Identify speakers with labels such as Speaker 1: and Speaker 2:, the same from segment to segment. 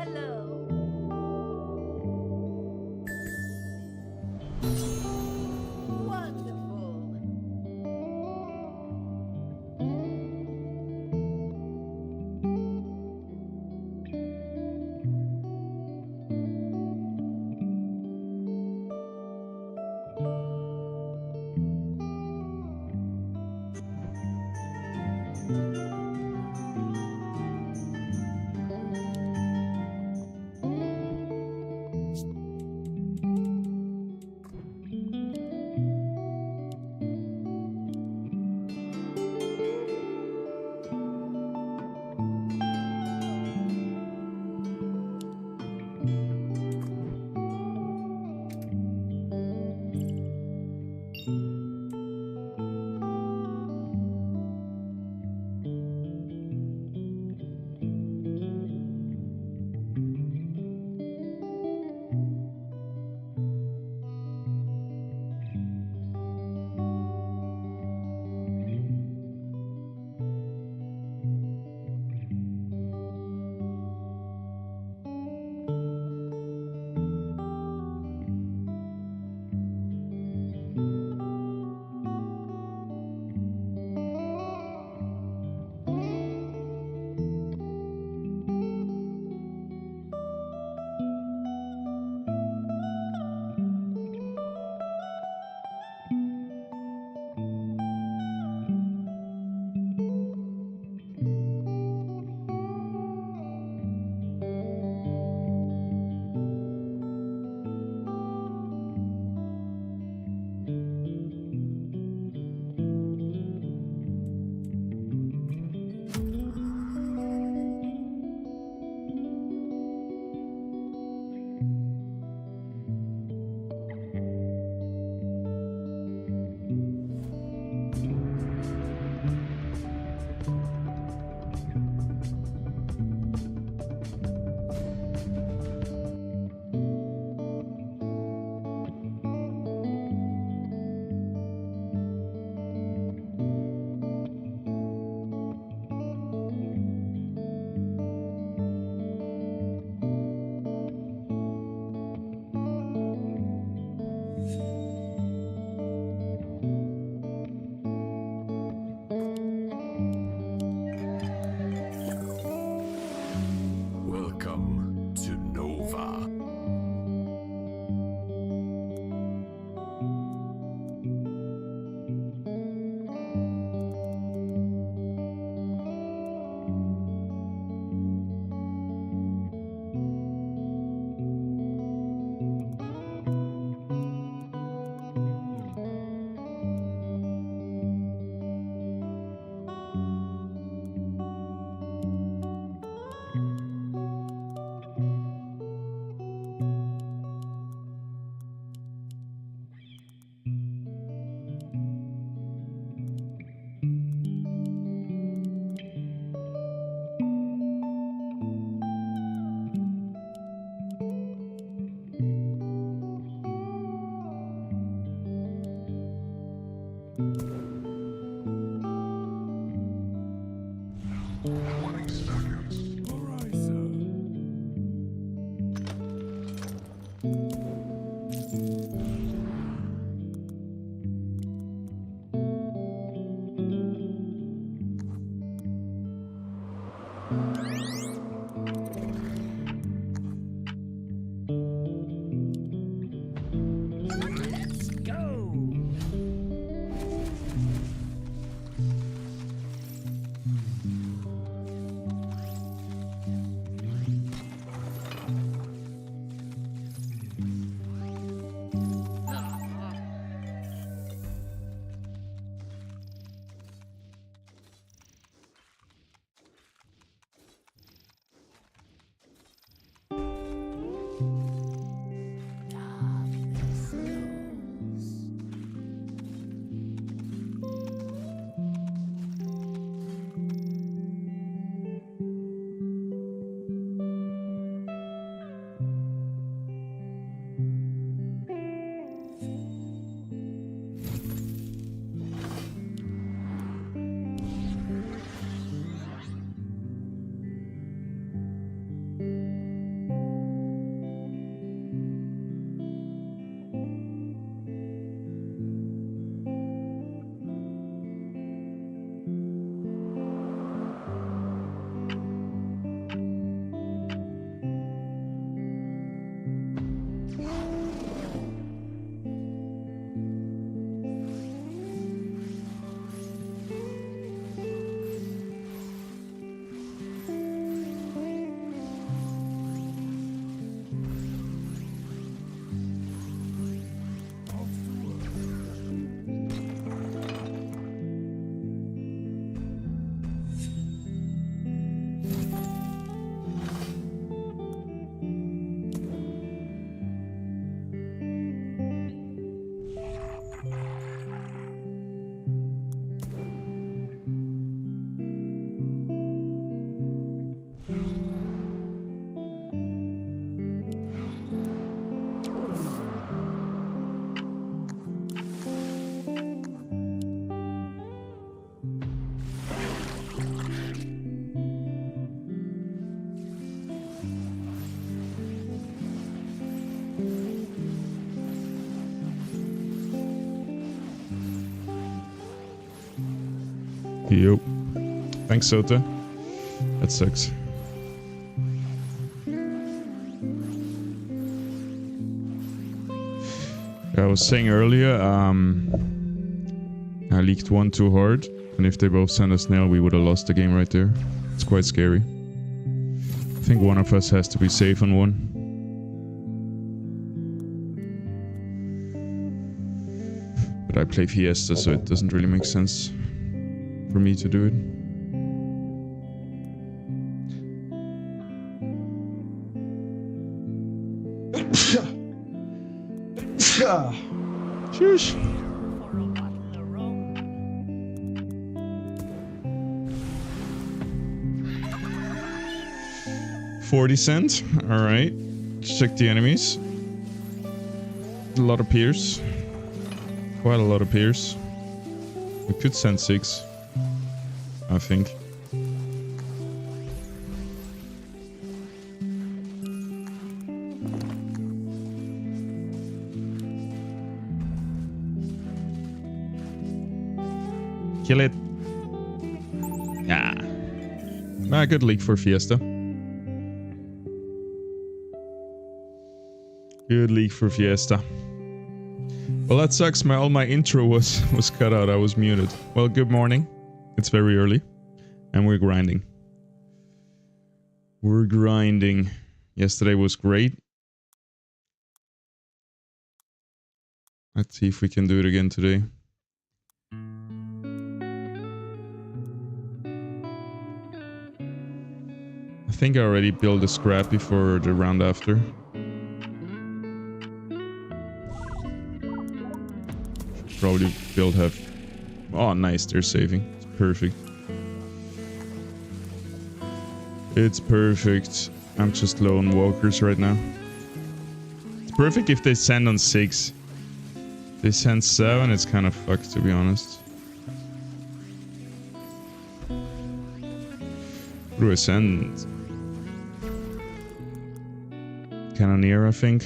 Speaker 1: hello. Wonderful.
Speaker 2: Yo. Thanks, Sota. That sucks. I was saying earlier, I leaked one too hard, and if they both sent a snail, we would have lost the game right there. It's quite scary. I think one of us has to be safe on one. But I play Fiesta, so it doesn't really make sense for me to do it. Shush. 40 cent. Alright. Check the enemies. A lot of peers. Quite a lot of peers. We could send 6. I think. Kill it. Yeah. Good leak for Fiesta. Good leak for Fiesta. Well, that sucks. All my intro was cut out. I was muted. Well, good morning. It's very early. And we're grinding. We're grinding. Yesterday was great. Let's see if we can do it again today. I think I already built a scrappy for the round after. Probably build have... Oh, nice, they're saving. It's perfect. It's perfect. I'm just low on walkers right now. It's perfect if they send on 6. If they send 7, it's kind of fucked, to be honest. What do I send? Cannoneer, I think.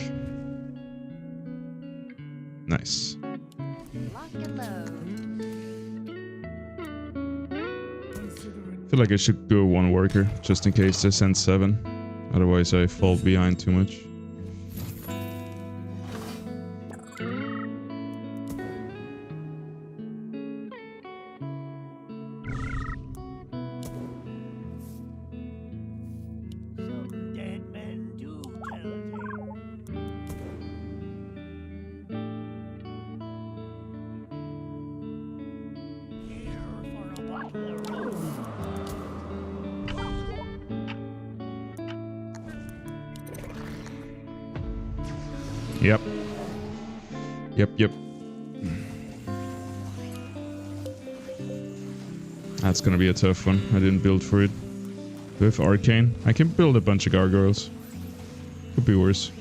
Speaker 2: Nice. I feel like I should go 1 worker, just in case they send 7. Otherwise I fall behind too much. Yep. Yep. That's gonna be a tough one. I didn't build for it. With Arcane, I can build a bunch of gargoyles. Could be worse.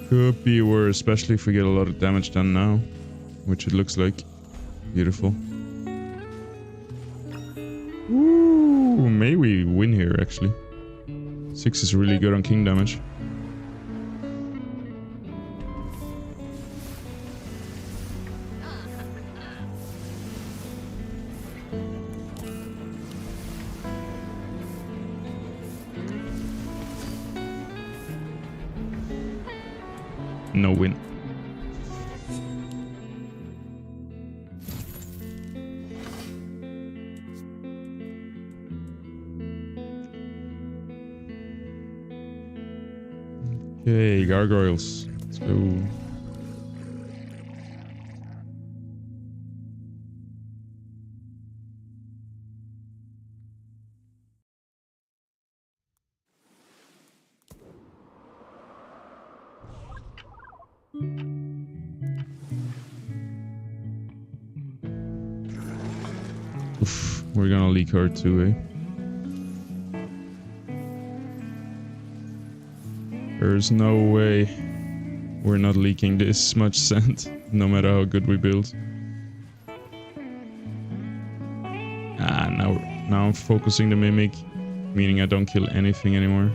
Speaker 2: Could be worse, especially if we get a lot of damage done now. Which it looks like. Beautiful. Ooh, may we win here actually. 6 is really good on king damage. No win. Okay, gargoyles. Let's go. Oof, we're gonna leak hard too, eh? There's no way we're not leaking this much sand, no matter how good we build. Ah, now I'm focusing the mimic, meaning I don't kill anything anymore.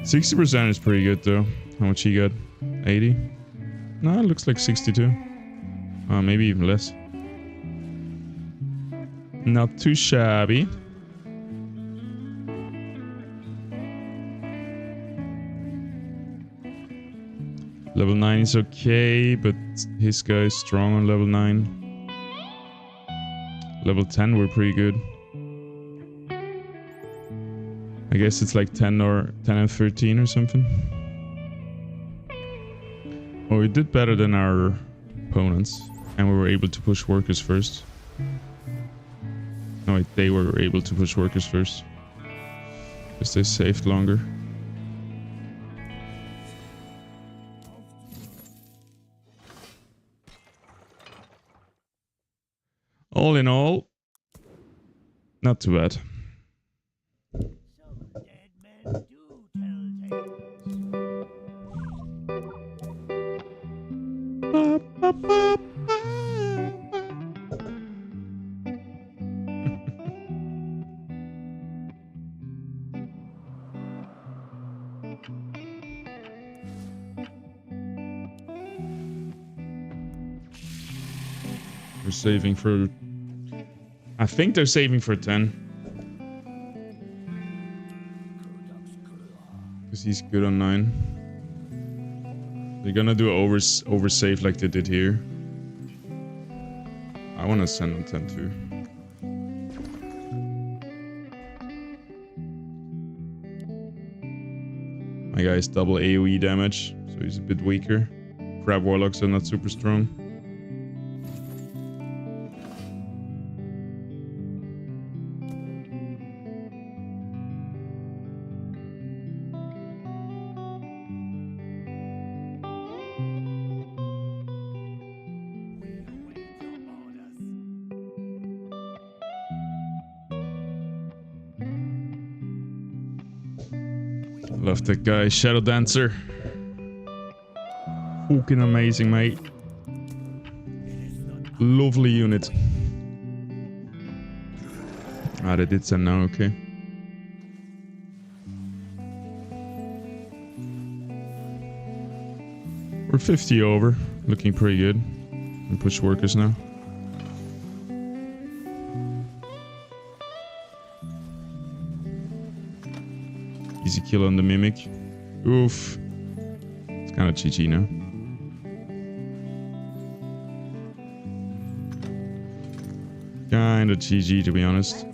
Speaker 2: 60% is pretty good though. How much he got? 80? No, it looks like 62. Maybe even less. Not too shabby. Level 9 is okay, but his guy is strong on level 9. Level 10 we're pretty good. I guess it's like 10 and 13 or something. Oh, we did better than our opponents. And we were able to push workers first. No, wait, they were able to push workers first. Because they saved longer. All in all, not too bad.
Speaker 1: Some dead men do tell
Speaker 2: Ba, ba, ba, ba. We're saving for... I think they're saving for 10. Because he's good on 9. They're gonna do oversave like they did here. I wanna send on 10 too. My guy is double AoE damage, so he's a bit weaker. Crab warlocks are not super strong. Love that guy, Shadow Dancer. Fucking amazing, mate. Lovely unit. Ah, they did send now, okay. We're 50 over, looking pretty good. We push workers now. Easy kill on the Mimic. Oof. It's kind of GG now. Kind of GG, to be honest.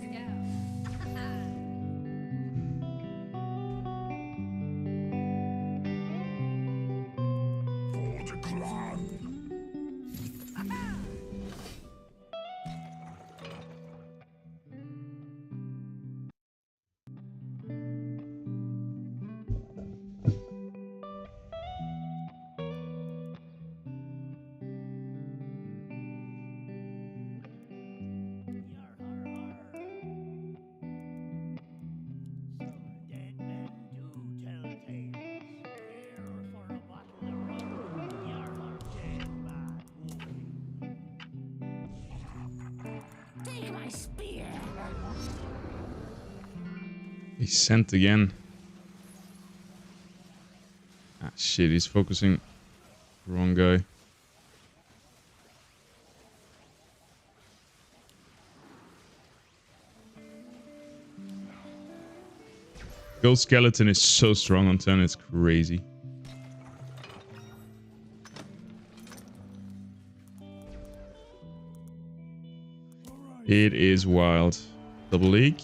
Speaker 2: He's sent again. Ah, shit, he's focusing the wrong guy. Ghost Skeleton is so strong on 10, it's crazy. It is wild. Double league.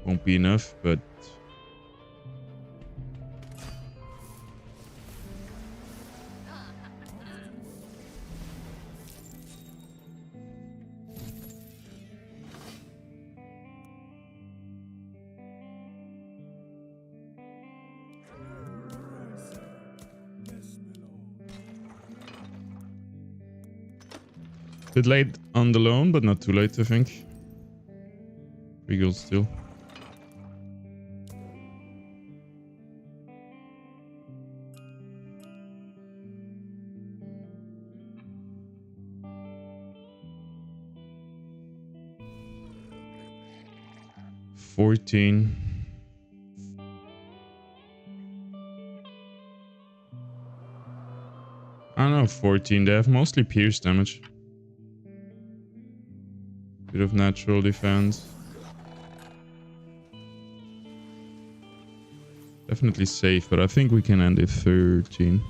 Speaker 2: Won't be enough, but... Bit late on the loan, but not too late, I think. 3 goals still. $14. I don't know, 14. They have mostly pierce damage. Bit of natural defense. Definitely safe, but I think we can end it 13.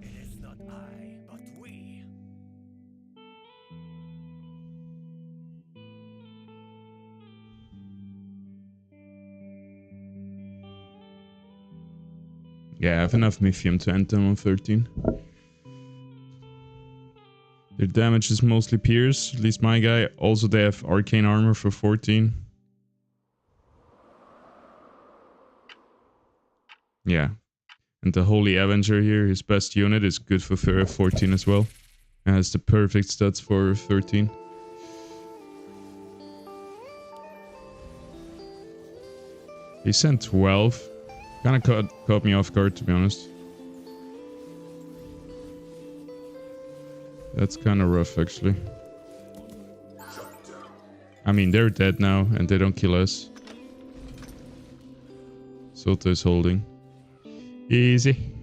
Speaker 1: It is not I, but we.
Speaker 2: Yeah, I have enough Mithium to end them on 13. Their damage is mostly pierce, at least my guy. Also, they have arcane armor for 14. Yeah. And the Holy Avenger here, his best unit, is good for 14 as well. And has the perfect stats for 13. He sent 12. Kind of caught me off guard, to be honest. That's kind of rough, actually. I mean, they're dead now, and they don't kill us. Soto is holding. Easy.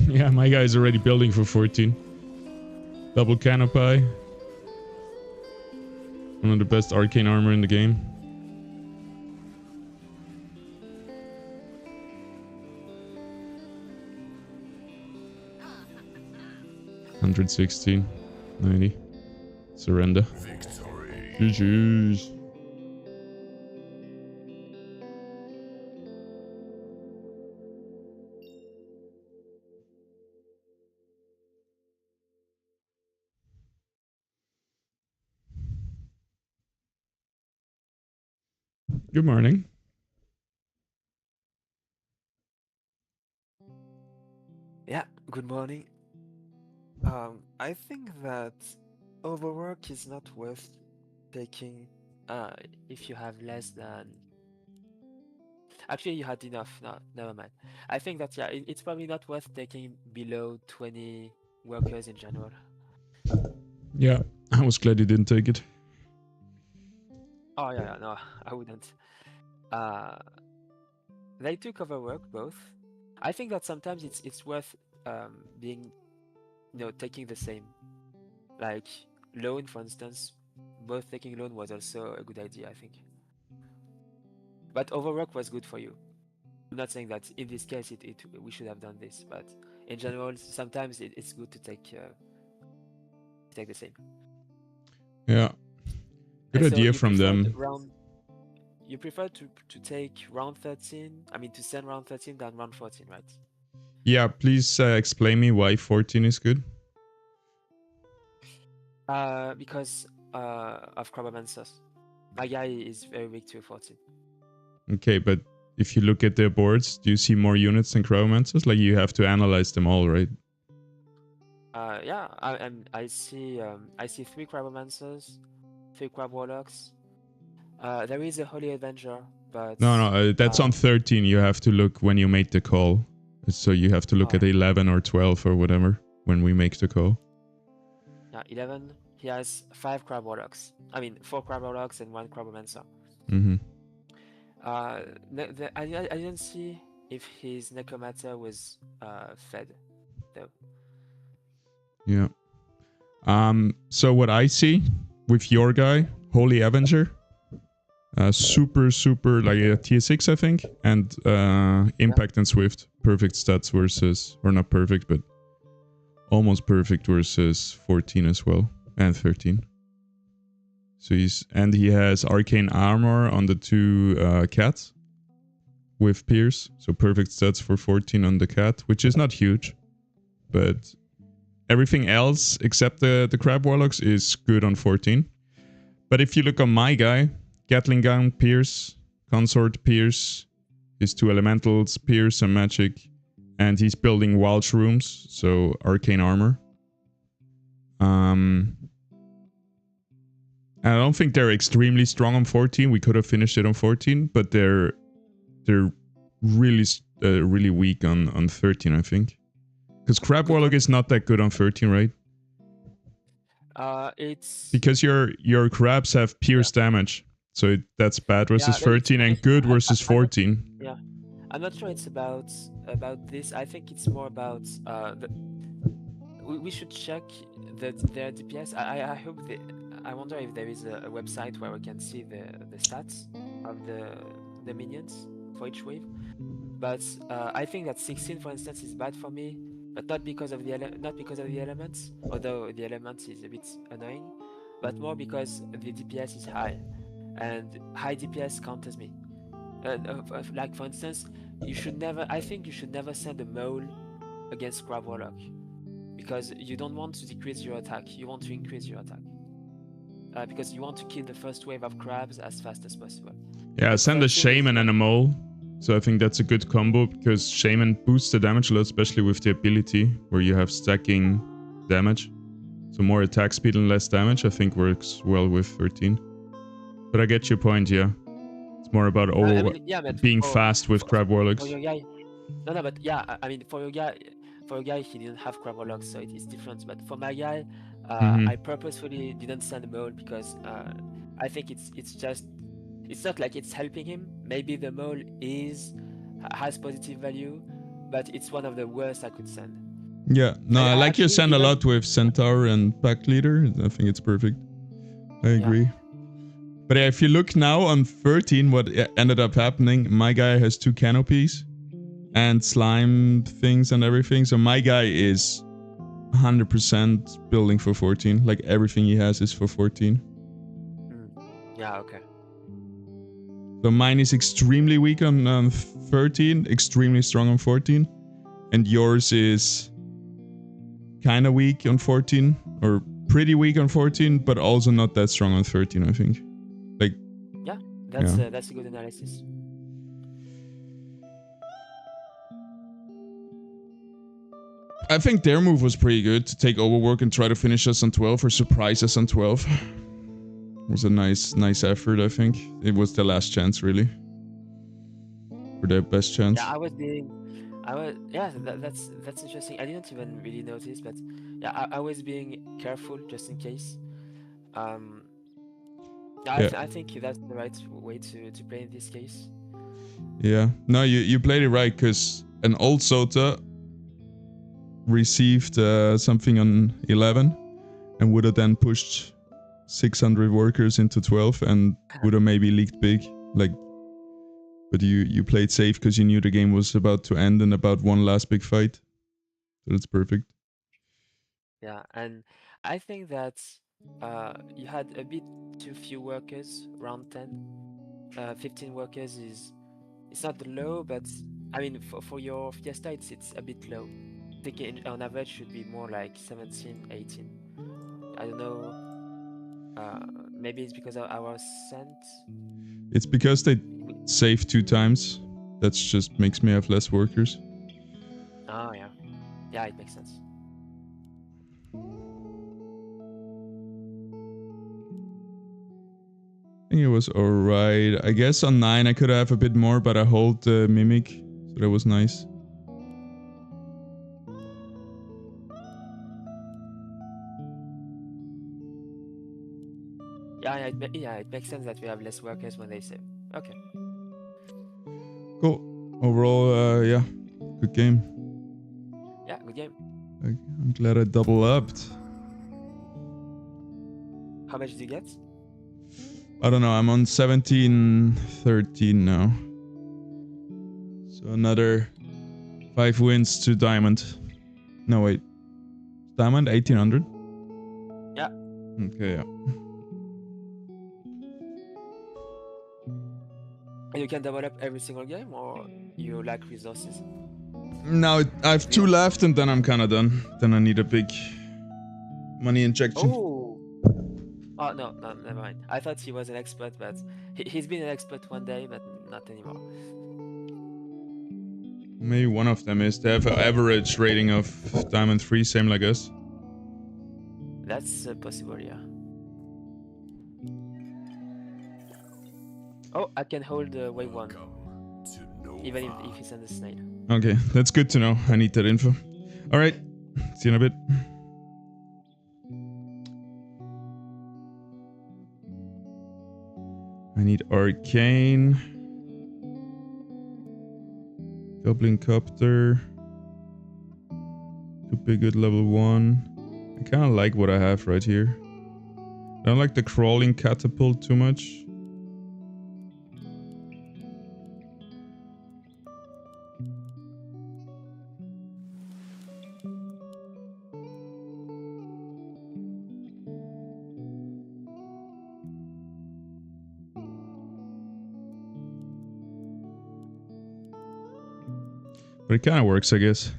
Speaker 2: Yeah, my guy's already building for 14. Double canopy. One of the best arcane armor in the game. $116, 90. Surrender. Victory. GG's. Good morning.
Speaker 3: Yeah, good morning. I think that overwork is not worth taking if you have less than. Actually, you had enough. No, never mind. I think that yeah, it's probably not worth taking below 20 workers in general.
Speaker 2: Yeah, I was glad you didn't take it.
Speaker 3: Oh yeah, no, I wouldn't. Uh, they took overwork both. I think that sometimes it's worth being taking the same. Like loan, for instance, both taking loan was also a good idea, I think. But overwork was good for you. I'm not saying that in this case we should have done this, but in general, sometimes it's good to take the same.
Speaker 2: Yeah. Good
Speaker 3: And so
Speaker 2: idea
Speaker 3: you
Speaker 2: from
Speaker 3: preferred
Speaker 2: them.
Speaker 3: you prefer to take round 13, I mean to send round 13 than round 14, right?
Speaker 2: Yeah, please explain me why 14 is good.
Speaker 3: Because of Cryomancers. My guy is very weak to 14.
Speaker 2: Okay, but if you look at their boards, do you see more units than Cryomancers? Like, you have to analyze them all, right?
Speaker 3: Yeah, I see 3 Cryomancers, 3 Crab Warlocks. There is a Holy Avenger, but
Speaker 2: No, that's on 13. You have to look when you made the call. So you have to look at
Speaker 3: alright.
Speaker 2: 11 or 12 or whatever when we make the call.
Speaker 3: Yeah, 11. He has 5 crab warlocks. I mean, 4 crab warlocks and 1 crabomancer.
Speaker 2: Mm-hmm.
Speaker 3: I didn't see if his necromancer was fed though.
Speaker 2: Yeah. So what I see with your guy, Holy Avenger, super like a tier 6 I think, and Impact and Swift, perfect stats versus, or not perfect, but almost perfect versus 14 as well, and 13. So he has Arcane Armor on the 2 cats with Pierce, so perfect stats for 14 on the cat, which is not huge, but everything else except the Crab Warlocks is good on 14. But if you look on my guy, Gatling Gun, Pierce, Consort, Pierce, his 2 elementals, Pierce and Magic, and he's building Wild Shrooms, so Arcane Armor. I don't think they're extremely strong on 14. We could have finished it on 14, but they're really weak on 13, I think. Because Crab
Speaker 3: Good
Speaker 2: Warlock
Speaker 3: one.
Speaker 2: is not that good on 13, right?
Speaker 3: It's
Speaker 2: Because your crabs have pierce damage, so that's bad versus 13 and good versus 14.
Speaker 3: Yeah, I'm not sure it's about this. I think it's more about we should check their DPS. I hope I wonder if there is a website where we can see the stats of the minions for each wave. But I think that 16, for instance, is bad for me, but not because of the elements, although the elements is a bit annoying, but more because the DPS is high, and high DPS counters me. Like for instance, I think you should never send a mole against Crab Warlock, because you don't want to decrease your attack, you want to increase your attack. Because you want to kill the first wave of crabs as fast as possible.
Speaker 2: Yeah,
Speaker 3: And
Speaker 2: send a
Speaker 3: 13 is
Speaker 2: Shaman and a Mole. So I think that's a good combo, because Shaman boosts the damage a lot, especially with the ability where you have stacking damage. So more attack speed and less damage, I think works well with 13. But I get your point, yeah. It's more about
Speaker 3: but
Speaker 2: being fast with Crab
Speaker 3: for
Speaker 2: Warlocks.
Speaker 3: your guy, no, but yeah, I mean, for your guy, he didn't have crab warlocks, so it is different. But for my guy, I purposefully didn't send a mole because I think it's not like it's helping him. Maybe the mole has positive value, but it's one of the worst I could send.
Speaker 2: Yeah, no, I like your
Speaker 3: actually
Speaker 2: send a lot with Centaur and Pack Leader. I think it's perfect. I agree.
Speaker 3: Yeah.
Speaker 2: But if you look now on 13, what ended up happening, my guy has 2 canopies and slime things and everything. So my guy is 100% building for 14. Like everything he has is for 14.
Speaker 3: Yeah, okay.
Speaker 2: So mine is extremely weak on 13, extremely strong on 14. And yours is kind of weak on 14, or pretty weak on 14, but also not that strong on 13, I think. Like,
Speaker 3: yeah, that's a good analysis.
Speaker 2: I think their move was pretty good to take overwork and try to finish us on 12 or surprise us on 12. It was a nice effort, I think. It was the last chance, really. Or their best chance.
Speaker 3: Yeah, that's interesting. I didn't even really notice, but yeah, I was being careful just in case. I think that's the right way to play in this case.
Speaker 2: Yeah. No, you played it right, because an old Sota received something on 11 and would have then pushed 600 workers into 12 and would have maybe leaked big. Like, but you played safe because you knew the game was about to end and about one last big fight. So that's perfect.
Speaker 3: Yeah, and I think that you had a bit too few workers, around 10. 15 workers it's not low, but I mean for your Fiesta it's a bit low. I think on average should be more like 17, 18. I don't know. Maybe it's because I was sent.
Speaker 2: It's because they save 2 times. That just makes me have less workers.
Speaker 3: Oh yeah, yeah, it makes sense.
Speaker 2: I think think it was alright. I guess on 9 I could have a bit more, but I hold the Mimic, so that was nice.
Speaker 3: Yeah, it makes sense that we have less workers when they save. Okay.
Speaker 2: Cool. Overall, yeah, good game.
Speaker 3: Yeah, good game.
Speaker 2: I'm glad I double upped.
Speaker 3: How much did you get?
Speaker 2: I don't know, I'm on 1713 now. So another 5 wins to Diamond. No, wait. Diamond 1800?
Speaker 3: Yeah.
Speaker 2: Okay, yeah.
Speaker 3: And you can double up every single game, or you lack resources?
Speaker 2: Now I have 2 left and then I'm kinda done. Then I need a big money injection.
Speaker 3: Oh! Oh, no, never mind. I thought he was an expert, but he's been an expert one day, but not anymore.
Speaker 2: Maybe one of them is. They have an average rating of Diamond 3, same like us.
Speaker 3: That's possible, yeah. Oh, I can hold wave 1. Even if he's on the snail.
Speaker 2: Okay, that's good to know. I need that info. Alright, see you in a bit. I need Arcane. Goblin Copter. Could be good level 1. I kinda like what I have right here. I don't like the crawling catapult too much. But it kind of works, I guess.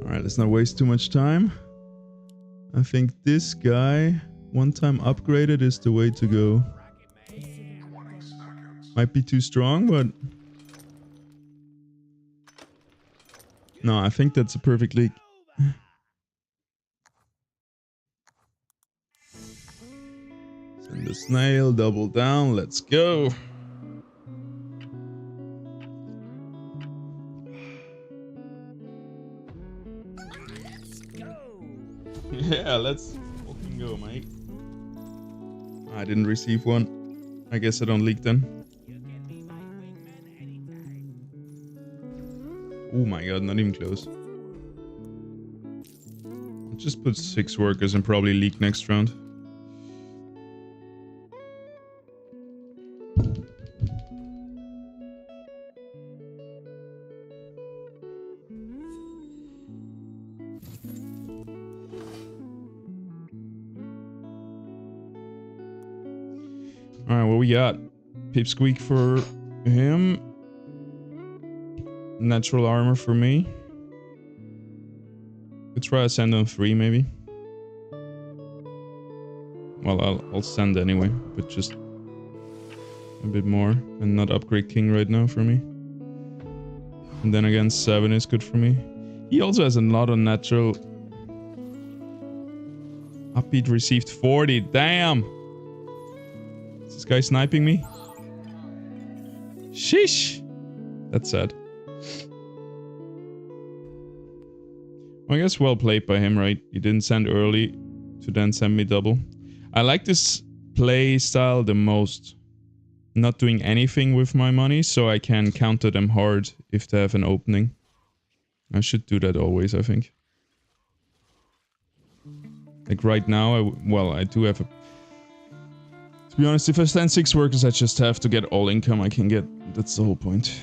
Speaker 2: Alright, let's not waste too much time. I think this guy, one time upgraded, is the way to go. Might be too strong, but... No, I think that's a perfect league. Send the snail, double down, let's go! Yeah, let's fucking go, mate. I didn't receive one. I guess I don't leak then. Oh my god, not even close. I'll just put 6 workers and probably leak next round. Alright, what we got? Pipsqueak for him. Natural armor for me. Could try a send on 3 maybe. Well, I'll send anyway, but just a bit more and not upgrade king right now for me. And then again, 7 is good for me. He also has a lot of natural. Upbeat received 40. Damn! Is this guy sniping me? Sheesh! That's sad. Well, I guess well played by him, right? He didn't send early to then send me double. I like this play style the most. Not doing anything with my money, so I can counter them hard if they have an opening. I should do that always, I think. Like right now, I do have a... To be honest, if I stand 6 workers, I just have to get all income I can get. That's the whole point.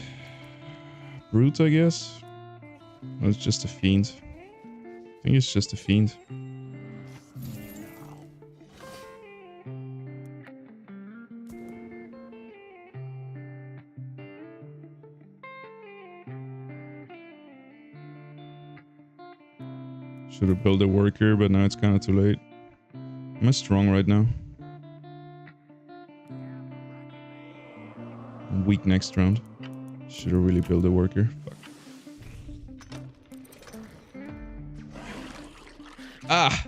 Speaker 2: Brute, I guess? Or it's just a fiend. I think it's just a fiend. Should have built a worker, but now it's kind of too late. Am I strong right now? I'm weak next round. Should have really built a worker. Fuck. Ah!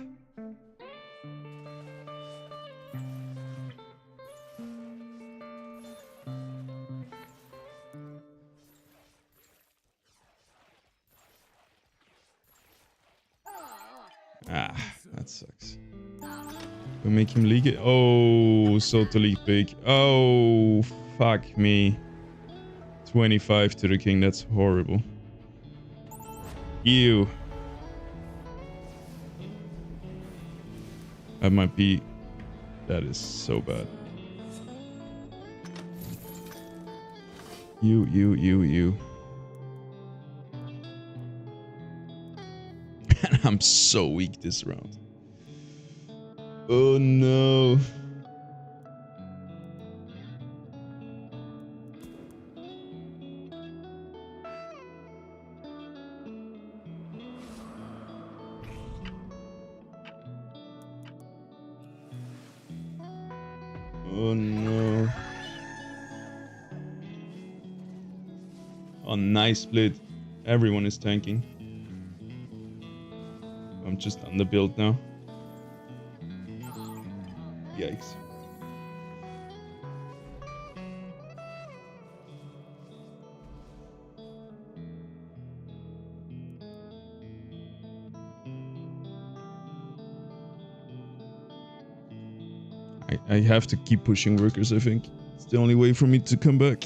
Speaker 2: Ah, that sucks. We make him league it. Oh, so to league big. Oh, fuck me. 25 to the king. That's horrible. Ew. That might be... That is so bad. You. And I'm so weak this round. Oh no. Oh no. Oh, nice split. Everyone is tanking. I'm just on the build now. Yikes. I have to keep pushing workers, I think. It's the only way for me to come back.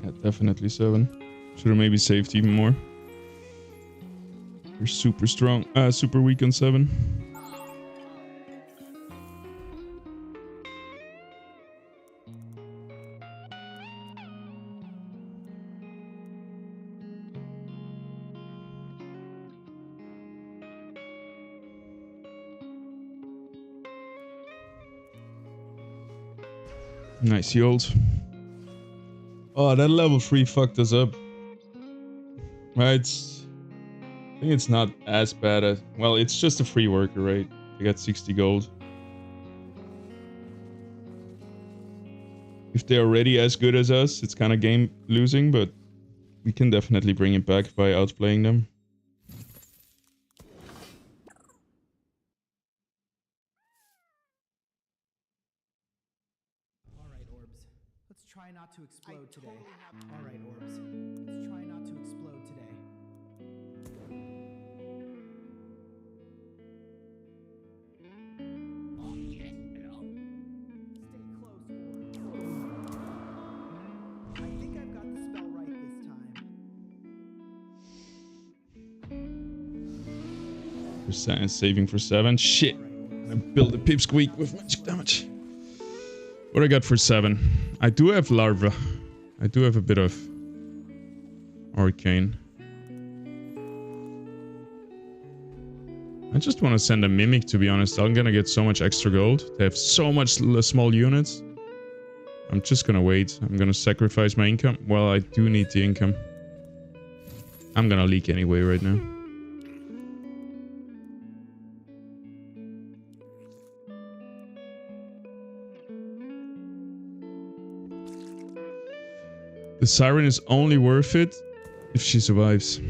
Speaker 2: Yeah, definitely 7. Should have maybe saved even more. You're super strong. Super weak on 7. Nice yield. Oh, that level 3 fucked us up. Right, I think it's not as bad as... Well, it's just a free worker, right? I got 60 gold. If they're already as good as us, it's kind of game losing, but we can definitely bring it back by outplaying them.
Speaker 4: Alright, Orbs. Let's try not to explode today. Alright, Orbs. Let's try not to explode today. Stay close, Orb. I think I've got the spell right this time.
Speaker 2: Saving for 7. Shit. I build a pipsqueak with magic damage. What I got for 7? I do have larva. I do have a bit of arcane. I just want to send a mimic, to be honest. I'm gonna get so much extra gold. They have so much small units. I'm just gonna wait. I'm gonna sacrifice my income. Well, I do need the income. I'm gonna leak anyway right now. The siren is only worth it if she survives.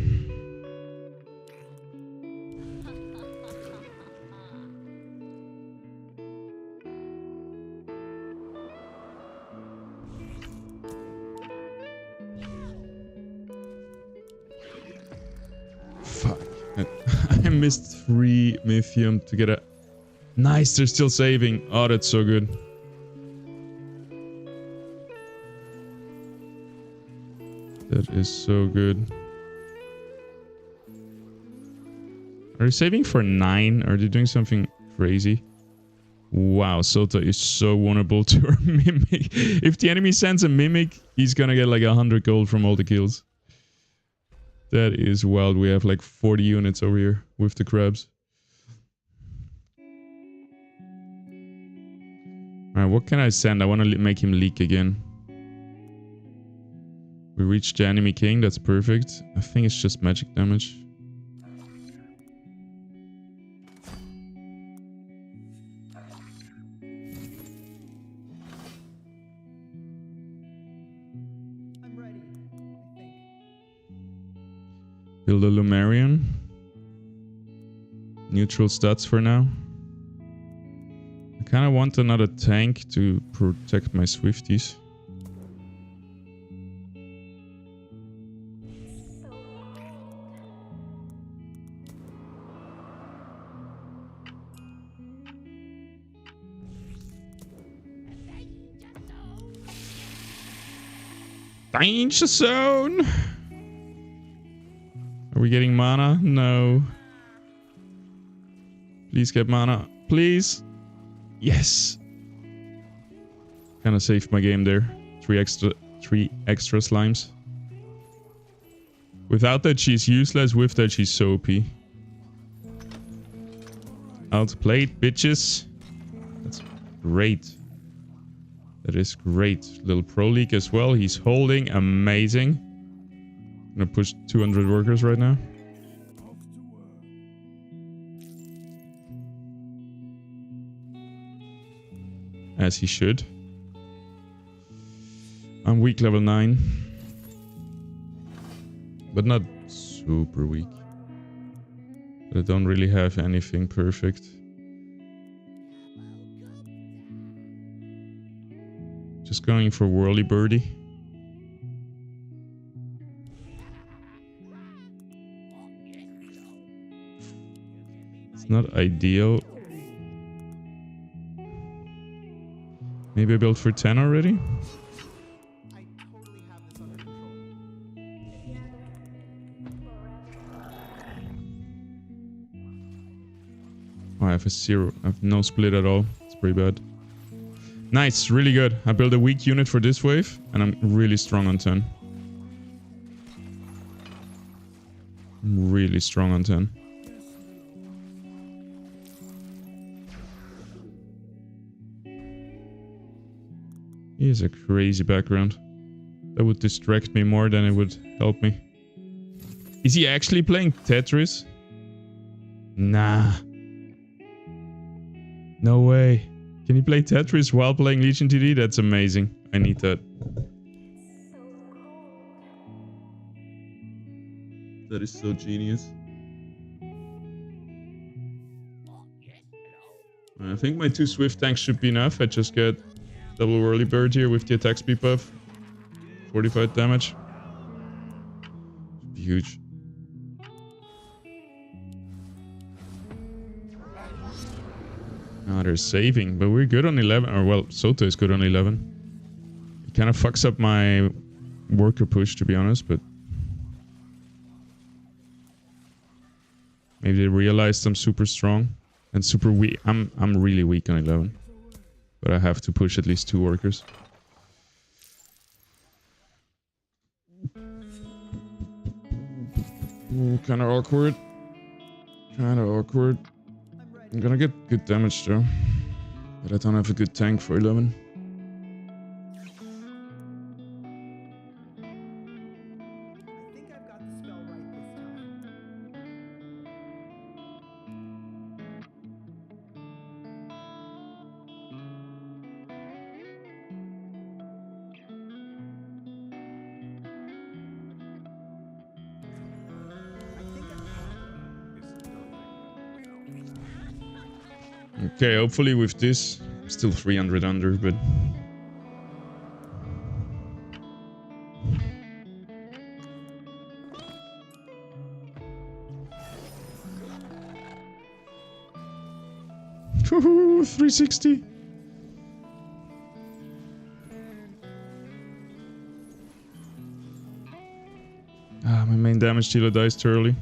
Speaker 2: Fuck. I missed 3 Mythium to get a... Nice, they're still saving. Oh, that's so good. That is so good. Are they saving for 9? Are they doing something crazy? Wow, Sota is so vulnerable to our Mimic. If the enemy sends a Mimic, he's gonna get like 100 gold from all the kills. That is wild. We have like 40 units over here with the crabs. Alright, what can I send? I want to make him leak again. We reached the enemy king. That's perfect. I think it's just magic damage.
Speaker 4: I'm ready, I think.
Speaker 2: Build a Lumerian. Neutral stats for now. I kind of want another tank to protect my Swifties. Danger zone! Are we getting mana? No. Please get mana. Please. Yes. Kind of saved my game there. 3 extra slimes. Without that she's useless. With that she's so OP. Outplayed, bitches. That's great. That is great. Little pro league as well. He's holding. Amazing. Gonna push 200 workers right now. As he should. I'm weak level 9. But not super weak. But I don't really have anything perfect. Just going for Whirly Birdie. It's not ideal. Maybe I built for 10 already?
Speaker 4: I totally have this under control.
Speaker 2: Oh, I have a 0. I have no split at all. It's pretty bad. Nice, really good. I built a weak unit for this wave, and I'm really strong on 10. I'm really strong on 10. He has a crazy background. That would distract me more than it would help me. Is he actually playing Tetris? Nah. No way. Can he play Tetris while playing Legion TD? That's amazing. I need that. That is so genius. I think my 2 Swift tanks should be enough. I just get double Whirly Bird here with the attack speed buff. 45 damage. Huge. Ah, they're saving, but we're good on 11. Or, well, Sota is good on 11. It kind of fucks up my worker push, to be honest, but... maybe they realized I'm super strong and super weak. I'm really weak on 11. But I have to push at least 2 workers. Ooh, kind of awkward. Kind of awkward. I'm gonna get good damage though. But I don't have a good tank for 11.
Speaker 4: I think I've got the spell right this time.
Speaker 2: Okay, hopefully with this, still 300 under, but... Woohoo, 360! Ah, my main damage dealer dies too early.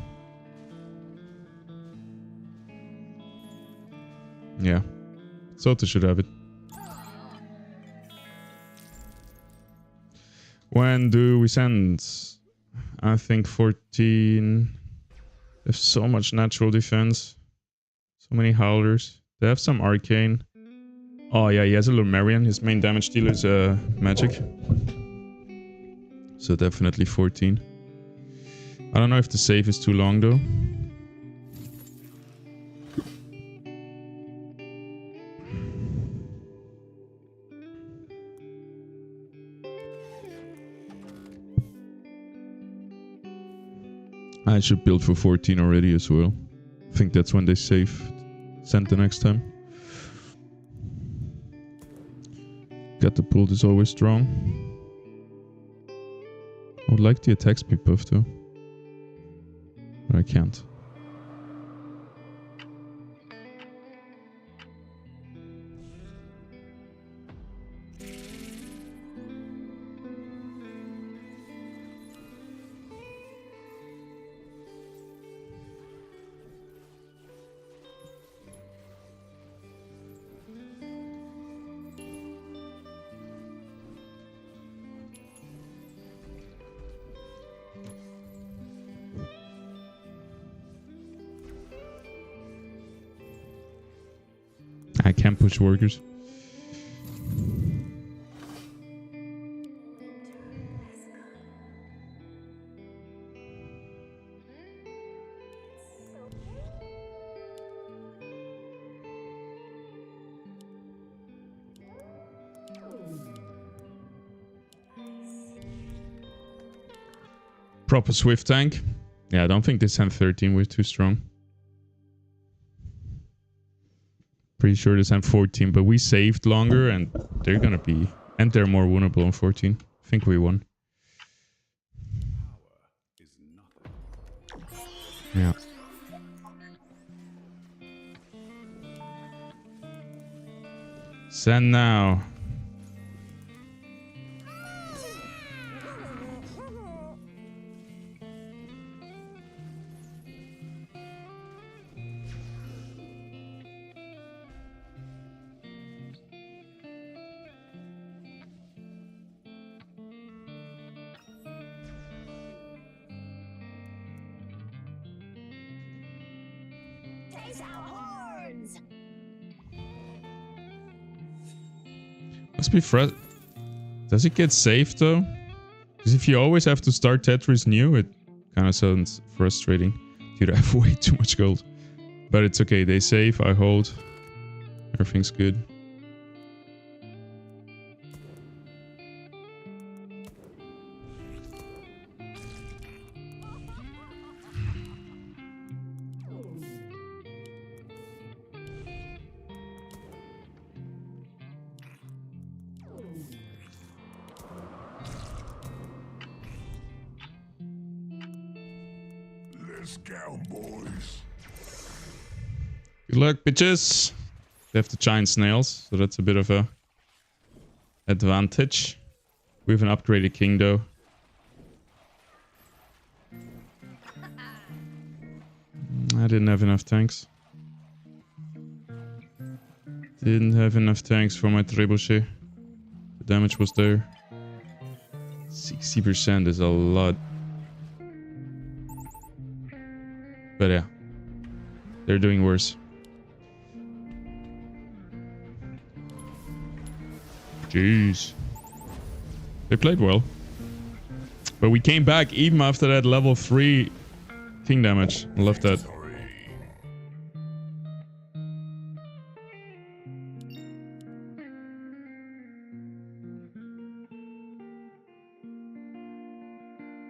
Speaker 2: Yeah. Thought they should have it. When do we send? I think 14. They have so much natural defense. So many howlers. They have some arcane. Oh yeah, he has a Lumerian. His main damage dealer is magic. So definitely 14. I don't know if the save is too long though. I should build for 14 already as well. I think that's when they send the next time. Catapult is always strong. I would like the attack speed buff though. But I can't. I can't push workers. Proper Swift tank. Yeah, I don't think they sent 13. We're too strong. Pretty sure they sent 14, but we saved longer and they're gonna be... And they're more vulnerable on 14. I think we won. Yeah. Send now. Must be Does it get saved though? Because if you always have to start Tetris new, it kind of sounds frustrating. Dude, I have way too much gold. But it's okay. They save, I hold. Everything's good. Good luck, bitches. They have the giant snails, so that's a bit of a advantage. We have an upgraded king though. I didn't have enough tanks. Didn't have enough tanks for my trebuchet. The damage was there. 60% is a lot. But yeah, they're doing worse. Jeez. They played well. But we came back even after that level 3 king damage. I love that.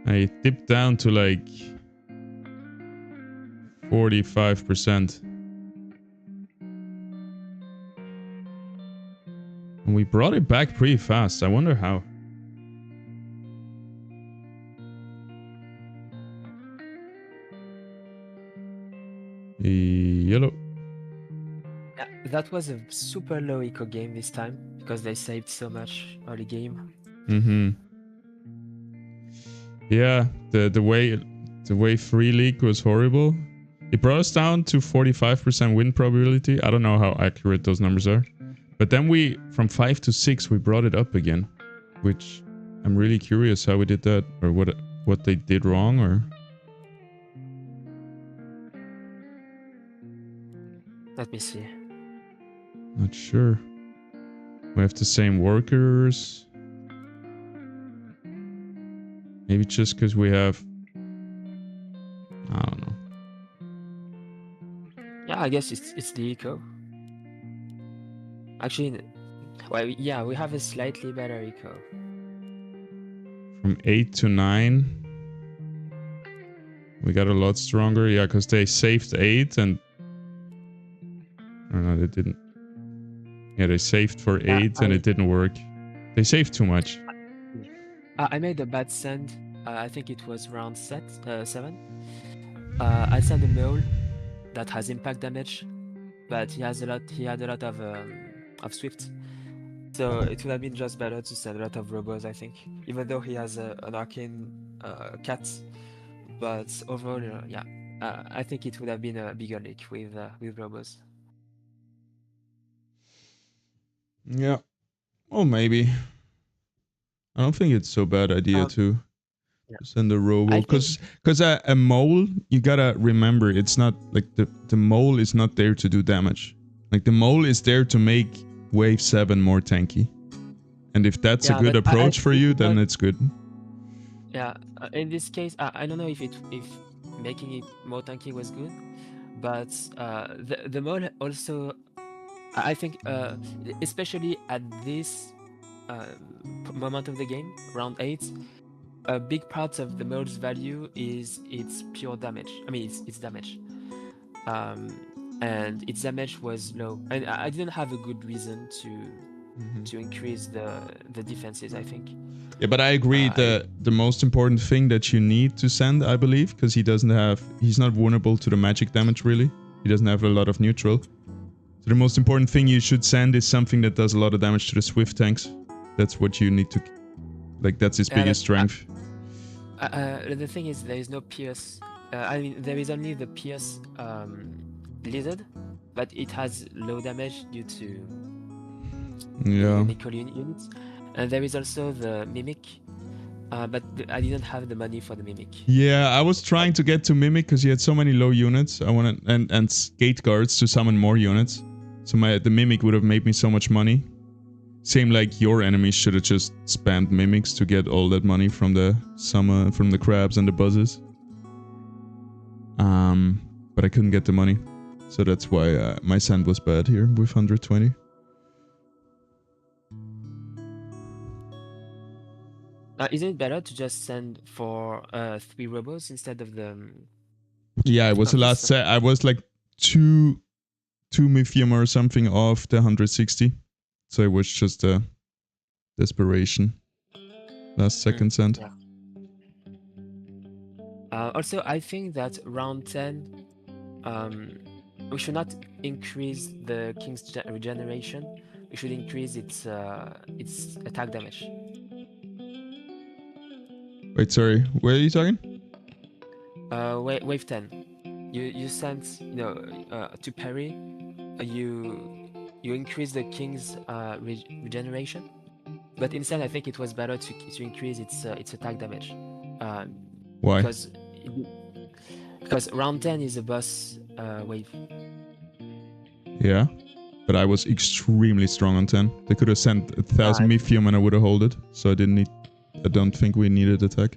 Speaker 2: I dipped down to like 45%. And we brought it back pretty fast. I wonder how. Yellow.
Speaker 3: Yeah, that was a super low eco game this time because they saved so much early game.
Speaker 2: Mm-hmm. Yeah, the way free league was horrible. It brought us down to 45% win probability. I don't know how accurate those numbers are. But then from 5 to 6, we brought it up again. Which I'm really curious how we did that. Or what they did wrong, or...
Speaker 3: Let me see.
Speaker 2: Not sure. We have the same workers. Maybe just because we have... I don't know.
Speaker 3: Yeah, I guess it's the eco. Actually, well, yeah, we have a slightly better eco.
Speaker 2: From 8 to 9. We got a lot stronger. Yeah, because they saved 8 and... I don't know, they didn't. Yeah, they saved for 8 and it didn't work. They saved too much.
Speaker 3: I made a bad send. I think it was round 7. I sent a mole that has impact damage, but he had a lot of swift. So it would have been just better to send a lot of robos, I think. Even though he has an arcane cat, but overall, yeah, I think it would have been a bigger leak with robos.
Speaker 2: Yeah. Well, maybe. I don't think it's so bad idea to send a robo. Because a mole, you gotta remember, it's not like the mole is not there to do damage. Like the mole is there to make wave 7 more tanky. And if that's a good approach for you, then it's good.
Speaker 3: Yeah, in this case, I don't know if making it more tanky was good, but the mole also, I think, especially at this moment of the game, round 8, a big part of the mole's value is its pure damage. I mean, its damage. And its damage was low, and I didn't have a good reason to increase the defenses, I think.
Speaker 2: Yeah, but I agree. The most important thing that you need to send, I believe, because he's not vulnerable to the magic damage really. He doesn't have a lot of neutral. So the most important thing you should send is something that does a lot of damage to the swift tanks. That's what you need to, like, that's his biggest strength.
Speaker 3: The thing is, there is no pierce. I mean, there is only the pierce lizard, but it has low damage due to mimical units. And there is also the mimic, but I didn't have the money for the mimic.
Speaker 2: Yeah, I was trying to get to mimic because he had so many low units. I wanted and gate guards to summon more units. So the mimic would have made me so much money. Same like your enemies should have just spammed mimics to get all that money from the from the crabs and the buzzes. But I couldn't get the money, so that's why my send was bad here with 120.
Speaker 3: Isn't it better to just send for 3 robos instead of the?
Speaker 2: Yeah, it was the last set. I was like two Mithium or something off the 160, so it was just a desperation. Last second send.
Speaker 3: Yeah. Also, I think that round 10, we should not increase the King's regeneration. We should increase its attack damage.
Speaker 2: Wait, sorry. Where are you talking?
Speaker 3: Wave 10. You send, to parry. You increase the King's regeneration, but instead I think it was better to increase its attack damage.
Speaker 2: Why?
Speaker 3: Because round 10 is a boss wave.
Speaker 2: Yeah, but I was extremely strong on 10. They could have sent 1,000 Mithium and I would have held it, so I don't think we needed attack.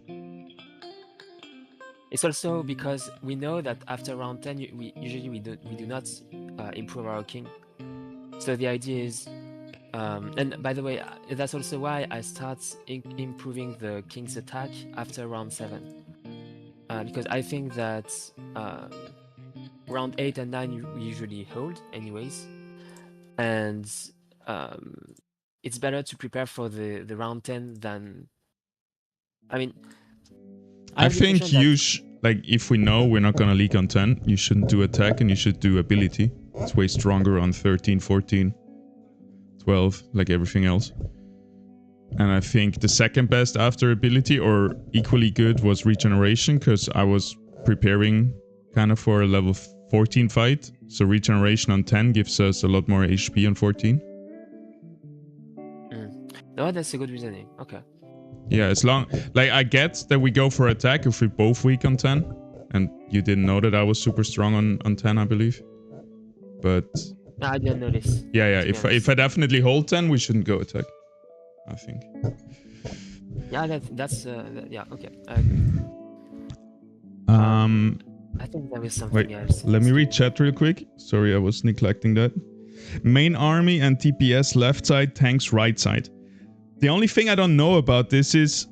Speaker 3: It's also because we know that after round 10, we do not improve our king. So the idea is, and by the way, that's also why I start improving the king's attack after round 7, because I think that round 8 and 9 we usually hold anyways, and it's better to prepare for the round 10 than. I mean,
Speaker 2: I think like if we know we're not gonna leak on 10, you shouldn't do attack and you should do ability. It's way stronger on 13, 14, 12, like everything else. And I think the second best after ability or equally good was regeneration, because I was preparing kind of for a level 14 fight. So regeneration on 10 gives us a lot more HP on 14.
Speaker 3: No, that's a good reasoning. Okay.
Speaker 2: Yeah, as long... Like, I get that we go for attack if we're both weak on 10. And you didn't know that I was super strong on 10, I believe. But...
Speaker 3: No, I didn't notice.
Speaker 2: Yeah.
Speaker 3: To be
Speaker 2: If
Speaker 3: honest.
Speaker 2: I definitely hold 10, we shouldn't go attack. I think.
Speaker 3: Yeah, yeah, okay. I agree. I think there is something
Speaker 2: Wait,
Speaker 3: else.
Speaker 2: let me read chat real quick. Sorry, I was neglecting that. Main army and DPS left side, tanks right side. The only thing I don't know about this is,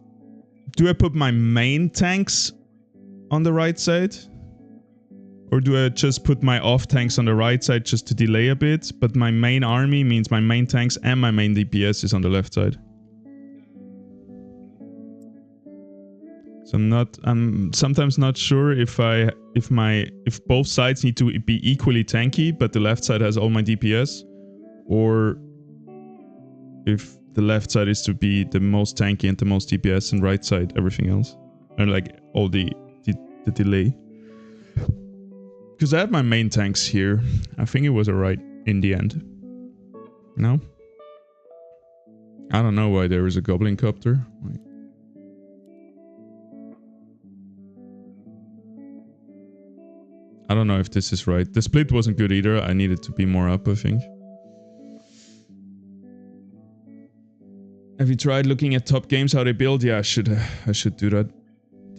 Speaker 2: do I put my main tanks on the right side? Or do I just put my off tanks on the right side just to delay a bit? But my main army means my main tanks and my main DPS is on the left side. So I'm sometimes not sure if both sides need to be equally tanky, but the left side has all my DPS, or if the left side is to be the most tanky and the most DPS, and right side everything else, and like all the delay. Because I have my main tanks here. I think it was alright in the end. No? I don't know why there is a goblin copter. Wait. I don't know if this is right. The split wasn't good either. I needed to be more up, I think. Have you tried looking at top games, how they build? Yeah, I should do that.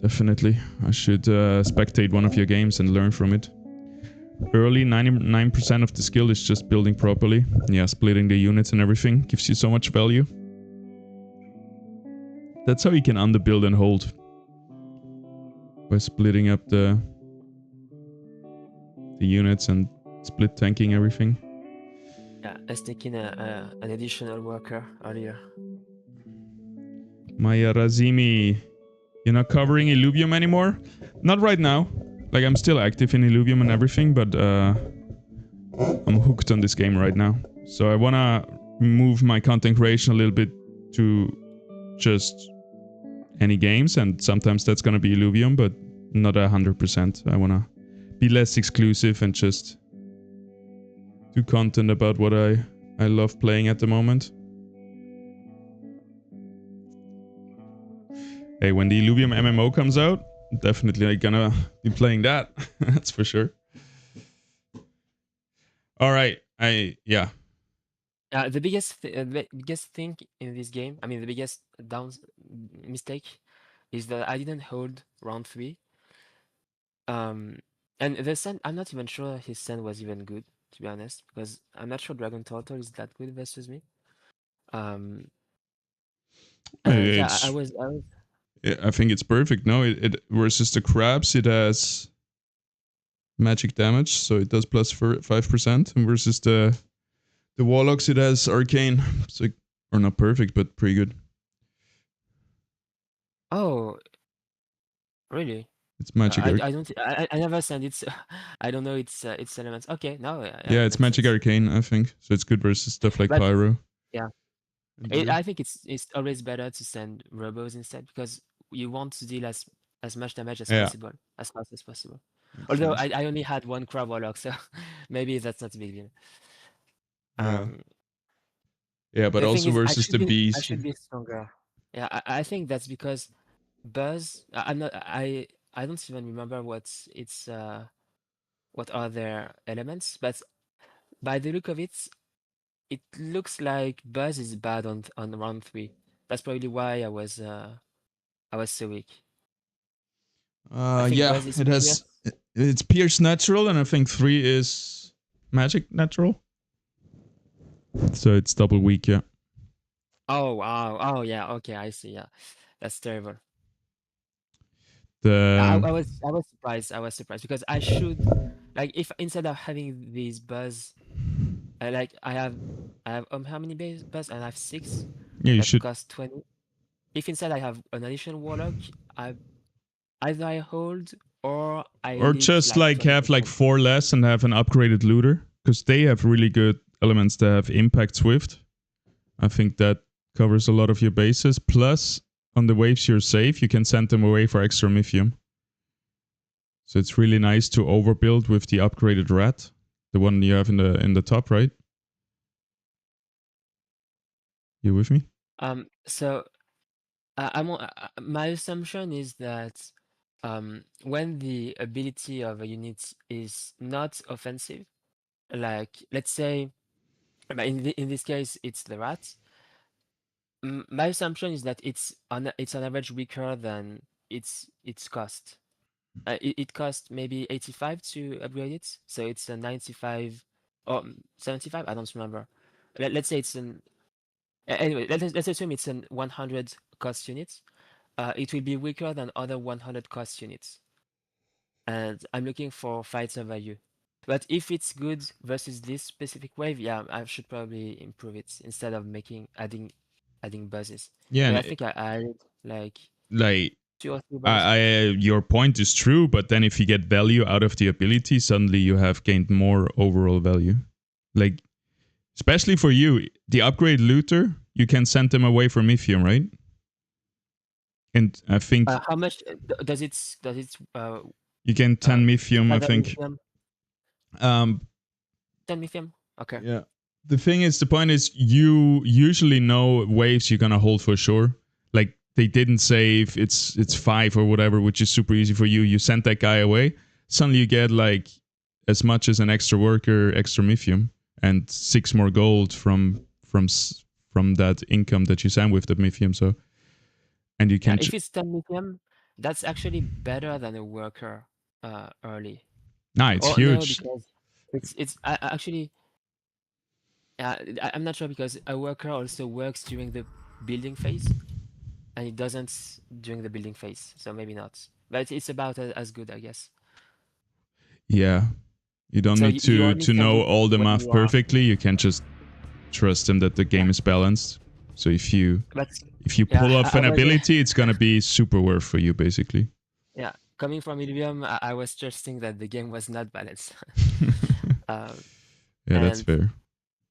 Speaker 2: Definitely. I should spectate one of your games and learn from it. Early, 99% of the skill is just building properly. Yeah, splitting the units and everything gives you so much value. That's how you can underbuild and hold. By splitting up the units and split tanking everything.
Speaker 3: Yeah, I was taking an additional worker earlier.
Speaker 2: Maya Razimi, you're not covering Illuvium anymore? Not right now. Like, I'm still active in Illuvium and everything, but I'm hooked on this game right now. So I wanna move my content creation a little bit to just any games, and sometimes that's gonna be Illuvium, but not 100%. I wanna be less exclusive and just do content about what I love playing at the moment. Hey, when the Illuvium MMO comes out, definitely gonna be playing that. That's for sure. All right, yeah.
Speaker 3: The biggest thing in this game, I mean, the biggest mistake is that I didn't hold round 3. And the sand, I'm not even sure his sand was even good, to be honest, because I'm not sure Dragon Turtle is that good versus me. And yeah, I was.
Speaker 2: Yeah, I think it's perfect. No, it versus the crabs, it has magic damage, so it does plus 5%, and versus the warlocks, it has arcane. So, or not perfect, but pretty good.
Speaker 3: Oh, really?
Speaker 2: It's magic.
Speaker 3: I don't. I never send it. I don't know its elements. Okay, no.
Speaker 2: Yeah, it's magic arcane, I think. So it's good versus stuff like pyro.
Speaker 3: Yeah. I think it's always better to send robos instead, because you want to deal as much damage as possible, as fast as possible. Although I only had one crab warlock, so maybe that's not a big deal.
Speaker 2: Yeah, but also versus the beast.
Speaker 3: I should be stronger. Yeah, I think that's because Buzz. I don't even remember what are their elements, but by the look of it, it looks like Buzz is bad on round 3. That's probably why I was so weak.
Speaker 2: Yeah, it has. It's Pierce natural, and I think 3 is magic natural. So it's double weak, yeah.
Speaker 3: Oh wow! Oh yeah. Okay, I see. Yeah, that's terrible.
Speaker 2: I
Speaker 3: was surprised. I was surprised because I should, like, if instead of having these buzz, like I have how many buzz? I have 6.
Speaker 2: Yeah, you
Speaker 3: that
Speaker 2: should
Speaker 3: cost 20. If instead I have an additional warlock, either I hold or
Speaker 2: or just like have like 4 less and have an upgraded looter, because they have really good elements that have impact swift. I think that covers a lot of your bases. Plus, on the waves you're safe, you can send them away for extra Mythium. So it's really nice to overbuild with the upgraded rat, the one you have in the top, right? You with me?
Speaker 3: So my assumption is that when the ability of a unit is not offensive, like let's say, but in this case it's the rat. My assumption is that it's on average weaker than its cost. It costs maybe 85 to upgrade it, so it's a 95 or 75. I don't remember. Let's say it's an anyway. Let's assume it's an 100 cost unit. It will be weaker than other 100 cost units, and I'm looking for fighter value. But if it's good versus this specific wave, yeah, I should probably improve it instead of adding buzzes.
Speaker 2: Yeah,
Speaker 3: Because
Speaker 2: and
Speaker 3: I think I added like
Speaker 2: like
Speaker 3: 2 or 3 buzzes.
Speaker 2: your point is true, but then if you get value out of the ability, suddenly you have gained more overall value. Like, especially for you, the upgrade looter, you can send them away from Mithium, right? And I think
Speaker 3: How much does it
Speaker 2: you can 10 Mithium, I
Speaker 3: other
Speaker 2: think.
Speaker 3: lithium?
Speaker 2: Um,
Speaker 3: 10 lithium? Okay.
Speaker 2: yeah. The thing is, the point is, you usually know waves you're gonna hold for sure. Like, they didn't say if it's 5 or whatever, which is super easy for you. You send that guy away, suddenly you get like as much as an extra worker, extra Mithium, and 6 more gold from that income that you send with the Mithium. So, and you
Speaker 3: Yeah,
Speaker 2: can
Speaker 3: if it's 10 lithium, that's actually better than a worker early.
Speaker 2: nah, it's
Speaker 3: Or no,
Speaker 2: huge.
Speaker 3: because it's actually I'm not sure because a worker also works during the building phase and it doesn't during the building phase, so maybe not. But it's about as good, I guess.
Speaker 2: Yeah, you don't
Speaker 3: So
Speaker 2: need
Speaker 3: you only
Speaker 2: to
Speaker 3: send
Speaker 2: know
Speaker 3: it
Speaker 2: all the
Speaker 3: when
Speaker 2: math
Speaker 3: you are,
Speaker 2: perfectly. You can just trust them that the game
Speaker 3: yeah.
Speaker 2: is balanced. So if you
Speaker 3: But
Speaker 2: pull
Speaker 3: yeah,
Speaker 2: off
Speaker 3: I
Speaker 2: an
Speaker 3: was
Speaker 2: ability, it's gonna be super worth for you, basically.
Speaker 3: yeah, coming from Illuvium, I was trusting that the game was not balanced. um,
Speaker 2: Yeah, that's
Speaker 3: and
Speaker 2: fair.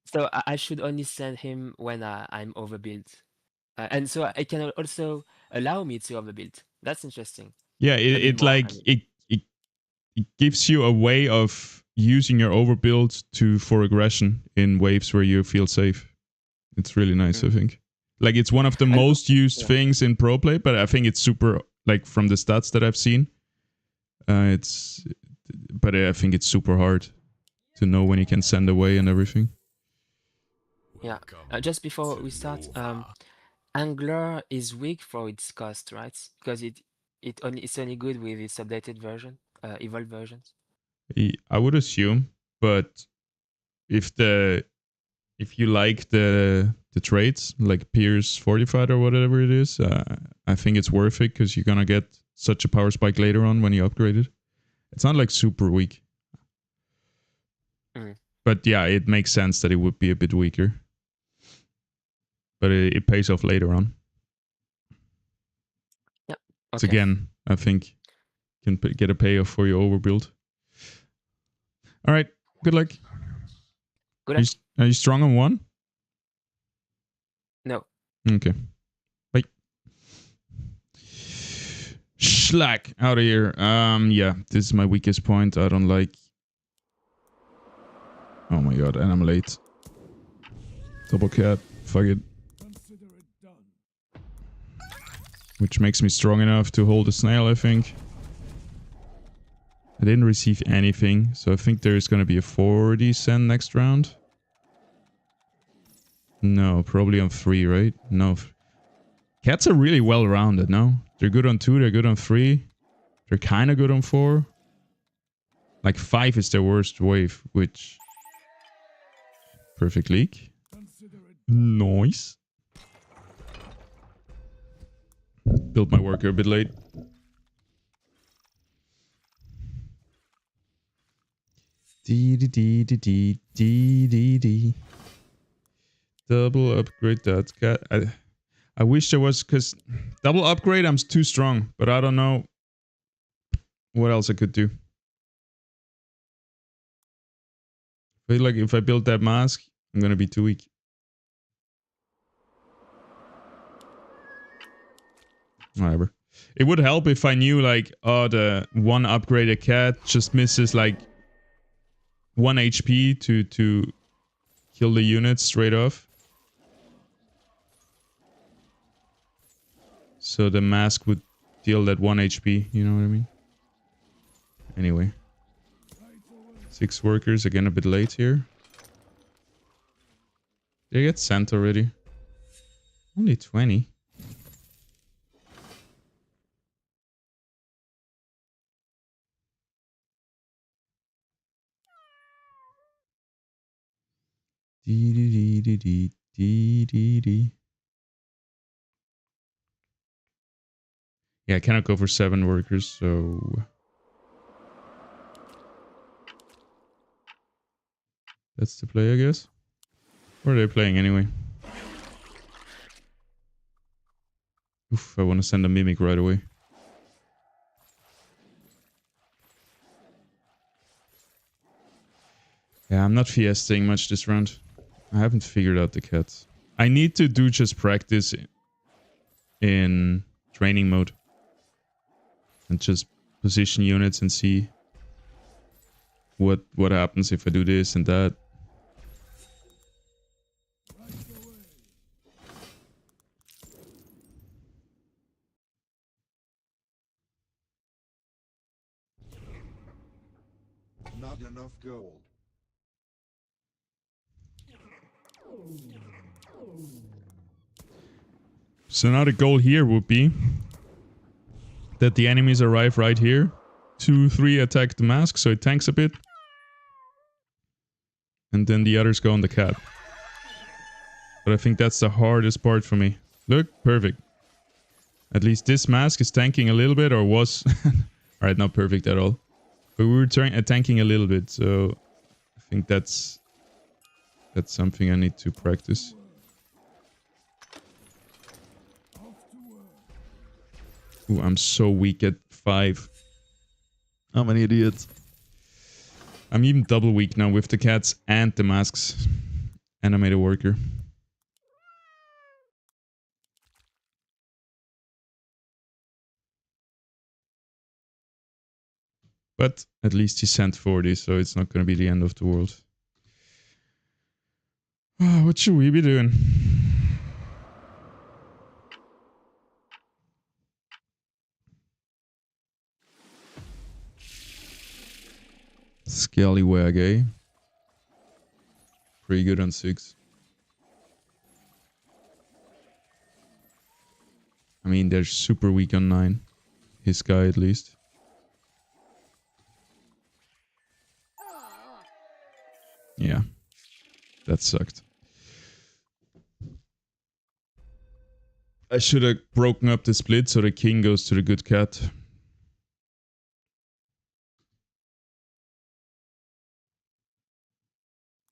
Speaker 3: so I should only send him when I'm overbuilt. And so it can also allow me to overbuild. That's interesting.
Speaker 2: Yeah,
Speaker 3: A bit
Speaker 2: it
Speaker 3: more,
Speaker 2: like
Speaker 3: I mean.
Speaker 2: it gives you a way of using your overbuild for aggression in waves where you feel safe. It's really nice, I
Speaker 3: Mhm.
Speaker 2: think. Like, it's one of the
Speaker 3: And
Speaker 2: most used
Speaker 3: yeah,
Speaker 2: things in pro play, but I think it's super, like, from the stats that I've seen. It's, but I think it's super hard to know when you can send away and everything.
Speaker 3: yeah. Just before we start, Angler is weak for its cost, right? Because it's only good with its updated version, evolved versions.
Speaker 2: I would assume, but if you like the traits like Pierce Fortified or whatever it is, I think it's worth it because you're gonna get such a power spike later on when you upgrade it. It's not like super weak,
Speaker 3: Mm.
Speaker 2: but yeah, it makes sense that it would be a bit weaker. But it pays off later on.
Speaker 3: Yeah.
Speaker 2: So
Speaker 3: Okay.
Speaker 2: again, I think you can get a payoff for your overbuild. All right, good luck.
Speaker 3: Good
Speaker 2: Are you,
Speaker 3: luck.
Speaker 2: are you strong on 1?
Speaker 3: No.
Speaker 2: Okay. Bye. Schlack out of here. Yeah, this is my weakest point. I don't like. Oh my god, and I'm late. Double cat. Fuck it. Which makes me strong enough to hold a snail, I think. I didn't receive anything, so I think there is going to be a 40 send next round. No, probably on 3, right? No. Cats are really well rounded, no? They're good on 2, they're good on 3. They're kind of good on 4. Like 5 is their worst wave, which... Perfect leak. Nice. Built my worker a bit late. D. Double upgrade that cat. I wish there was, because double upgrade, I'm too strong, but I don't know what else I could do. I feel like if I build that mask, I'm gonna be too weak. Whatever. It would help if I knew like, oh, the one upgraded cat just misses like 1 HP to kill the unit straight off. So the mask would deal that 1 HP, you know what I mean? Anyway. 6 workers, again a bit late here. They get sent already. Only 20. Dee dee dee dee dee dee dee. Yeah, I cannot go for 7 workers, so that's the play, I guess. Or are they playing anyway? Oof, I want to send a mimic right away. Yeah, I'm not fiestaing much this round. I haven't figured out the cats. I need to do just practice in training mode. And just position units and see what happens if I do this and that.
Speaker 5: Not enough gold.
Speaker 2: So now the goal here would be that the enemies arrive right here. 2, 3 attack the mask, so it tanks a bit. And then the others go on the cat. But I think that's the hardest part for me. Look, perfect. At least this mask is tanking a little bit, or was. Alright, not perfect at all. But we were tanking a little bit, so I think that's something I need to practice. Ooh, I'm so weak at 5. I'm an idiot. I'm even double weak now with the cats and the masks. And I made a worker. But at least he sent 40, so it's not going to be the end of the world. Oh, what should we be doing? Scallywag, eh? Pretty good on 6. I mean, they're super weak on 9. His guy, at least. Yeah. That sucked. I should have broken up the split so the king goes to the good cat.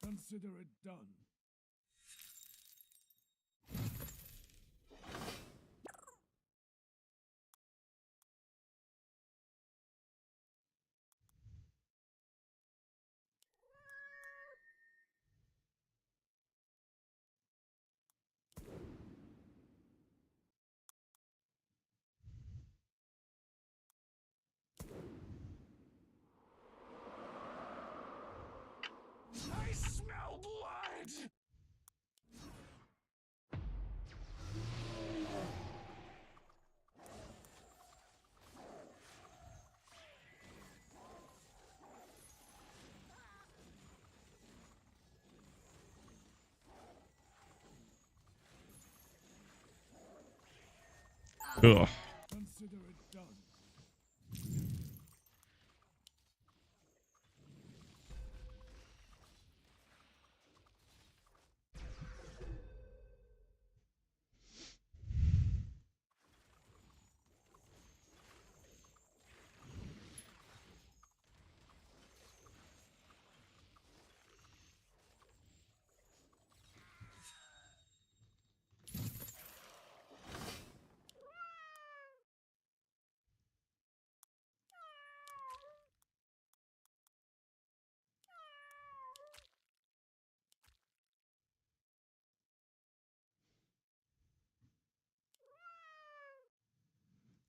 Speaker 1: Consider it done. I smell blood!
Speaker 2: Ugh.
Speaker 1: Consider it done.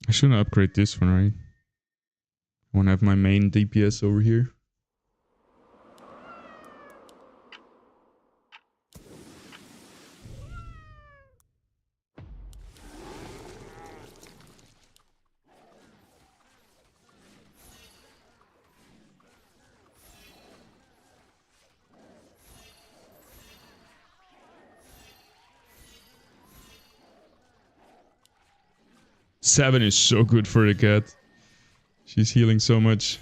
Speaker 2: I shouldn't upgrade this one, right? I want to have my main DPS over here. Seven is so good for the cat. She's healing so much.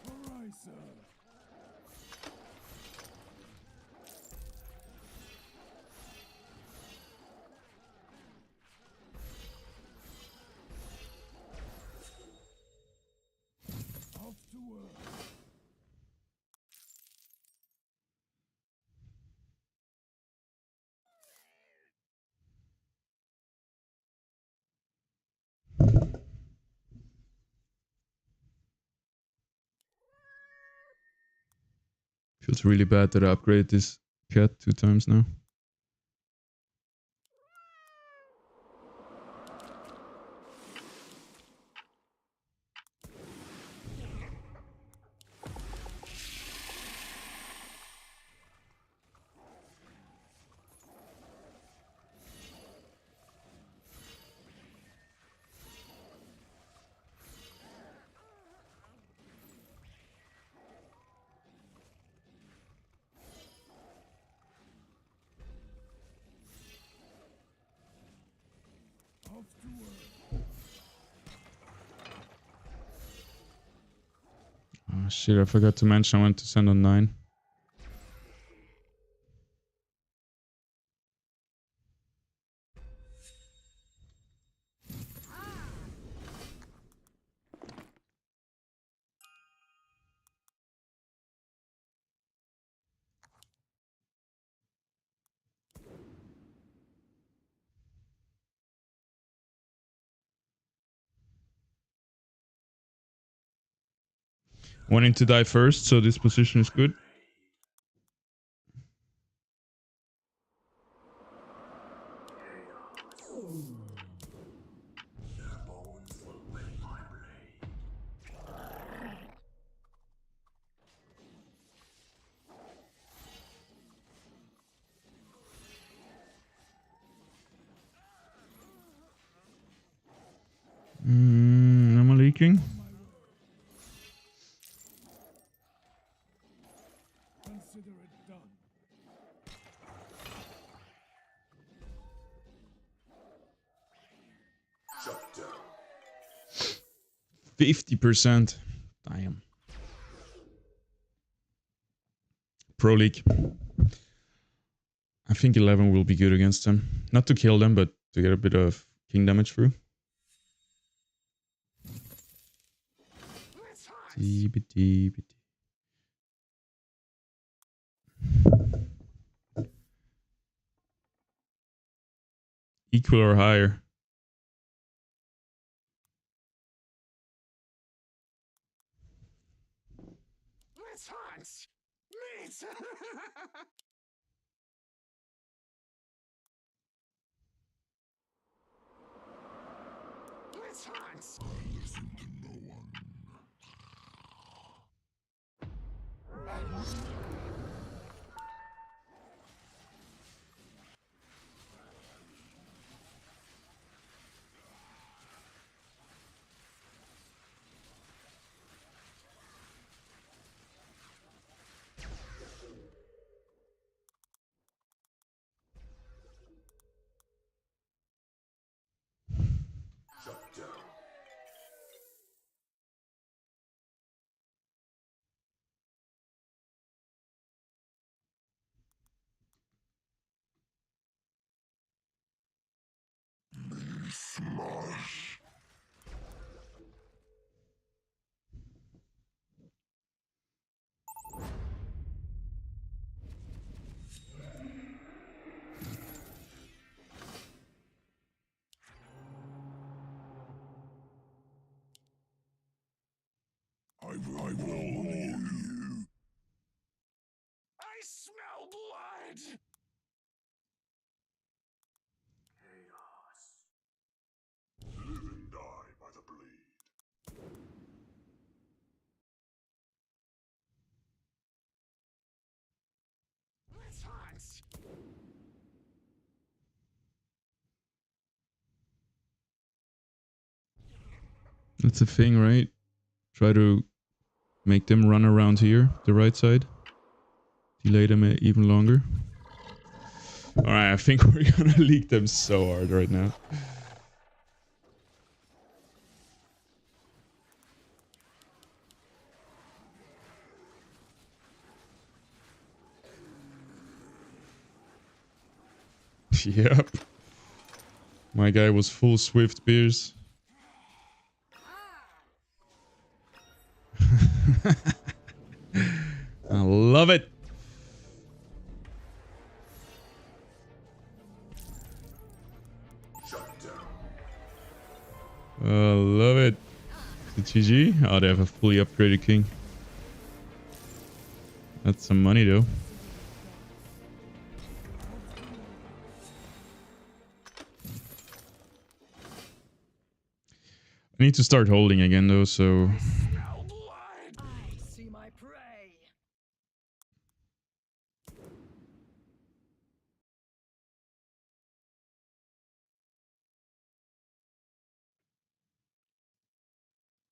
Speaker 1: Horizon. Off to work.
Speaker 2: Feels really bad that I upgraded this cat 2 times now.
Speaker 1: Off to work.
Speaker 2: Oh shit, I forgot to mention I went to send on 9. Wanting to die first, so this position is good. Am I leaking?
Speaker 1: Consider it done.
Speaker 2: 50%. Damn. Pro League. I think 11 will be good against them. Not to kill them, but to get a bit of king damage through. Equal or higher.
Speaker 1: Let's hunt. Meet. Let's hunt. I will you. I smell blood. hunt!
Speaker 2: That's a thing, right? Try to make them run around here, the right side. Delay them even longer. Alright, I think we're gonna leak them so hard right now. Yep. My guy was full swift beers. I love it. I love it. Is it GG? Oh, they have a fully upgraded king. That's some money though. I need to start holding again though, so...
Speaker 1: Smell blood!
Speaker 4: I see my prey.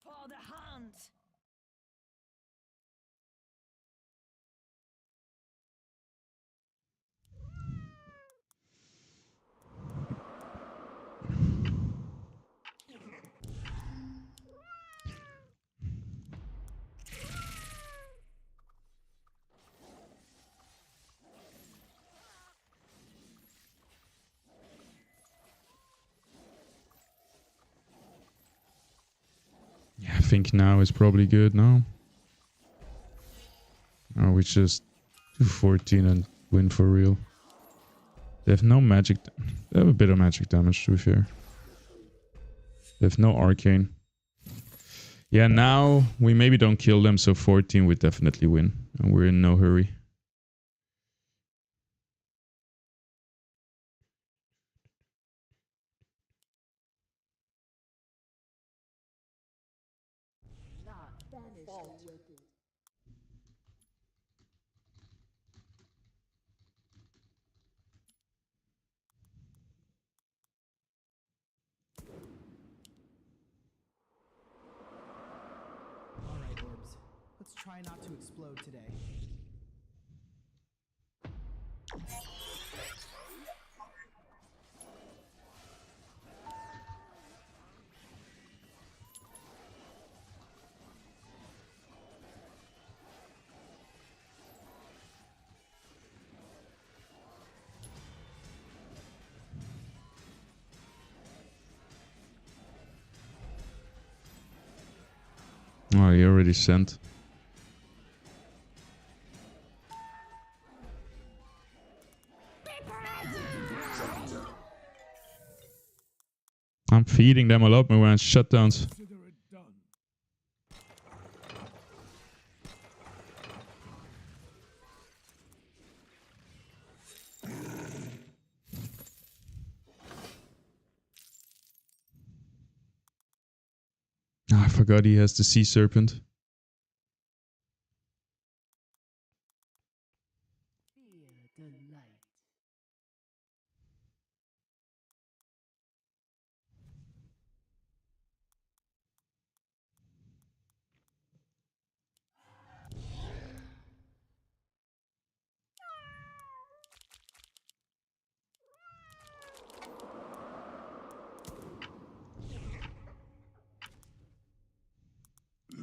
Speaker 4: For the hunt.
Speaker 2: Yeah, I think now is probably good now. Or we just do 14 and win for real. They have no magic. They have a bit of magic damage, to be fair. They have no arcane. Yeah, now we maybe don't kill them, so 14 we definitely win. And we're in no hurry.
Speaker 4: All right, orbs. Let's try not to explode today.
Speaker 2: Oh, he already sent. I'm feeding them a lot more when shutdowns.
Speaker 1: Consider it done.
Speaker 2: Oh, I forgot he has the sea serpent.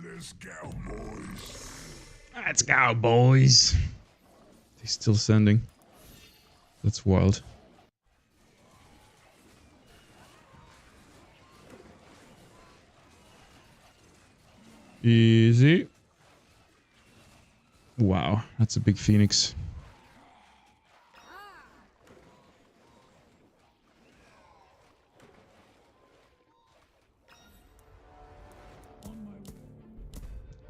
Speaker 1: Let's go, boys.
Speaker 2: Let's go, boys. He's still sending. That's wild. Easy. Wow, that's a big phoenix.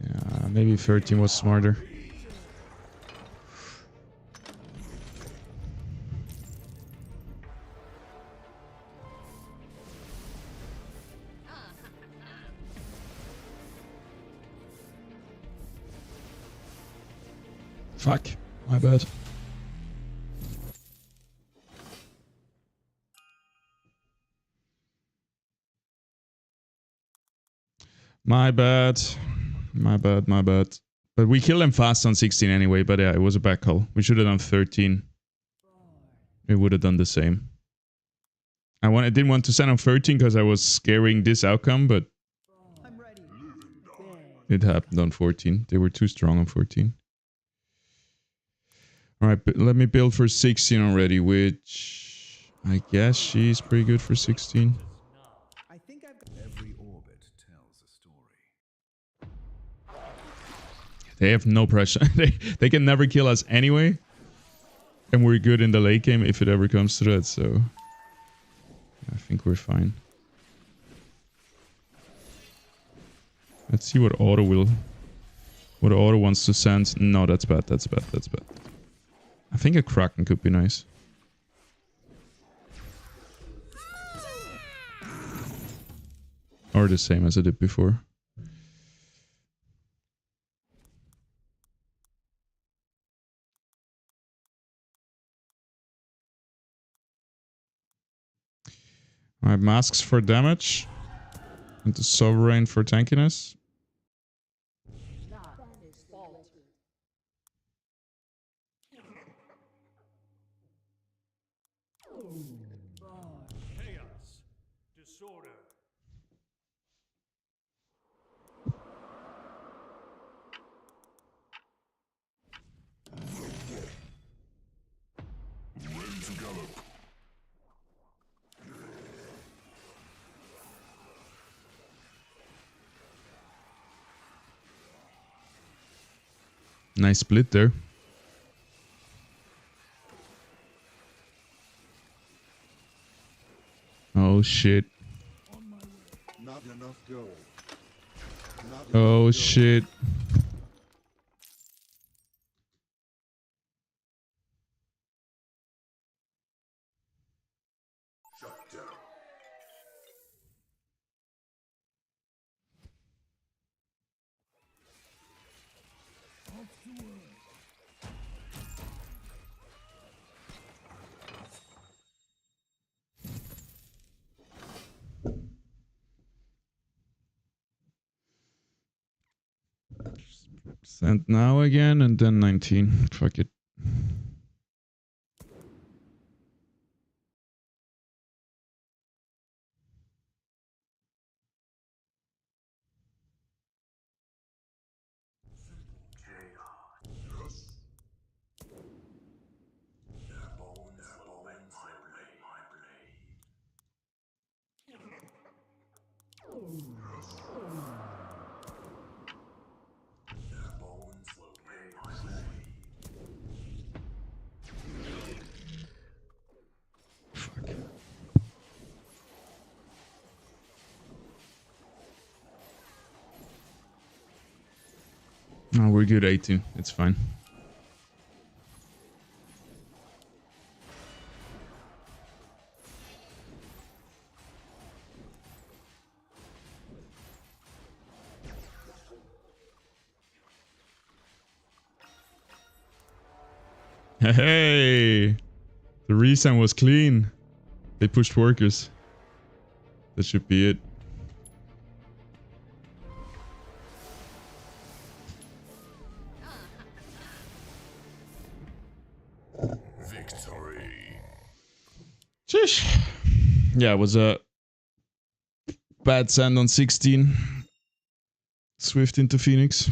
Speaker 2: Yeah, maybe 13 was smarter. Fuck, my bad. My bad. My bad, my bad. But we killed them fast on 16 anyway, but yeah, it was a back call. We should have done 13. We would have done the same. I didn't want to send on 13 because I was scaring this outcome, but
Speaker 4: I'm ready.
Speaker 2: it happened on 14. They were too strong on 14. Alright, let me build for 16 already, which I guess she's pretty good for 16.
Speaker 4: I think I've
Speaker 5: Every orbit tells a story.
Speaker 2: They have no pressure. they can never kill us anyway. And we're good in the late game if it ever comes to that, so I think we're fine. Let's see what auto wants to send. No, that's bad, that's bad, that's bad. I think a Kraken could be nice. Or the same as I did before. Alright, masks for damage. And the Sovereign for tankiness.
Speaker 1: Chaos. Disorder. Ready to gallop.
Speaker 2: Nice split there. Oh shit.
Speaker 5: Not enough gold. Not enough
Speaker 2: Oh
Speaker 5: gold.
Speaker 2: shit.
Speaker 1: Shut down. Off to work.
Speaker 2: Send now again and then 19. Fuck it.
Speaker 1: Yes. Their bones will bend my blade. Yes. Their bones will bend my blade.
Speaker 2: Fuck. Oh, we're good 18. It's fine. Hey! The resign was clean. They pushed workers. That should be it.
Speaker 1: Victory.
Speaker 2: Sheesh. Yeah, it was a bad sand on 16. Swift into Phoenix.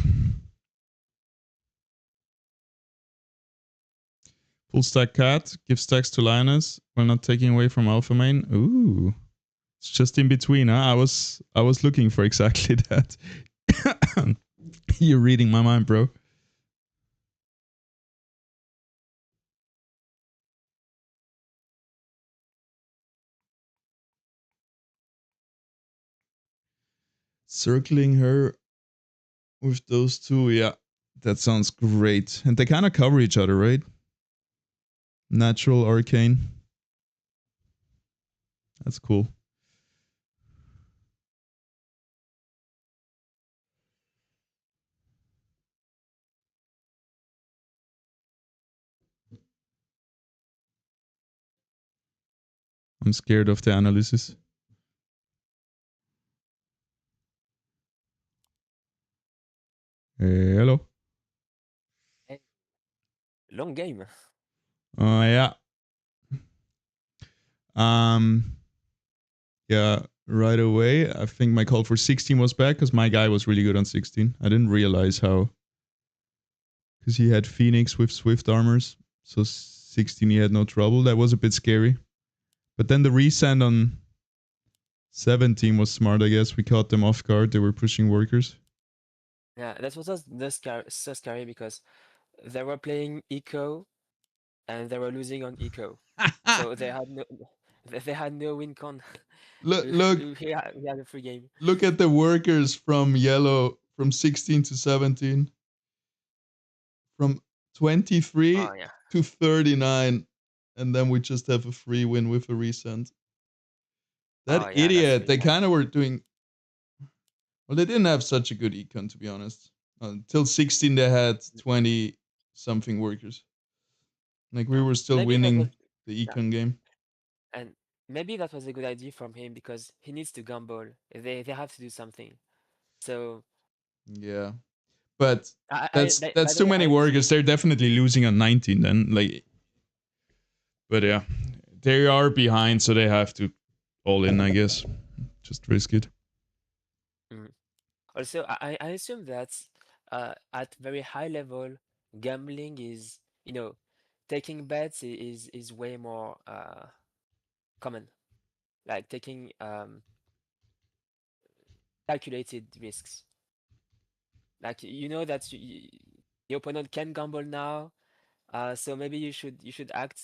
Speaker 2: Full stack cat. Give stacks to Lioness while not taking away from Alpha main. Ooh. It's just in between, huh? I was looking for exactly that. You're reading my mind, bro. Circling her with those two, yeah. That sounds great. And they kind of cover each other, right? Natural, arcane. That's cool. I'm scared of the analysis. Hello.
Speaker 3: Hey, long game.
Speaker 2: Yeah. Um. Yeah. Right away, I think my call for 16 was bad because my guy was really good on 16. I didn't realize how, because he had Phoenix with Swift armors, so 16 he had no trouble. That was a bit scary. But then the resend on 17 was smart, I guess. We caught them off guard. They were pushing workers.
Speaker 3: Yeah, that was just so scary because they were playing eco and they were losing on eco, so they had no win con.
Speaker 2: look, look,
Speaker 3: We had a free game.
Speaker 2: look at the workers from yellow from 16 to 17, from 23
Speaker 3: Oh yeah,
Speaker 2: to 39, and then we just have a free win with a resend.
Speaker 3: oh
Speaker 2: That
Speaker 3: yeah, that's
Speaker 2: idiot,
Speaker 3: really
Speaker 2: they
Speaker 3: nice.
Speaker 2: kind of were doing, well, they didn't have such a good econ, to be honest. Until 16, they had 20 something workers. Like, we
Speaker 3: Yeah,
Speaker 2: were still
Speaker 3: maybe that was
Speaker 2: winning the
Speaker 3: yeah,
Speaker 2: econ game.
Speaker 3: and maybe that was a good idea from him because he needs to gamble. They have to do something. So
Speaker 2: Yeah. But
Speaker 3: by
Speaker 2: that's
Speaker 3: the
Speaker 2: too
Speaker 3: way,
Speaker 2: many
Speaker 3: I
Speaker 2: workers.
Speaker 3: assume
Speaker 2: They're definitely losing on 19 then. Like, but yeah, they are behind, so they have to all in, I guess. Just risk it.
Speaker 3: mm. Also I assume that at very high level gambling is taking bets is way more common. Like taking calculated risks. Like you know that your opponent can gamble now, so maybe you should act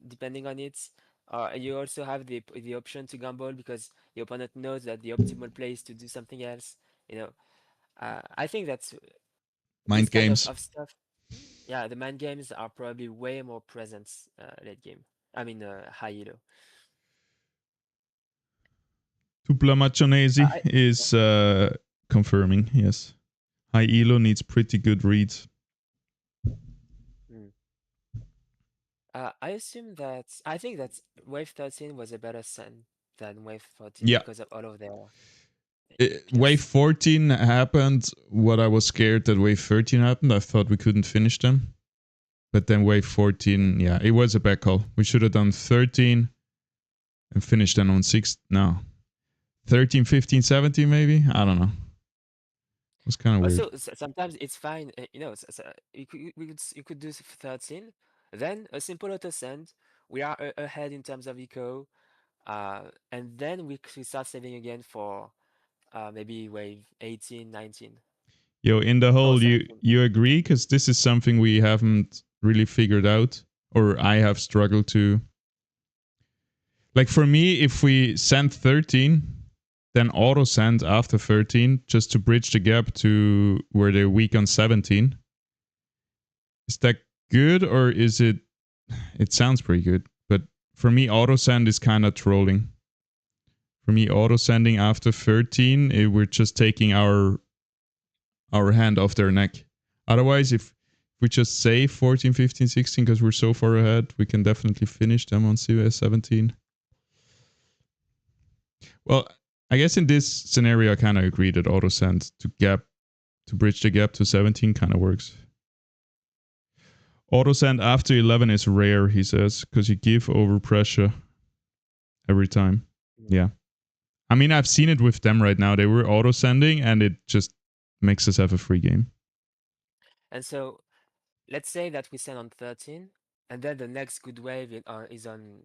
Speaker 3: depending on it. You also have the option to gamble because your opponent knows that the optimal play is to do something else. You know, I think that's this
Speaker 2: Mind
Speaker 3: kind
Speaker 2: games.
Speaker 3: of stuff. Yeah, the mind games are probably way more present late game. I mean, high elo.
Speaker 2: Tupla Machonesi
Speaker 3: I yeah.
Speaker 2: is confirming, yes. High Elo needs pretty good reads.
Speaker 3: Mm. I think that Wave 13 was a better send than Wave 14
Speaker 2: Yeah.
Speaker 3: because of all of their
Speaker 2: Wave
Speaker 3: pierce.
Speaker 2: 14 happened. What I was scared that Wave 13 happened. I thought we couldn't finish them. But then Wave 14, yeah, it was a back call. We should have done 13 and finished them on 6. No. 13, 15, 17 maybe? I don't know. It was kind of weird.
Speaker 3: Also, sometimes it's fine. You could do 13, then a simple auto send. We are ahead in terms of eco, and then we start saving again for maybe wave 18, 19,
Speaker 2: Yo, in the
Speaker 3: or
Speaker 2: whole, you
Speaker 3: 17.
Speaker 2: you agree? Because this is something we haven't really figured out, or I have struggled to. Like for me, if we send 13, then auto send after 13 just to bridge the gap to where they're weak on 17. Is that good or is it? It sounds pretty good, but for me, auto send is kind of trolling. For me, auto sending after 13, we're just taking our hand off their neck. Otherwise, if we just say 14, 15, 16 because we're so far ahead, we can definitely finish them on CVS 17. Well, I guess in this scenario, I kind of agree that auto send to bridge the gap to 17 kind of works. Auto send after 11 is rare, he says, because you give over pressure every time. Yeah. I mean, I've seen it with them right now. They were auto sending and it just makes us have a free game.
Speaker 3: And so let's say that we send on 13, and then the next good wave is on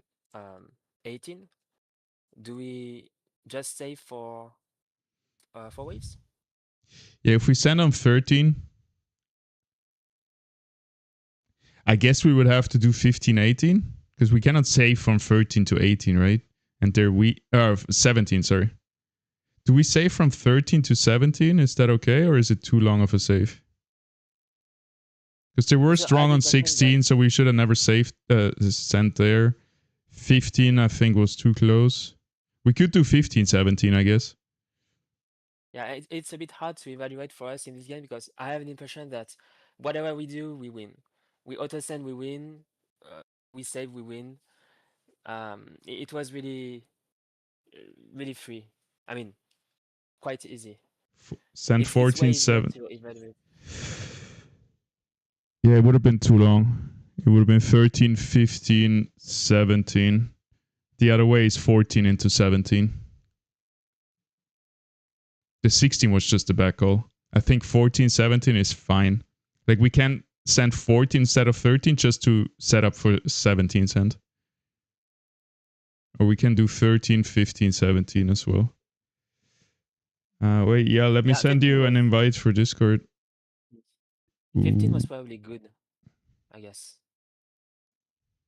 Speaker 3: 18. Do we just save for 4 waves?
Speaker 2: Yeah, if we send on 13, I guess we would have to do 15, 18 because we cannot save from 13 to 18, right? And they're 17, sorry. Do we save from 13 to 17? Is that okay or is it too long of a save? Because they were
Speaker 3: So I
Speaker 2: strong
Speaker 3: have the
Speaker 2: on
Speaker 3: impression that
Speaker 2: 16, so we should have never saved sent there. 15, I think, was too close. We could do 15, 17, I guess.
Speaker 3: yeah, it's a bit hard to evaluate for us in this game because I have an impression that whatever we do, we win. We auto send, we win. We save, we win. It was really free. I mean, quite easy.
Speaker 2: Send
Speaker 3: It's
Speaker 2: 14,
Speaker 3: way easier
Speaker 2: 7.
Speaker 3: to evaluate.
Speaker 2: Yeah, it would have been too long. It would have been 13, 15, 17. The other way is 14 into 17. The 16 was just a back call. I think 14, 17 is fine. Like we can send 14 instead of 13 just to set up for 17 cent. Or we can do 13, 15, 17 as well. Wait, yeah, let me
Speaker 3: Yeah,
Speaker 2: send
Speaker 3: 15
Speaker 2: you an
Speaker 3: was
Speaker 2: invite for Discord.
Speaker 3: 15
Speaker 2: Ooh.
Speaker 3: was probably good, I guess,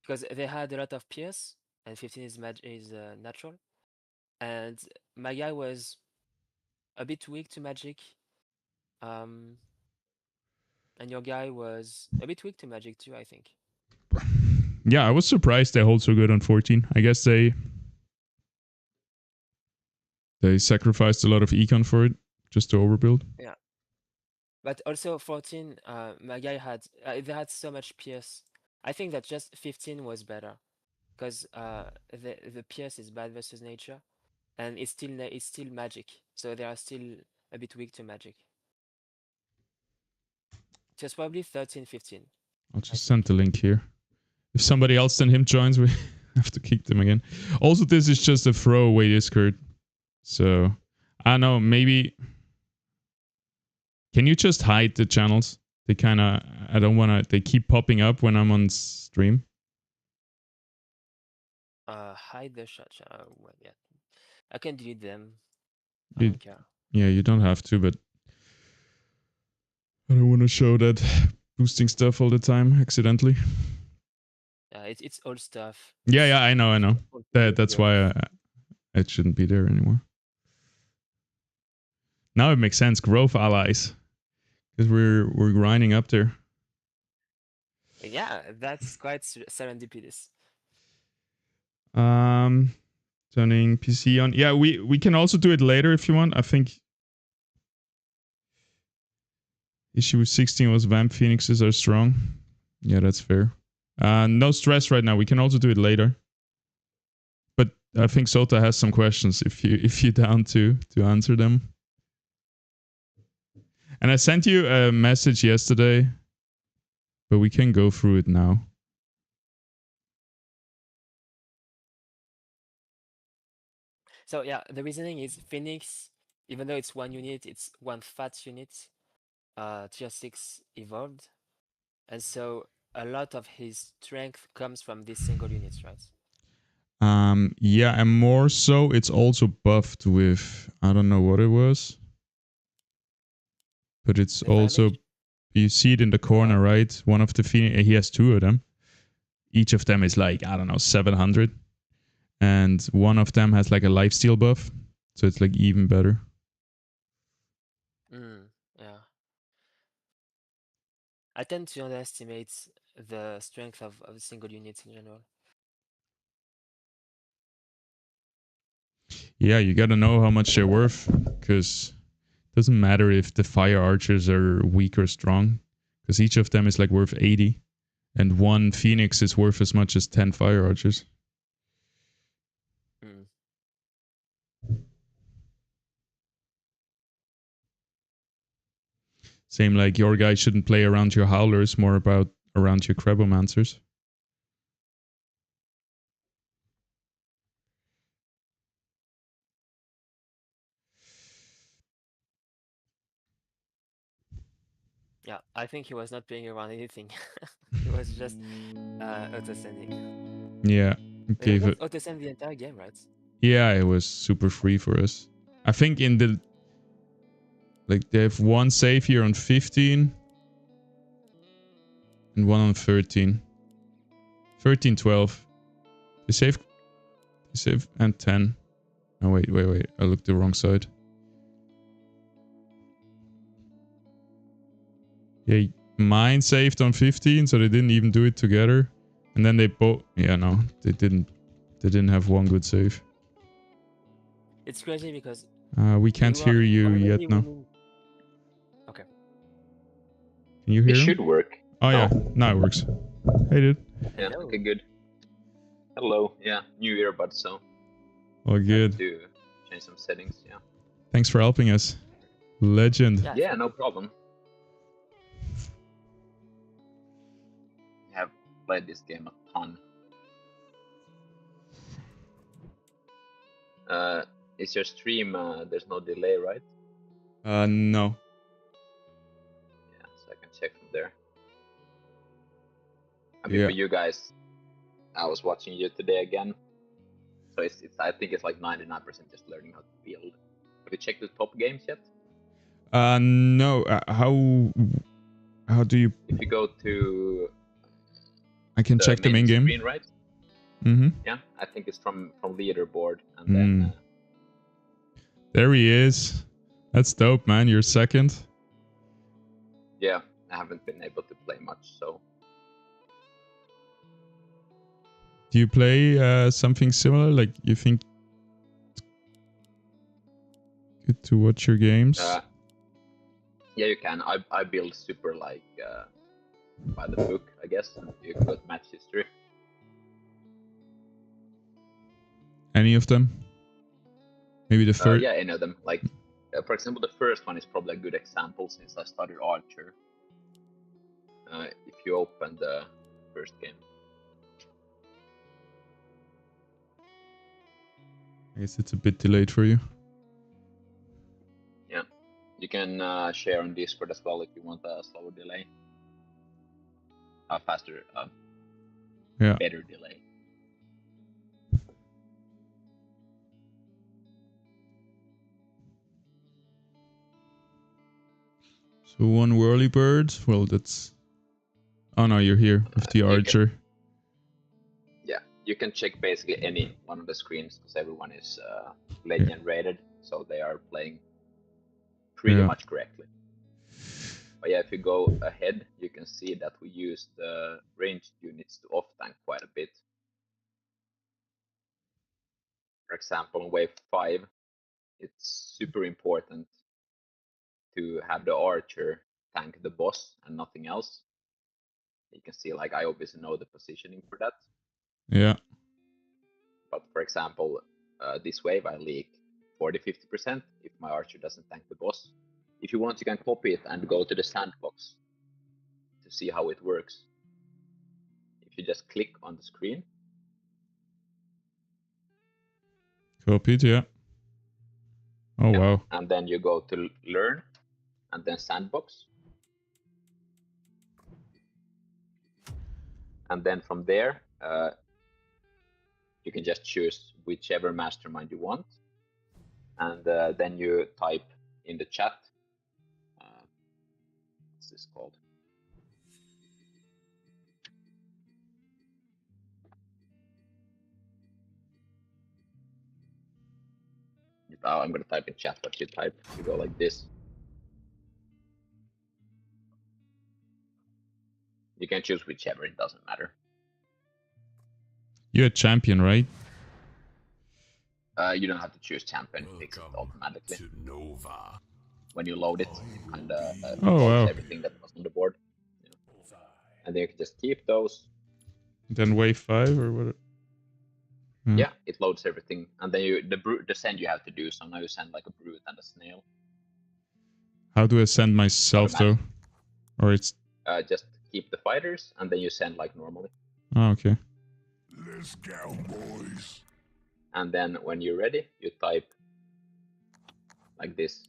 Speaker 3: because they had a lot of pierce, and 15 is natural, and my guy was a bit weak to magic, um, and your guy was a bit weak to magic too, I think.
Speaker 2: Yeah, I was surprised they hold so good on 14. I guess they sacrificed a lot of econ for it just to overbuild.
Speaker 3: Yeah, but also 14, my guy had they had so much pierce. I think that just 15 was better because the pierce is bad versus nature, and it's still magic, so they are still a bit weak to magic. Just probably 13, 15,
Speaker 2: I'll
Speaker 3: I
Speaker 2: just send
Speaker 3: think.
Speaker 2: the link here. If somebody else than him joins, we have to kick them again. Also, this is just a throwaway Discord. So, I don't know, maybe... Can you just hide the channels? They kind of... I don't want to... They keep popping up when I'm on stream.
Speaker 3: Hide the shot. Well, yeah, I can delete them. I
Speaker 2: You,
Speaker 3: don't care.
Speaker 2: yeah, you don't have to, but... I don't want to show that boosting stuff all the time, accidentally.
Speaker 3: It's old stuff.
Speaker 2: Yeah, I know.
Speaker 3: Old
Speaker 2: That's
Speaker 3: growth.
Speaker 2: why it shouldn't be there anymore. Now it makes sense. Growth allies. Because we're grinding up there.
Speaker 3: Yeah, that's quite serendipitous.
Speaker 2: Turning PC on. Yeah, we can also do it later if you want. I think issue 16 was Vamp Phoenixes are strong. Yeah, that's fair. No stress right now. We can also do it later. But I think Sota has some questions if you down to answer them. And I sent you a message yesterday, but we can go through it now.
Speaker 3: So yeah, the reasoning is Phoenix, even though it's one unit, it's one fat unit, tier 6 evolved. And so a lot of his strength comes from this single unit, right?
Speaker 2: Yeah, and more so, it's also buffed with, I don't know what it was, but it's
Speaker 3: The fire
Speaker 2: also,
Speaker 3: mage?
Speaker 2: you see it in the corner, right? One of the Phoenix, he has two of them. Each of them is like, I don't know, 700. And one of them has like a lifesteal buff. So it's like even better.
Speaker 3: Yeah. I tend to underestimate the strength of single units in general.
Speaker 2: Yeah, you gotta know how much they're worth. Because it doesn't matter if the fire archers are weak or strong. Because each of them is like worth 80. And one Phoenix is worth as much as 10 fire archers. Same like your guy shouldn't play around your howlers, more about around your crebomancers.
Speaker 3: Yeah, I think he was not playing around anything. He was just auto-sending.
Speaker 2: Yeah, gave it.
Speaker 3: Auto-send the entire game, right?
Speaker 2: Yeah, it was super free for us. I think in the... Like, they have one save here on 15. And one on 13. 13, 12. They save and 10. Oh, wait. I looked the wrong side. Yeah, mine saved on 15, so they didn't even do it together. And then they both... Yeah, no, they didn't. They didn't have one good save.
Speaker 3: It's crazy because...
Speaker 2: We can't hear you yet, no.
Speaker 3: Okay.
Speaker 2: Can you hear
Speaker 6: It
Speaker 2: him?
Speaker 6: should work.
Speaker 2: Oh, yeah. Now it works. Hey, dude.
Speaker 6: Yeah,
Speaker 3: Hello.
Speaker 6: okay, good. Hello. Yeah, new earbuds, so
Speaker 2: All
Speaker 6: I have
Speaker 2: good.
Speaker 6: to change some settings, yeah.
Speaker 2: Thanks for helping us. Legend.
Speaker 3: Yeah,
Speaker 6: Yeah, no problem. played this game a ton. Is your stream, there's no delay, right?
Speaker 2: No.
Speaker 6: Yeah, so I can check from there. I mean, for you guys, I was watching you today again. So it's I think it's like 99% just learning how to build. Have you checked the top games yet?
Speaker 2: No. How do you?
Speaker 6: If you go to
Speaker 2: I can check the main game.
Speaker 6: screen, right?
Speaker 2: Mm-hmm.
Speaker 6: Yeah, I think it's from leaderboard, and then
Speaker 2: There he is. That's dope, man. You're second.
Speaker 6: yeah, I haven't been able to play much, so.
Speaker 2: Do you play something similar? Like you think good to watch your games?
Speaker 6: Yeah, you can. I build super like by the book, I guess. You can go to match history.
Speaker 2: Any of them? Maybe the first.
Speaker 6: Yeah, any of them. Like, for example, the first one is probably a good example since I started Archer. If you open the first game.
Speaker 2: I guess it's a bit delayed for you.
Speaker 6: Yeah, you can share on Discord as well if you want a slower delay. A faster, better delay.
Speaker 2: So one whirly bird. Well, that's. Oh no, you're here with the archer.
Speaker 6: Yeah, you can check basically any one of the screens because everyone is legend rated, so they are playing pretty much correctly. But yeah, if you go ahead, you can see that we use the ranged units to off-tank quite a bit. For example, in wave 5, it's super important to have the archer tank the boss and nothing else. You can see, like, I obviously know the positioning for that.
Speaker 2: Yeah.
Speaker 6: But for example, this wave I leak 40-50% if my archer doesn't tank the boss. If you want, you can copy it and go to the sandbox to see how it works. If you just click on the screen.
Speaker 2: Copied, yeah. Oh, wow.
Speaker 6: And then you go to learn and then sandbox. And then from there, you can just choose whichever mastermind you want. And then you type in the chat, what's this called? I'm going to type in chat what you type. You go like this. You can choose whichever, it doesn't matter.
Speaker 2: You're a champion, right?
Speaker 6: You don't have to choose champion, it picks it automatically.
Speaker 5: Nova.
Speaker 6: When you load it, and everything that was on the board. Yeah. And then you can just keep those.
Speaker 2: Then wave 5 or what?
Speaker 6: Yeah, it loads everything, and then the send you have to do. So now you send like a brute and a snail.
Speaker 2: How do I send myself though? Or it's
Speaker 6: just keep the fighters, and then you send like normally.
Speaker 2: Oh, okay.
Speaker 5: Let's go, boys.
Speaker 6: And then when you're ready, you type like this.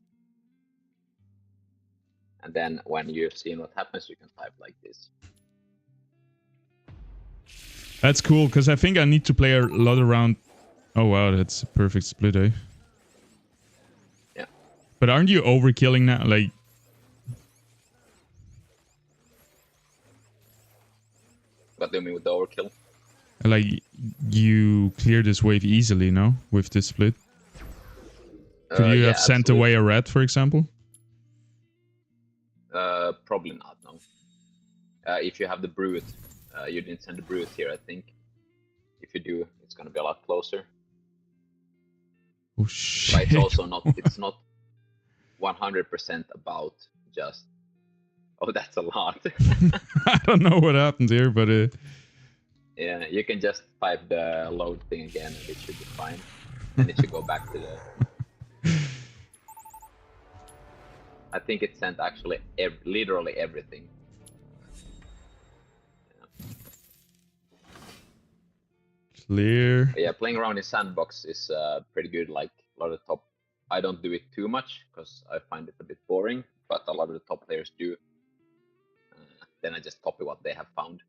Speaker 6: And then when you've seen what happens, you can type like this.
Speaker 2: That's cool, because I think I need to play a lot around... Oh wow, that's a perfect split, eh?
Speaker 6: Yeah.
Speaker 2: But aren't you overkilling now? Like...
Speaker 6: What do you mean with the overkill?
Speaker 2: Like, you clear this wave easily, no? With this split? Could you have sent away a rat, for example?
Speaker 6: Probably not, no. If you have the brute, you didn't send the brute here, I think. If you do, it's gonna be a lot closer.
Speaker 2: Oh shit.
Speaker 6: But it's also not, it's not 100% about just... Oh, that's a lot.
Speaker 2: I don't know what happened here, but...
Speaker 6: Yeah, you can just type the load thing again and it should be fine. And it should go back to the... I think it sent actually literally everything. Yeah.
Speaker 2: Clear.
Speaker 6: But yeah, playing around in sandbox is pretty good. Like a lot of top, I don't do it too much because I find it a bit boring. But a lot of the top players do. Then I just copy what they have found.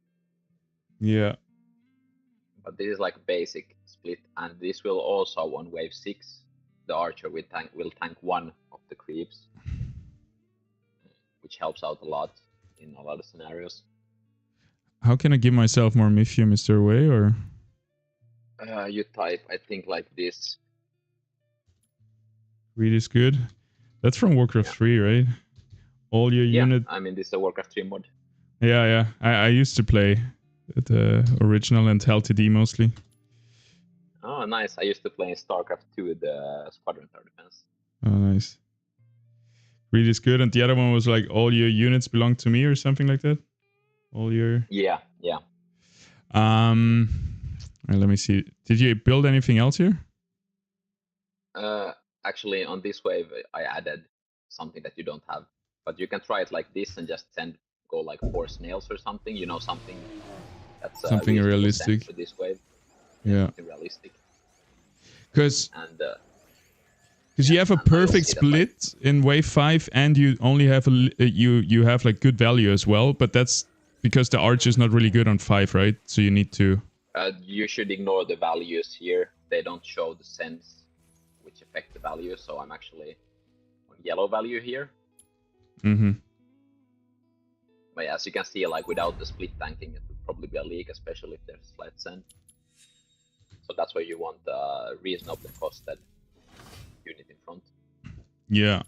Speaker 2: Yeah.
Speaker 6: But this is like basic split, and this will also on wave 6, the archer will tank 1 of the creeps, which helps out a lot in a lot of scenarios.
Speaker 2: How can I give myself more Mithium? Is there a way, or?
Speaker 6: You type, I think, like this.
Speaker 2: Greed is good. That's from Warcraft 3, right? All your unit.
Speaker 6: I mean, this is a Warcraft 3 mod.
Speaker 2: Yeah. I used to play the original and LTD mostly.
Speaker 6: Oh, nice. I used to play in StarCraft 2, the Squadron Tower Defense.
Speaker 2: Oh, nice. Greed is good, and the other one was like all your units belong to me or something like that. All your.
Speaker 6: Yeah.
Speaker 2: Let me see. Did you build anything else here?
Speaker 6: Actually, on this wave, I added something that you don't have. But you can try it like this and just go like 4 snails or something. You know, something that's
Speaker 2: something realistic
Speaker 6: for this wave.
Speaker 2: Yeah.
Speaker 6: Something realistic.
Speaker 2: Because you have a
Speaker 6: and
Speaker 2: perfect split in wave 5, and you only have you have like good value as well. But that's because the archer is not really good on 5, right? So you need to.
Speaker 6: You should ignore the values here. They don't show the sense which affect the value. So I'm actually on yellow value here.
Speaker 2: Mm-hmm.
Speaker 6: But as you can see, like without the split tanking, it would probably be a leak, especially if there's a slight send. So that's why you want a reasonably costed unit in front.
Speaker 2: Yeah.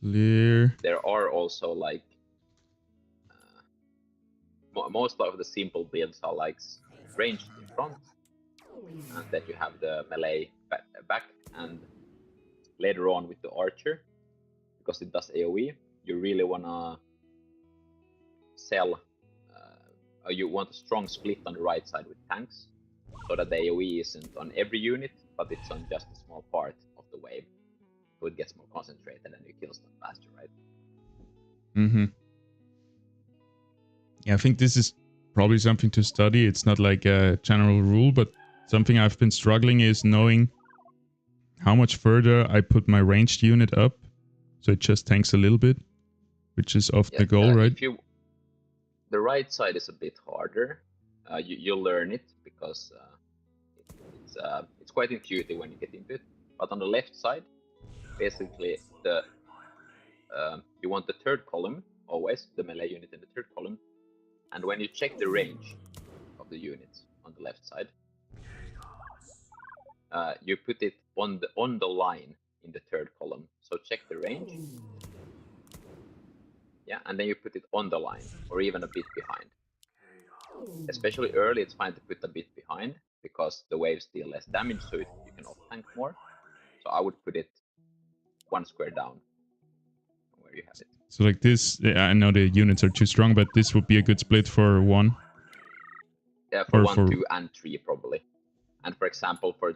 Speaker 2: Clear.
Speaker 6: There are also like most of the simple builds are like ranged in front, and then you have the melee back, and later on with the archer, because it does AoE, you really wanna sell. You want a strong split on the right side with tanks, so that the AoE isn't on every unit, but it's on just a small part of the wave, so it gets more concentrated and you kill stuff faster, right?
Speaker 2: Mm-hmm. Yeah, I think this is probably something to study. It's not like a general rule, but something I've been struggling is knowing how much further I put my ranged unit up, so it just tanks a little bit, which is often the goal, right?
Speaker 6: The right side is a bit harder. You'll learn it because it's quite intuitive when you get into it. But on the left side, basically you want the third column always, the melee unit in the third column. And when you check the range of the units on the left side, you put it on the line in the third column. So check the range. Yeah, and then you put it on the line, or even a bit behind. Especially early, it's fine to put a bit behind, because the waves deal less damage, so you can off-tank more. So I would put it 1 square down, where you have it.
Speaker 2: So like this, I know the units are too strong, but this would be a good split for 1?
Speaker 6: Yeah, for 1, 2, and 3 probably. And for example, for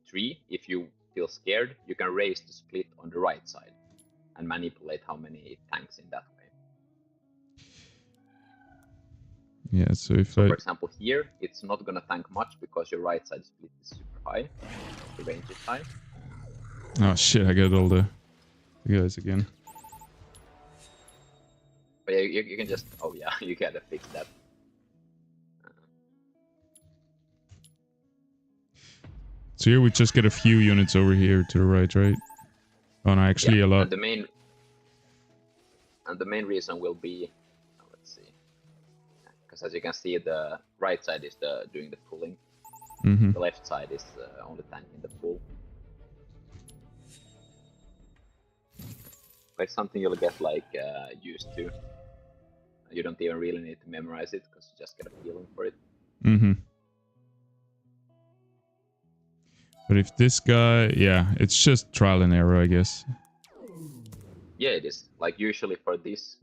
Speaker 6: 3, if you feel scared, you can raise the split on the right side and manipulate how many tanks in that way.
Speaker 2: Yeah, so
Speaker 6: for example, here, it's not gonna tank much because your right side split is super high. The range is high.
Speaker 2: Oh shit, I got all the guys again.
Speaker 6: But yeah, you can just... Oh yeah, you gotta fix that.
Speaker 2: So here we just get a few units over here to the right? Oh no, actually a lot.
Speaker 6: And the main reason will be... Let's see. Because as you can see, the right side is doing the pulling.
Speaker 2: Mm-hmm.
Speaker 6: The left side is only tanking the pull. Like something you'll get like used to. You don't even really need to memorize it because you just get a feeling for it.
Speaker 2: Mm-hmm. But if this guy, yeah, it's just trial and error, I guess.
Speaker 6: Yeah, it is. Like usually for this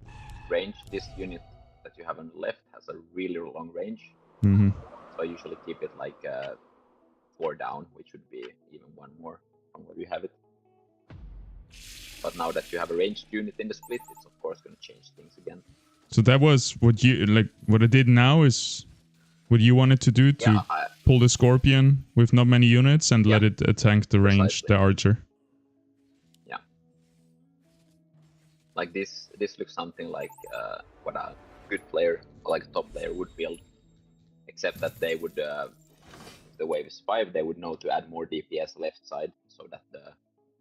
Speaker 6: range, this unit that you have on the left has a really long range.
Speaker 2: Mm-hmm.
Speaker 6: So I usually keep it like 4 down, which would be even 1 more from where you have it. But now that you have a ranged unit in the split, it's of course going to change things again.
Speaker 2: So that was what you like. What I did now is what you wanted to do to
Speaker 6: Yeah,
Speaker 2: pull the Scorpion with not many units and
Speaker 6: Yeah.
Speaker 2: let it tank the range,
Speaker 6: Precisely.
Speaker 2: the Archer.
Speaker 6: Yeah. Like this looks something like what a good player, like a top player, would build. Except that they would, if the wave is 5, they would know to add more DPS left side so that the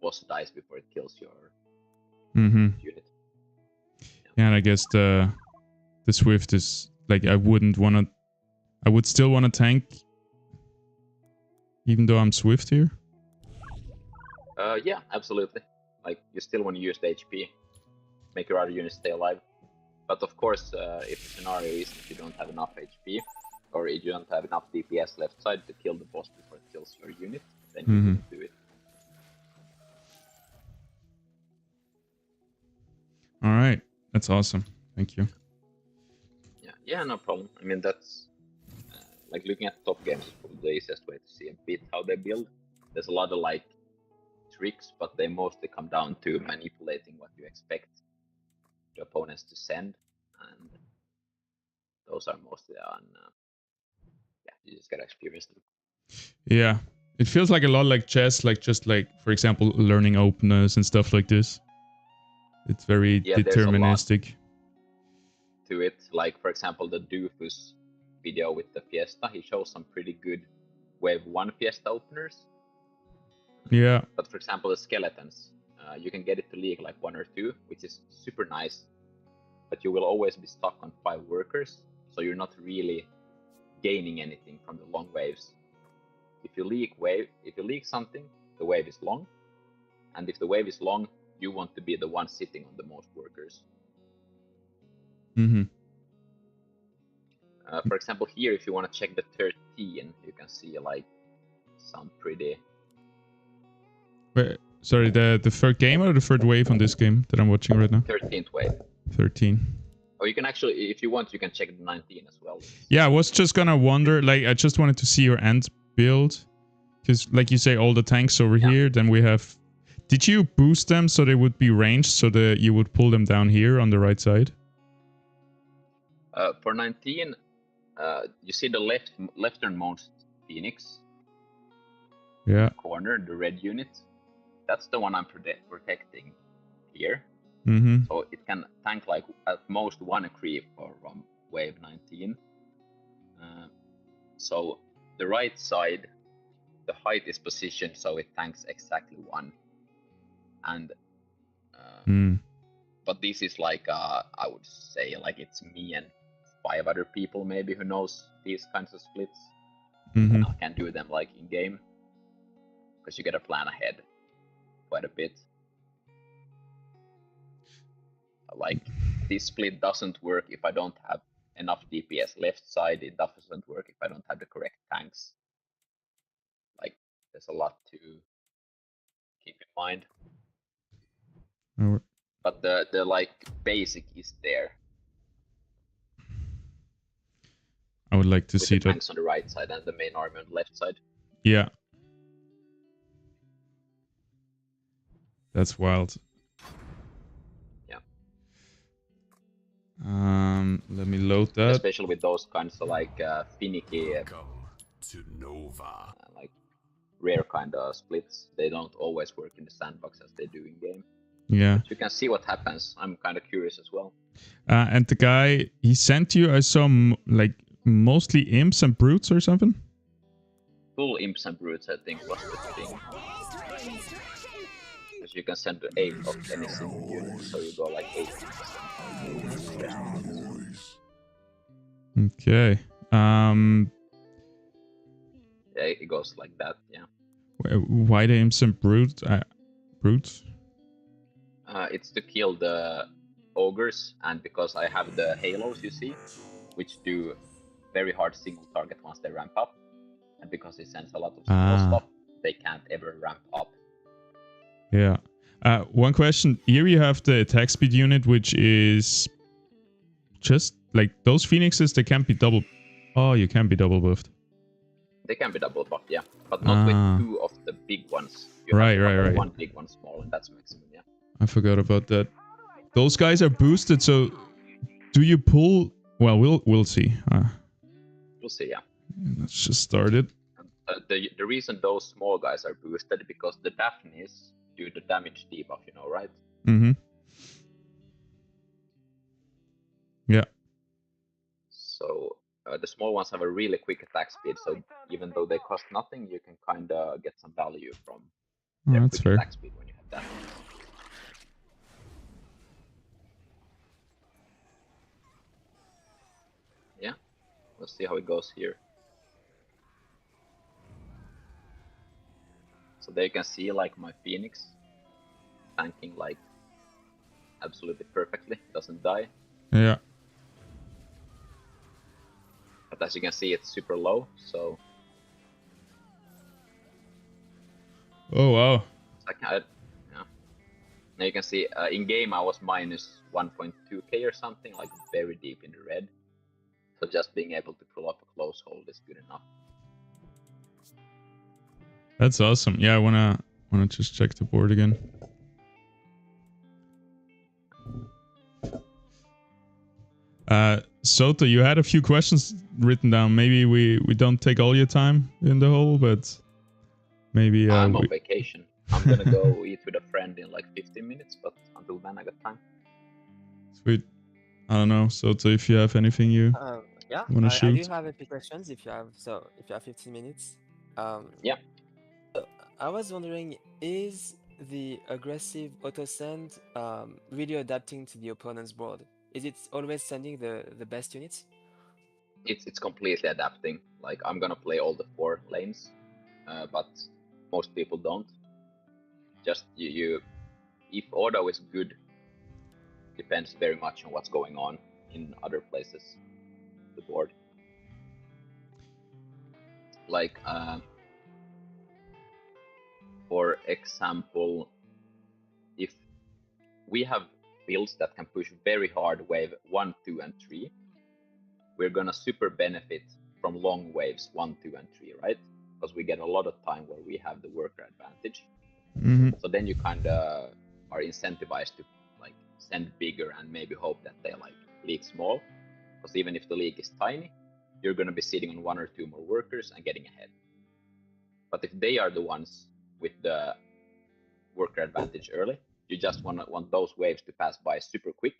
Speaker 6: boss dies before it kills your
Speaker 2: Mm-hmm.
Speaker 6: unit.
Speaker 2: Yeah, and I guess the Swift is like I would still want to tank, even though I'm Swift here.
Speaker 6: Yeah, absolutely. Like you still want to use the HP, make your other units stay alive. But of course, if the scenario is that you don't have enough HP, or you don't have enough DPS left side to kill the boss before it kills your unit, then you wouldn't do it.
Speaker 2: All right, that's awesome. Thank you.
Speaker 6: Yeah, no problem. I mean, that's like looking at top games is probably the easiest way to see a bit how they build. There's a lot of like tricks, but they mostly come down to manipulating what you expect the opponents to send, and those are mostly on. Yeah, you just gotta experience them.
Speaker 2: Yeah, it feels like a lot like chess, like just like, for example, learning openness and stuff like this. It's very deterministic.
Speaker 6: To it, like for example, the Doofus video with the Fiesta, he shows some pretty good Wave 1 Fiesta openers.
Speaker 2: Yeah.
Speaker 6: But for example, the skeletons, you can get it to league like 1 or 2, which is super nice. But you will always be stuck on 5 workers, so you're not really gaining anything from the long waves. If you leak something, the wave is long, and if the wave is long, you want to be the one sitting on the most workers.
Speaker 2: Mm-hmm.
Speaker 6: For example, here, if you want to check the 13, you can see like some pretty.
Speaker 2: Wait, sorry, the third game or the third wave on this game that I'm watching right now?
Speaker 6: 13th wave.
Speaker 2: 13.
Speaker 6: Or you can actually, if you want, you can check the 19 as well.
Speaker 2: Yeah, I was just gonna wonder, like, I just wanted to see your end build. Because, like you say, all the tanks over here, then we have... Did you boost them so they would be ranged, so that you would pull them down here on the right side?
Speaker 6: For 19, you see the lefternmost Phoenix?
Speaker 2: Yeah.
Speaker 6: Corner, the red unit. That's the one I'm protecting here.
Speaker 2: Mm-hmm.
Speaker 6: So it can tank like at most 1 creep from wave 19. So the right side, the height is positioned so it tanks exactly 1. And but this is like I would say like it's me and 5 other people maybe who knows these kinds of splits.
Speaker 2: Mm-hmm.
Speaker 6: I can do them like in game because you gotta plan ahead quite a bit. Like this split doesn't work if I don't have enough DPS left side. It doesn't work if I don't have the correct tanks. Like there's a lot to keep in mind.
Speaker 2: Oh.
Speaker 6: But the like basic is there.
Speaker 2: I would like to
Speaker 6: with
Speaker 2: see
Speaker 6: the
Speaker 2: that.
Speaker 6: tanks on the right side and the main army on the left side.
Speaker 2: Yeah. That's wild.
Speaker 6: Yeah.
Speaker 2: Let me load that.
Speaker 6: Especially with those kinds of like finicky,
Speaker 5: Welcome to Nova.
Speaker 6: like rare kind of splits. They don't always work in the sandbox as they do in game.
Speaker 2: Yeah.
Speaker 6: But you can see what happens. I'm kind of curious as well.
Speaker 2: And the guy, he sent you, I saw like mostly imps and brutes or something?
Speaker 6: Full imps and brutes, I think, was the thing. Because you can send 8 of any single unit, so you go like 80%.
Speaker 2: Okay.
Speaker 6: Yeah, it goes like that, yeah.
Speaker 2: Why the imps and brutes?
Speaker 6: It's to kill the ogres, and because I have the halos, you see, which do very hard single target once they ramp up, and because it sends a lot of small stuff, they can't ever ramp up.
Speaker 2: Yeah. One question. Here you have the attack speed unit, which is just like those phoenixes. They can't be double. Oh, you can be double buffed.
Speaker 6: They can be double buffed, yeah, but not with 2 of the big ones. You
Speaker 2: Right.
Speaker 6: have one big, one small, and that's maximum, yeah.
Speaker 2: I forgot about that. Those guys are boosted, so do you pull? Well, we'll see.
Speaker 6: We'll see. Yeah.
Speaker 2: Let's just start it.
Speaker 6: The reason those small guys are boosted because the Daphnes do the damage debuff, right?
Speaker 2: Mm-hmm. Yeah.
Speaker 6: So the small ones have a really quick attack speed. So even though they cost nothing, you can kind of get some value from
Speaker 2: Oh,
Speaker 6: their
Speaker 2: that's
Speaker 6: quick
Speaker 2: fair.
Speaker 6: attack speed when you have that. Yeah. Let's see how it goes here. So there you can see like my Phoenix tanking like absolutely perfectly, doesn't die.
Speaker 2: Yeah.
Speaker 6: But as you can see, it's super low. So
Speaker 2: Oh wow.
Speaker 6: yeah. Now you can see in game I was minus 1.2k or something, like very deep in the red. So just being able to pull off a close hold is good enough.
Speaker 2: That's awesome. Yeah, I wanna just check the board again. Soto, you had a few questions written down. Maybe we don't take all your time in the hole, but maybe
Speaker 6: I'm on vacation. I'm gonna go eat with a friend in like 15 minutes, but until then I got time.
Speaker 2: Sweet. I don't know, Soto, if you have anything you
Speaker 3: Yeah,
Speaker 2: wanna
Speaker 3: I do
Speaker 2: shoot.
Speaker 3: have a few questions if you have 15 minutes.
Speaker 6: Yeah.
Speaker 3: I was wondering, is the aggressive auto send really adapting to the opponent's board? Is it always sending the best units?
Speaker 6: It's completely adapting. Like I'm gonna play all the 4 lanes, but most people don't. Just you if auto is good, depends very much on what's going on in other places the board. Like for example, if we have builds that can push very hard wave 1, 2, and 3, we're gonna super benefit from long waves 1, 2, and 3, right? Because we get a lot of time where we have the worker advantage.
Speaker 2: Mm-hmm.
Speaker 6: So then you kind of are incentivized to like send bigger and maybe hope that they like leak small. Because even if the league is tiny, you're gonna be sitting on 1 or 2 more workers and getting ahead. But if they are the ones with the worker advantage early, you just want those waves to pass by super quick.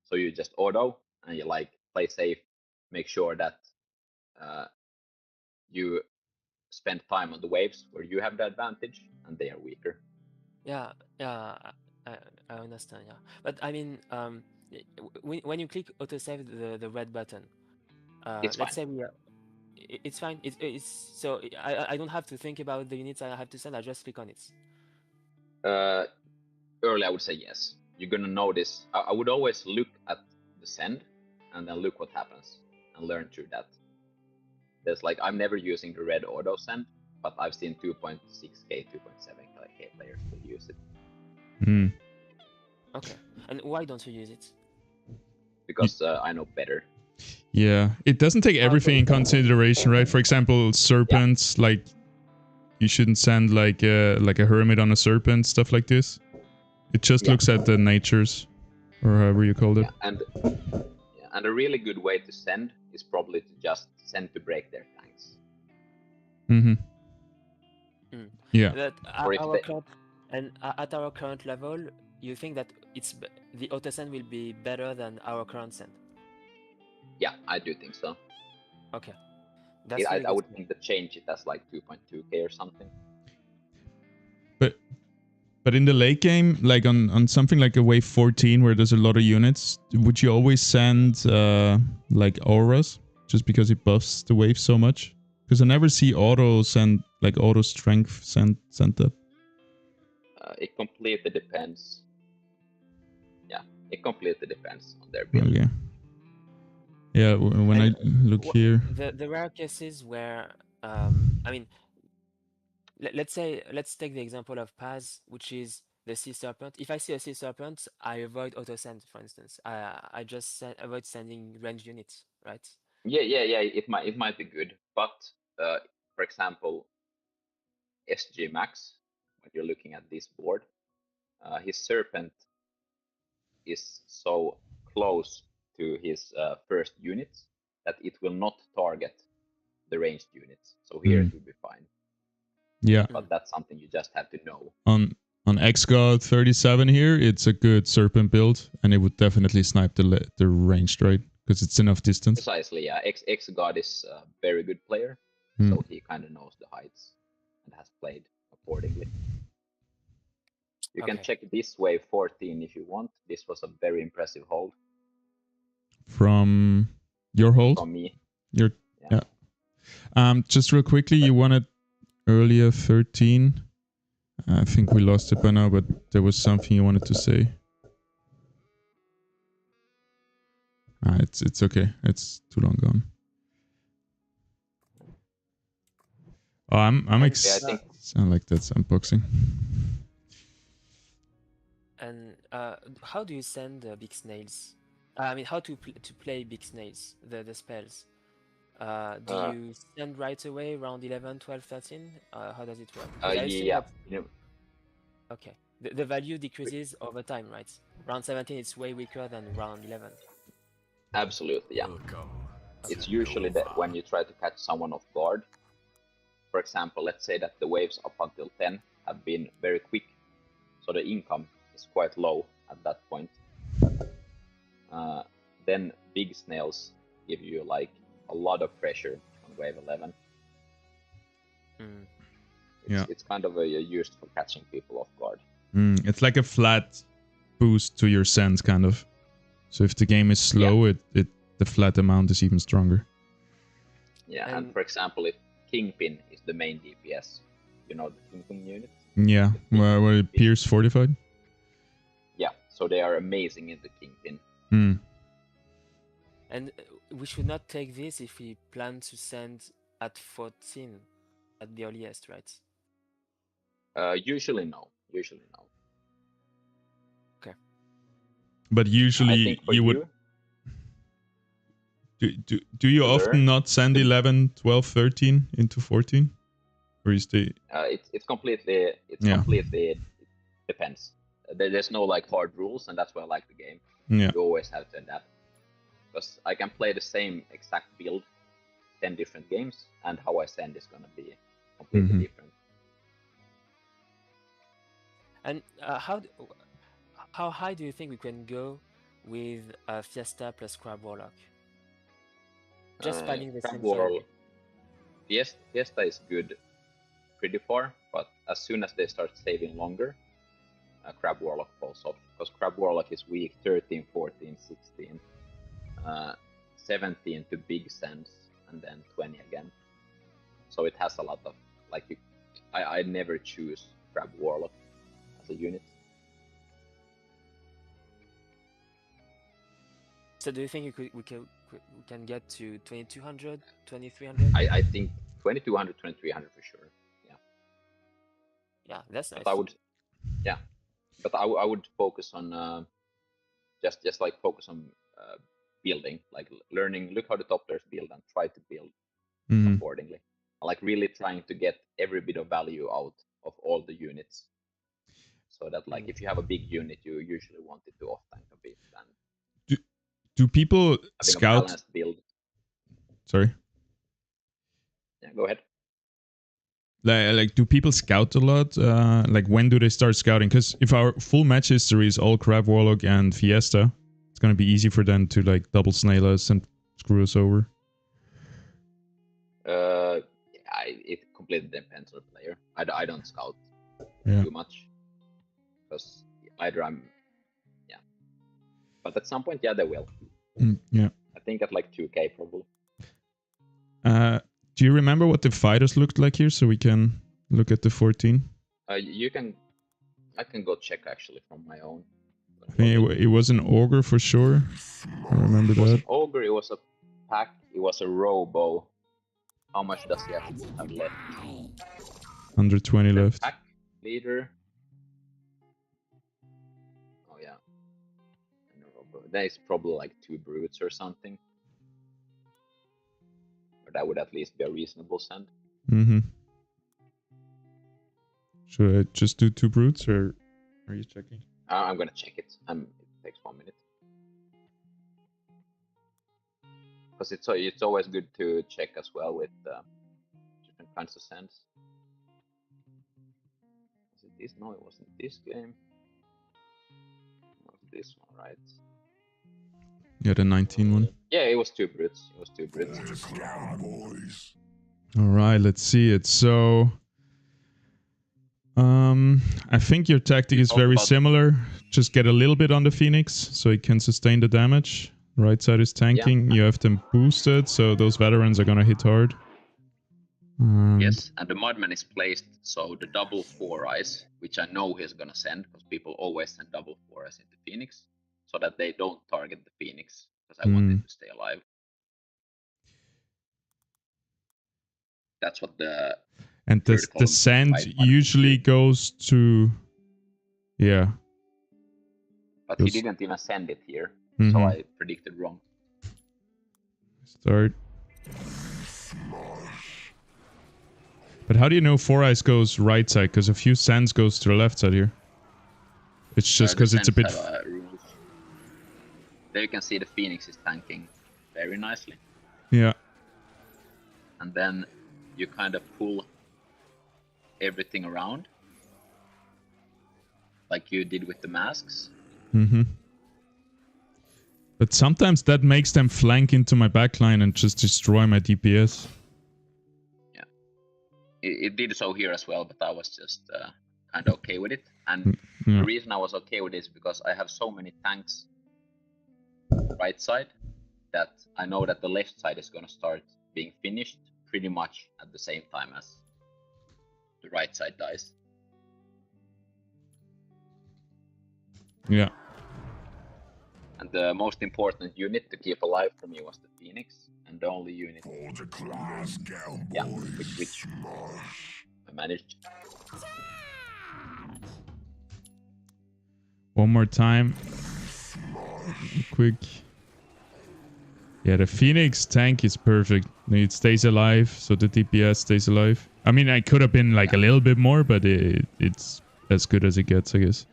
Speaker 6: So you just auto and you like play safe, make sure that you spend time on the waves where you have the advantage and they are weaker.
Speaker 3: Yeah, yeah, I understand. Yeah, but I mean, when you click autosave the red button,
Speaker 6: It's
Speaker 3: let's
Speaker 6: fine.
Speaker 3: say it's fine. It's so I don't have to think about the units I have to send. I just click on it.
Speaker 6: Early, I would say yes. You're gonna notice. I would always look at the send and then look what happens and learn through that. There's like I'm never using the red auto send, but I've seen 2.6k, 2.7k players will use it.
Speaker 2: Mm.
Speaker 3: Okay, and why don't you use it?
Speaker 6: Because I know better.
Speaker 2: Yeah, it doesn't take everything in consideration, right? For example, serpents, like you shouldn't send like a hermit on a serpent, stuff like this. It just looks at the natures, or however you called it.
Speaker 6: And a really good way to send is probably to just send to break their tanks.
Speaker 2: Mm-hmm. Yeah.
Speaker 3: That
Speaker 6: Or if
Speaker 3: our
Speaker 6: they,
Speaker 3: current at our current level, you think that the auto send will be better than our current send?
Speaker 6: yeah, I do think so.
Speaker 3: Okay, that's really
Speaker 6: I
Speaker 3: good.
Speaker 6: would think that change it as like 2.2k or something.
Speaker 2: But in the late game, like on something like a wave 14 where there's a lot of units, would you always send like auras just because it buffs the wave so much? Because I never see auto send like auto strength sent up.
Speaker 6: It completely depends. Yeah, it completely depends on their build.
Speaker 2: Okay. Yeah, when
Speaker 3: And
Speaker 2: I look here.
Speaker 3: the rare cases where I mean, let's take the example of Paz, which is the sea serpent. If I see a sea serpent, I avoid auto send, for instance. I just avoid sending ranged units, right?
Speaker 6: Yeah. It might be good, but for example, SG Max, when you're looking at this board, his serpent is so close to his first units that it will not target the ranged units. So here it will be fine.
Speaker 2: Yeah.
Speaker 6: But that's something you just have to know.
Speaker 2: On XGod 37 here, it's a good serpent build, and it would definitely snipe the ranged, right? Because it's enough distance.
Speaker 6: Precisely, yeah. X God is a very good player,
Speaker 2: Hmm.
Speaker 6: so he kind of knows the heights and has played accordingly. You can check this wave 14 if you want. This was a very impressive hold
Speaker 2: From your hold?
Speaker 6: from me.
Speaker 2: Your just real quickly, you wanted earlier 13. I think we lost it by now, but there was something you wanted to say. It's okay. It's too long gone. Oh, I'm excited. Sound like that's unboxing.
Speaker 3: And how do you send big snails? I mean, how to play big snails, the spells? Do you send right away round 11, 12, 13? How does it work? 'Cause I assume
Speaker 6: Yeah.
Speaker 3: that- Okay. The value decreases over time, right? Round 17 is way weaker than round 11.
Speaker 6: Absolutely, yeah.
Speaker 5: Welcome.
Speaker 6: It's
Speaker 5: to
Speaker 6: usually that
Speaker 5: Nova.
Speaker 6: when you try to catch someone off guard. For example, let's say that the waves up until 10 have been very quick, so the income is quite low at that point. Then big snails give you like a lot of pressure on wave 11. It's kind of used for catching people off guard.
Speaker 2: It's like a flat boost to your sense, kind of. So if the game is slow, the flat amount is even stronger.
Speaker 6: Yeah, and for example, if Kingpin is the main DPS, you know the Kingpin unit?
Speaker 2: Yeah, where it Pierce fortified?
Speaker 6: Yeah, so they are amazing in the Kingpin.
Speaker 3: And we should not take this if we plan to send at 14 at the earliest, right?
Speaker 6: Usually no.
Speaker 3: Okay.
Speaker 2: But usually you would... Do you often not send 11, 12, 13 into 14? Or you stay...
Speaker 6: It's completely it depends. There's no like hard rules, and that's why I like the game.
Speaker 2: Yeah.
Speaker 6: You always have to adapt. Because I can play the same exact build 10 different games, and how I send is gonna be completely different.
Speaker 3: And how high do you think we can go with Fiesta plus Crab Warlock? Just spanning the
Speaker 6: Crab
Speaker 3: same
Speaker 6: Warlock,
Speaker 3: zone.
Speaker 6: Fiesta is good pretty far, but as soon as they start saving longer, Crab Warlock falls off. Because Crab Warlock is weak 13, 14, 16, 17 to big sands, and then 20 again. So it has a lot of, like, I never choose Crab Warlock as a unit.
Speaker 3: So do you think we can get to 2200, 2300?
Speaker 6: I think 2200, 2300 for sure.
Speaker 3: Yeah, that's nice.
Speaker 6: But I would focus on just like focus on building, like learning. Look how the top players build and try to build accordingly. Like really trying to get every bit of value out of all the units, so that like if you have a big unit, you usually want it to off tank a bit and
Speaker 2: do people
Speaker 6: having
Speaker 2: scout?
Speaker 6: a balanced build.
Speaker 2: Sorry.
Speaker 6: Yeah, go ahead.
Speaker 2: Like, do people scout a lot? Like, when do they start scouting? Because if our full match history is all Crab Warlock and Fiesta, it's gonna be easy for them to like double snail us and screw us over.
Speaker 6: It completely depends on the player. I don't scout too much because either but at some point, they will.
Speaker 2: Yeah.
Speaker 6: I think at like 2K probably.
Speaker 2: Do you remember what the fighters looked like here, so we can look at the 14?
Speaker 6: I can go check actually from my own.
Speaker 2: I think it was an ogre for sure. I remember
Speaker 6: It was
Speaker 2: that.
Speaker 6: an ogre. It was a pack. It was a robo. How much does he have left?
Speaker 2: 120 left.
Speaker 6: Pack leader. Oh yeah. And a robo. That is probably like 2 brutes or something. But that would at least be a reasonable send.
Speaker 2: Should I just do 2 brutes, or are you checking?
Speaker 6: I'm gonna check it. It takes 1 minute. because it's always good to check as well with different kinds of sands. Was it this? No, it wasn't this game. It was this one, right?
Speaker 2: Yeah, the 19 one.
Speaker 6: Yeah, it was 2 brutes. It was 2 brutes.
Speaker 1: Boys.
Speaker 2: All right, let's see it. So, I think your tactic is very similar. Just get a little bit on the Phoenix so it can sustain the damage. Right side is tanking. You have them boosted, so those veterans are gonna hit hard.
Speaker 6: Yes, and the Mudman is placed so the double 4 eyes, which I know he's gonna send, because people always send double 4 eyes into Phoenix, so that they don't target the Phoenix, because I want it to stay alive. That's what the
Speaker 2: And the sand usually goes to, yeah.
Speaker 6: But he didn't even send it here, so I predicted wrong.
Speaker 2: Start. But how do you know 4 eyes goes right side? Because a few sands goes to the left side here. It's just because it's a bit.
Speaker 6: There you can see the Phoenix is tanking very nicely.
Speaker 2: Yeah.
Speaker 6: And then you kind of pull everything around, like you did with the masks.
Speaker 2: But sometimes that makes them flank into my backline and just destroy my DPS.
Speaker 6: Yeah, it did so here as well, but I was just kind of okay with it. And the reason I was okay with it is because I have so many tanks right side that I know that the left side is going to start being finished pretty much at the same time as the right side dies.
Speaker 2: Yeah.
Speaker 6: And the most important unit to keep alive for me was the Phoenix, and the only unit which I managed.
Speaker 2: One more time. Quick. Yeah, the Phoenix tank is perfect. It stays alive, so the DPS stays alive. I mean, I could have been like a little bit more, but it's as good as it gets, I guess.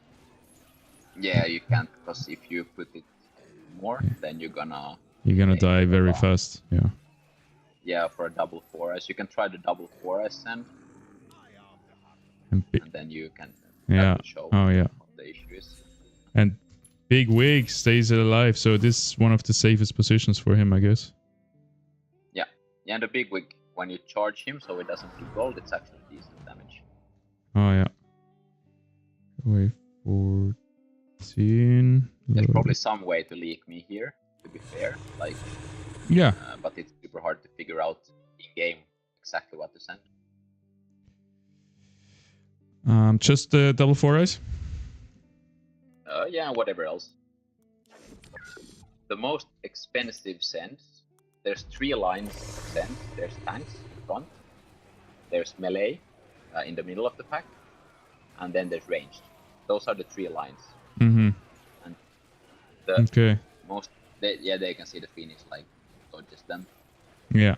Speaker 6: Yeah, you can't, because if you put it more, then you're gonna
Speaker 2: die very fast. Yeah.
Speaker 6: Yeah, for a double 4 eyes. You can try the double 4 eyes send. And then you can show what the issue is.
Speaker 2: And Big Wig stays alive, so this is one of the safest positions for him, I guess.
Speaker 6: Yeah. Yeah, and the Big Wig, when you charge him so it doesn't do gold, it's actually decent damage.
Speaker 2: Oh, yeah. Wait, 14.
Speaker 6: There's probably some way to leak me here, to be fair. Like,
Speaker 2: yeah.
Speaker 6: But it's super hard to figure out in-game exactly what to send.
Speaker 2: Just the double 4 eyes?
Speaker 6: Yeah, whatever else. The most expensive sends, there's 3 lines of sends. There's tanks in front, there's melee in the middle of the pack, and then there's ranged. Those are the 3 lines. And the most, they can see the Phoenix like dodges them.
Speaker 2: Yeah.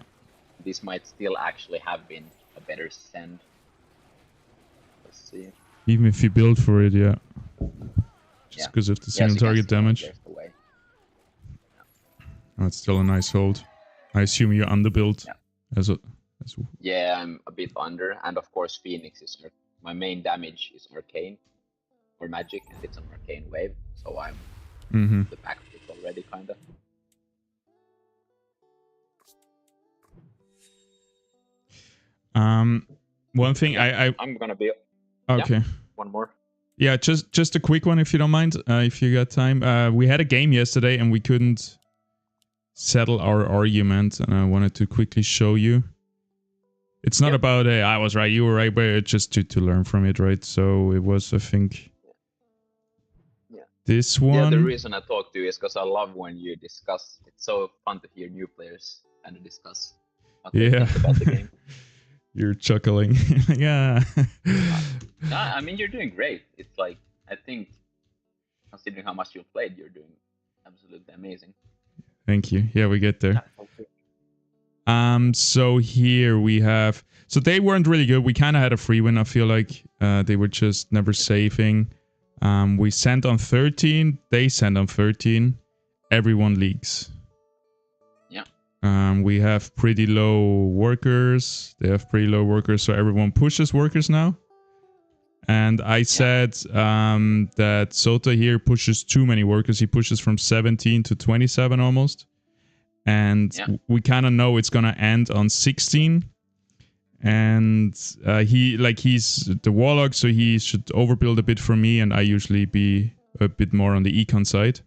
Speaker 6: This might still actually have been a better send. Let's see.
Speaker 2: Even if you build for it, yeah. Just because of the single target damage. Oh, it's still a nice hold. I assume you're underbuilt
Speaker 6: Yeah, I'm a bit under, and of course Phoenix is my main damage is arcane or magic, and it's an arcane wave, so I'm the back of it already kinda.
Speaker 2: One thing
Speaker 6: I'm gonna be
Speaker 2: okay.
Speaker 6: Yeah, one more.
Speaker 2: Yeah, just a quick one if you don't mind, if you got time. We had a game yesterday and we couldn't settle our argument, and I wanted to quickly show you. It's not about I was right, you were right, but it's just to learn from it, right? So it was, I think, this one.
Speaker 6: Yeah, the reason I talk to you is because I love when you discuss. It's so fun to hear new players and discuss what they think about the game.
Speaker 2: You're chuckling. Yeah.
Speaker 6: I mean, you're doing great. It's like, I think, considering how much you've played, you're doing absolutely amazing.
Speaker 2: Thank you. Yeah, we get there. So here we have... So they weren't really good. We kind of had a free win, I feel like. They were just never saving. We sent on 13. They sent on 13. Everyone leaks.
Speaker 6: Yeah.
Speaker 2: We have pretty low workers. They have pretty low workers, so everyone pushes workers now. And I said that Sota here pushes too many workers. He pushes from 17 to 27 almost. And we kind of know it's going to end on 16. And he's the warlock, so he should overbuild a bit for me, and I usually be a bit more on the econ side.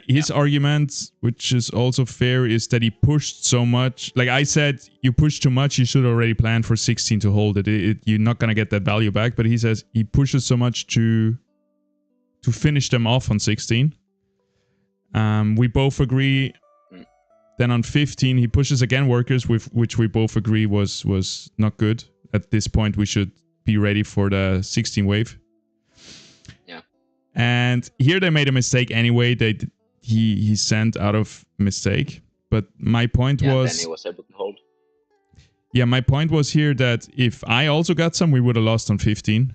Speaker 2: His argument, which is also fair, is that he pushed so much. Like I said, you push too much, you should already plan for 16 to hold it. You're not going to get that value back. But he says he pushes so much to finish them off on 16. We both agree. Then on 15, he pushes again workers, which we both agree was not good. At this point, we should be ready for the 16 wave.
Speaker 6: Yeah.
Speaker 2: And here they made a mistake anyway. He sent out of mistake. But my point was...
Speaker 6: then he was able to hold.
Speaker 2: Yeah, my point was here that if I also got some, we would have lost on 15.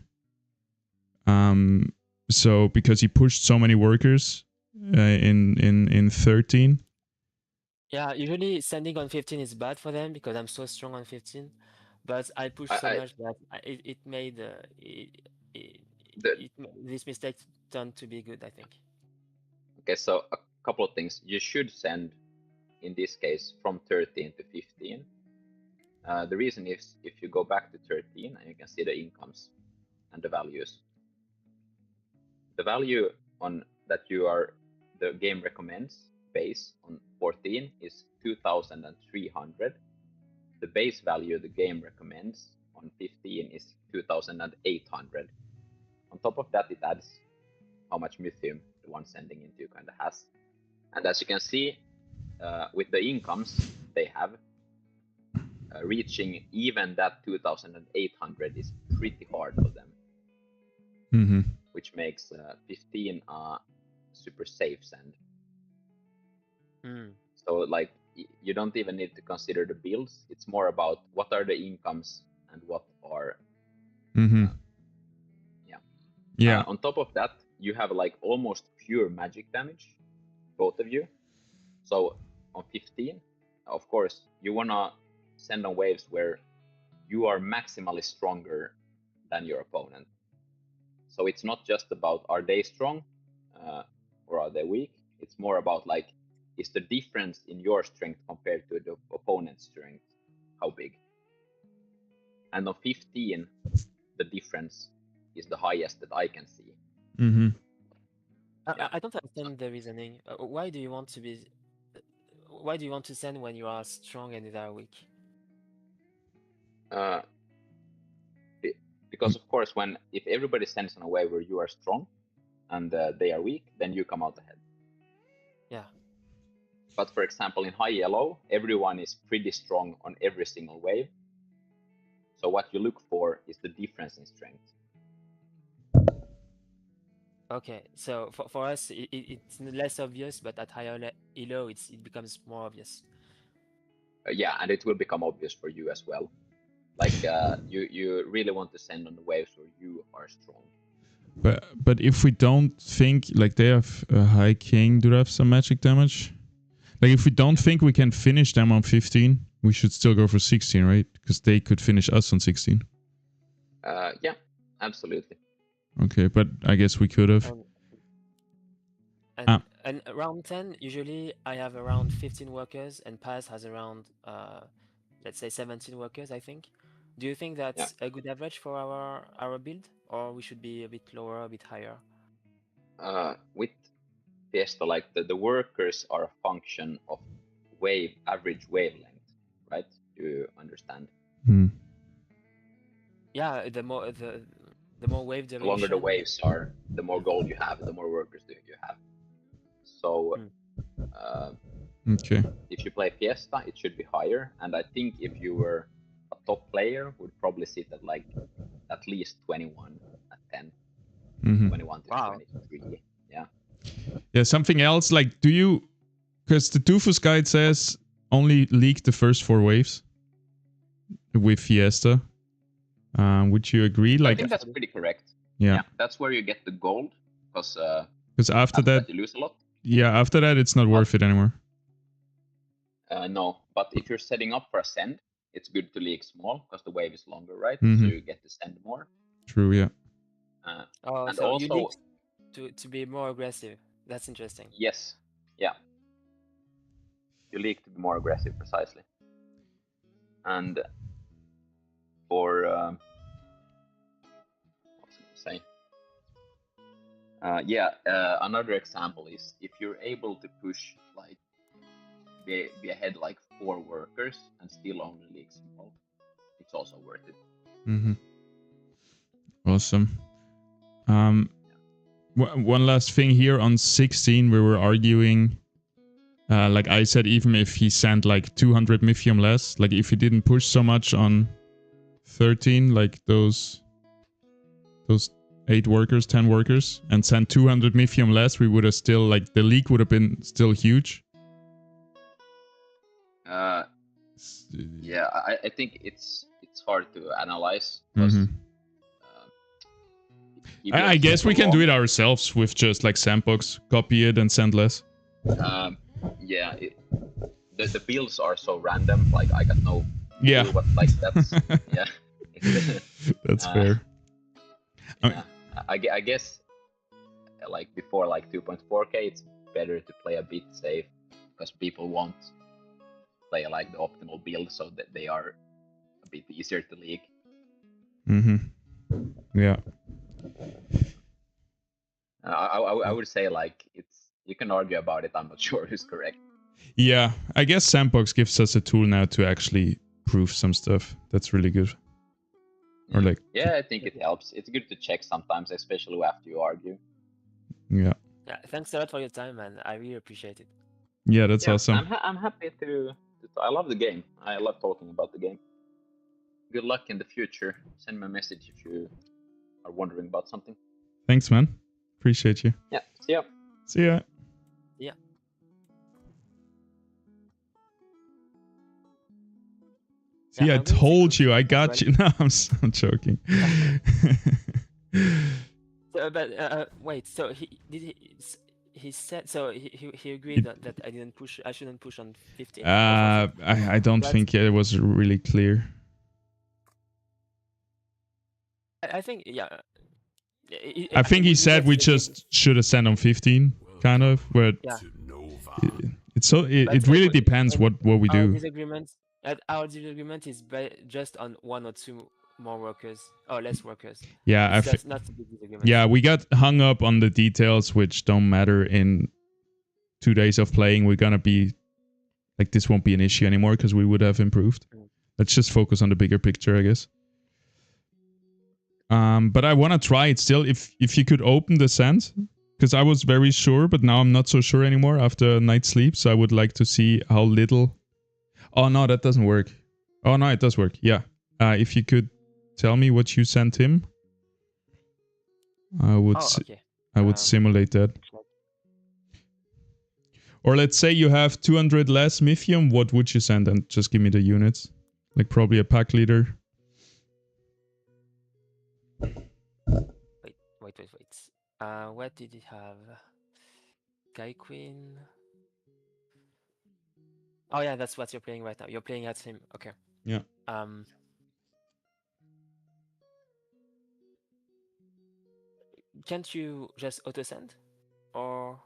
Speaker 2: So because he pushed so many workers in 13.
Speaker 3: Yeah, usually sending on 15 is bad for them because I'm so strong on 15. But I pushed so much that it made this mistake turned to be good, I think.
Speaker 6: Okay, so a couple of things. You should send, in this case, from 13 to 15. The reason is if you go back to 13 and you can see the incomes and the values. The value on that the game recommends base on 14 is 2,300. The base value the game recommends on 15 is 2,800. On top of that, it adds how much mythium the one sending into kind of has. And as you can see, with the incomes they have, reaching even that 2,800 is pretty hard for them. Which makes 15 a super safe send. So like you don't even need to consider the builds. It's more about what are the incomes and what are on top of that, you have like almost pure magic damage, both of you. So on 15, of course, you wanna send on waves where you are maximally stronger than your opponent. So it's not just about are they strong or are they weak. It's more about like, is the difference in your strength compared to the opponent's strength how big? And on 15, the difference is the highest that I can see.
Speaker 3: I don't understand the reasoning. Why do you want to send when you are strong and they are weak?
Speaker 6: Because of course, if everybody sends on a wave where you are strong and they are weak, then you come out ahead.
Speaker 3: Yeah.
Speaker 6: But for example, in high yellow, everyone is pretty strong on every single wave. So what you look for is the difference in strength.
Speaker 3: Okay, so for us, it's less obvious, but at higher elo, it becomes more obvious.
Speaker 6: Yeah, and it will become obvious for you as well. Like you really want to send on the waves where you are strong.
Speaker 2: But if we don't think like they have a high king, do they have some magic damage? Like if we don't think we can finish them on 15, we should still go for 16, right? Because they could finish us on 16.
Speaker 6: Yeah, absolutely.
Speaker 2: Okay, but I guess we could have.
Speaker 3: And around 10, usually I have around 15 workers, and Paz has around, let's say 17 workers, I think. Do you think that's a good average for our build, or we should be a bit lower, a bit higher?
Speaker 6: With Fiesta, like the workers are a function of average wavelength, right? Do you understand?
Speaker 3: Yeah, the more wave duration.
Speaker 6: The longer the waves are, the more gold you have, the more workers you have. So
Speaker 2: okay.
Speaker 6: If you play Fiesta, it should be higher. And I think if you were a top player, would probably sit at like at least 21 at 10. 21 to 23. Yeah.
Speaker 2: Yeah, something else, like because the Doofus guide says only leak the first 4 waves with Fiesta. Would you agree? Like,
Speaker 6: I think that's pretty correct.
Speaker 2: Yeah.
Speaker 6: That's where you get the gold, because
Speaker 2: after that
Speaker 6: you lose a lot.
Speaker 2: Yeah, after that it's not worth it anymore.
Speaker 6: No, but if you're setting up for a send, it's good to leak small because the wave is longer, right?
Speaker 2: Mhm.
Speaker 6: So you get to send more.
Speaker 2: True, yeah.
Speaker 3: Oh,
Speaker 6: And
Speaker 3: so you
Speaker 6: also,
Speaker 3: leak to be more aggressive. That's interesting.
Speaker 6: yes, yeah, you leak to be more aggressive, precisely. And for what was I gonna say? Another example is if you're able to push like be ahead like 4 workers and still only leak small, it's also worth it.
Speaker 2: Mm-hmm. Awesome. One last thing here on 16, we were arguing. Like I said, even if he sent like 200 Mithium less, like if he didn't push so much on 13, like those 8 workers, 10 workers, and sent 200 Mithium less, we would have still, like, the leak would have been still huge.
Speaker 6: Yeah, I think it's hard to analyze because
Speaker 2: I guess we can do it ourselves with just like sandbox, copy it and send less.
Speaker 6: Yeah, the builds are so random. Like I got no
Speaker 2: Yeah.
Speaker 6: clue what like that's yeah.
Speaker 2: That's fair.
Speaker 6: Yeah, I guess like before like 2.4K, it's better to play a bit safe because people won't play like the optimal build, so that they are a bit easier to leak.
Speaker 2: Yeah.
Speaker 6: I would say like you can argue about it. I'm not sure who's correct.
Speaker 2: Yeah, I guess Sandbox gives us a tool now to actually prove some stuff. That's really good. Or like,
Speaker 6: yeah, I think it helps. It's good to check sometimes, especially after you argue.
Speaker 2: Yeah.
Speaker 3: Yeah, thanks a lot for your time, man. I really appreciate it.
Speaker 2: Yeah, that's awesome.
Speaker 6: I'm happy to. I love the game. I love talking about the game. Good luck in the future. Send me a message if you are wondering about something.
Speaker 2: Thanks, man. Appreciate you.
Speaker 6: Yeah. See ya.
Speaker 2: See ya.
Speaker 3: Yeah.
Speaker 2: See,
Speaker 3: Yeah,
Speaker 2: I
Speaker 3: I'm going to
Speaker 2: told
Speaker 3: go
Speaker 2: you. I
Speaker 3: as
Speaker 2: got
Speaker 3: well.
Speaker 2: you. No, I'm joking.
Speaker 3: So, but wait. So he said so he agreed that I didn't push. I shouldn't push on 15.
Speaker 2: I don't
Speaker 3: But-
Speaker 2: think it was really clear.
Speaker 3: I think yeah.
Speaker 2: I think he said we
Speaker 3: just
Speaker 2: just should have sent on 15, kind of. But
Speaker 3: Yeah.
Speaker 5: To Nova.
Speaker 2: it's so
Speaker 3: But
Speaker 2: it really depends what we
Speaker 3: our
Speaker 2: do.
Speaker 3: disagreement. Our disagreement is just on 1 or 2 more workers or less workers.
Speaker 2: Yeah,
Speaker 3: It's just not a big disagreement.
Speaker 2: yeah, we got hung up on the details, which don't matter. In 2 days of playing, we're gonna be like, this won't be an issue anymore because we would have improved. Let's just focus on the bigger picture, I guess. But I want to try it still. If you could open the send, because I was very sure, but now I'm not so sure anymore after a night's sleep. So I would like to see how little. Oh no, that doesn't work. Oh no, it does work. Yeah. If you could tell me what you sent him, I would.
Speaker 3: Okay.
Speaker 2: I would simulate that. Or let's say you have 200 less Mithium. What would you send? And just give me the units. Like probably a pack leader.
Speaker 3: Wait. What did he have? Guy Queen. Oh yeah, that's what you're playing right now. You're playing at him. Okay.
Speaker 2: Yeah.
Speaker 3: Can't you just auto send? Or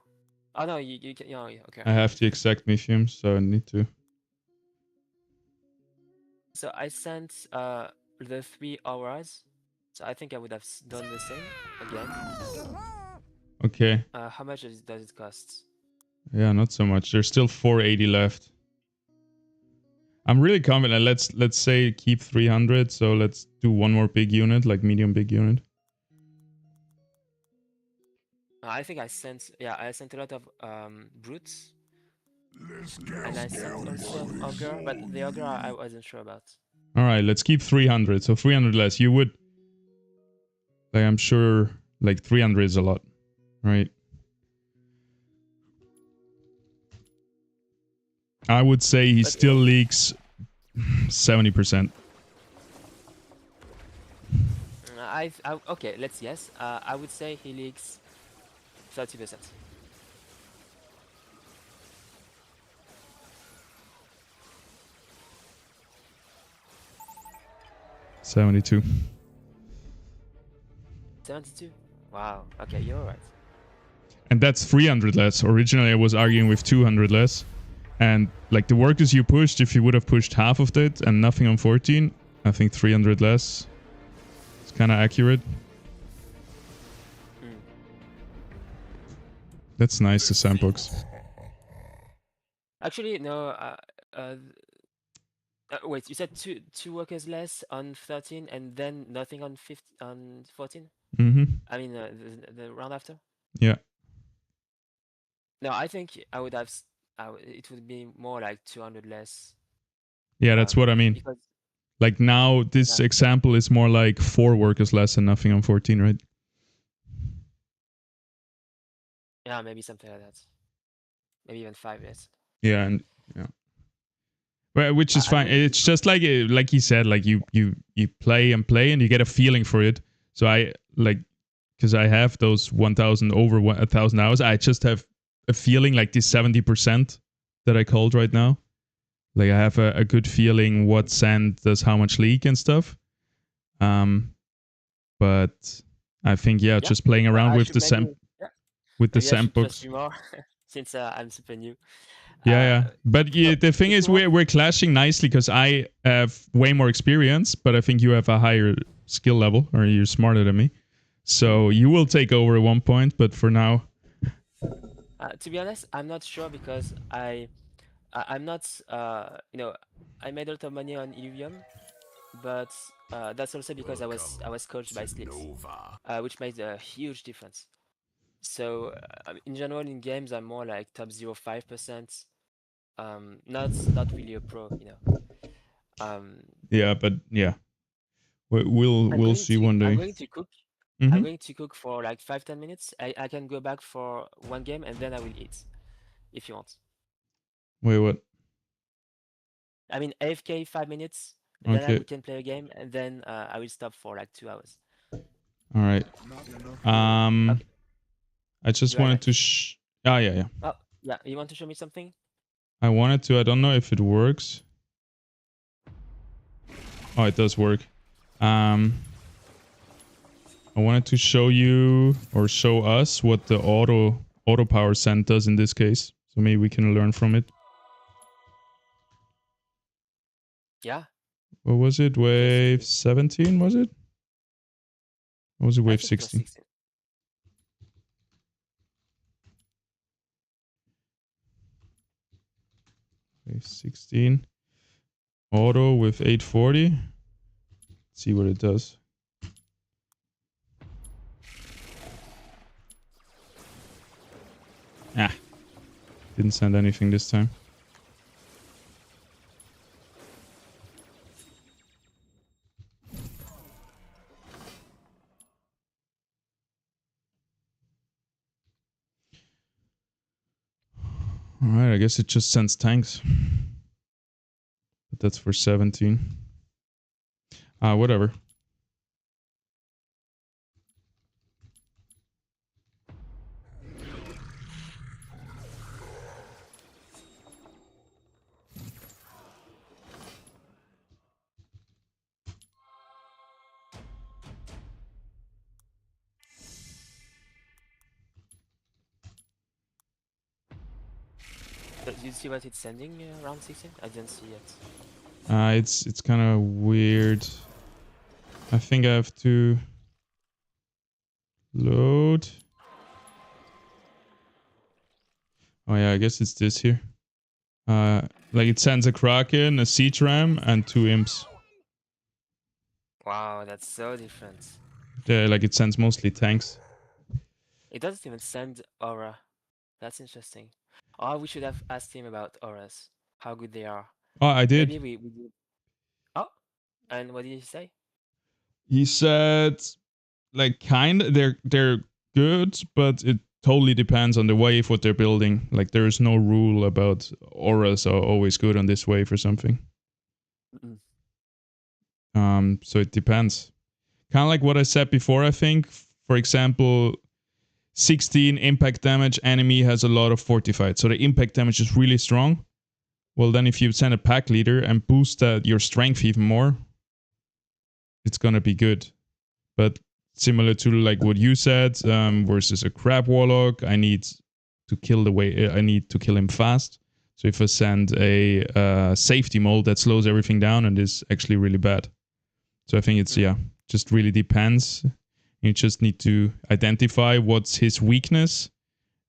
Speaker 3: oh no, you can. Yeah, okay.
Speaker 2: I have the exact Mithium, so I need to.
Speaker 3: So I sent the 3 auras. So I think I would have done the same again.
Speaker 2: Okay.
Speaker 3: How much does it cost?
Speaker 2: Yeah, not so much. There's still 480 left. I'm really confident. Let's say keep 300. So let's do one more big unit, like medium big unit.
Speaker 3: I think I sent a lot of brutes. And I sent also ogre, but the ogre I wasn't sure about.
Speaker 2: All right, let's keep 300. So 300 less. You would, like, I'm sure, like 300 is a lot, right? I would say he still leaks 70%.
Speaker 3: Okay, let's guess. I would say he leaks 30%.
Speaker 2: 72.
Speaker 3: 72. Wow. Okay, you're right.
Speaker 2: And that's 300 less. Originally, I was arguing with 200 less. And like the workers you pushed, if you would have pushed half of that and nothing on 14, I think 300 less. It's kind of accurate.
Speaker 3: Mm.
Speaker 2: That's nice, the sandbox.
Speaker 3: Actually, no. Wait, you said two workers less on 13 and then nothing on 14?
Speaker 2: Mm-hmm.
Speaker 3: I mean, the round after?
Speaker 2: Yeah.
Speaker 3: No, I think I would have. It would be more like 200 less.
Speaker 2: Yeah, that's what I mean.
Speaker 3: Because
Speaker 2: Like now, this example is more like 4 workers less and nothing on 14, right?
Speaker 3: yeah, maybe something like that. Maybe even 5 less.
Speaker 2: Yeah, and yeah. Well, which is
Speaker 3: I
Speaker 2: fine.
Speaker 3: think
Speaker 2: It's just like he said, like you play and play and you get a feeling for it. So I like, because I have those 1,000 over 1,000 hours. I just have a feeling like this 70% that I called right now. Like I have a good feeling what sand does how much leak and stuff. But I think just playing around with the sandbox.
Speaker 3: More since I'm super new.
Speaker 2: Yeah. But the thing is, we're clashing nicely because I have way more experience, but I think you have a higher skill level, or you're smarter than me. So you will take over at one point, but for now.
Speaker 3: To be honest, I'm not sure because I'm not. I made a lot of money on Illuvium, but that's also because I was coached by Slips, which makes a huge difference. So in general, in games, I'm more like top 0.5%. Not really a pro,
Speaker 2: Yeah, but yeah, we'll see one day.
Speaker 3: I'm going to cook.
Speaker 2: Mm-hmm.
Speaker 3: I'm going to cook for like 5-10 minutes. I can go back for one game and then I will eat, if you want.
Speaker 2: Wait, what?
Speaker 3: I mean, AFK 5 minutes,
Speaker 2: Okay.
Speaker 3: we can play a game, and then I will stop for like 2 hours.
Speaker 2: All right.
Speaker 3: Okay.
Speaker 2: I just wanted to. Yeah.
Speaker 3: Oh, yeah. You want to show me something?
Speaker 2: I wanted to. I don't know if it works. Oh, it does work. I wanted to show you or show us what the auto power send does in this case. So maybe we can learn from it.
Speaker 3: Yeah.
Speaker 2: What was it? Wave 17, was it? Or was it wave 16? Wave 16. Auto with 840. Let's see what it does. Didn't send anything this time. Alright, I guess it just sends tanks. But that's for 17. Whatever.
Speaker 3: Did you see what it's sending around 16? I didn't see it.
Speaker 2: It's kind of weird. I think I have to load. Oh yeah, I guess it's this here. Like it sends a Kraken, a Siege Ram, and 2 Imps.
Speaker 3: Wow, that's so different.
Speaker 2: Yeah, like it sends mostly tanks.
Speaker 3: It doesn't even send aura. That's interesting. Oh, we should have asked him about auras, how good they are.
Speaker 2: Oh, I did.
Speaker 3: Maybe we did. Oh, and what did he say?
Speaker 2: He said, like, they're good, but it totally depends on the wave what they're building. Like, there is no rule about auras are always good on this wave or something. So it depends. Kind of like what I said before, I think. For example, 16 impact damage enemy has a lot of fortified, so the impact damage is really strong. Well, then if you send a pack leader and boost your strength even more, it's gonna be good. But similar to like what you said, versus a crab warlock, I need to kill him fast. So if I send a safety mold, that slows everything down and is actually really bad. So I think it's just really depends. You just need to identify what's his weakness.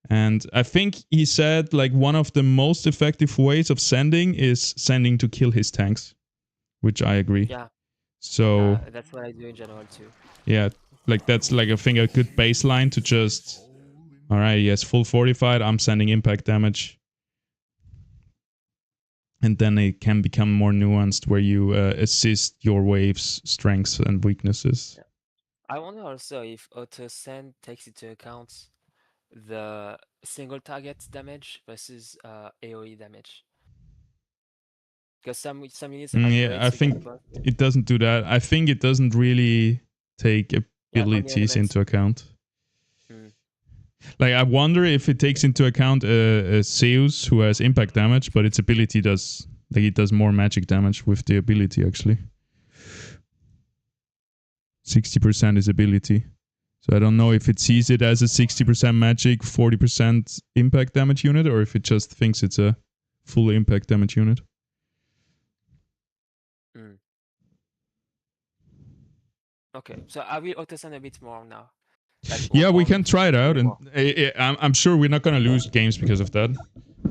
Speaker 2: And I think he said like one of the most effective ways of sending is sending to kill his tanks, which I agree.
Speaker 3: Yeah.
Speaker 2: So
Speaker 3: That's what I do in general too.
Speaker 2: yeah, like that's like I think a good baseline to just. All right, yes, full fortified. I'm sending impact damage, and then it can become more nuanced where you assist your waves' strengths and weaknesses.
Speaker 3: Yeah. I wonder also if auto send takes into account the single target damage versus AoE damage. Because some units have
Speaker 2: Yeah, I
Speaker 3: upgrades to
Speaker 2: think
Speaker 3: get both.
Speaker 2: it doesn't do that. I think it doesn't really take
Speaker 3: Yeah, only
Speaker 2: abilities
Speaker 3: elements.
Speaker 2: into account.
Speaker 3: Mm.
Speaker 2: Like, I wonder if it takes into account a Zeus who has impact damage, but its ability does, like, it does more magic damage with the ability, actually. 60% is ability. So I don't know if it sees it as a 60% magic, 40% impact damage unit, or if it just thinks it's a full impact damage unit.
Speaker 3: Mm. Okay, so I will auto send a bit more now. Like,
Speaker 2: Yeah, we
Speaker 3: or
Speaker 2: can try it out,
Speaker 3: way
Speaker 2: and
Speaker 3: more.
Speaker 2: I'm sure we're not going to lose games because of that.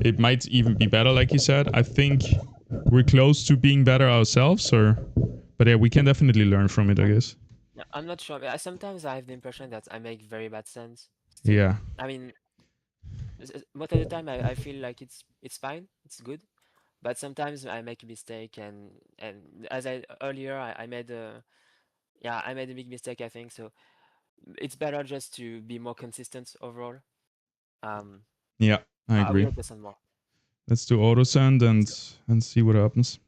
Speaker 2: It might even be better, like you said. I think we're close to being better ourselves, but yeah, we can definitely learn from it, I guess.
Speaker 3: Yeah, I'm not sure. Sometimes I have the impression that I make very bad sense still.
Speaker 2: Yeah.
Speaker 3: I mean, most of the time I feel like it's fine, it's good. But sometimes I make a mistake, and as I earlier I made a I made a big mistake, I think. So it's better just to be more consistent overall. Um,
Speaker 2: Yeah, I
Speaker 3: I will
Speaker 2: agree.
Speaker 3: auto send more.
Speaker 2: Let's do auto send and see what happens.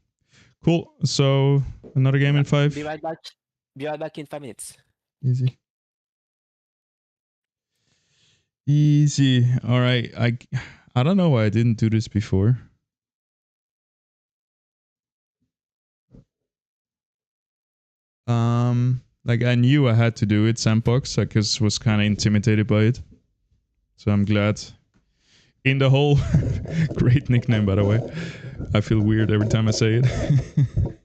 Speaker 2: Cool. So another game in 5.
Speaker 3: Be right back. Be right back in 5 minutes.
Speaker 2: Easy. Easy. All right. I don't know why I didn't do this before. Like I knew I had to do it. Sandbox. I just was kind of intimidated by it. So I'm glad. In the hole. Great nickname, by the way. I feel weird every time I say it.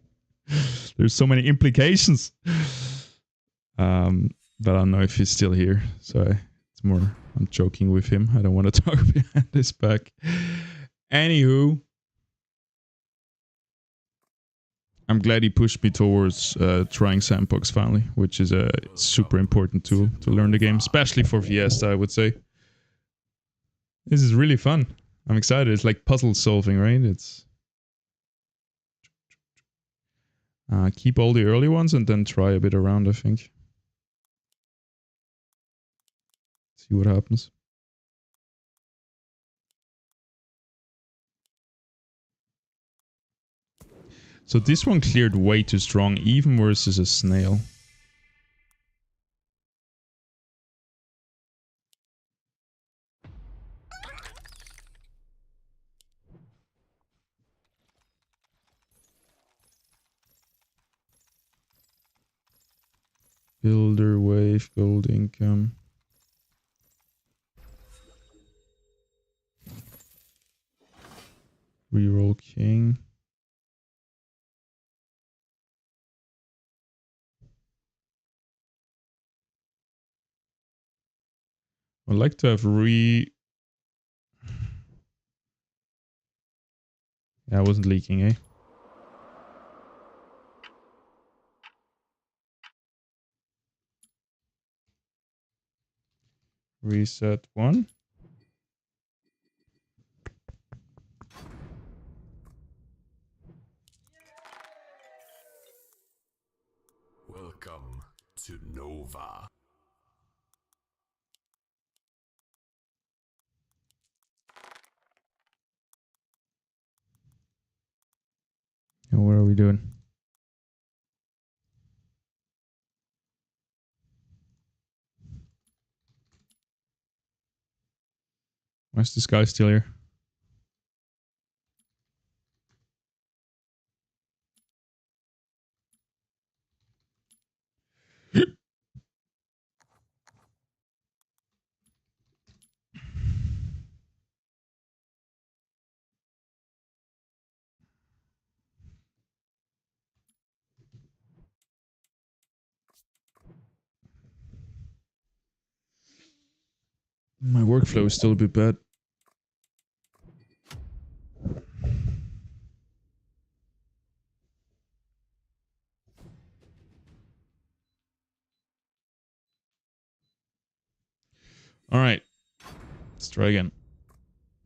Speaker 2: There's so many implications. But I don't know if he's still here. So it's more, I'm joking with him. I don't want to talk behind his back. Anywho, I'm glad he pushed me towards trying Sandbox finally, which is a super important tool to learn the game, especially for Fiesta, I would say. This is really fun. I'm excited. It's like puzzle solving, right? It's keep all the early ones and then try a bit around, I think. See what happens. So this one cleared way too strong, even versus a snail. Builder wave, gold income. Reroll king. I'd like to have Yeah, I wasn't leaking, eh? Reset 1.
Speaker 5: Welcome to Nova.
Speaker 2: And what are we doing? Why's this guy still here? My workflow is still a bit bad. All right. Let's try again.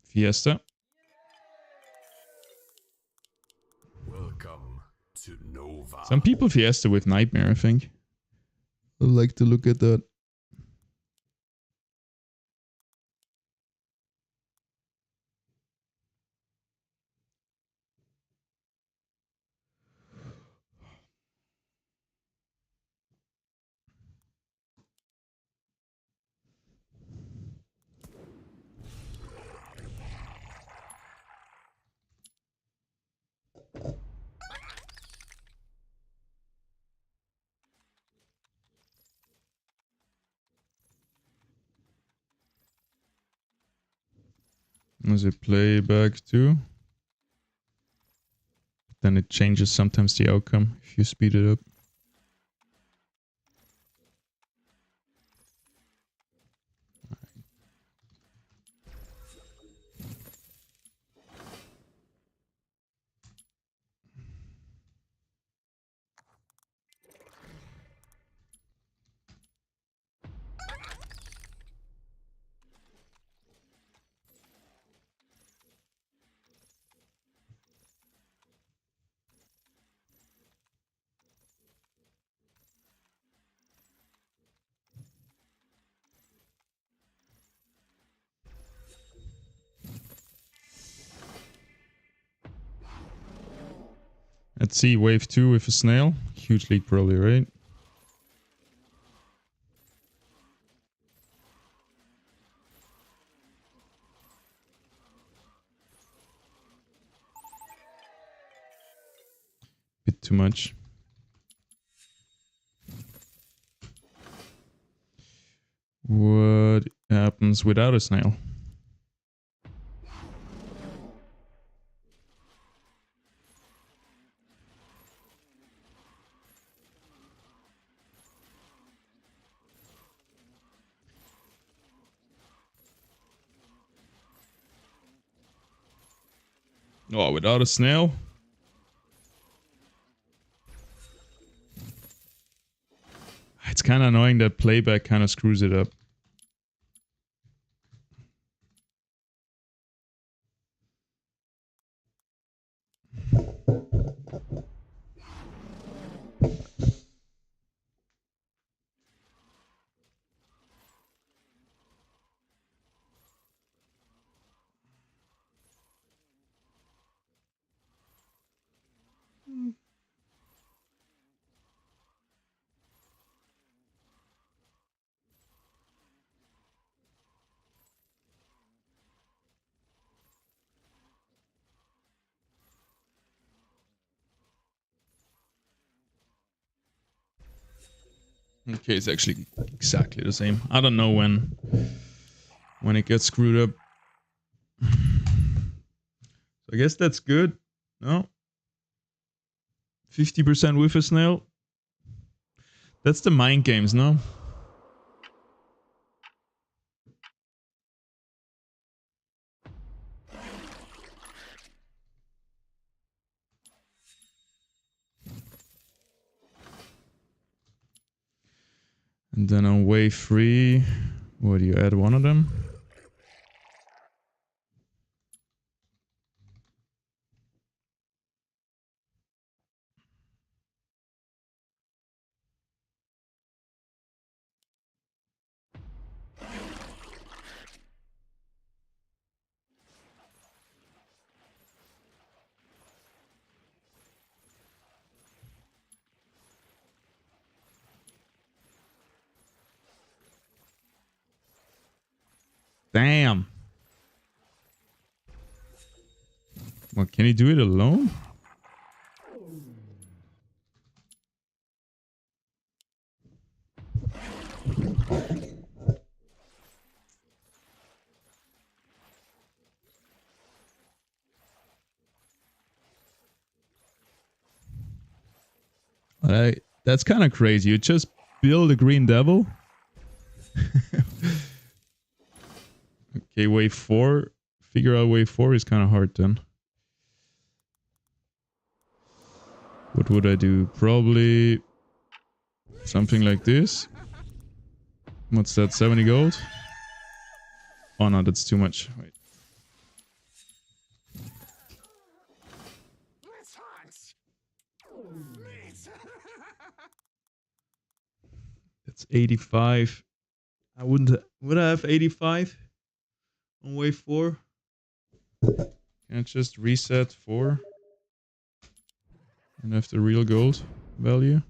Speaker 2: Fiesta.
Speaker 5: Welcome to Nova.
Speaker 2: Some people Fiesta with Nightmare, I think. I like to look at that. Does it play back too? Then it changes sometimes the outcome if you speed it up. Let's see, wave 2 with a snail. Huge lead probably, right? Bit too much. What happens without a snail? Oh, without a snail? It's kind of annoying that playback kind of screws it up. Okay, it's actually exactly the same. I don't know when it gets screwed up. I guess that's good. No? 50% with a snail? That's the mind games, no? And then on wave 3, what do you add one of them? Damn. What, can he do it alone? That's kind of crazy. You just build a green devil. Okay, wave 4. Figure out wave 4 is kind of hard then. What would I do? Probably something like this. What's that? 70 gold? Oh no, that's too much. Wait. That's 85. I wouldn't. Would I have 85 on wave 4? Can I just reset 4 and have the real gold value?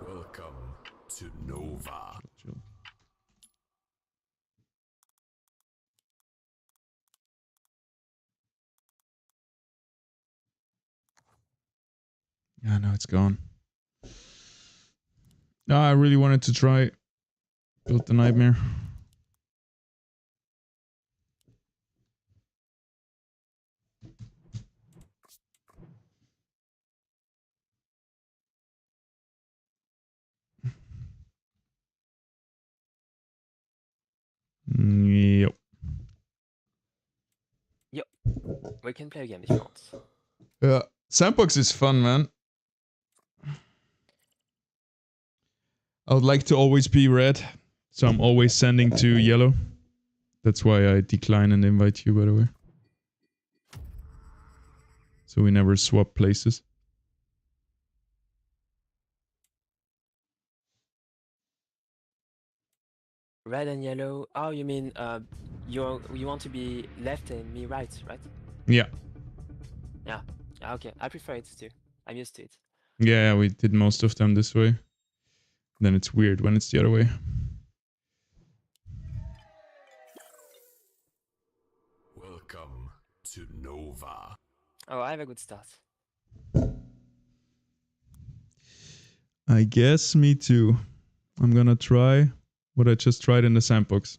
Speaker 5: Welcome to Nova.
Speaker 2: Chill. Yeah, no, it's gone. No, I really wanted to try build the nightmare. Yep.
Speaker 3: Yep. We can play a game if you want.
Speaker 2: Yeah. Sandbox is fun, man. I would like to always be red, so I'm always sending to yellow. That's why I decline and invite you, by the way. So we never swap places.
Speaker 3: Red and yellow. Oh, you mean you want to be left and me right, right?
Speaker 2: Yeah.
Speaker 3: Yeah. Okay. I prefer it too. I'm used to it.
Speaker 2: Yeah, we did most of them this way. Then it's weird when it's the other way.
Speaker 5: Welcome to Nova.
Speaker 3: Oh, I have a good start.
Speaker 2: I guess me too. I'm gonna try what I just tried in the sandbox.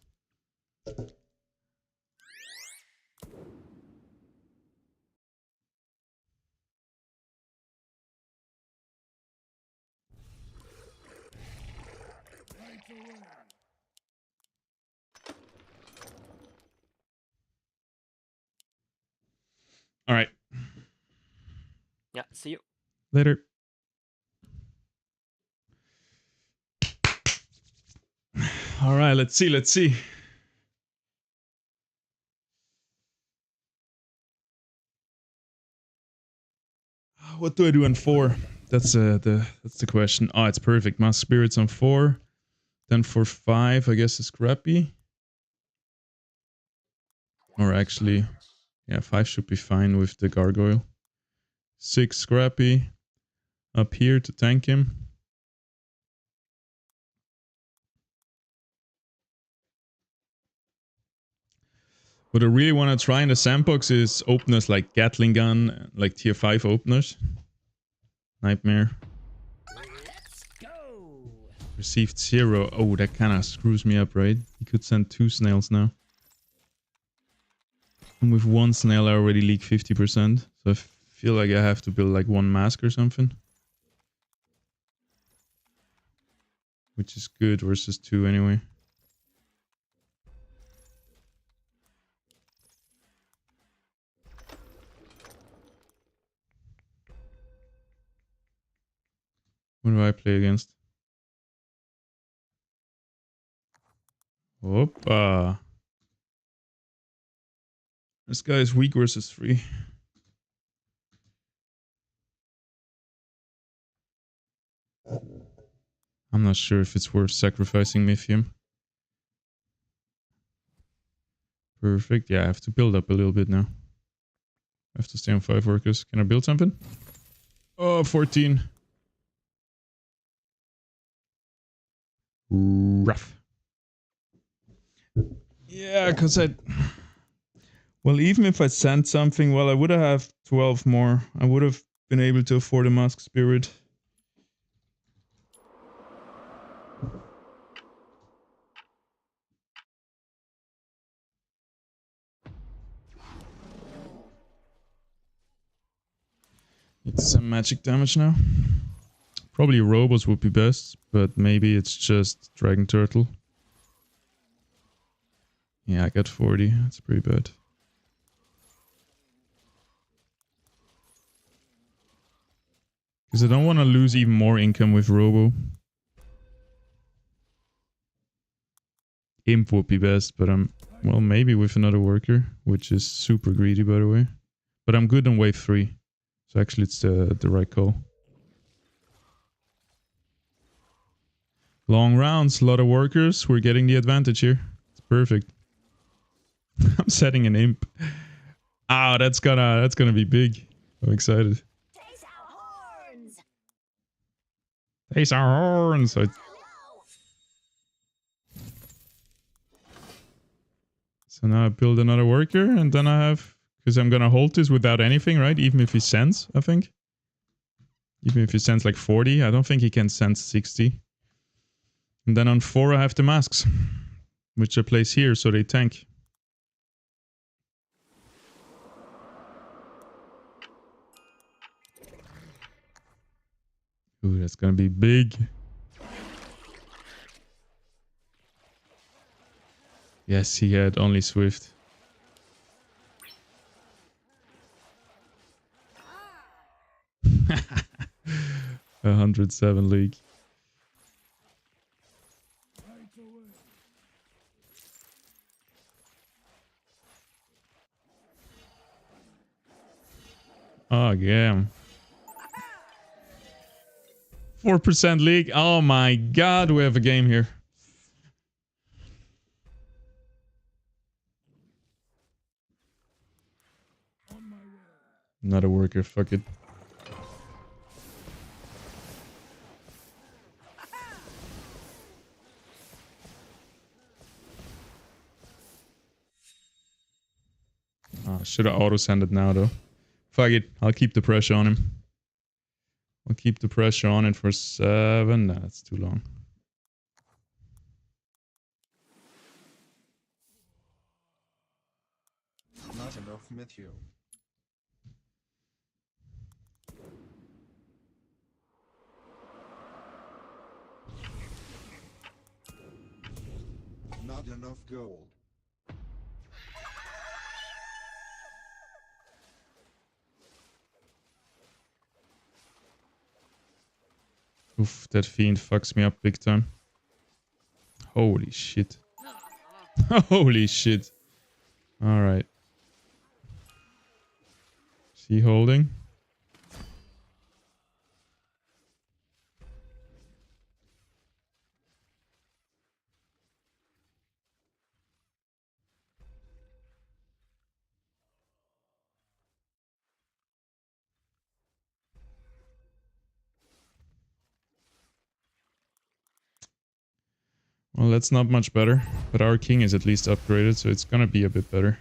Speaker 2: All right.
Speaker 3: Yeah. See you.
Speaker 2: Later. All right, let's see. What do I do on 4? That's the question. Oh, it's perfect. Mass spirits on 4. Then for 5, I guess it's scrappy. Or actually, yeah, 5 should be fine with the gargoyle. 6 scrappy. Up here to tank him. What I really want to try in the sandbox is openers like Gatling gun, like tier 5 openers. Nightmare.
Speaker 4: Let's go.
Speaker 2: Received 0. Oh, that kind of screws me up, right? He could send 2 snails now. And with 1 snail I already leak 50%. So I feel like I have to build like 1 mask or something. Which is good versus 2 anyway. What do I play against? Opa. This guy is weak versus 3. I'm not sure if it's worth sacrificing Mithium. Perfect. Yeah, I have to build up a little bit now. I have to stay on 5 workers. Can I build something? Oh, 14. Rough. Yeah, because I... Well, even if I sent something, well, I would have 12 more. I would have been able to afford a Mask Spirit. some magic damage now. Probably Robos would be best, but maybe it's just Dragon Turtle. Yeah, I got 40. That's pretty bad. Because I don't want to lose even more income with Robo. Imp would be best, but I'm... Well, maybe with another worker, which is super greedy, by the way. But I'm good on wave 3. So actually it's the right call. Long rounds, a lot of workers. We're getting the advantage here. It's perfect. I'm setting an imp. Ah, that's gonna be big. I'm excited.
Speaker 7: Taste our horns!
Speaker 2: Taste our horns! So now I build another worker, and then I have... Because I'm gonna hold this without anything, right? Even if he sends, I think. Even if he sends like 40, I don't think he can send 60. And then on 4 I have the masks, which I place here so they tank. Ooh, that's gonna be big. Yes, he had only Swift. 107 league. Oh, yeah. 4% league. Oh my god, we have a game here. Not a worker, fuck it. Oh, should have auto-sent it now though. Fuck it, I'll keep the pressure on him. I'll keep the pressure on it for 7. Nah, that's too long.
Speaker 1: Not enough Matthew. Not enough gold.
Speaker 2: Oof, that fiend fucks me up big time. Holy shit. Holy shit. Alright. Is he holding? Well, that's not much better, but our king is at least upgraded, so it's gonna be a bit better.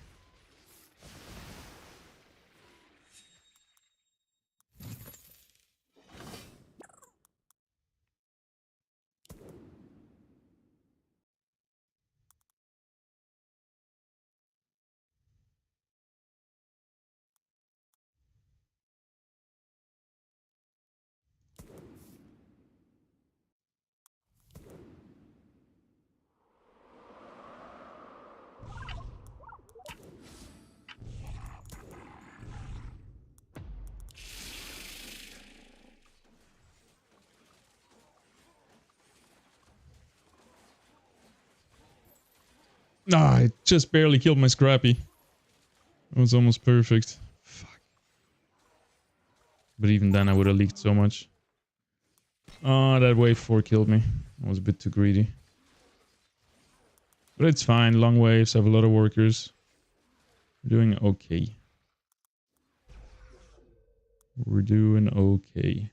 Speaker 2: Ah, I just barely killed my Scrappy. It was almost perfect. Fuck. But even then I would have leaked so much. Oh, that wave 4 killed me. I was a bit too greedy. But it's fine. Long waves, have a lot of workers. We're doing okay. We're doing okay.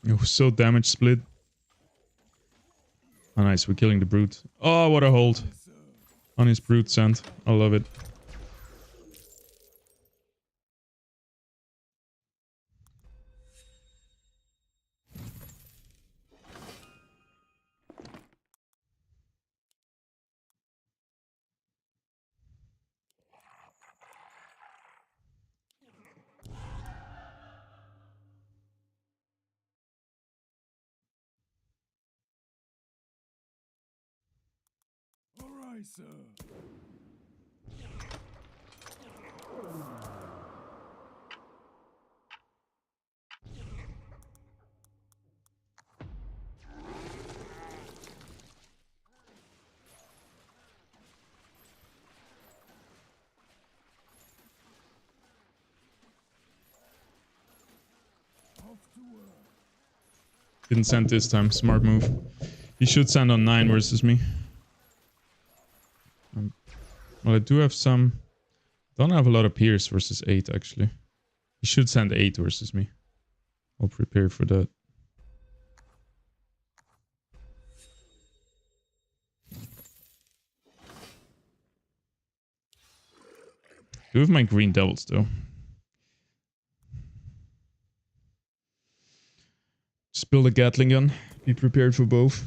Speaker 2: It was so damage split. Oh, nice. We're killing the brute. Oh, what a hold. On his brute sand. I love it.
Speaker 5: Alright, sir.
Speaker 2: Didn't send this time. Smart move. He should send on 9 versus me. Well, I do have some... Don't have a lot of Pierce versus 8, actually. He should send 8 versus me. I'll prepare for that. Do have my green devils, though. Just build a Gatling gun. Be prepared for both.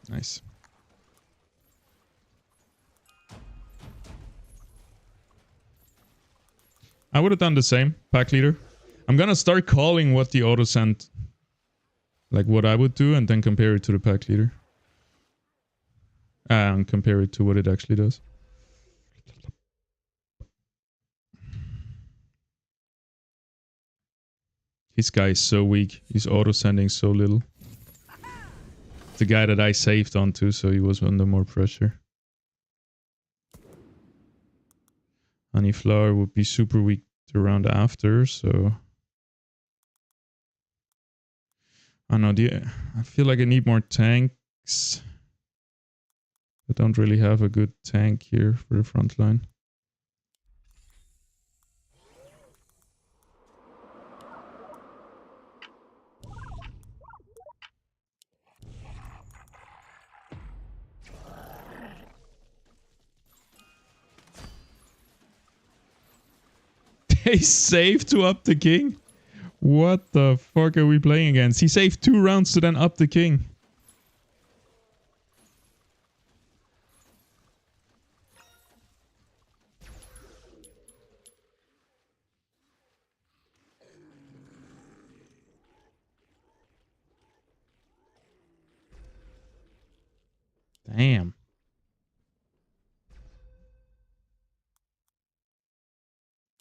Speaker 2: Nice. I would have done the same, pack leader. I'm gonna start calling what the auto sent, like what I would do, and then compare it to the pack leader. And compare it to what it actually does. This guy is so weak. He's auto sending so little. The guy that I saved onto, so he was under more pressure. Honeyflower would be super weak the round after, so... I don't know, I feel like I need more tanks. I don't really have a good tank here for the front line. They saved to up the king? What the fuck are we playing against? He saved 2 rounds to then up the king. Damn.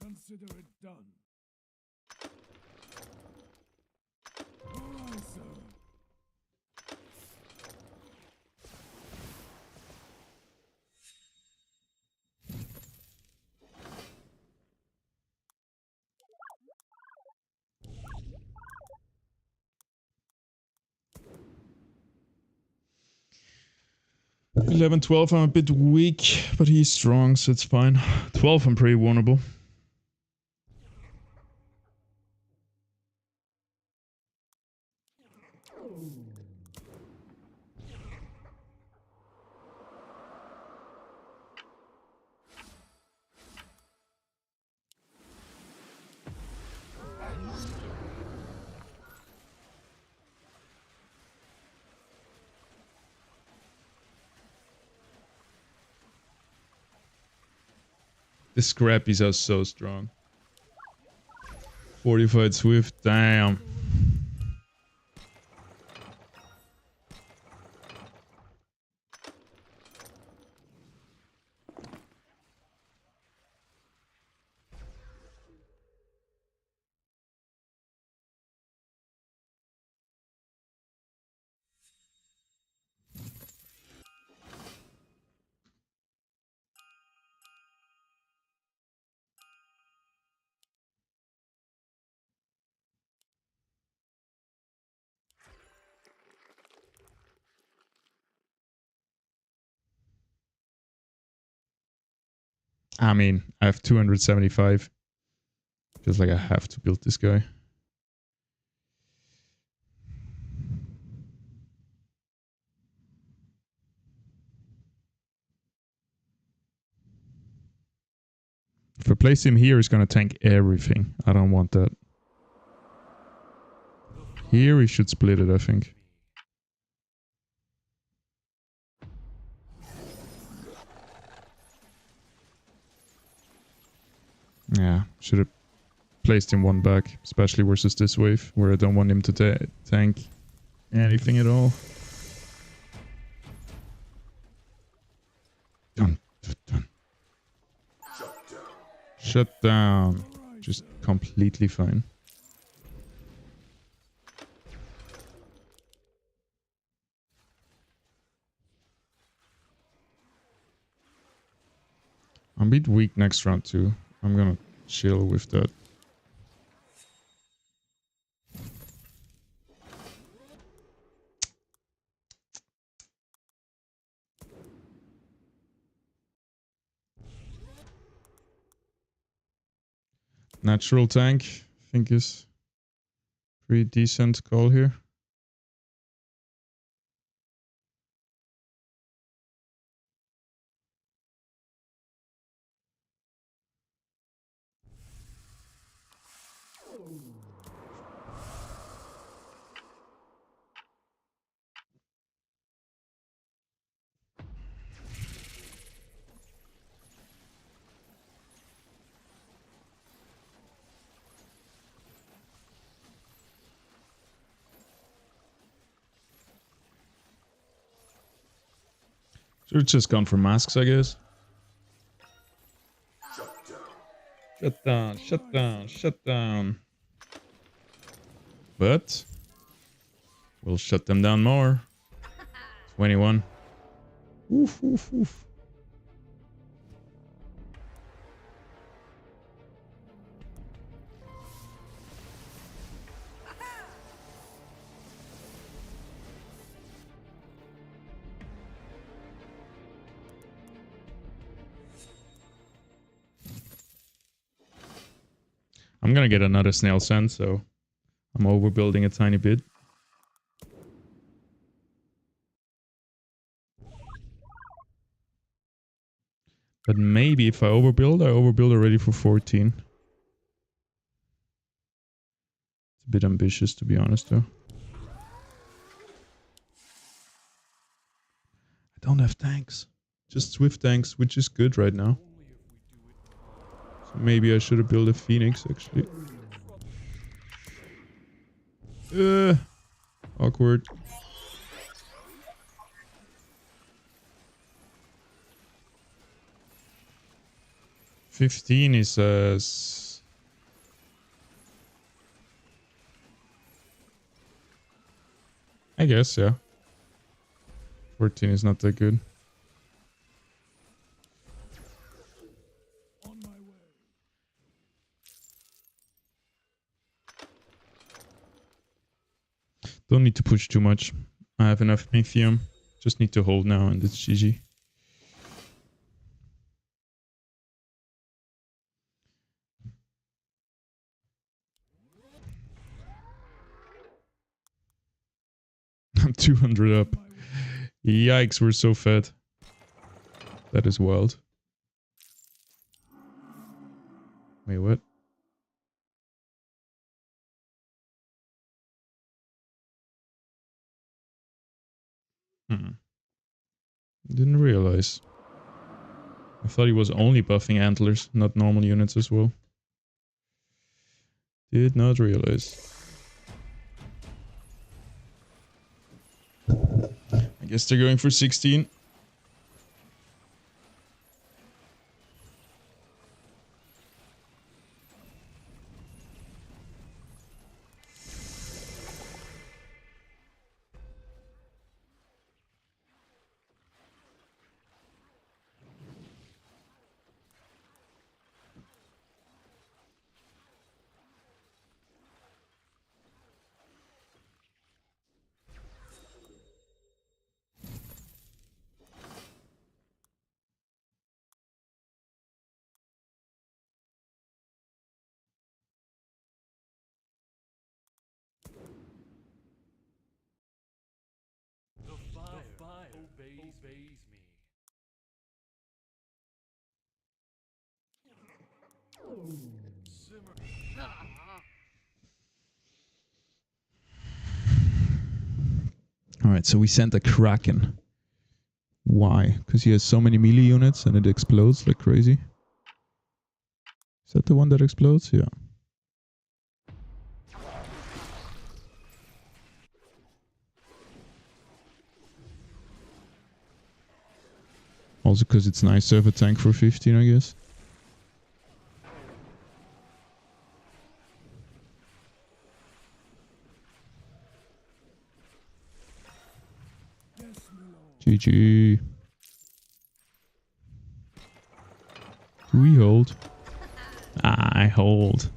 Speaker 5: Consider it done. Alright, sir.
Speaker 2: Eleven, 12, I'm a bit weak, but he's strong, so it's fine. 12, I'm pretty vulnerable. The scrappies are so strong. Fortified Swift, damn. I mean, I have 275. Feels like I have to build this guy. If I place him here, he's going to tank everything. I don't want that. Here, he should split it, I think. Yeah, should have placed him one back, especially versus this wave, where I don't want him to tank anything at all. Done. Done. Shut down. Just completely fine. I'm a bit weak next round too. I'm gonna chill with that. Natural tank, I think is pretty decent call here. Should have just gone for masks, I guess. Shut down, shut down, shut down. But we'll shut them down more. 21. Oof, oof, oof. I'm gonna get another snail sand, so I'm overbuilding a tiny bit. But maybe if I overbuild already for 14. It's a bit ambitious, to be honest, though. I don't have tanks. Just Swift tanks, which is good right now. So maybe I should have built a Phoenix, actually. Awkward. $15 is I guess, yeah. 14 is not that good.
Speaker 5: On my way.
Speaker 2: Don't need to push too much. I have enough Mithium. Just need to hold now and it's GG. I'm 200 up. Yikes, we're so fed. That is wild. Wait, what? Didn't realize. I thought he was only buffing antlers, not normal units as well. Did not realize. I guess they're going for 16.
Speaker 5: obeys me. Simmer.
Speaker 2: Alright, so we sent a Kraken. Why? Because he has so many melee units and it explodes like crazy. Is that the one that explodes? Yeah. Also because it's nice to have a tank for 15, I guess.
Speaker 5: Yes, my lord.
Speaker 2: GG. Do we hold? Ah, I hold.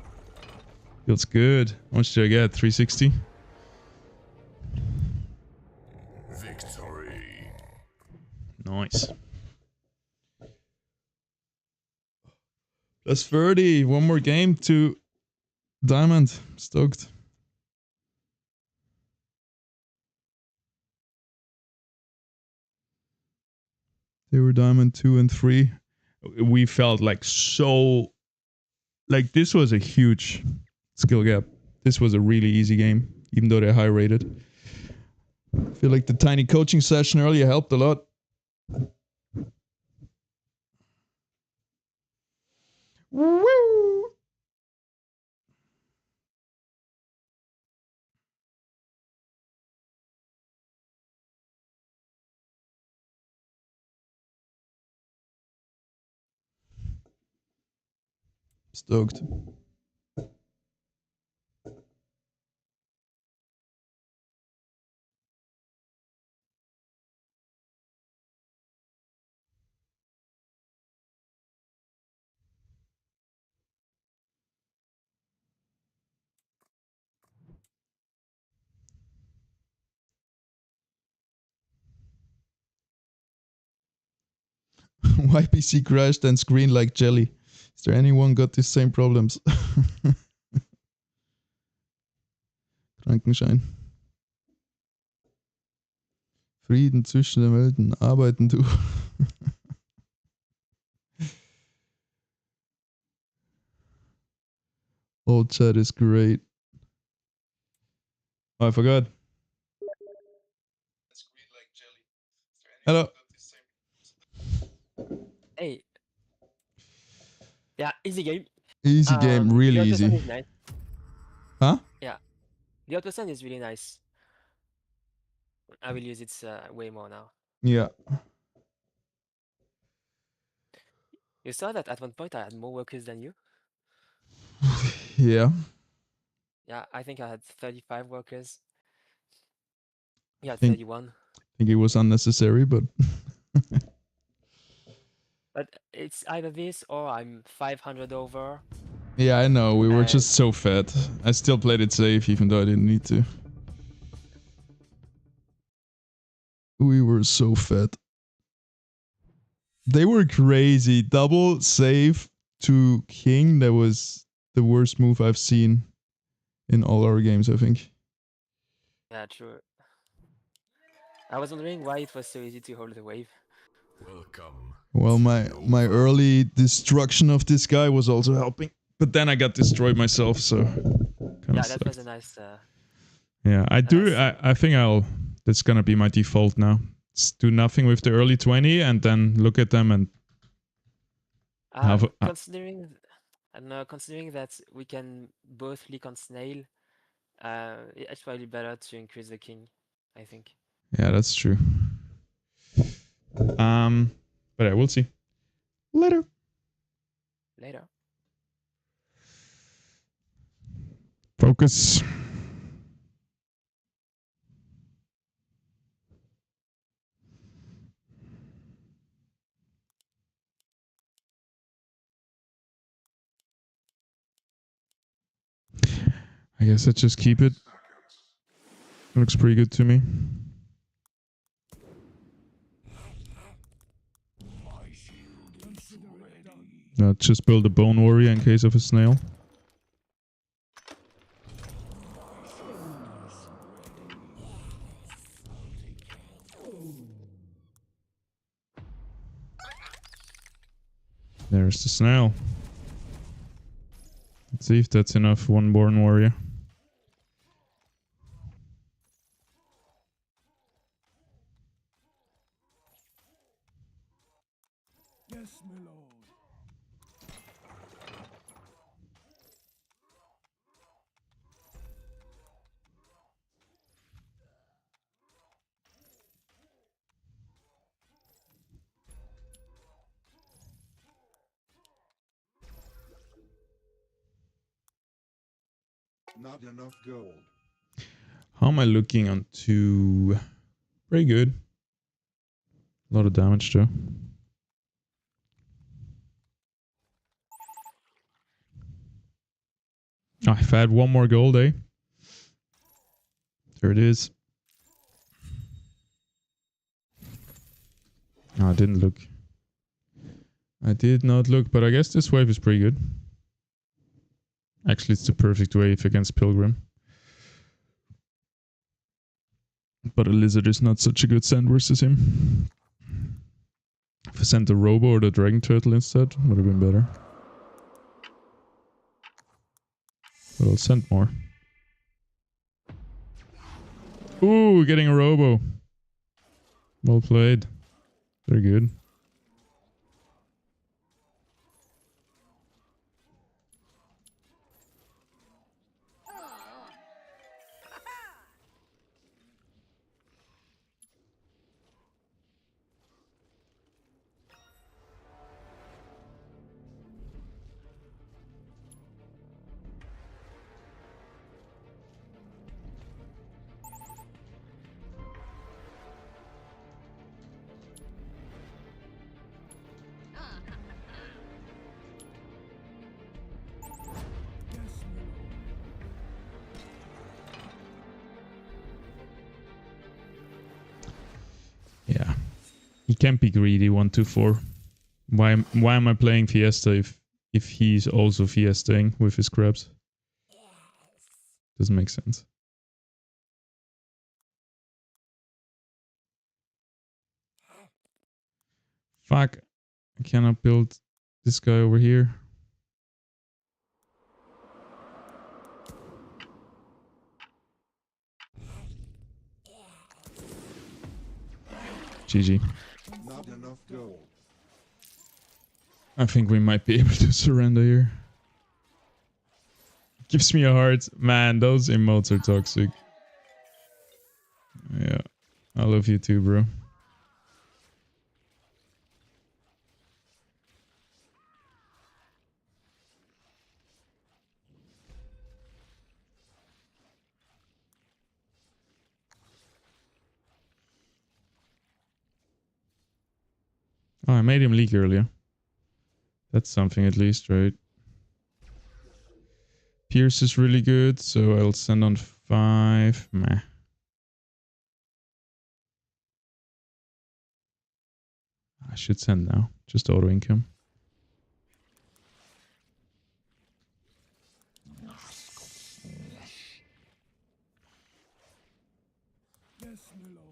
Speaker 2: Feels good. How much did I get? 360?
Speaker 1: Victory.
Speaker 2: Nice. Plus 30. One more game to Diamond. Stoked. They were Diamond 2 and 3. We felt like so... Like this was a huge skill gap. This was a really easy game, even though they're high rated. I feel like the tiny coaching session earlier helped a lot. Woo! Stoked. Why PC crashed and screen like jelly? Is there anyone got the same problems? Krankenschein. Frieden zwischen den Welten. Arbeiten du. Old chat is great. Oh, I forgot. Hello.
Speaker 3: Hey. Yeah, easy game.
Speaker 2: Easy game, really
Speaker 3: the
Speaker 2: easy.
Speaker 3: Is nice.
Speaker 2: Huh?
Speaker 3: Yeah. The auto is really nice. I will use it way more now.
Speaker 2: Yeah.
Speaker 3: You saw that at one point I had more workers than you?
Speaker 2: Yeah.
Speaker 3: Yeah, I think I had 35 workers. You had
Speaker 2: Think-
Speaker 3: 31.
Speaker 2: I think it was unnecessary, but
Speaker 3: But it's either this or I'm 500 over.
Speaker 2: yeah, I know. We were
Speaker 3: And-
Speaker 2: just so fat. I still played it safe, even though I didn't need to. We were so fat. They were crazy. Double save to king. That was the worst move I've seen in all our games, I think.
Speaker 3: Yeah, true. I was wondering why it was so easy to hold the wave.
Speaker 1: Welcome.
Speaker 2: Well, my early destruction of this guy was also helping. But then I got destroyed myself, so kind
Speaker 3: Yeah,
Speaker 2: of
Speaker 3: that was a
Speaker 2: sucked.
Speaker 3: nice.
Speaker 2: Yeah, I do.
Speaker 3: nice-
Speaker 2: I think that's gonna be my default now. Just do nothing with the early 20 and then look at them and have a,
Speaker 3: considering, considering that we can both leak on snail, it's probably better to increase the king, I think.
Speaker 2: yeah, that's true. But yeah, we'll see. Later.
Speaker 3: Later.
Speaker 2: Focus. I guess let's just keep it. Looks pretty good to me. Just build a bone warrior in case of a snail. There's the snail. Let's see if that's enough one born warrior.
Speaker 5: Yes, my lord.
Speaker 1: Not enough gold.
Speaker 2: How am I looking on 2? Pretty good. A lot of damage though. Oh, if I had one more gold, eh? There it is. Oh, I didn't look. I did not look, but I guess this wave is pretty good. Actually, it's the perfect wave against Pilgrim. But a lizard is not such a good send versus him. If I sent the Robo or the Dragon Turtle instead, would have been better. But I'll send more. Ooh, getting a Robo. Well played. Very good. Yeah. He can't be greedy 1-2-4. Why am I playing Fiesta if he's also Fiestaing with his crabs? Doesn't make sense. Fuck. I cannot build this guy over here. GG.
Speaker 1: Not enough gold.
Speaker 2: I think we might be able to surrender here. Gives me a heart. Man, those emotes are toxic. Yeah. I love you too, bro. Oh, I made him leak earlier. That's something at least, right? Pierce is really good, so I'll send on 5. Meh. I should send now. Just auto income.
Speaker 5: Yes, my lord.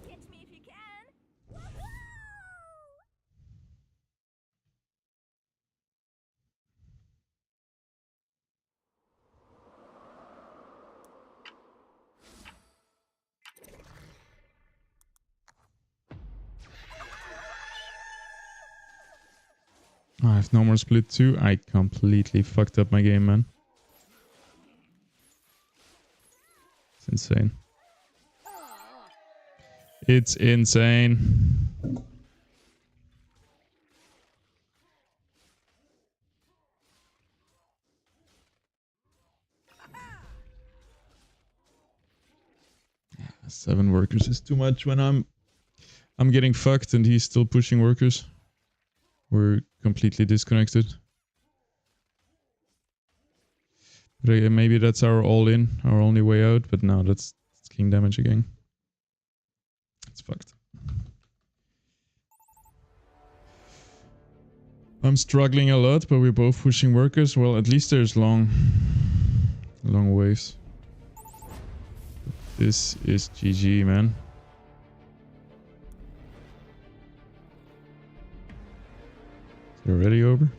Speaker 7: Catch me if you can. Woohoo!
Speaker 2: Oh, I have no more split 2. I completely fucked up my game, man. It's insane. It's insane. Yeah, 7 workers is too much when I'm getting fucked and he's still pushing workers. We're completely disconnected. Maybe that's our all-in, our only way out, but no, that's king damage again. It's fucked. I'm struggling a lot, but we're both pushing workers. Well, at least there's long waves. This is GG, man. Is it already over?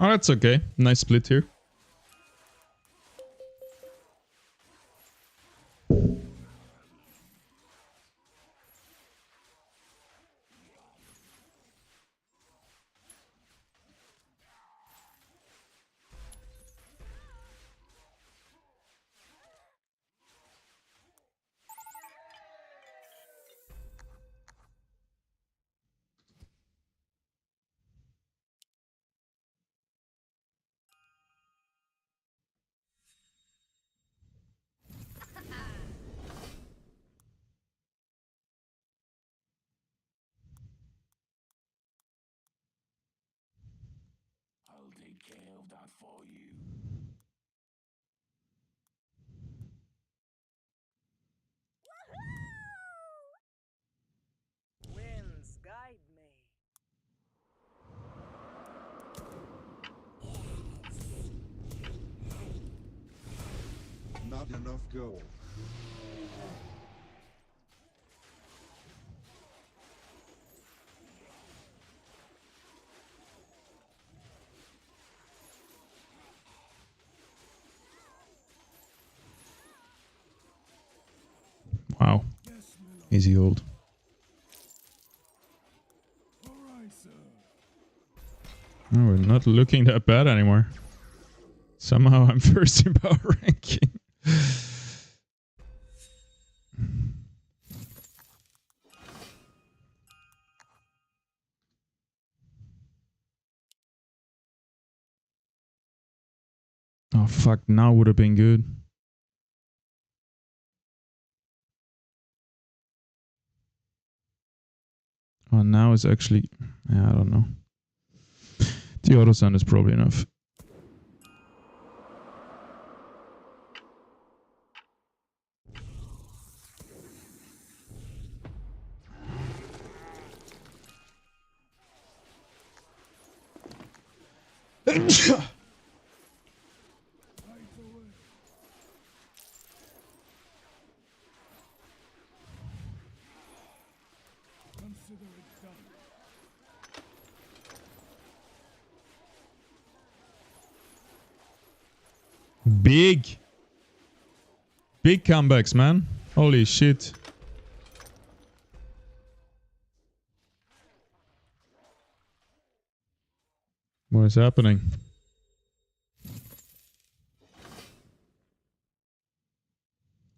Speaker 2: Oh, that's okay. Nice split here.
Speaker 5: I'll take care of that for you.
Speaker 7: Winds guide me.
Speaker 1: Not enough gold.
Speaker 2: Wow.
Speaker 5: Yes, my lord.
Speaker 2: Easy hold.
Speaker 5: All right, sir.
Speaker 2: Oh, we're not looking that bad anymore. Somehow I'm first in power ranking. Oh fuck, now would have been good. Oh, now it's actually... Yeah, I don't know. The auto sound is probably enough.
Speaker 5: Right away. Consider it done.
Speaker 2: Big comebacks, man. Holy shit. What is happening?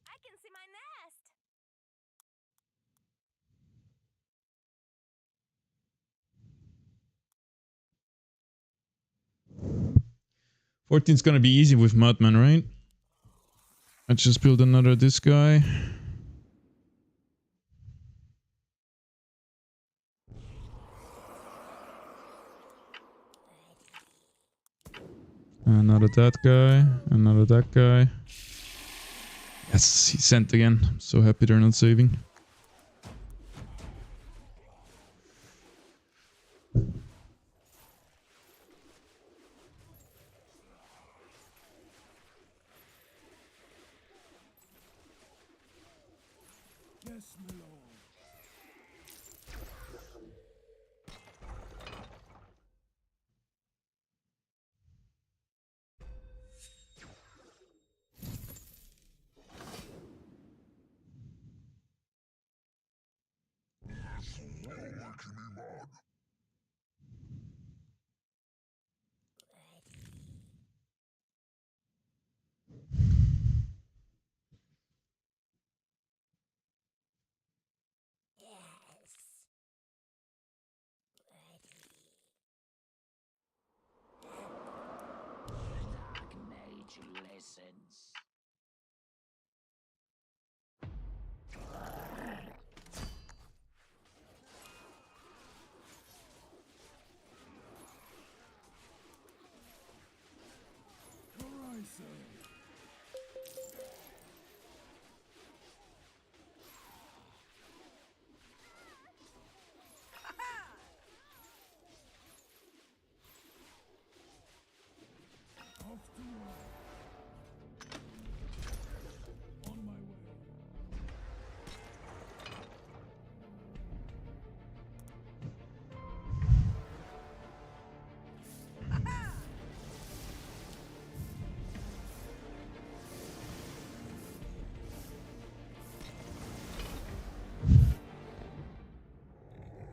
Speaker 7: I can see my nest.
Speaker 2: 14's gonna be easy with Mudman, right? I just build another this guy. Another that guy. Another that guy. Yes, he sent again. I'm so happy they're not saving.
Speaker 5: Yes, my lord. Dark Mage listens.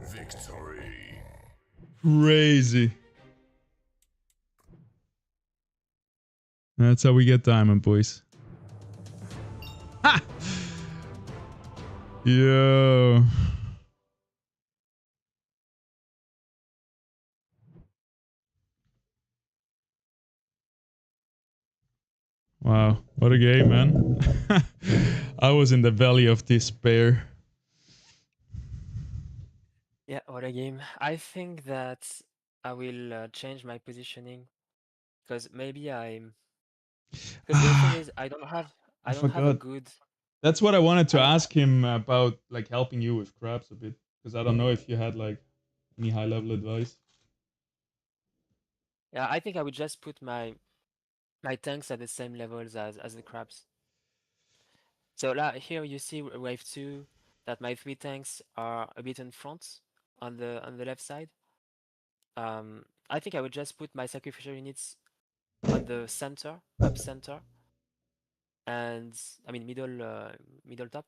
Speaker 1: Victory.
Speaker 2: Crazy. That's how we get diamond, boys. Ha! Yo. Wow, what a game, man. I was in the valley of despair.
Speaker 3: Yeah, what a game. I think that I will change my positioning because maybe I'm because the thing is
Speaker 2: I
Speaker 3: I don't have a
Speaker 2: forgot.
Speaker 3: good
Speaker 2: That's what I wanted
Speaker 3: I
Speaker 2: to
Speaker 3: don't
Speaker 2: ask him about, like helping you with crabs a bit, because I don't know if you had like any high level advice.
Speaker 3: yeah, I think I would just put my tanks at the same levels as the crabs. So here you see wave 2 that my 3 tanks are a bit in front on the left side. I think I would just put my sacrificial units on the center, up center, and I mean middle top,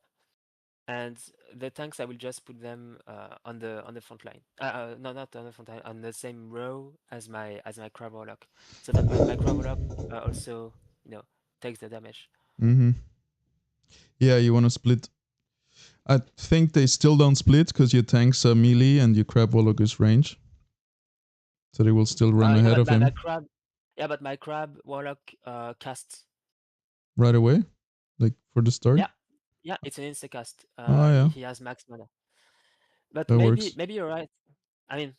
Speaker 3: and the tanks I will just put them on the front line. No, not on the front line, on the same row as my crab warlock, so that my crab warlock also you know takes the damage.
Speaker 2: Mm-hmm. Yeah, you want to split. I think they still don't split because your tanks are melee and your crab warlock is range. So they will still run
Speaker 3: Yeah,
Speaker 2: ahead
Speaker 3: but
Speaker 2: of him
Speaker 3: my crab warlock casts.
Speaker 2: right away, like for the start.
Speaker 3: Yeah, yeah, it's an insta cast.
Speaker 2: Oh yeah,
Speaker 3: He has max mana. But
Speaker 2: that works.
Speaker 3: maybe you're right. I mean,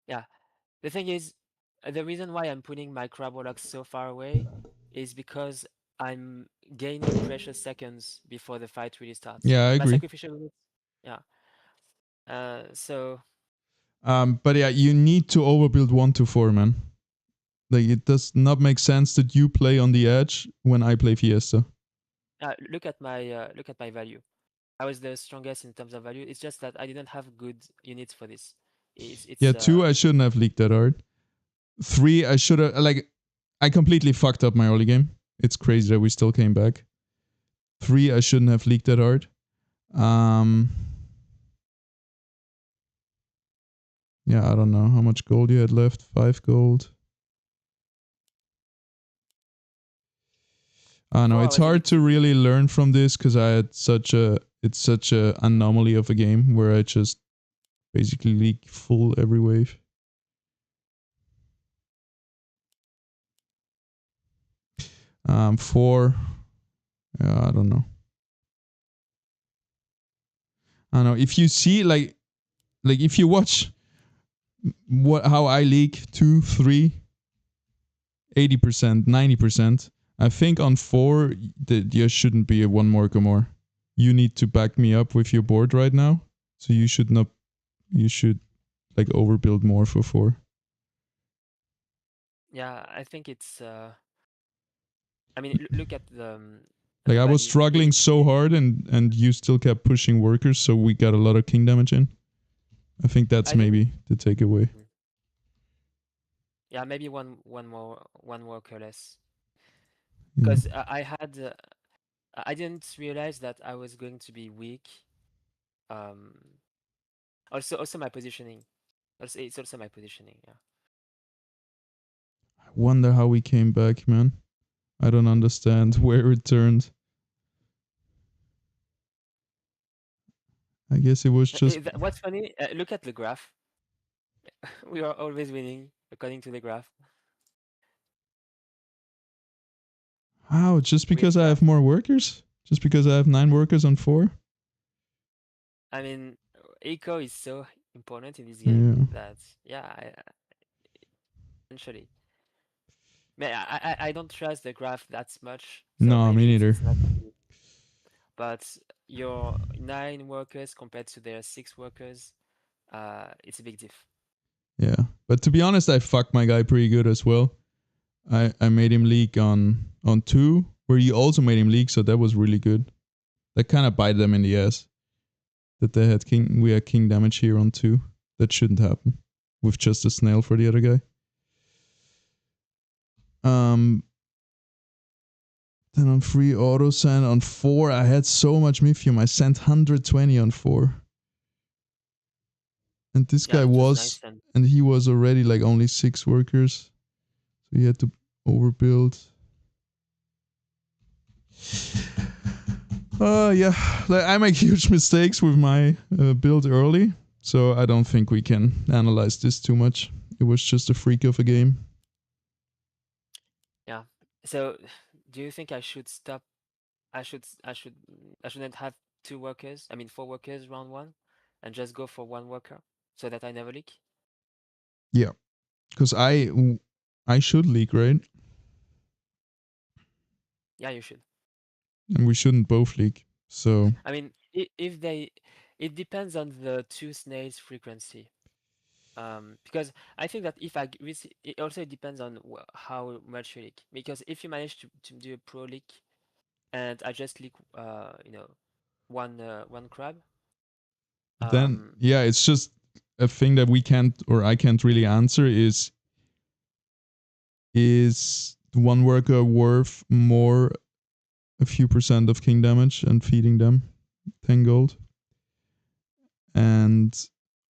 Speaker 3: yeah. The thing is, the reason why I'm putting my crab warlock so far away is because I'm gaining precious seconds before the fight really starts.
Speaker 2: Yeah, I
Speaker 3: My
Speaker 2: agree.
Speaker 3: sacrificial units, yeah. So
Speaker 2: But yeah, you need to overbuild 1 to 4, man. Like it does not make sense that you play on the edge when I play Fiesta.
Speaker 3: look at my value. I was the strongest in terms of value. It's just that I didn't have good units for this.
Speaker 2: Yeah,
Speaker 3: It's
Speaker 2: 2, I shouldn't have leaked that hard. 3, I should have, like, I completely fucked up my early game. It's crazy that we still came back. 3, I shouldn't have leaked that hard. Yeah, I don't know how much gold you had left. 5 gold. I know
Speaker 3: 4 I
Speaker 2: it's
Speaker 3: was a
Speaker 2: hard
Speaker 3: bit
Speaker 2: to really learn from this because I had it's such a anomaly of a game where I just basically leak full every wave. Four. Yeah, I don't know. I don't know if you see like if you watch how I leak 2, 3, 80%, 90%. I think on 4 there shouldn't be a one more Gamor. You need to back me up with your board right now. So you should not. You should like overbuild more for 4.
Speaker 3: Yeah, I think it's I mean look at
Speaker 2: Like
Speaker 3: the
Speaker 2: I was
Speaker 3: value.
Speaker 2: struggling so hard and you still kept pushing workers, so we got a lot of king damage in. I think that's
Speaker 3: I think
Speaker 2: maybe the takeaway.
Speaker 3: mm, yeah, maybe one worker less.
Speaker 2: Yeah.
Speaker 3: Because I didn't realize that I was going to be weak. Um, Also my positioning. It's also my positioning. Yeah.
Speaker 2: I wonder how we came back, man. I don't understand where it turned. I guess it was just.
Speaker 3: What's funny? Look at the graph. We are always winning according to the graph.
Speaker 2: How? Just
Speaker 3: Weird
Speaker 2: because I have
Speaker 3: graph.
Speaker 2: more workers? Just because I have 9 workers on 4?
Speaker 3: I mean, eco is so important in this game
Speaker 2: Yeah.
Speaker 3: that yeah, eventually. I don't trust the graph that much, so
Speaker 2: No, me
Speaker 3: maybe
Speaker 2: neither.
Speaker 3: it's not really. But your 9 workers compared to their 6 workers, it's a big diff.
Speaker 2: Yeah. But to be honest, I fucked my guy pretty good as well. I made him leak on 2, where you also made him leak, so that was really good. That kind of bite them in the ass. That we had king damage here on 2. That shouldn't happen. With just a snail for the other guy. Then on 3 auto send. On 4 I had so much Mithium. I sent 120 on 4. And this
Speaker 3: Yeah,
Speaker 2: guy
Speaker 3: it was nice
Speaker 2: and he was already like only 6 workers. So he had to overbuild. Yeah, like I make huge mistakes with my build early, so I don't think we can analyze this too much. It was just a freak of a game.
Speaker 3: Yeah. So, do you think I should stop? I shouldn't have 2 workers. I mean 4 workers round one, and just go for 1 worker so that I never leak.
Speaker 2: Yeah, because I should leak, right?
Speaker 3: Yeah, you should.
Speaker 2: And we shouldn't both leak. So
Speaker 3: I mean, if they, it depends on the 2 snails frequency. Because I think that if it also depends on how much you leak. Because if you manage to do a pro leak and I just leak, one crab,
Speaker 2: then
Speaker 3: um,
Speaker 2: yeah, it's just a thing that we can't or I can't really answer is one worker worth more a few percent of king damage and feeding them 10 gold? And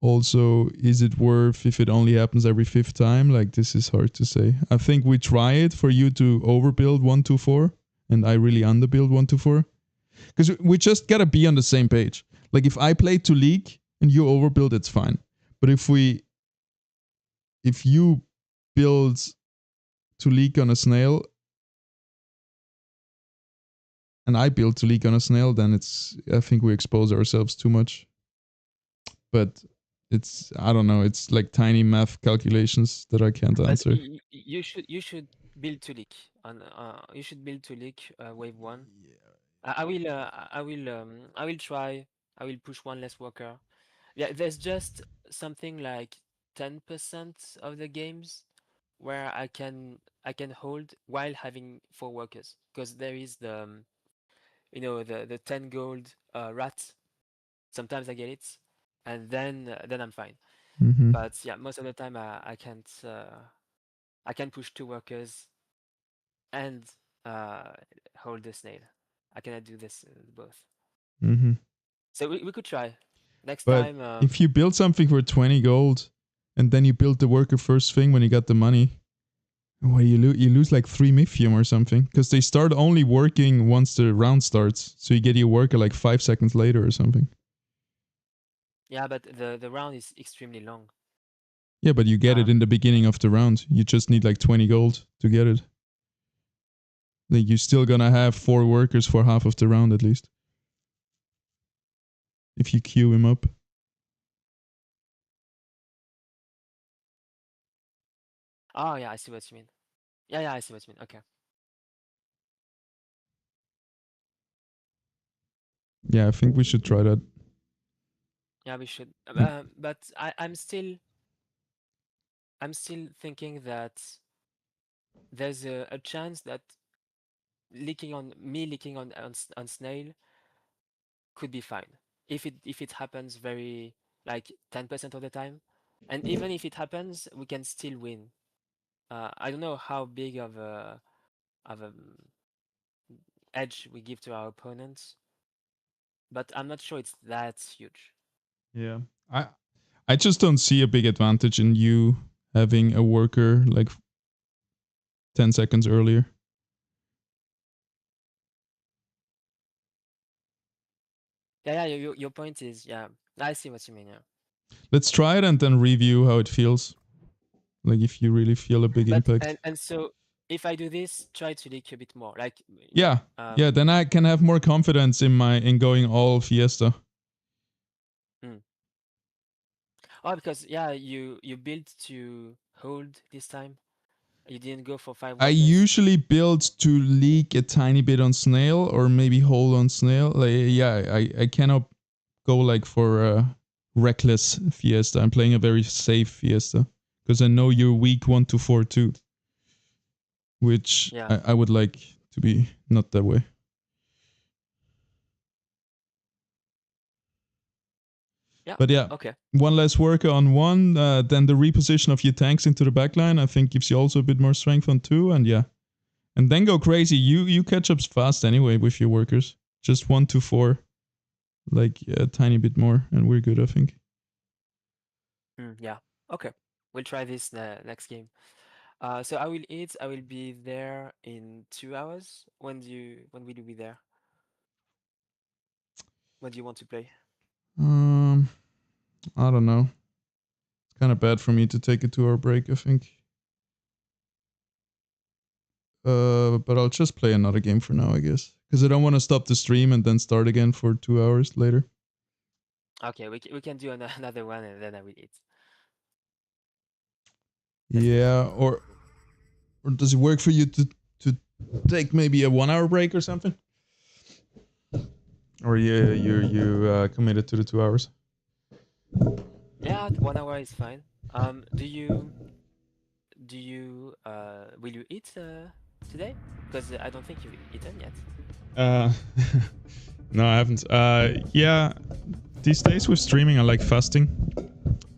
Speaker 2: also, is it worth if it only happens every 5th time? Like, this is hard to say. I think we try it for you to overbuild 124 and I really underbuild 124. Because we just gotta be on the same page. Like, if I play to league and you overbuild, it's fine. But if you build to leak on a snail and I build to leak on a snail, then I think we expose ourselves too much. But I don't know, it's like tiny math calculations that I can't
Speaker 3: but
Speaker 2: answer.
Speaker 3: you should build to leak on you should build to leak wave one. I will try. I will push one less worker. Yeah, there's just something like 10% of the games where I can hold while having 4 workers because there is the 10 gold rat. Sometimes I get it, and then I'm fine.
Speaker 2: Mm-hmm.
Speaker 3: But yeah, most of the time I can't. I can push 2 workers and uh, hold the snail. I cannot do this both.
Speaker 2: Mm-hmm.
Speaker 3: So we could try next
Speaker 2: But
Speaker 3: time.
Speaker 2: if you build something for 20 gold and then you build the worker first thing when you got the money, well, you lose like 3 Mithium or something because they start only working once the round starts. So you get your worker like 5 seconds later or something.
Speaker 3: Yeah, but the round is extremely long.
Speaker 2: Yeah, but you get it in the beginning of the round. You just need like 20 gold to get it. Like you're still gonna have 4 workers for half of the round at least. If you queue him up.
Speaker 3: Oh yeah, I see what you mean. Yeah, I see what you mean. Okay.
Speaker 2: Yeah, I think we should try that.
Speaker 3: Yeah, we should.
Speaker 2: Like,
Speaker 3: But I'm still thinking that there's a chance that leaking on snail could be fine if it happens very like 10% of the time, and even if it happens, we can still win. I don't know how big of a edge we give to our opponents, but I'm not sure it's that huge.
Speaker 2: yeah. I I just don't see a big advantage in you having a worker like 10 seconds earlier.
Speaker 3: Yeah, your point is, yeah, I see what you mean, yeah.
Speaker 2: Let's try it and then review how it feels. Like if you really feel a big
Speaker 3: But
Speaker 2: impact.
Speaker 3: and so if I do this, try to leak a bit more, like
Speaker 2: Yeah. Yeah, then I can have more confidence in going all Fiesta.
Speaker 3: Oh, because yeah, you built to hold this time. You didn't go for 5
Speaker 2: I
Speaker 3: workers.
Speaker 2: usually build to leak a tiny bit on snail or maybe hold on snail. Like yeah, I cannot go like for a reckless Fiesta. I'm playing a very safe Fiesta because I know you're weak 1 to 4 too, which
Speaker 3: Yeah.
Speaker 2: I would like to be not that way.
Speaker 3: Yeah.
Speaker 2: But yeah,
Speaker 3: Okay.
Speaker 2: one less worker on 1, then the reposition of your tanks into the backline I think gives you also a bit more strength on 2, and yeah. And then go crazy. You catch up fast anyway with your workers. Just 1 to 4. Like a tiny bit more and we're good, I think.
Speaker 3: Yeah. Okay. We'll try this next game. So I will eat. I will be there in 2 hours. When will you be there? When do you want to play?
Speaker 2: I don't know. It's kind of bad for me to take a 2-hour break, I think. But I'll just play another game for now, I guess, because I don't want to stop the stream and then start again for 2 hours later.
Speaker 3: Okay, we can do another one and then I will eat.
Speaker 2: Yeah, or does it work for you to take maybe a 1-hour break or something? Or you committed to the 2 hours?
Speaker 3: Yeah, 1 hour is fine. Do you will you eat today? Because I don't think you've eaten yet.
Speaker 2: No, I haven't. Yeah, these days with streaming, I like fasting.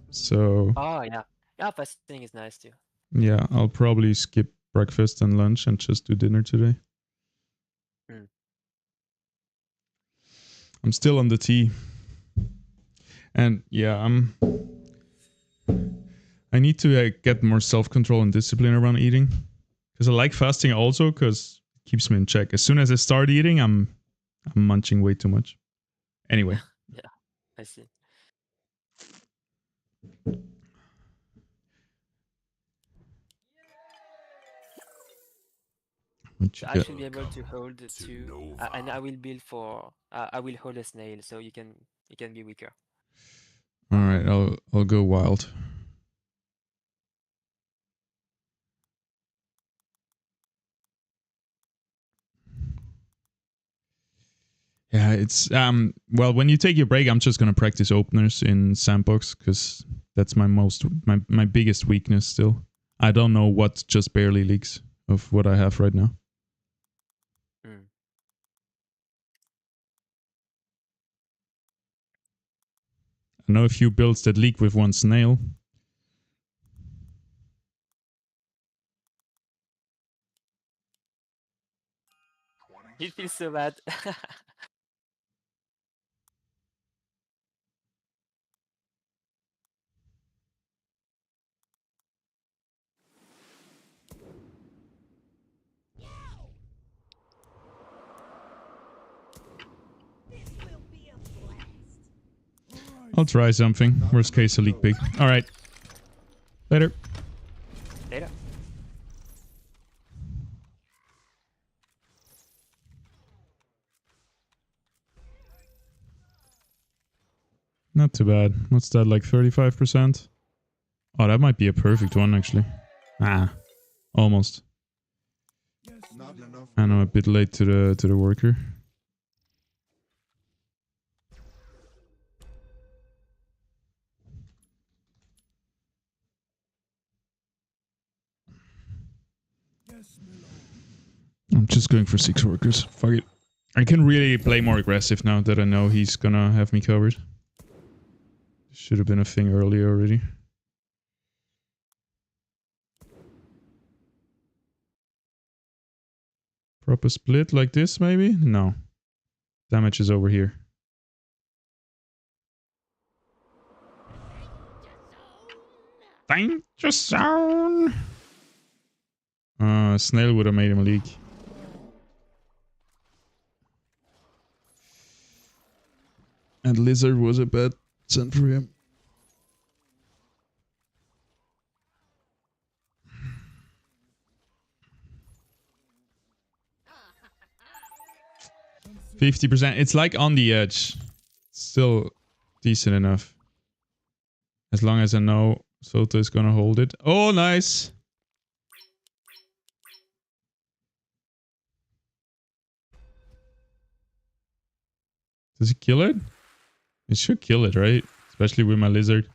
Speaker 2: So
Speaker 3: Oh yeah, yeah, fasting is nice too.
Speaker 2: yeah, I'll probably skip breakfast and lunch and just do dinner today. I'm still on the tea. And yeah, I need to get more self-control and discipline around eating. Because I like fasting also because it keeps me in check. As soon as I start eating, I'm munching way too much. Anyway.
Speaker 3: Yeah, I see. So I should be able to hold the 2, and I will build for. I will hold a snail, so you can be weaker.
Speaker 2: All right, I'll go wild. Yeah, it's well, when you take your break, I'm just gonna practice openers in sandbox because that's my biggest weakness still. I don't know what just barely leaks of what I have right now. I know a few builds that leak with 1 snail.
Speaker 3: It feels so bad.
Speaker 2: I'll try something. Worst case, a leak big. All right. Later.
Speaker 3: Later.
Speaker 2: Not too bad. What's that, like 35%? Oh, that might be a perfect one, actually. Ah, almost. I know, a bit late to the worker. I'm just going for 6 workers. Fuck it. I can really play more aggressive now that I know he's gonna have me covered. Should have been a thing earlier already. Proper split like this, maybe? No. Damage is over here. Danger zone. Snail would have made him leak. And lizard was a bad send for him. %. It's like on the edge. Still decent enough. As long as I know Soto is gonna hold it. Oh, nice. Does he kill it? It should kill it, right? Especially with my lizard.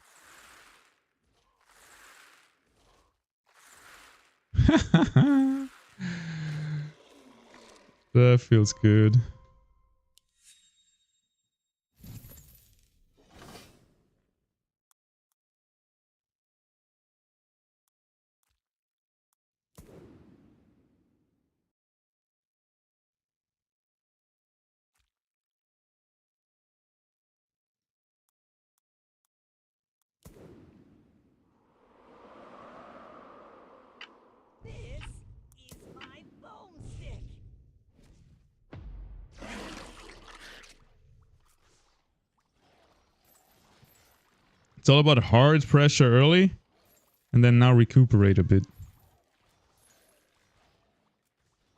Speaker 2: That feels good.
Speaker 7: This is my bone stick.
Speaker 2: It's all about hard pressure early. And then now recuperate a bit.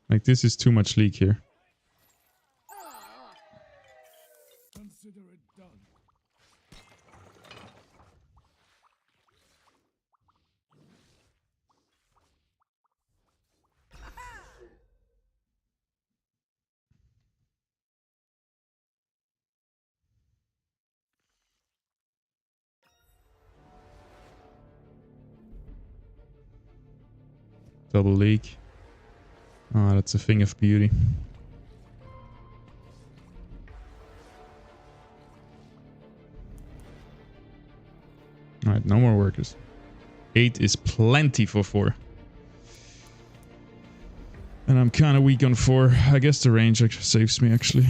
Speaker 2: Like this is too much leak here.
Speaker 5: Consider it done.
Speaker 2: Double leak. Oh, that's a thing of beauty. Alright, no more workers. 8 is plenty for 4. And I'm kind of weak on 4. I guess the range actually saves me, actually.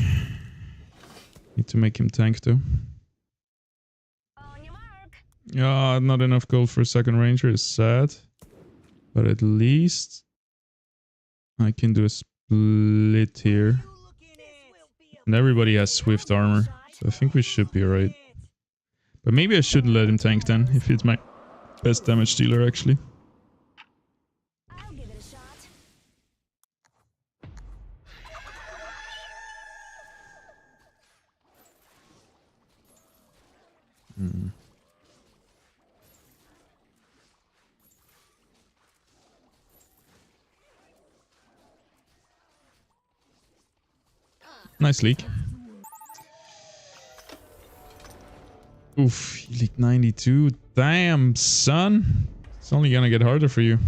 Speaker 2: Need to make him tank, though.
Speaker 7: On your mark.
Speaker 2: Yeah, not enough gold for a second ranger is sad. But at least I can do a split here. And everybody has swift armor. So I think we should be alright. But maybe I shouldn't let him tank then, if he's my best damage dealer, actually.
Speaker 7: I'll give it a shot.
Speaker 2: Nice leak. Oof, he leaked 92. Damn, son. It's only gonna get harder for you.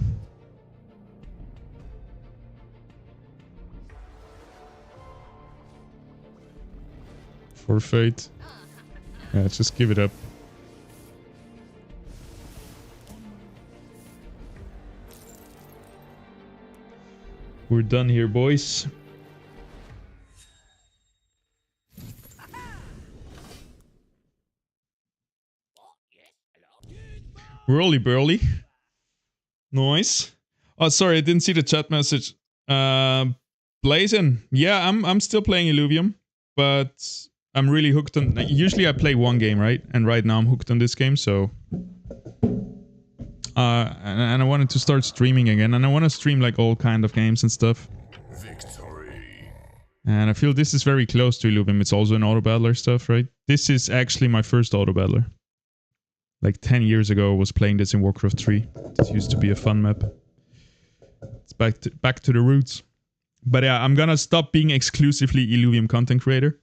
Speaker 2: Forfeit. Yeah, just give it up. We're done here, boys. Whirly burly. Nice. Oh, sorry, I didn't see the chat message. Blazin. Yeah, I'm still playing Illuvium, but I'm really hooked on. Usually I play one game, right? And right now I'm hooked on this game, so. And I wanted to start streaming again, and I want to stream like all kind of games and stuff.
Speaker 5: Victory.
Speaker 2: And I feel this is very close to Illuvium. It's also an auto battler stuff, right? This is actually my first auto battler. Like 10 years ago, I was playing this in Warcraft 3. This used to be a fun map. It's back to the roots. But yeah, I'm gonna stop being exclusively Illuvium content creator.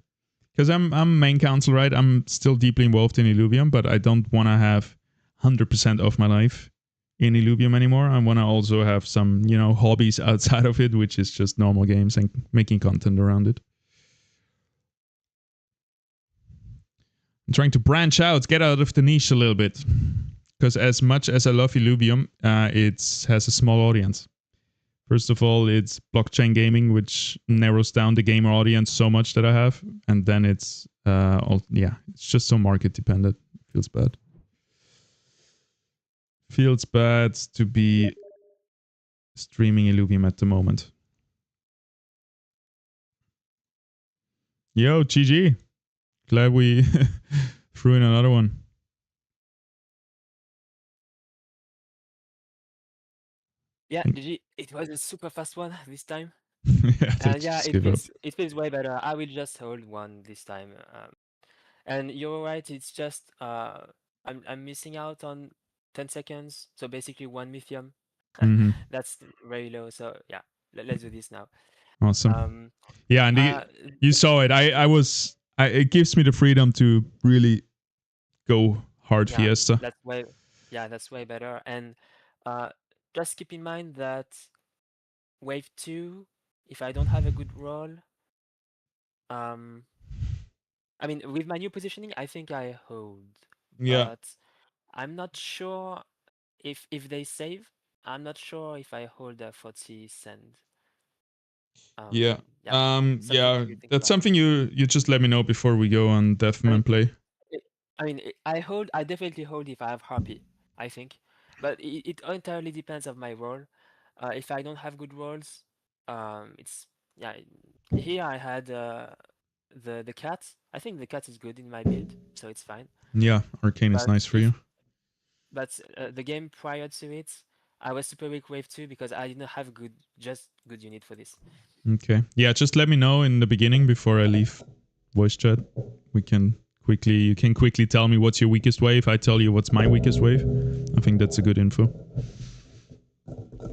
Speaker 2: Because I'm main council, right? I'm still deeply involved in Illuvium, but I don't want to have 100% of my life in Illuvium anymore. I want to also have some, you know, hobbies outside of it, which is just normal games and making content around it. I'm trying to branch out, get out of the niche a little bit. Because as much as I love Illuvium, it has a small audience. First of all, it's blockchain gaming, which narrows down the gamer audience so much that I have. And then it's, it's just so market dependent. Feels bad. feels bad to be streaming Illuvium at the moment. Yo, GG. Glad we threw in another one.
Speaker 3: Yeah, GG. It was a super fast one this time.
Speaker 2: Yeah, they
Speaker 3: And yeah,
Speaker 2: just give up.
Speaker 3: it feels way better. I will just hold one this time. And you're right, it's just I'm missing out on 10 seconds, so basically one lithium.
Speaker 2: Mhm.
Speaker 3: That's very low. So yeah, let's do this now.
Speaker 2: Awesome.
Speaker 3: Um,
Speaker 2: Yeah, and you saw it. It gives me the freedom to really go hard
Speaker 3: yeah,
Speaker 2: Fiesta.
Speaker 3: that's way better. And uh, just keep in mind that wave two, if I don't have a good roll, um, I mean, with my new positioning, I think I hold,
Speaker 2: Yeah.
Speaker 3: but I'm not sure if they save. I'm not sure if I hold a 40 cent.
Speaker 2: Yeah.
Speaker 3: Yeah, something
Speaker 2: Yeah,
Speaker 3: to think
Speaker 2: that's
Speaker 3: about.
Speaker 2: something you just let me know before we go on
Speaker 3: I mean,
Speaker 2: Deathman play.
Speaker 3: I definitely hold if I have Harpy, I think, but it entirely depends of my role. If I don't have good rolls, it's yeah. Here I had the cat. I think the cat is good in my build, so it's fine.
Speaker 2: Yeah, Arcane is
Speaker 3: But
Speaker 2: nice for
Speaker 3: if
Speaker 2: you.
Speaker 3: but the game prior to it, I was super weak wave 2 because I didn't have just good unit for this.
Speaker 2: Okay. Yeah, just let me know in the beginning before I leave voice chat. You can quickly tell me what's your weakest wave. I tell you what's my weakest wave. I think that's a good info.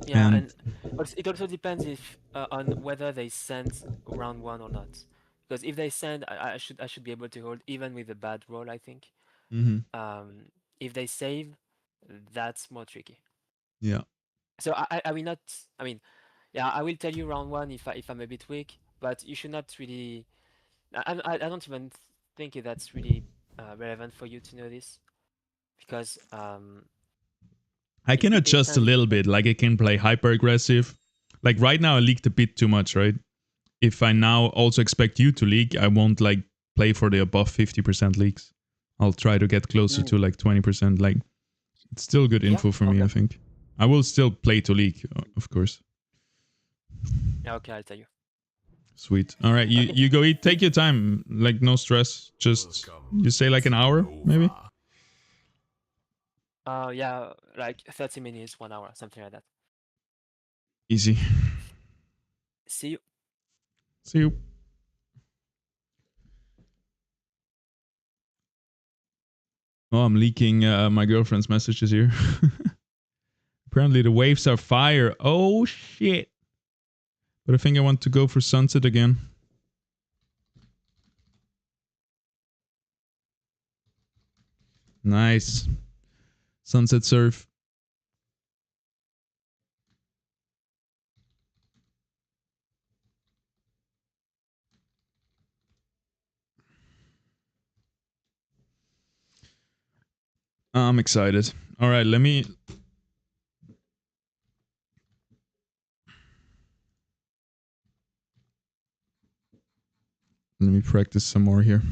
Speaker 3: Yeah,
Speaker 2: And
Speaker 3: and it also depends if on whether they send round one or not. Because if they send, I should be able to hold even with a bad roll, I think.
Speaker 2: Mhm.
Speaker 3: If they save, that's more tricky.
Speaker 2: Yeah.
Speaker 3: So I will not. I mean, yeah, I will tell you round one if I'm a bit weak, but you should not really. I don't even think that's really relevant for you to know this because
Speaker 2: I can
Speaker 3: it
Speaker 2: adjust a
Speaker 3: can.
Speaker 2: little bit. Like I can play hyper aggressive. Like right now I leaked a bit too much, right? If I now also expect you to leak, I won't like play for the above 50% leaks. I'll try to get closer to like 20%. Like it's still good
Speaker 3: Yeah.
Speaker 2: info for me,
Speaker 3: Okay.
Speaker 2: I think. I will still play to leak, of course.
Speaker 3: Yeah. Okay. I'll tell you.
Speaker 2: Sweet. All right,
Speaker 3: Okay.
Speaker 2: you go eat. Take your time. Like no stress. Just you say like an hour, maybe.
Speaker 3: Yeah, like 30 minutes, 1 hour, something like that.
Speaker 2: Easy.
Speaker 3: See you.
Speaker 2: See you. Oh, I'm leaking my girlfriend's messages here. Apparently the waves are fire. Oh shit. But I think I want to go for sunset again. Nice. Sunset surf. I'm excited. All right, let me practice some more here.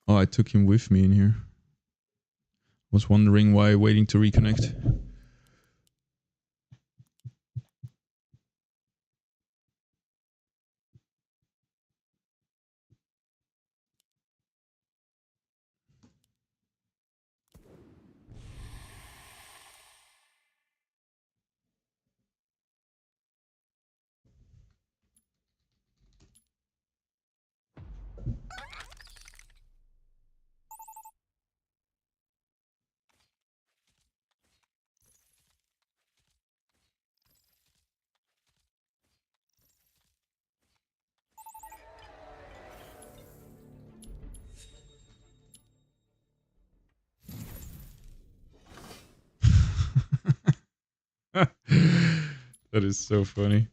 Speaker 2: Oh, I took him with me in here. Was wondering why waiting to reconnect. That is so funny.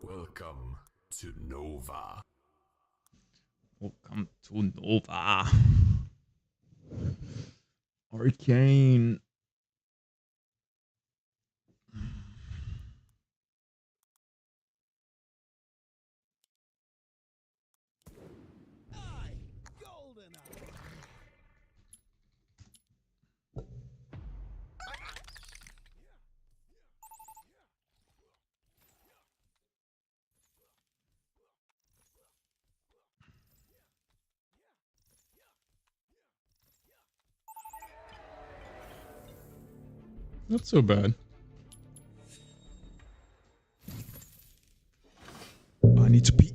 Speaker 1: Welcome to Nova.
Speaker 2: Welcome to Nova. Arcane. Not so bad. I need to pee.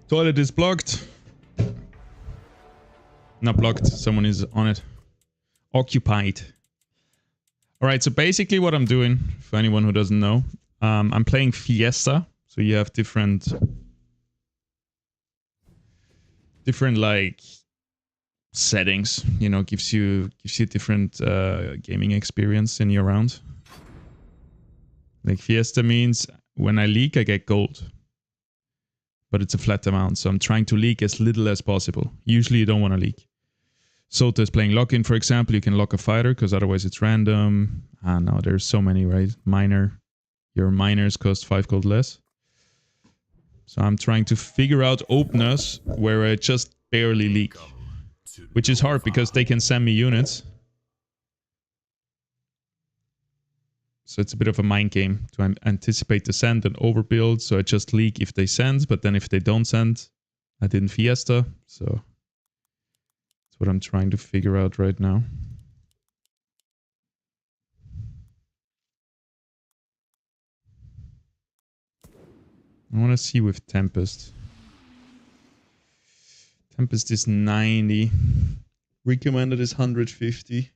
Speaker 2: Toilet is blocked. Not blocked. Someone is on it. Occupied. Alright, so basically what I'm doing, for anyone who doesn't know, I'm playing Fiesta. So you have different like settings, you know, gives you different gaming experience in your round. Like Fiesta means when I leak I get gold. But it's a flat amount, so I'm trying to leak as little as possible. Usually you don't want to leak. Sota is playing lock-in, for example. You can lock a fighter, because otherwise it's random. Ah, no, there's so many, right? Miner. Your miners cost 5 gold less. So I'm trying to figure out openers where I just barely leak. Which is hard, because they can send me units. So it's a bit of a mind game to anticipate the send and overbuild. So I just leak if they send, but then if they don't send, I didn't Fiesta. So that's what I'm trying to figure out right now. I want to see with Tempest. Tempest is 90. Recommended is 150.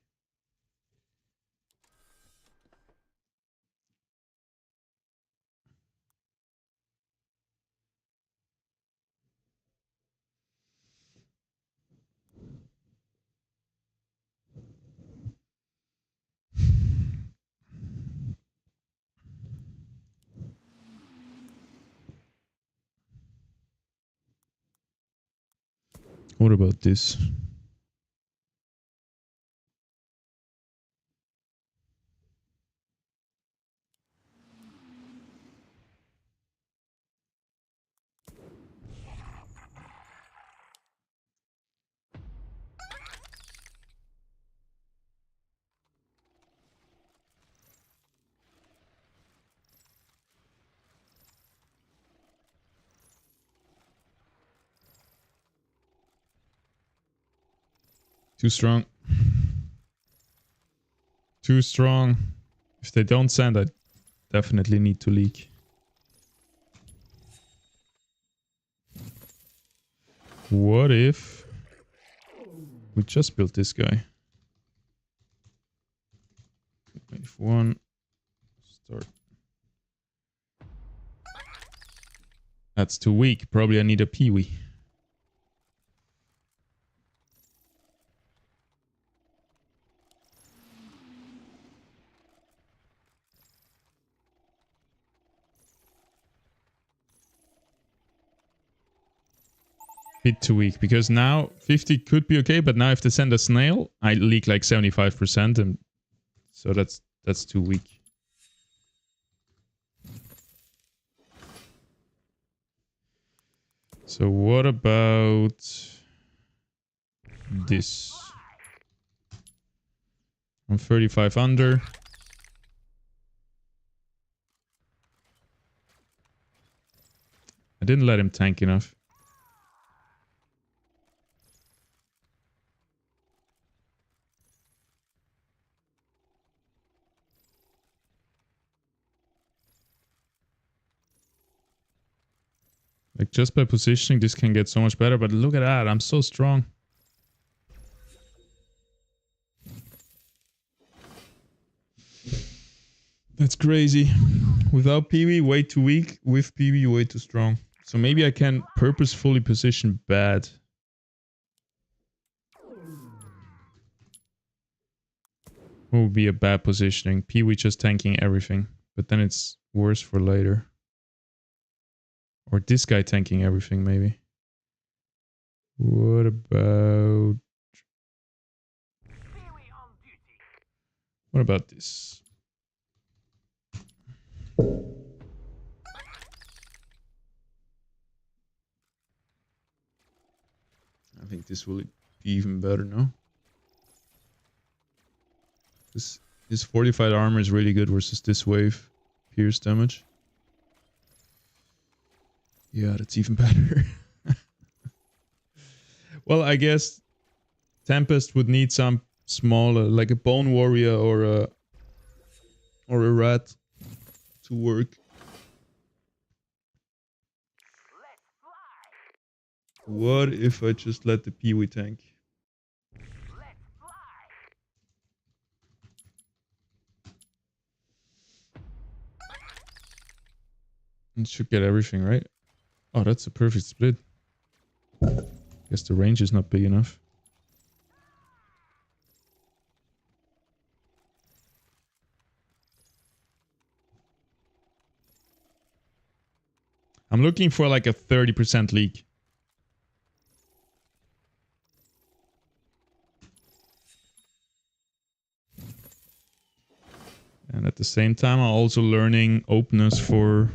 Speaker 2: What about this? Too strong. Too strong. If they don't send, I definitely need to leak. What if we just built this guy? Wave 1. Start. That's too weak. Probably I need a peewee. bit too weak because now 50 could be okay, but now if they send a snail, I leak like 75%, and so that's too weak. So what about this? I'm 35 under. I didn't let him tank enough. Like just by positioning, this can get so much better, but look at that, I'm so strong. That's crazy. Without PV, way too weak. With PV, way too strong. So maybe I can purposefully position bad. What would be a bad positioning? PV just tanking everything. But then it's worse for later. Or this guy tanking everything, maybe. What about... What about this? I think this will be even better now. This fortified armor is really good versus this wave pierce damage. Yeah, that's even better. Well, I guess Tempest would need some smaller, like a Bone Warrior or a Rat to work. What if I just let the Peewee tank? It should get everything, right? Oh, that's a perfect split. Guess the range is not big enough. I'm looking for like a 30% leak. And at the same time, I'm also learning openness for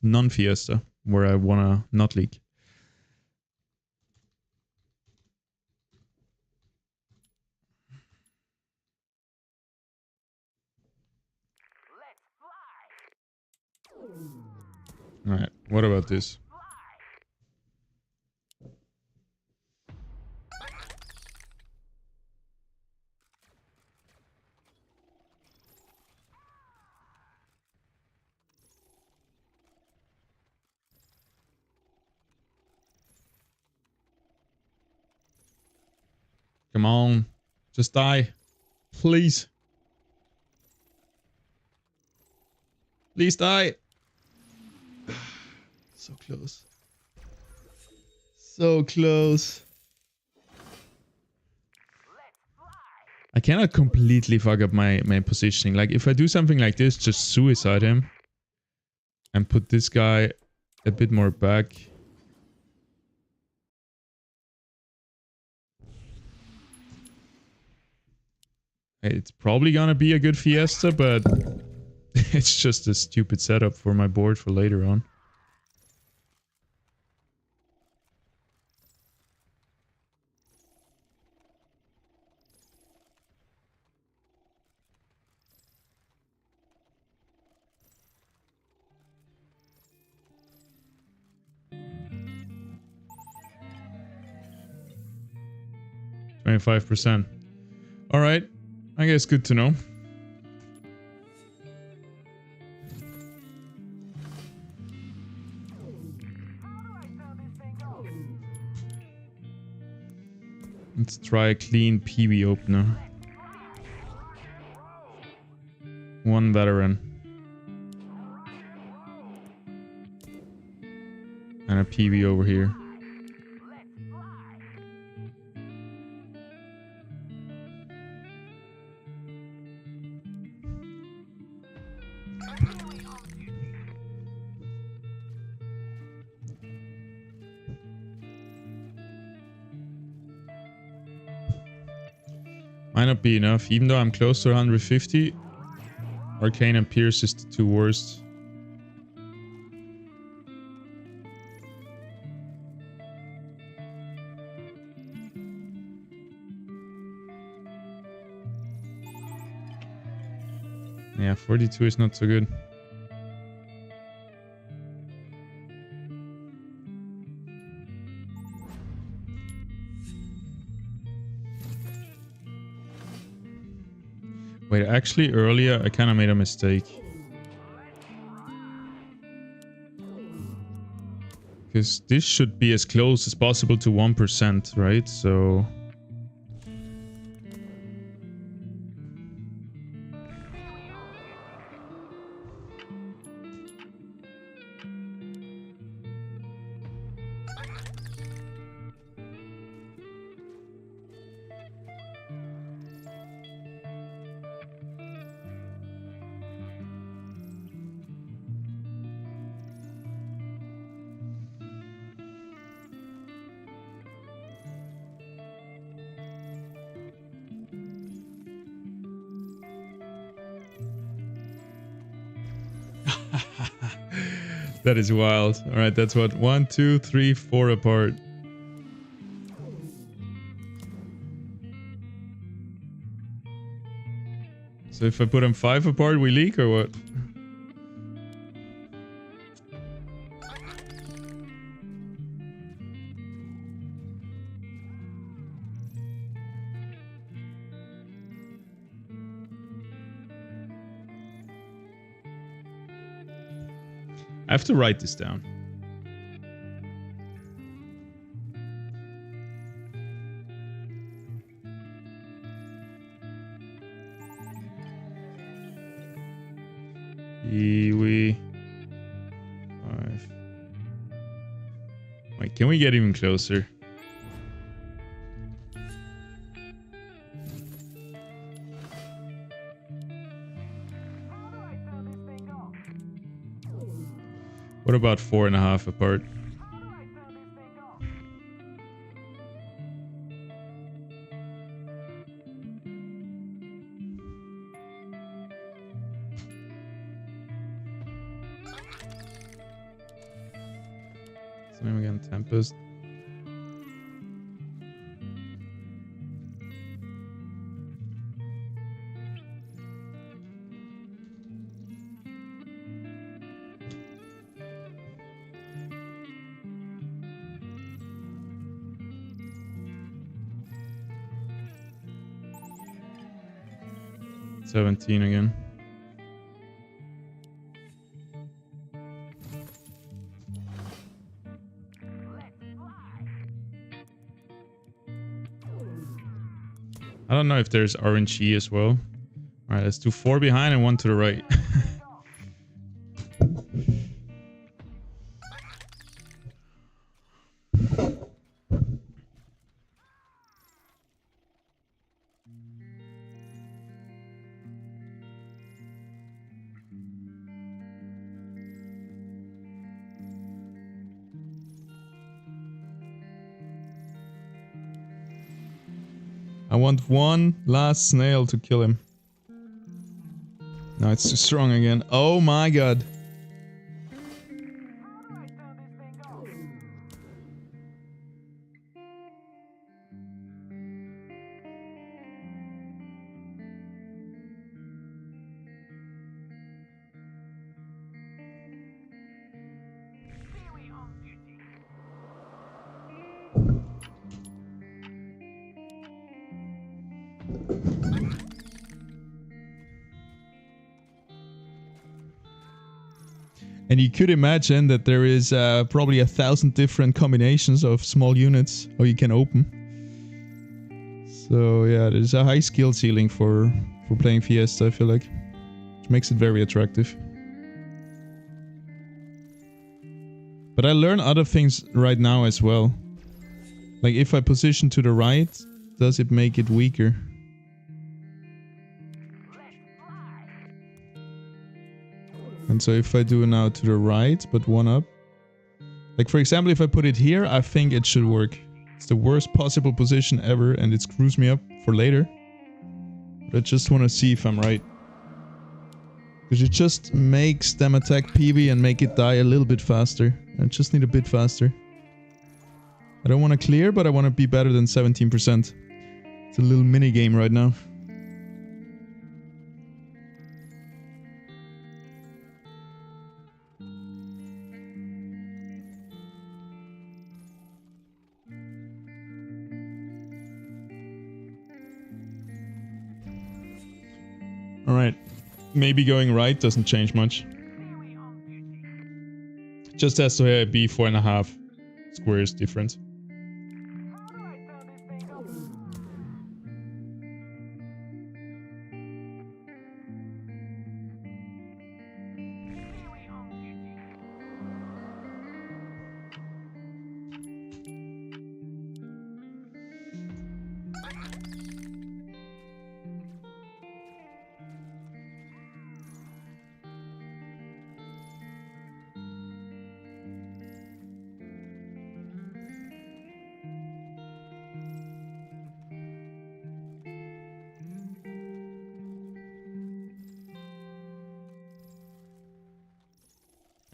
Speaker 2: non-Fiesta, where I wanna not leak. Alright, what about this? Come on. Just die. Please. Please die. So close. So close. I cannot completely fuck up my positioning. Like, if I do something like this, just suicide him. And put this guy a bit more back. It's probably gonna be a good Fiesta, but it's just a stupid setup for my board for later on. %. All right, I guess good to know. Let's try a clean PV opener. One veteran. And a PV over here. Might not be enough, even though I'm close to 150. Arcane and Pierce is the two worst. Yeah, 42 is not so good. Wait, actually earlier I kind of made a mistake. Because this should be as close as possible to 1%, right? So... That is wild. Alright, that's what? 1, 2, 3, 4 apart. So if I put them 5 apart, we leak or what? I have to write this down. We 5. Wait, can we get even closer? What about 4.5 apart? Same again, Tempest. $17 again. I don't know if there's RNG as well. Alright, let's do 4 behind and 1 to the right. I want one last snail to kill him. No, it's too strong again. Oh my god. And you could imagine that there is probably 1,000 different combinations of small units how you can open. So yeah, there's a high skill ceiling for playing Fiesta, I feel like. Which makes it very attractive. But I learn other things right now as well. Like if I position to the right, does it make it weaker? And so if I do now to the right, but 1 up. Like for example, if I put it here, I think it should work. It's the worst possible position ever and it screws me up for later. I just want to see if I'm right. Because it just makes them attack PB and make it die a little bit faster. I just need a bit faster. I don't want to clear, but I want to be better than 17%. It's a little mini game right now. Alright. Maybe going right doesn't change much. Just has to be 4.5 squares different.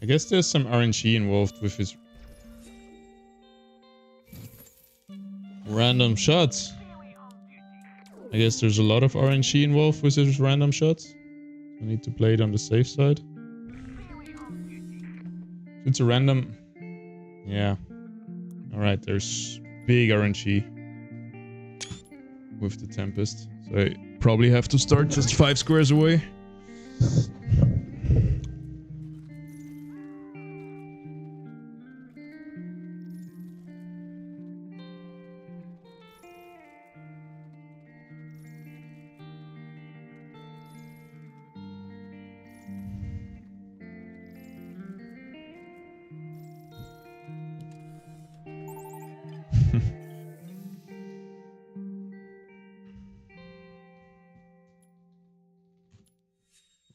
Speaker 2: I guess there's some RNG involved with his random shots. I guess there's a lot of RNG involved with his random shots. I need to play it on the safe side. It's a random... Yeah. Alright, there's big RNG with the Tempest. So I probably have to start just 5 squares away.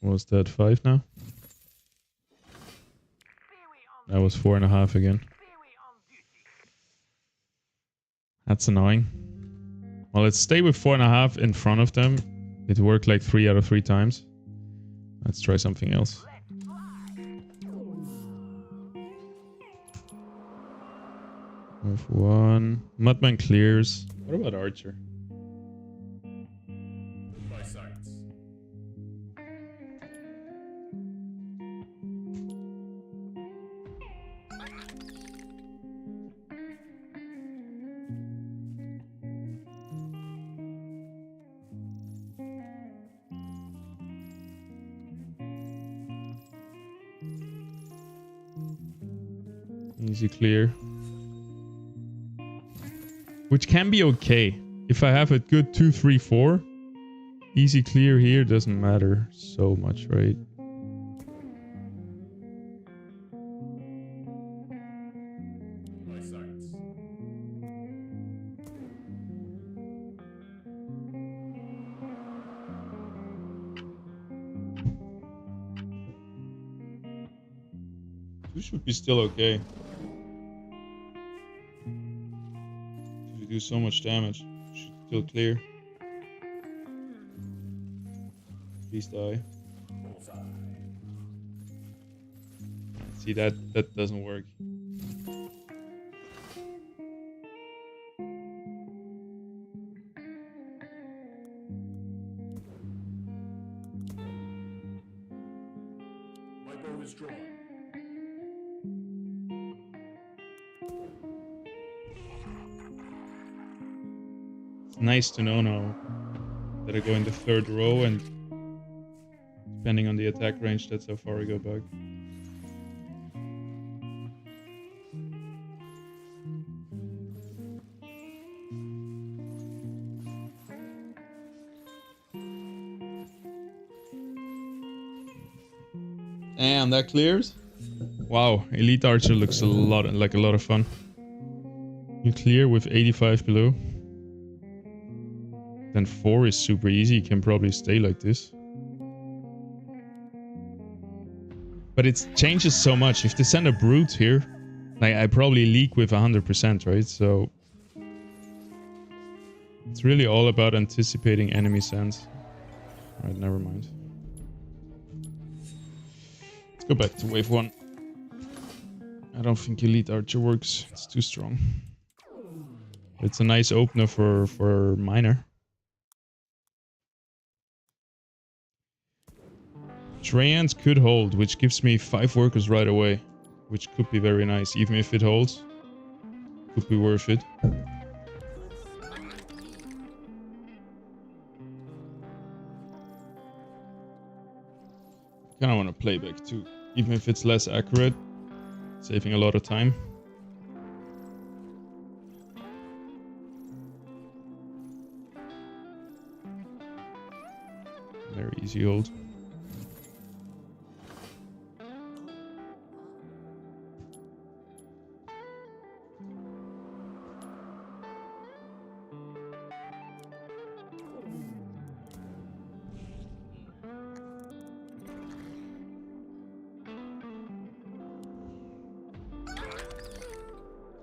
Speaker 2: Was that 5 now? That was 4.5 again. That's annoying. Well, let's stay with 4.5 in front of them. It worked like 3 out of 3 times. Let's try something else. With 1. Mudman clears. What about Archer?
Speaker 5: My sights.
Speaker 2: Easy clear. Which can be okay. If I have a good 2, 3, 4, easy clear here doesn't matter so much, right?
Speaker 5: My sights.
Speaker 2: Two should be still okay. You do so much damage. Should still clear. Please die.
Speaker 5: Bullseye.
Speaker 2: See that doesn't work.
Speaker 5: My bow is drawn.
Speaker 2: It's nice to know now that I go in the 3rd row, and depending on the attack range, that's how far I go back. Damn, that clears. Wow, Elite Archer looks a lot of fun. You clear with 85 below. Then 4 is super easy. You can probably stay like this. But it changes so much. If they send a Brute here, like I probably leak with 100%, right? So it's really all about anticipating enemy sends. Alright, never mind. Let's go back to wave 1. I don't think Elite Archer works. It's too strong. It's a nice opener for Miner. Traians could hold, which gives me 5 workers right away. Which could be very nice. Even if it holds, could be worth it. Kinda wanna play back too. Even if it's less accurate. Saving a lot of time. Very easy hold.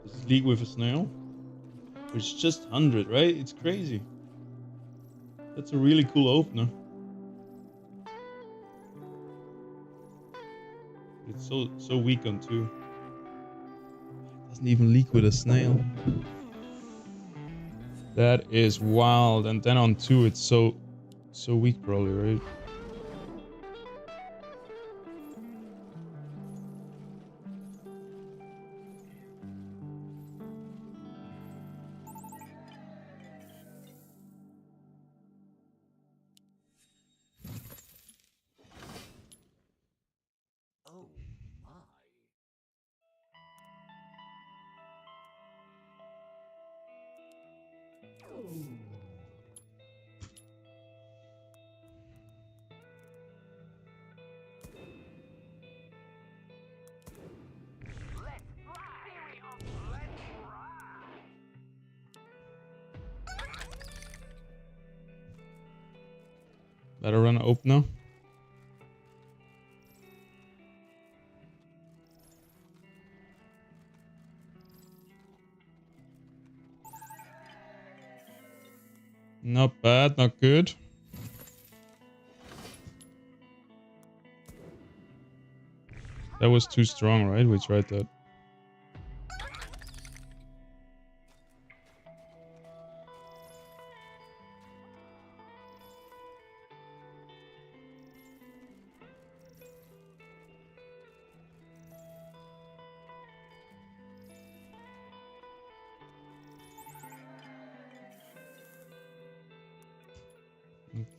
Speaker 2: This is League with a snail. Which is just 100, right? It's crazy. That's a really cool opener. It's so weak on 2. Doesn't even leak with a snail. That is wild. And then on 2 it's so weak probably, right?
Speaker 1: Oh my.
Speaker 2: Better run opener. Not bad, not good. That was too strong, right? We tried that.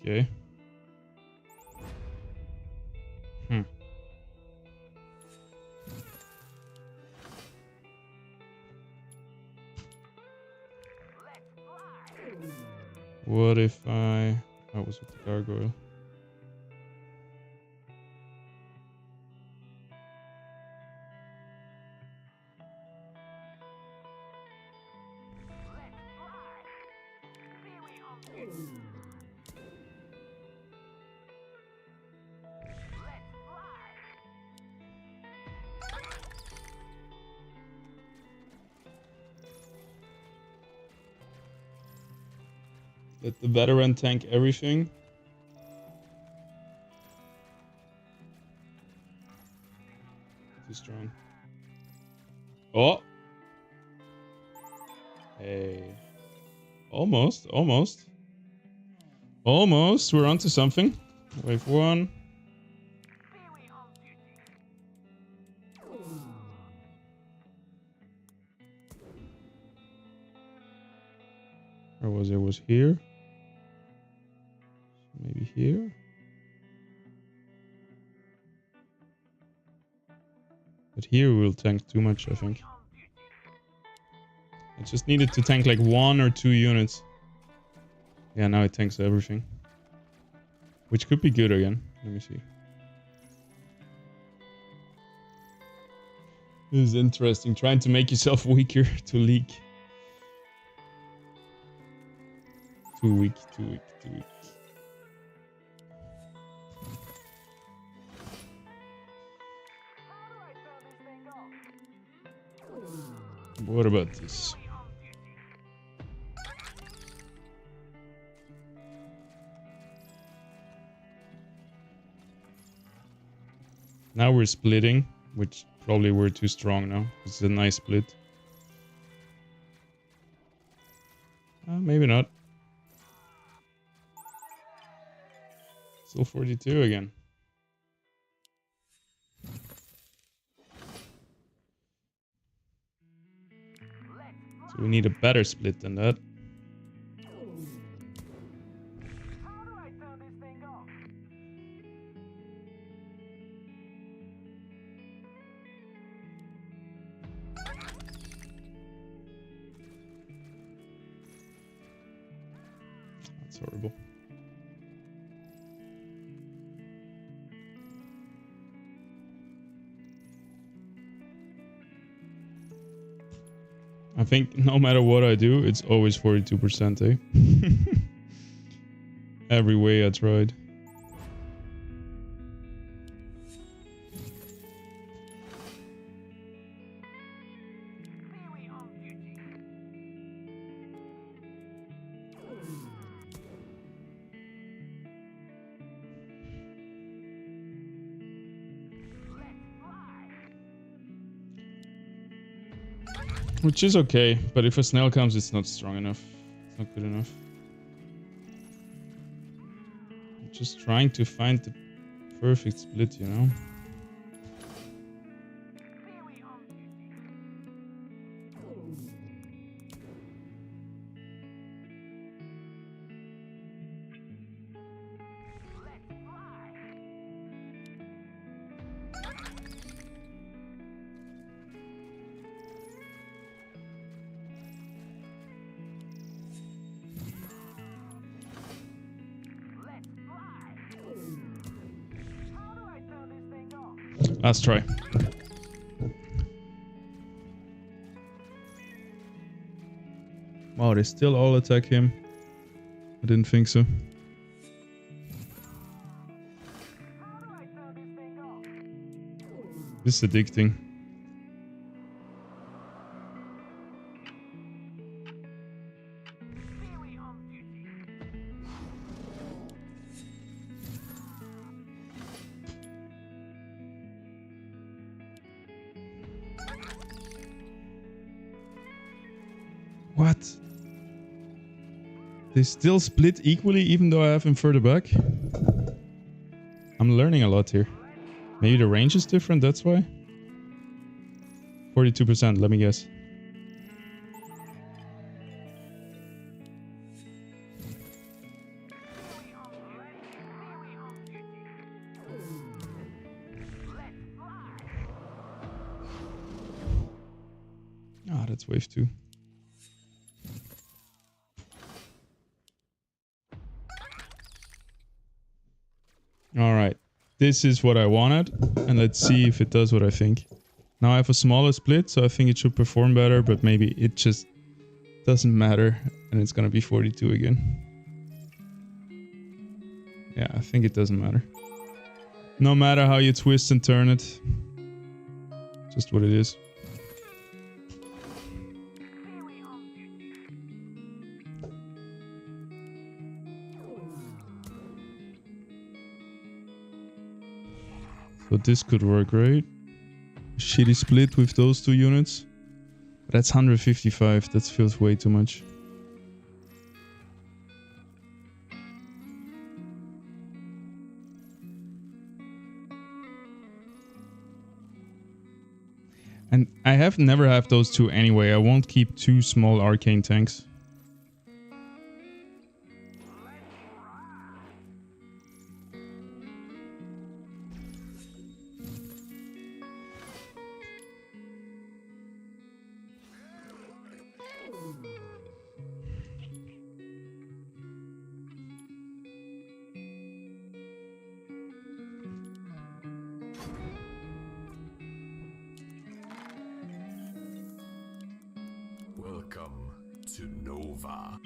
Speaker 2: Okay. What if I was with the gargoyle? Let the veteran tank everything. Too strong. Oh! Hey. Almost, almost. Almost, we're onto something. Wave 1. Where was it? Was here? Maybe here? But here we'll tank too much, I think. I just needed to tank like 1 or 2 units. Yeah, now it tanks everything. Which could be good again. Let me see. This is interesting. Trying to make yourself weaker to leak. Too weak, too weak, too weak. What about this? Now we're splitting, which probably we're too strong now. It's a nice split. Maybe not. Still 42 again. So we need a better split than that. That's horrible. I think no matter what I do, it's always 42%, eh? Every way I tried. Which is okay, but if a snail comes, it's not strong enough. It's not good enough. I'm just trying to find the perfect split, you know? Last try. Wow, they still all attack him. I didn't think so. This is addicting. What? They still split equally even though I have him further back? I'm learning a lot here. Maybe the range is different, that's why? 42%, let me guess. Ah, that's wave 2. Alright, this is what I wanted, and let's see if it does what I think. Now I have a smaller split, so I think it should perform better, but maybe it just doesn't matter, and it's gonna be 42 again. Yeah, I think it doesn't matter. No matter how you twist and turn it, just what it is. So this could work, right? Shitty split with those two units. But that's 155. That feels way too much. And I have never have those two anyway. I won't keep two small arcane tanks.
Speaker 1: Welcome to Nova.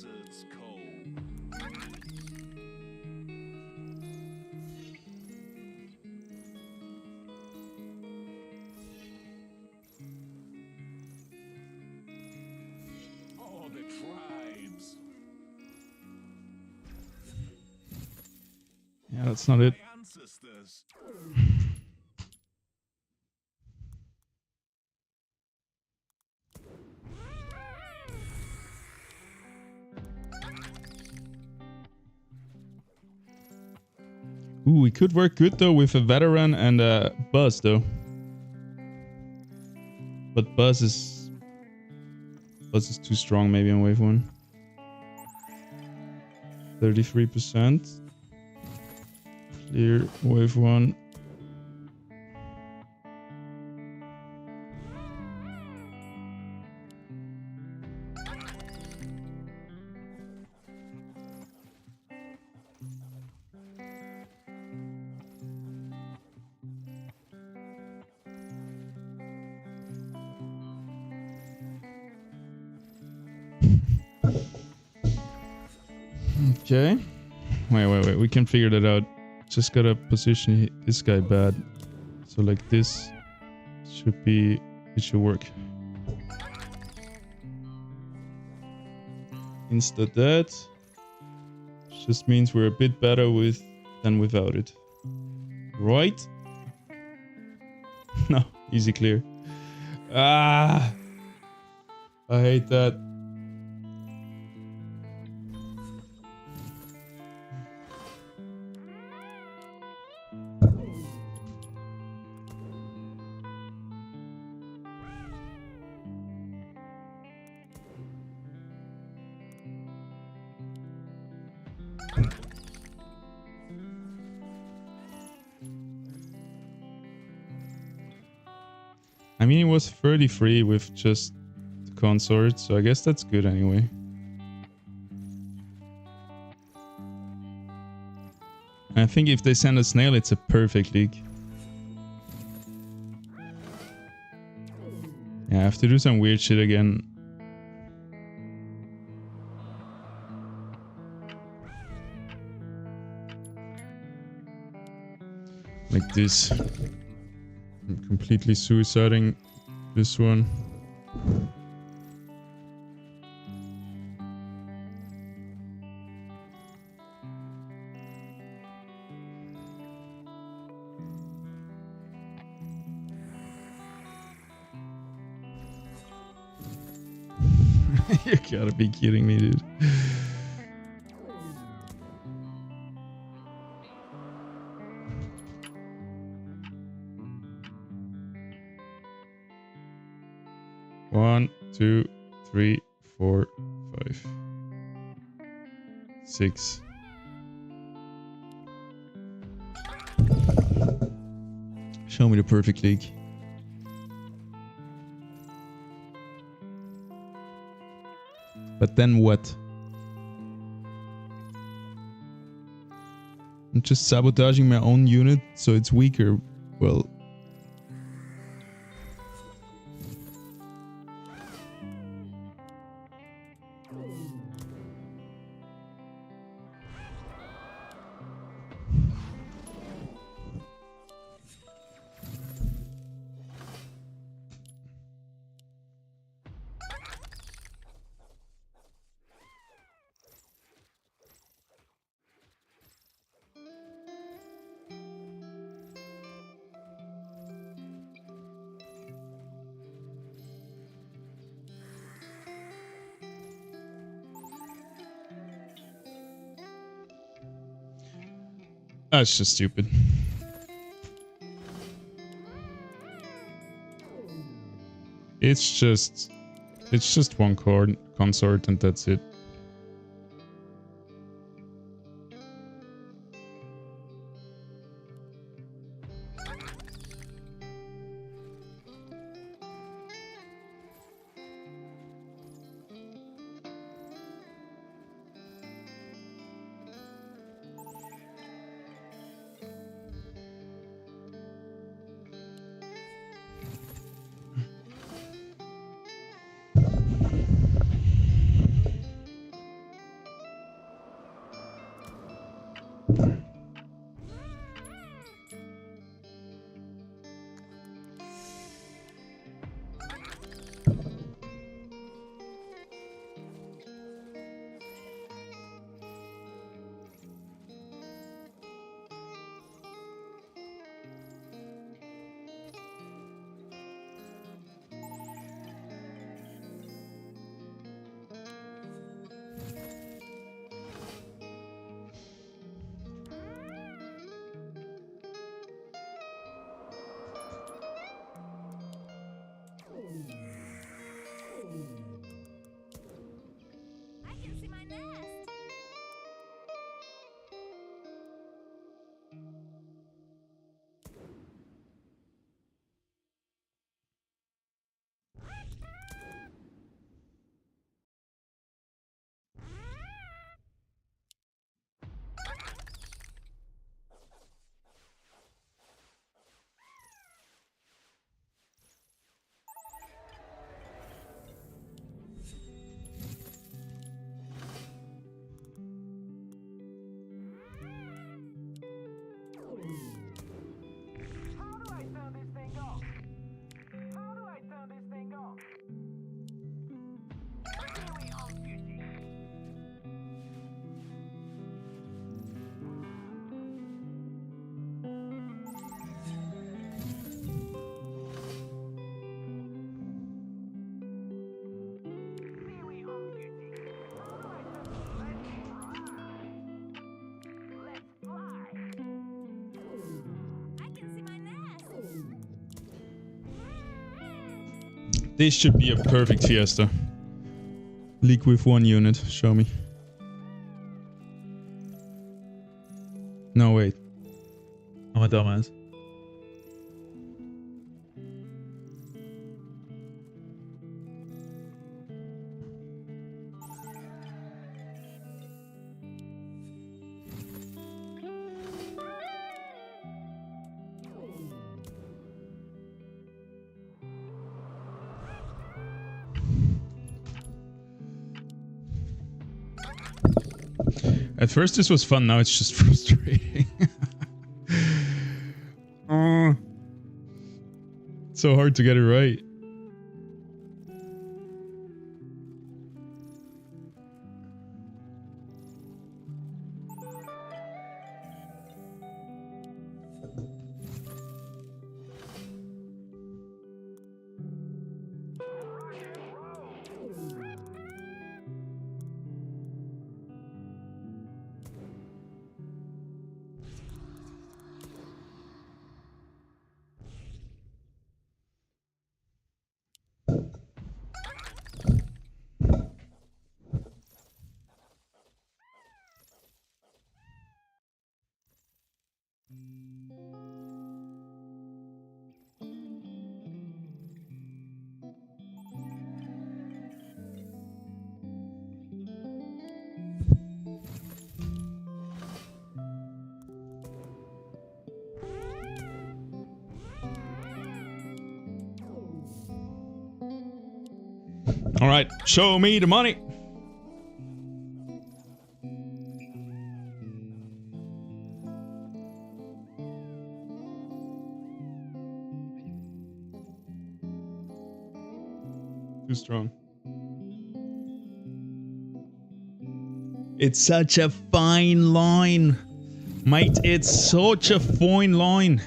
Speaker 5: desert's cold. Oh, the tribes.
Speaker 2: Yeah, that's not it.
Speaker 5: My ancestors.
Speaker 2: Ooh, we could work good though with a veteran and a buzz though. But buzz is too strong maybe on wave 1. 33%. Clear wave 1. Okay. Wait. We can figure that out. Just gotta position this guy bad. So like this should be... It should work. Insta that. Just means we're a bit better with than without it. Right? No. Easy clear. Ah! I hate that. I mean, it was 33 with just the consort, so I guess that's good anyway. I think if they send a snail, it's a perfect league. Yeah, I have to do some weird shit again. Like this. I'm completely suiciding this one. You gotta be kidding me, dude. One, 2, 3, 4, 5, 6. Show me the perfect league. But then what? I'm just sabotaging my own unit so it's weaker. Well... That's just stupid. It's just one chord consort and that's it. This should be a perfect fiesta. League with 1 unit. Show me. No, wait. I'm a dumbass. At first this was fun, now it's just frustrating. Oh, it's so hard to get it right. All right, show me the money. Too strong. It's such a fine line. Mate, it's such a fine line.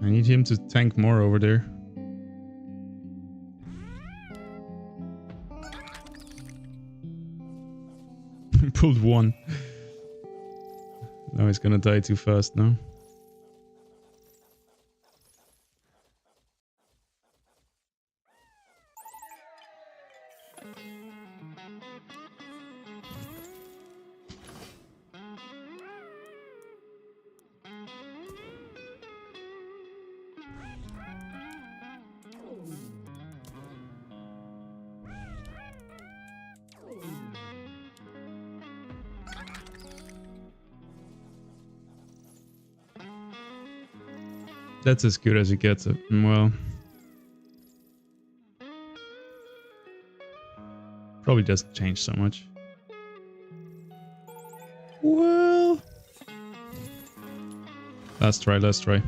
Speaker 2: I need him to tank more over there. Pulled one. Now he's gonna die too fast now. That's as good as it gets. Well, probably doesn't change so much. Well, last try, last try.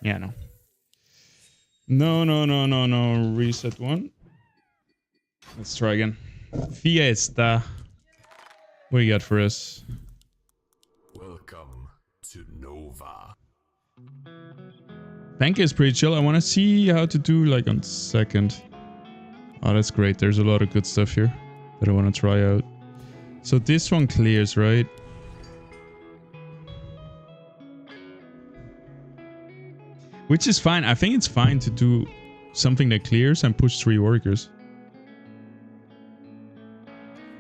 Speaker 2: Yeah, no. No. Reset one. Let's try again. Fiesta. What do you got for us?
Speaker 5: Welcome to Nova.
Speaker 2: Bank is pretty chill. I want to see how to do like on second. Oh, that's great. There's a lot of good stuff here that I want to try out. So this one clears, right? Which is fine. I think it's fine to do something that clears and push 3 workers.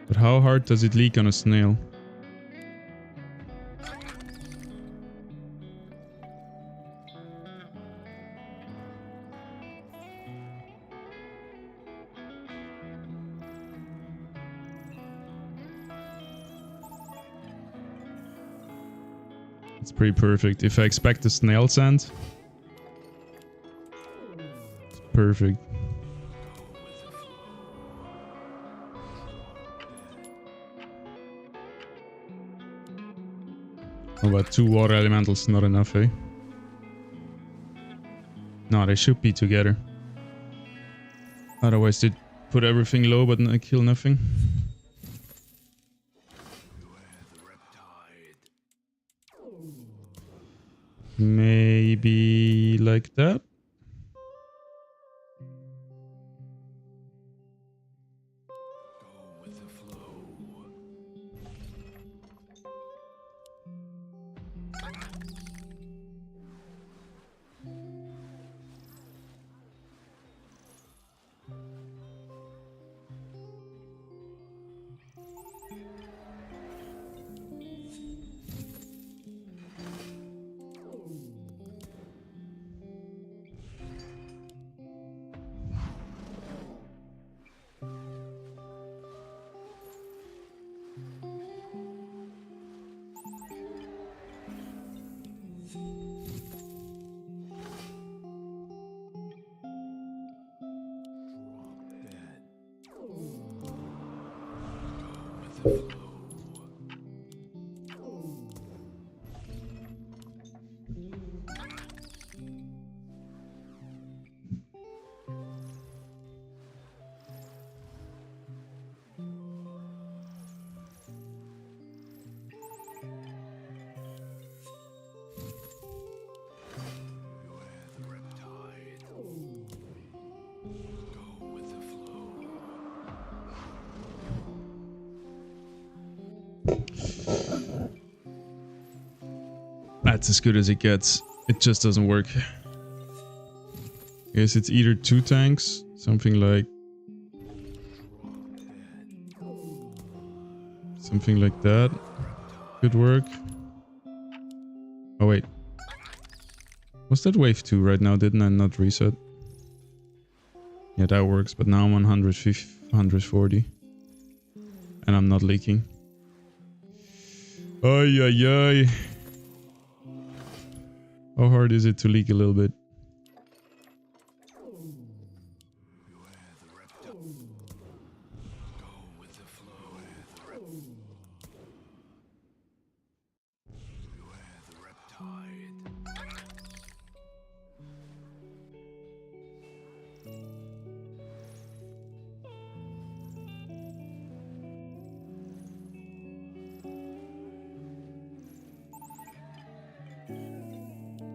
Speaker 2: But how hard does it leak on a snail? It's pretty perfect. If I expect a snail sand, it's perfect. How about 2 water elementals? Not enough, eh? No, they should be together. Otherwise they put everything low but kill nothing. Maybe like that. That's as good as it gets. It just doesn't work. I guess it's either 2 tanks, something like that. Could work. Oh wait. Was that wave 2 right now? Didn't I not reset? Yeah, that works, but now I'm on 140. And I'm not leaking. Ay ay ay. How hard is it to leak a little bit?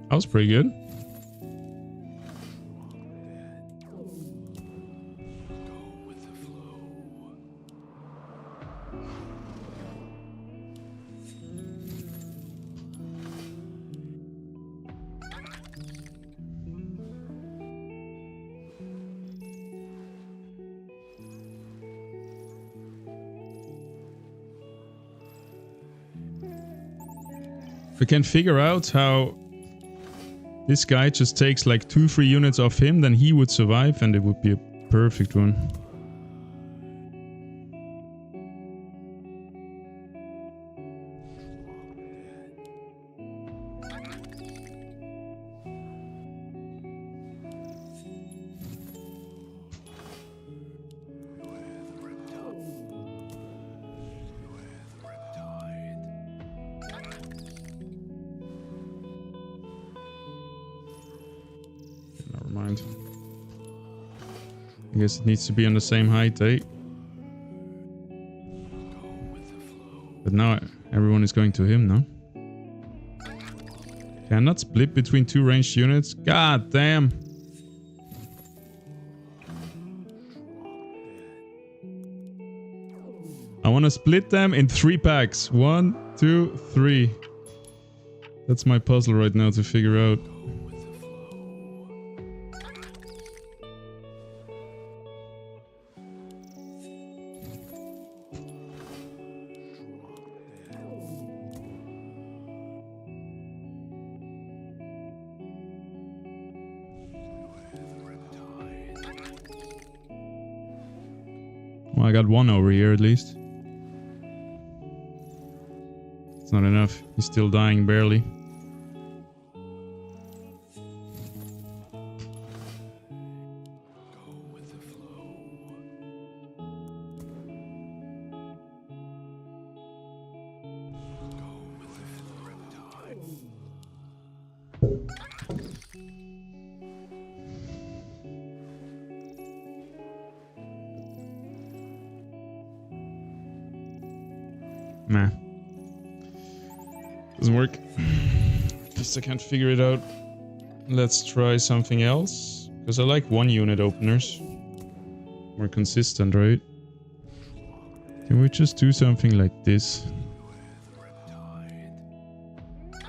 Speaker 2: That was pretty good. If we can figure out how this guy just takes like 2-3 units off him, then he would survive and it would be a perfect one. Mind. I guess it needs to be on the same height, eh? But now everyone is going to him, no? Cannot split between 2 ranged units? God damn! I want to split them in 3 packs. 1, 2, 3. That's my puzzle right now to figure out. Well, I got one over here at least. It's not enough. He's still dying barely. Nah. Doesn't work. Guess I can't figure it out. Let's try something else. Because I like one unit openers. More consistent, right? Can we just do something like this?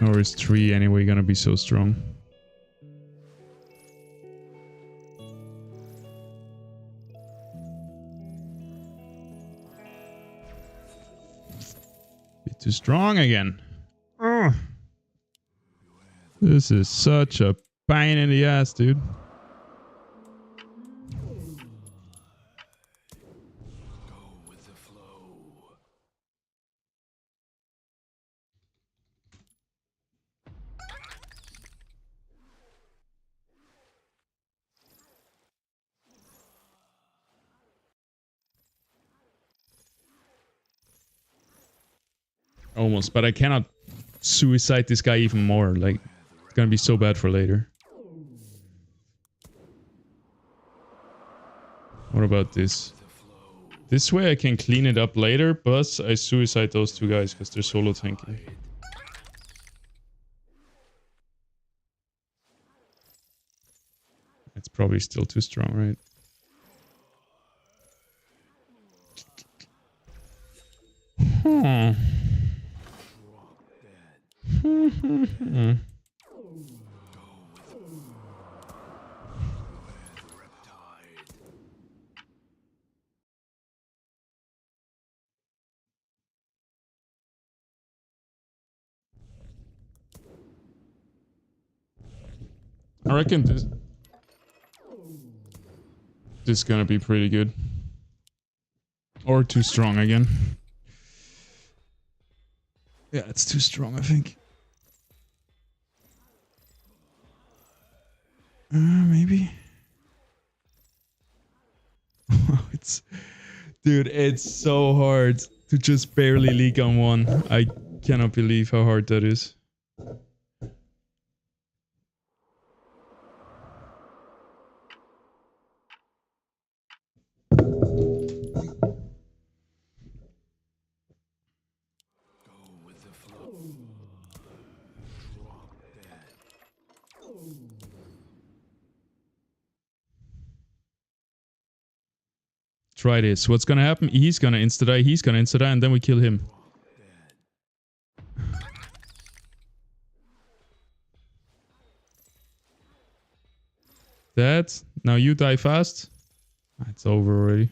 Speaker 2: Or is 3 anyway gonna be so strong? Bit too strong again. Ugh. This is such a pain in the ass, dude. Almost, but I cannot suicide this guy even more. Like, it's gonna be so bad for later. What about this? This way I can clean it up later, plus I suicide those 2 guys because they're solo tanking. It's probably still too strong, right? I reckon this is gonna be pretty good. Or too strong again. Yeah, it's too strong, I think. Maybe. It's, dude, it's so hard to just barely leak on 1. I cannot believe how hard that is. Try this. What's gonna happen? He's gonna insta-die, he's gonna insta-die, and then we kill him. That. Now you die fast. It's over already.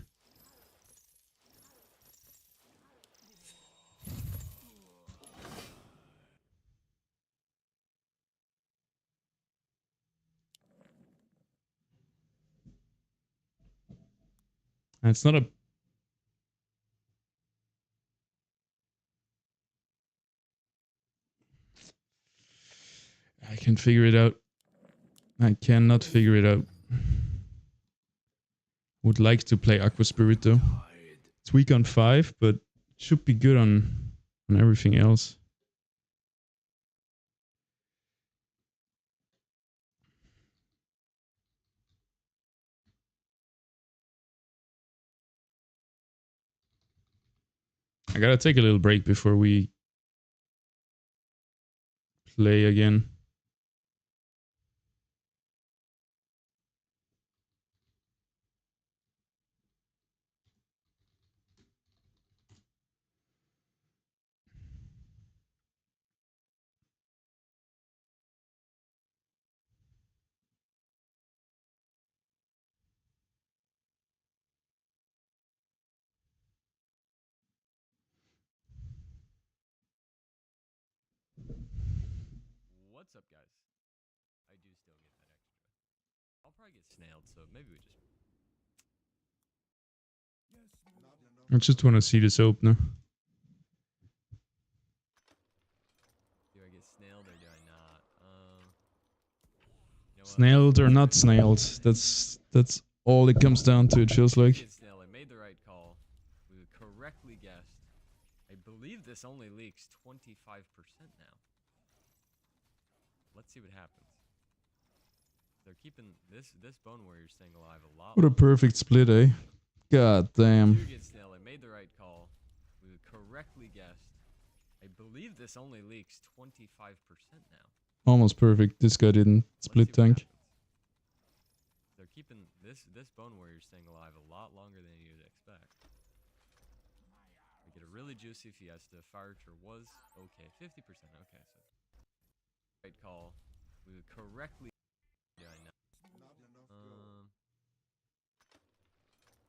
Speaker 2: It's not a... I can figure it out. I cannot figure it out. Would like to play Aqua Spirit though. It's weak on 5, but should be good on everything else. I gotta take a little break before we play again.
Speaker 8: What's up, guys? I do still get that extra. I'll probably get snailed, so maybe we just...
Speaker 5: Yes,
Speaker 2: I just want to see this opener.
Speaker 8: Do I get snailed or do I not? You know what?
Speaker 2: Snailed or not snailed? That's all it comes down to. It feels
Speaker 8: I
Speaker 2: like.
Speaker 8: get snailed. I made the right call. We correctly guessed. I believe this only leaks 25% now. Let's see what happens. They're keeping this Bone Warrior's thing alive a lot.
Speaker 2: What a
Speaker 8: longer.
Speaker 2: perfect split, eh? God
Speaker 8: I
Speaker 2: damn.
Speaker 8: do get snailed. I made the right call. We correctly guessed. I believe this only leaks 25% now.
Speaker 2: Almost perfect. This guy didn't
Speaker 8: Let's
Speaker 2: split
Speaker 8: see what
Speaker 2: tank.
Speaker 8: happens. They're keeping this Bone Warrior's thing alive a lot longer than you'd expect. We get a really juicy Fiesta. Fire Archer was okay, 50%. Okay, so right call. We would correctly. Do I not?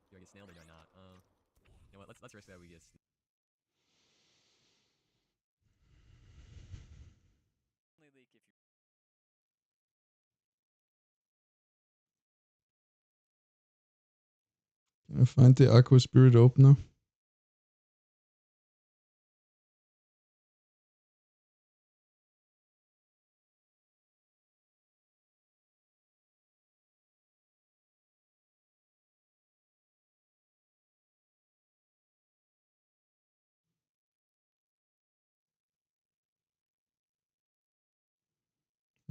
Speaker 8: Do I get snailed or do I not? You know what? Let's risk that we get. Only leak if you.
Speaker 2: Can I find the Aqua Spirit opener?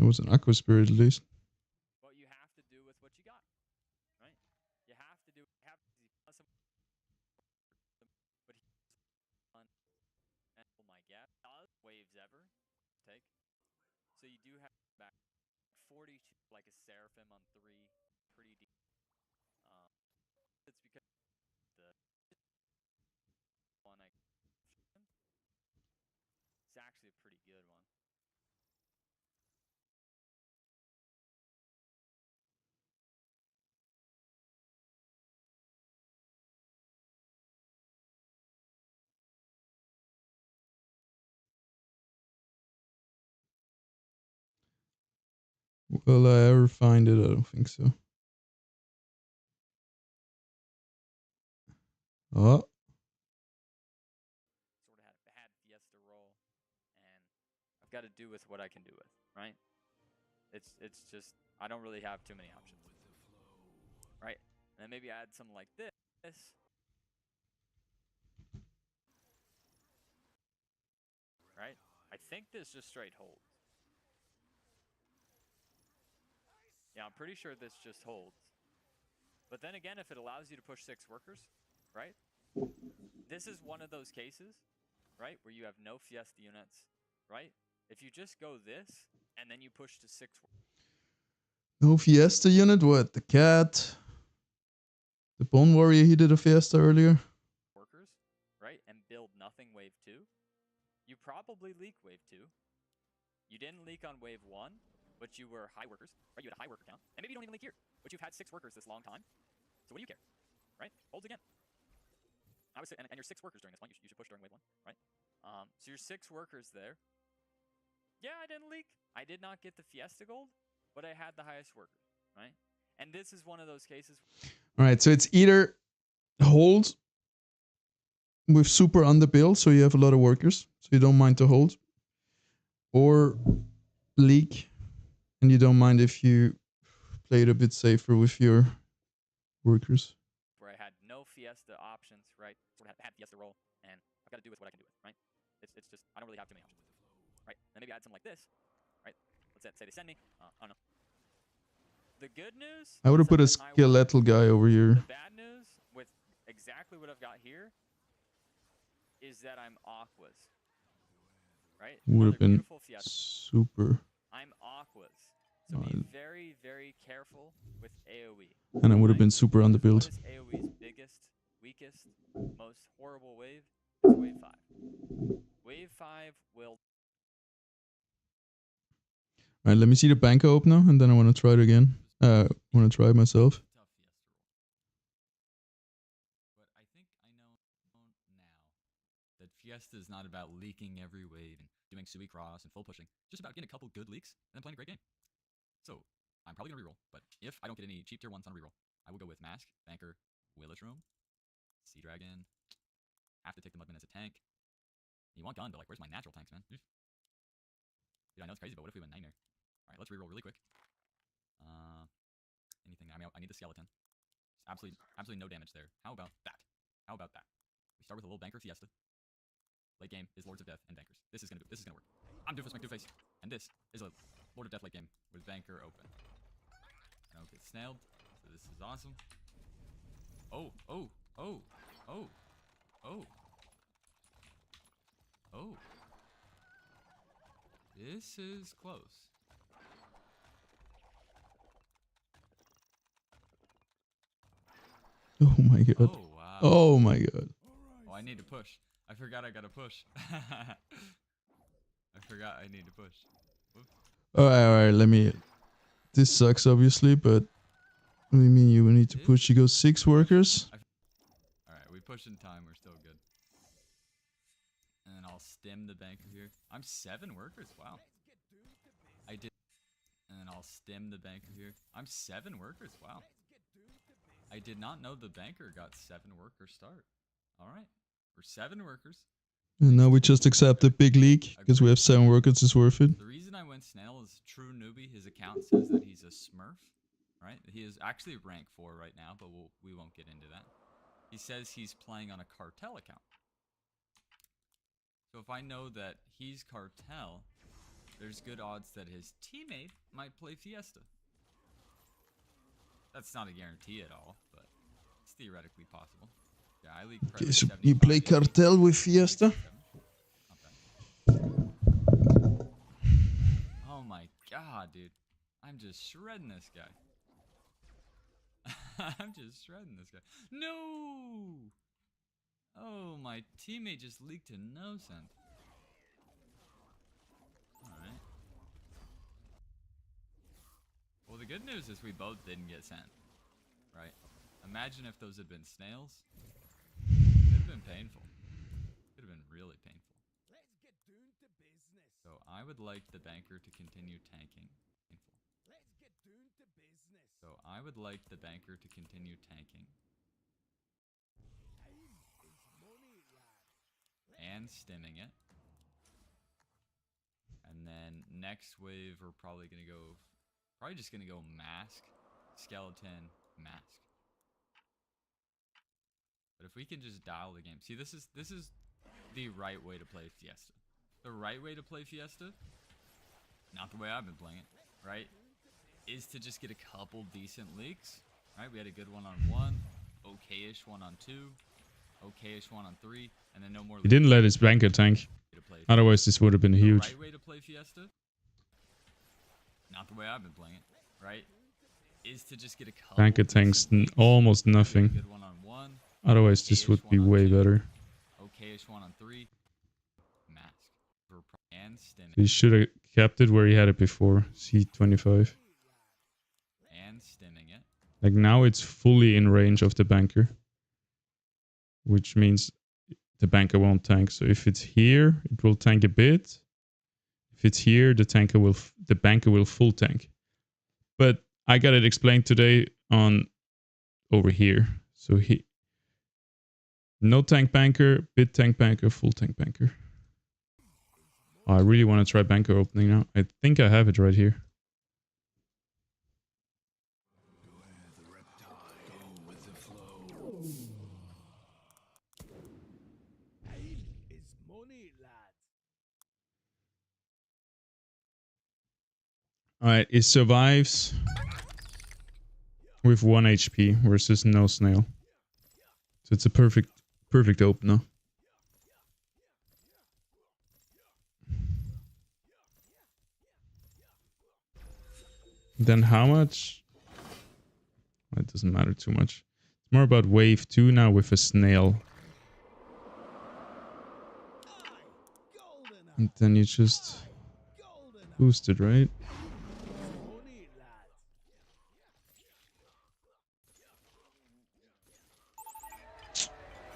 Speaker 2: It was an Aqua Spirit at least.
Speaker 8: What you have to do with what you got, right? You have to do. Have to some. But he's on. And oh my god, waves ever take. So you do have back 42 like a Seraphim on 3, pretty deep. It's because the one I. It's actually a pretty good one.
Speaker 2: Will I ever find it? I don't think so. Oh,
Speaker 8: Sort of had a bad Fiesta roll, and I've got to do with what I can do with, right? It's just I don't really have too many options, right? And then maybe add something like this. Right? I think this just straight holds. Yeah, I'm pretty sure this just holds. But then again, if it allows you to push 6 workers, right? This is one of those cases, right, where you have no Fiesta units, right? If you just go this, and then you push to 6
Speaker 2: no Fiesta unit? What? The cat? The Bone Warrior, he did a Fiesta earlier.
Speaker 8: workers, right, and build nothing wave 2, you probably leak wave 2. You didn't leak on wave 1, but you were high workers, right? You had a high worker count, and maybe you don't even leak here, but you've had 6 workers this long time. So what do you care, right? Holds again. I would say, and your 6 workers during this one, you should push during wave 1, right? So your 6 workers there. Yeah, I didn't leak. I did not get the Fiesta gold, but I had the highest workers, right? And this is one of those cases.
Speaker 2: All right, so it's either hold with super underbuild, so you have a lot of workers, so you don't mind to hold, or leak, and you don't mind if you play it a bit safer with your workers.
Speaker 8: Where I had no Fiesta options, right? Sort of had Fiesta roll, and I've got to do with what I can do with, right? It's just I don't really have too many options, right? And maybe add something like this, right? Let's say they send me. I don't know. The good news.
Speaker 2: I would have
Speaker 8: is
Speaker 2: put a
Speaker 8: that I won.
Speaker 2: skeletal guy over here.
Speaker 8: The bad news with exactly what I've got here is that I'm aquas, right?
Speaker 2: Would
Speaker 8: Another
Speaker 2: have been
Speaker 8: beautiful Fiesta.
Speaker 2: super.
Speaker 8: I'm aquas, so be very, very careful with AoE.
Speaker 2: And I would have been super
Speaker 8: What
Speaker 2: underbuild.
Speaker 8: is AoE's biggest, weakest, most horrible wave? It's wave 5. Wave 5 will.
Speaker 2: Alright, let me see the bank opener, and then I want to try it again. I want to try it myself.
Speaker 8: Tough Fiesta roll. But I think I know now that Fiesta is not about leaking every wave and doing Sui Cross and full pushing. Just about getting a couple good leaks and then playing a great game. So I'm probably gonna reroll, but if I don't get any cheap tier 1s on reroll, I will go with Mask, Banker, Willage Room,
Speaker 9: Sea Dragon. Have to take the Mudman as a tank. You want gun, but like, where's my natural tanks, man? Dude, I know it's crazy, but what if we went 9 there? Alright, let's reroll really quick. Anything. I mean, I need the skeleton. Absolutely no damage there. How about that? How about that? We start with a little banker fiesta. Late game is Lords of Death and bankers. This is gonna work. I'm Doofus McDoofus, and this is a Lord of Death late game with banker open. I don't get snailed, so this is awesome. Oh. This is close.
Speaker 2: Oh my god.
Speaker 9: Oh, wow.
Speaker 2: Oh my god.
Speaker 9: Oh, I need to push. I forgot I gotta push. I forgot I need to push. Whoops.
Speaker 2: Alright, let me... This sucks, obviously, but... What do you mean you need to push? You go 6 workers?
Speaker 9: Alright, we push in time. We're still good. And then I'll stem the banker here. I'm 7 workers. Wow. I did. And then I'll stem the banker here. I'm 7 workers. Wow. I did not know the banker got 7 worker start. Alright. We're 7 workers.
Speaker 2: And now we just accept the big league, because we have 7 workers, it's worth it.
Speaker 9: The reason I went snail is true newbie. His account says that he's a smurf. Right? He is actually rank 4 right now, but we won't get into that. He says he's playing on a cartel account. So if I know that he's cartel, there's good odds that his teammate might play Fiesta. That's not a guarantee at all, but it's theoretically possible. Yeah, I league
Speaker 2: Okay, so you play cartel with Fiesta?
Speaker 9: Oh my god, dude. I'm just shredding this guy. I'm just shredding this guy. No! Oh, my teammate just leaked to no send. Alright. Well, the good news is we both didn't get sent. Right? Imagine if those had been snails. It would have been painful. It would have been really painful.
Speaker 5: Let's get down to business.
Speaker 9: So I would like the banker to continue tanking. Painful.
Speaker 5: Let's get down to business.
Speaker 9: So I would like the banker to continue tanking.
Speaker 5: Time is money, lad.
Speaker 9: And stimming it. And then next wave we're probably gonna go, just gonna go mask, skeleton, mask. But if we can just dial the game, see, this is the right way to play Fiesta. The right way to play Fiesta, not the way I've been playing it, right, is to just get a couple decent leaks. Right, we had a good one on 1, okay-ish one on 2, okay-ish one on 3, and then no more.
Speaker 2: He didn't let his banker tank. Otherwise, this would have been huge.
Speaker 9: The right way to play Fiesta, not the way I've been playing it, right, is to just get a couple.
Speaker 2: Banker tanks almost nothing.
Speaker 9: Good one on 1.
Speaker 2: Otherwise, this would be way better.
Speaker 9: Okay-ish one on 3. Mask. And stimming.
Speaker 2: He should have kept it where he had it before. C25.
Speaker 9: And stimming it.
Speaker 2: Like now it's fully in range of the banker. Which means the banker won't tank. So if it's here, it will tank a bit. If it's here, the banker will full tank. But I got it explained today on over here. So no tank banker, bit tank banker, full tank banker. Oh, I really want to try banker opening now. I think I have it right here.
Speaker 5: Time is money, lad.
Speaker 2: Alright, it survives with 1 HP versus no snail. So it's a perfect opener. Then how much? It doesn't matter too much. It's more about wave 2 now with a snail. And then you just boost it, right?
Speaker 5: Money, lad.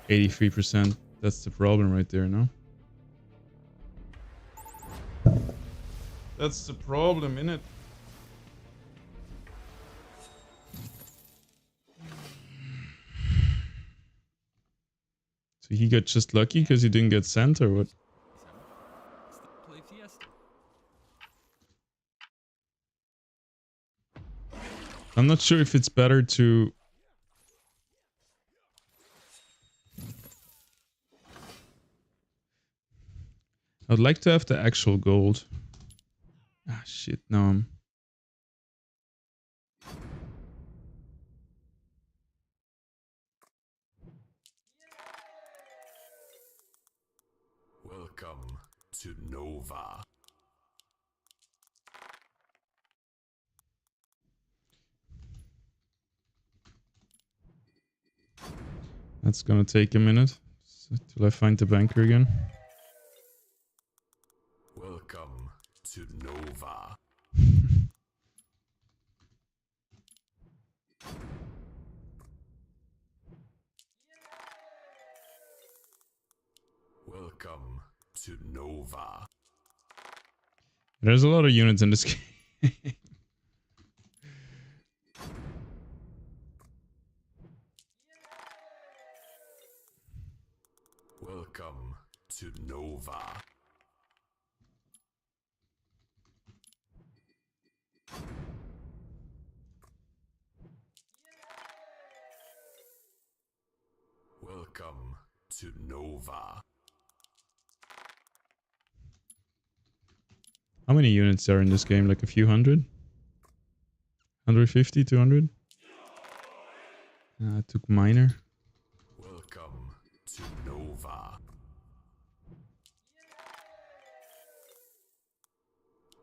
Speaker 2: 83%. That's the problem right there, no? That's the problem, innit? So he got just lucky because he didn't get sent or what?
Speaker 9: Still play Fiesta.
Speaker 2: I'm not sure if it's better to... I'd like to have the actual gold. Ah, shit, no.
Speaker 1: Welcome to Nova.
Speaker 2: That's gonna take a minute till I find the banker again.
Speaker 1: Welcome to Nova. Welcome to Nova.
Speaker 2: There's a lot of units in this game.
Speaker 1: Welcome to Nova. Welcome to Nova.
Speaker 2: How many units are in this game? Like a few hundred? 150, 200? I took minor.
Speaker 1: Welcome to Nova.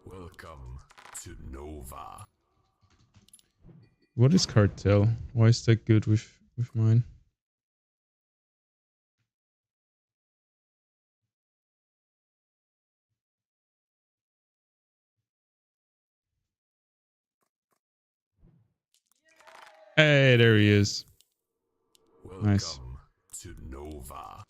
Speaker 1: Welcome to Nova.
Speaker 2: What is cartel? Why is that good with mine? Hey, there he is.
Speaker 1: Welcome
Speaker 2: Nice.
Speaker 1: to Nova.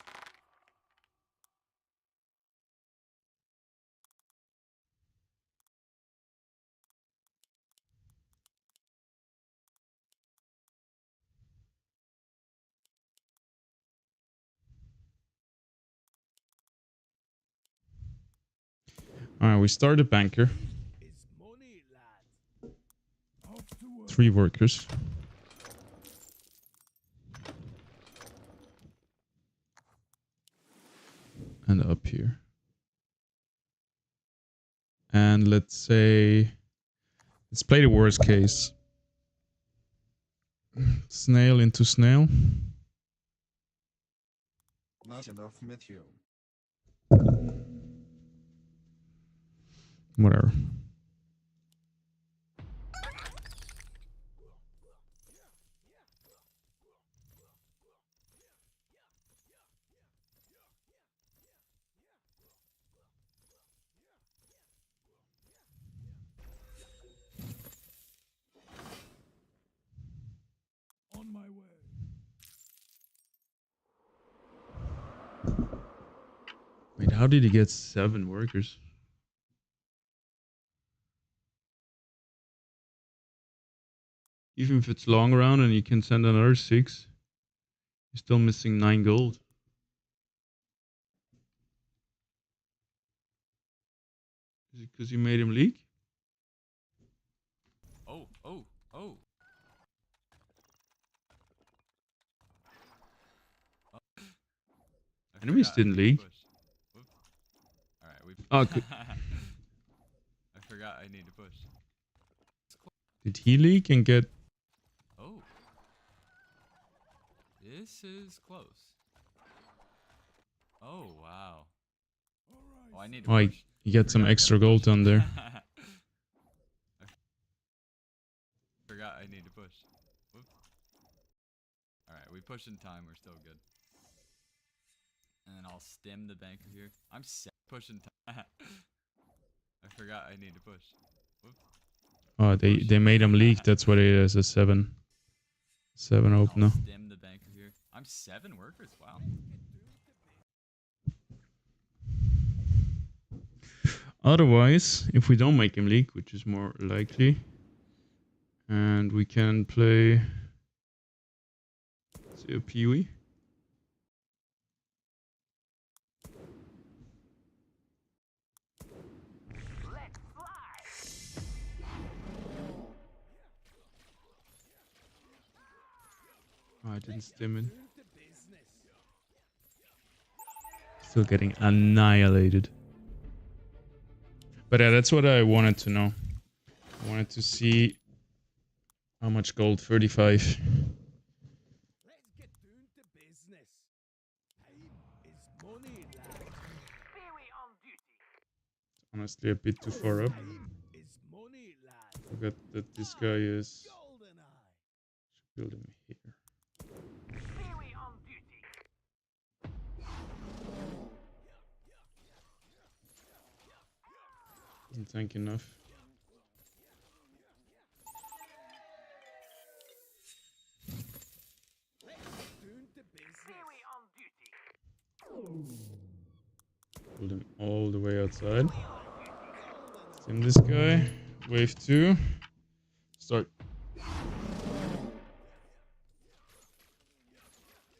Speaker 2: Alright, we start a banker. 3 workers. And up here. And let's say... Let's play the worst case. Snail into snail.
Speaker 10: Not enough Matthew.
Speaker 2: Whatever.
Speaker 5: On my way.
Speaker 2: Wait, how did he get 7 workers? Even if it's long round and you can send another 6, you're still missing 9 gold. Is it because you made him leak?
Speaker 9: Oh, oh, oh. I
Speaker 2: Enemies
Speaker 9: forgot I
Speaker 2: didn't
Speaker 9: need to
Speaker 2: leak.
Speaker 9: push. Whoop. Alright, we...
Speaker 2: Oh, good.
Speaker 9: I forgot I need to push.
Speaker 2: Did he leak and get...
Speaker 9: Oh. This is close. Oh, wow. Oh, I need to
Speaker 2: Oh,
Speaker 9: push.
Speaker 2: you get some
Speaker 9: Forgot I
Speaker 2: extra
Speaker 9: gotta
Speaker 2: gold
Speaker 9: push.
Speaker 2: on there.
Speaker 9: I forgot I need to push. Whoop. Alright, we push in time. We're still good. And then I'll stem the banker here. I'm pushing time. I forgot I need to push. Whoop.
Speaker 2: Oh, they made him leak. That's what it is. A 7. 7
Speaker 9: I'll
Speaker 2: opener.
Speaker 9: stem the banker here. I'm 7 workers. Wow.
Speaker 2: Otherwise, if we don't make him leak, which is more likely, and we can play, say, a Peewee. I didn't stim it. Still getting annihilated. But yeah, that's what I wanted to know. I wanted to see how much gold. 35. Honestly, a bit too far up. Forgot that this guy is. Should build him here. Doesn't tank enough. Pulled him all the way outside. Stim this guy. Wave 2. Start.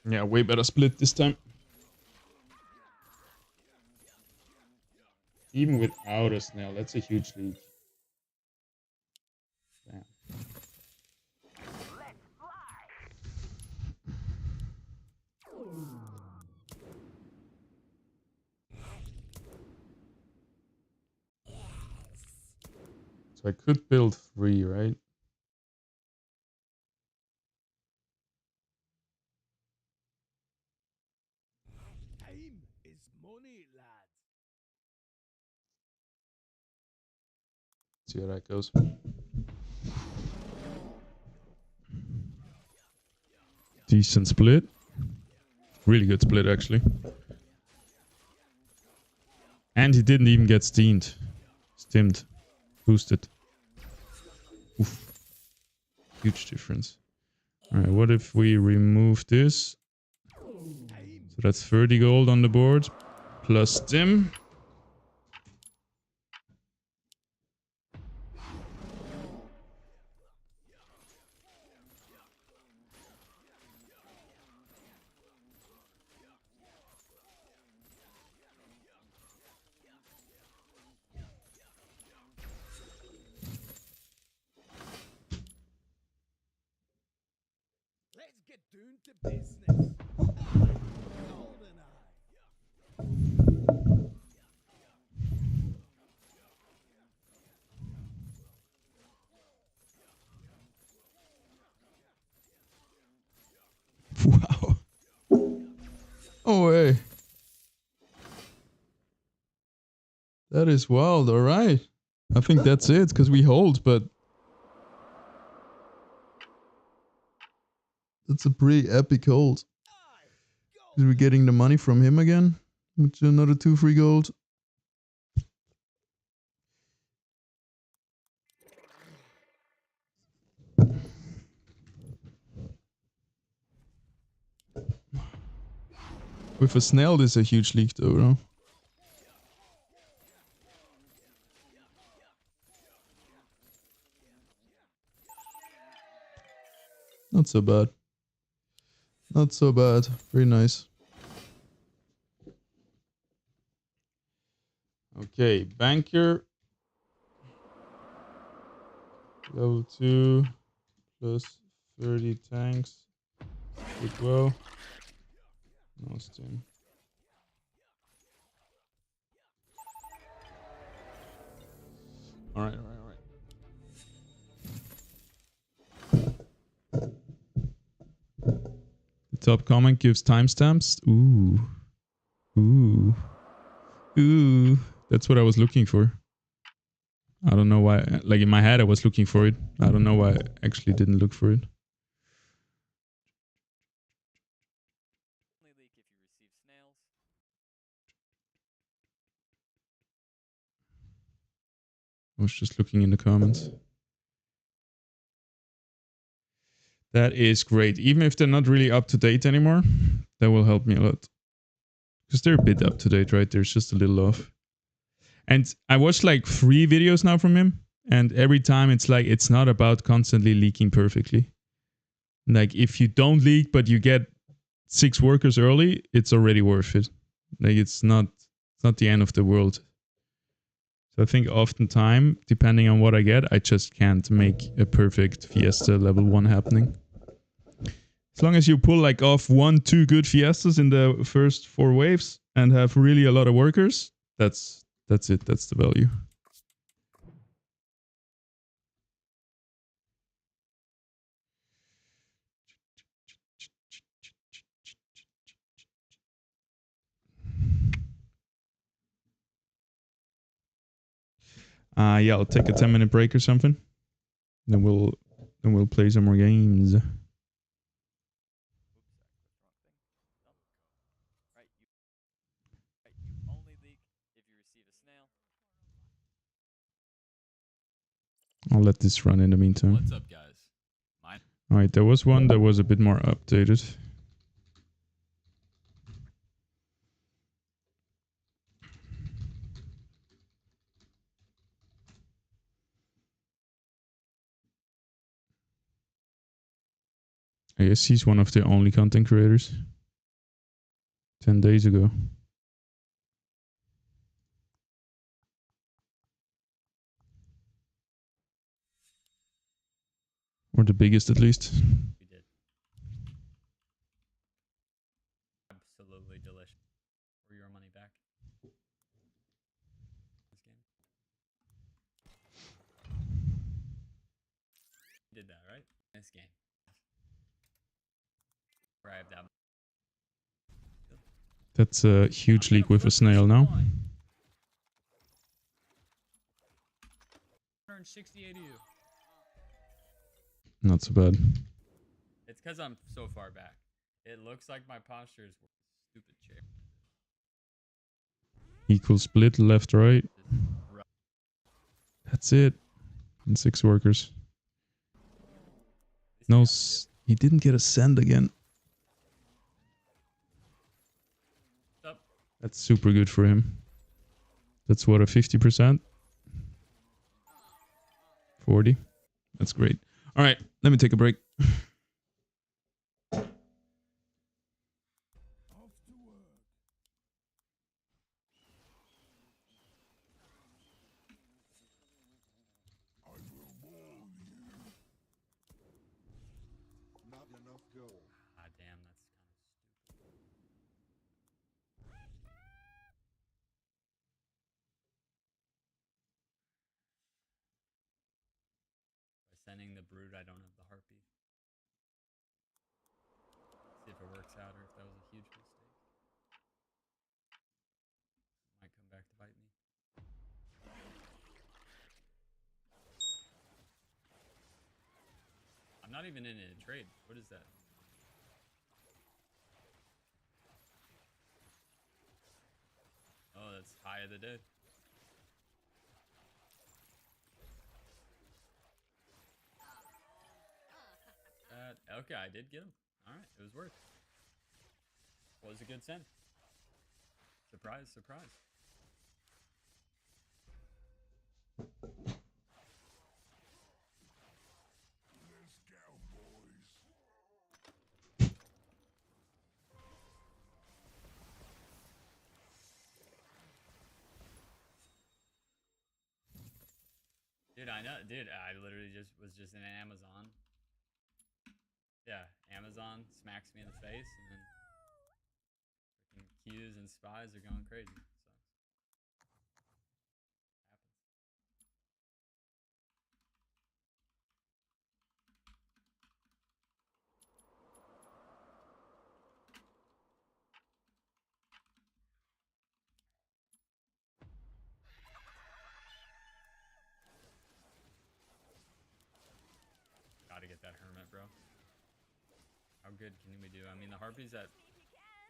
Speaker 2: Yeah, way better split this time. Even without a snail, that's a huge lead. Damn. So I could build 3, right?
Speaker 5: Time is money, lad.
Speaker 2: See how that goes. Decent split. Really good split, actually. And he didn't even get steamed. Stimmed. Boosted. Oof. Huge difference. Alright, what if we remove this? So that's 30 gold on the board. Plus stim.
Speaker 5: Let's get down to business. Golden eye.
Speaker 2: Wow. Oh, way. That is wild. All right. I think that's it because we hold, but that's a pretty epic hold. Because we're getting the money from him again, with another 2 free gold. With a snail, this is a huge leak though, no? Not so bad. Not so bad. Very nice. Okay, banker. Level 2 plus 30 tanks. Good well. No stim. Alright, alright, alright. The top comment gives timestamps. Ooh. Ooh. Ooh. That's what I was looking for. I don't know why. Like in my head, I was looking for it. I don't know why I actually didn't look for it.
Speaker 8: Only leak if you receive snails.
Speaker 2: I was just looking in the comments. That is great. Even if they're not really up to date anymore, that will help me a lot. Because they're a bit up to date, right? There's just a little off. And I watched like 3 videos now from him. And every time it's like, it's not about constantly leaking perfectly. Like if you don't leak, but you get 6 workers early, it's already worth it. Like it's not the end of the world. So I think oftentimes, depending on what I get, I just can't make a perfect Fiesta level 1 happening. As long as you pull like off 1-2 good fiestas in the first 4 waves and have really a lot of workers, that's it. That's the value. Yeah, I'll take a 10-minute break or something. Then we'll play some more games.
Speaker 8: Oops, I clicked the wrong thing. Right, you only leak if you receive a snail.
Speaker 2: I'll let this run in the meantime.
Speaker 9: What's up, guys?
Speaker 2: Alright, there was one that was a bit more updated. I guess he's one of the only content creators. 10 days ago. Or the biggest at least.
Speaker 9: We did. Absolutely delicious. For your money back. This game. You did that, right? This game. Grab that.
Speaker 2: That's a huge leak with a snail now.
Speaker 9: 168 of you.
Speaker 2: Not so bad.
Speaker 9: It's because I'm so far back. It looks like my posture is stupid chair.
Speaker 2: Equal split left, right. That's it. And 6 workers. No, he didn't get a send again. That's super good for him. That's what, a 50%? 40? That's great. All right, let me take a break.
Speaker 10: Not enough gold.
Speaker 9: Ah, damn, that's kind of stupid. By sending the brood, I don't have the harpy. See if it works out or if that was a huge mistake. Might come back to bite me. I'm not even in a trade. What is that? Oh, that's High of the Dead. Okay, I did get him. Alright, it was worth. Was a good send. Surprise, surprise.
Speaker 5: Let's go, boys.
Speaker 9: Dude, I know. Dude, I literally was just in Amazon. Yeah, Amazon smacks me in the face, and then freaking Qs and spies are going crazy. Sucks. Happens. Gotta get that hermit, bro. How good can we do? I mean, the harpies at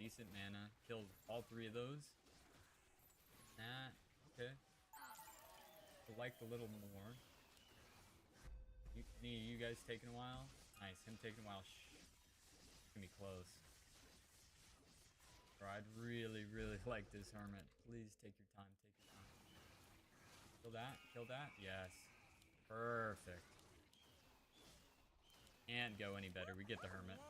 Speaker 9: decent mana killed all 3 of those. Nah, okay. I liked a little more. Any of you guys taking a while? Nice, him taking a while. It's gonna be close. Bro, I'd really, really like this hermit. Please take your time, take your time. Kill that, kill that. Yes. Perfect. Can't go any better. We get the hermit.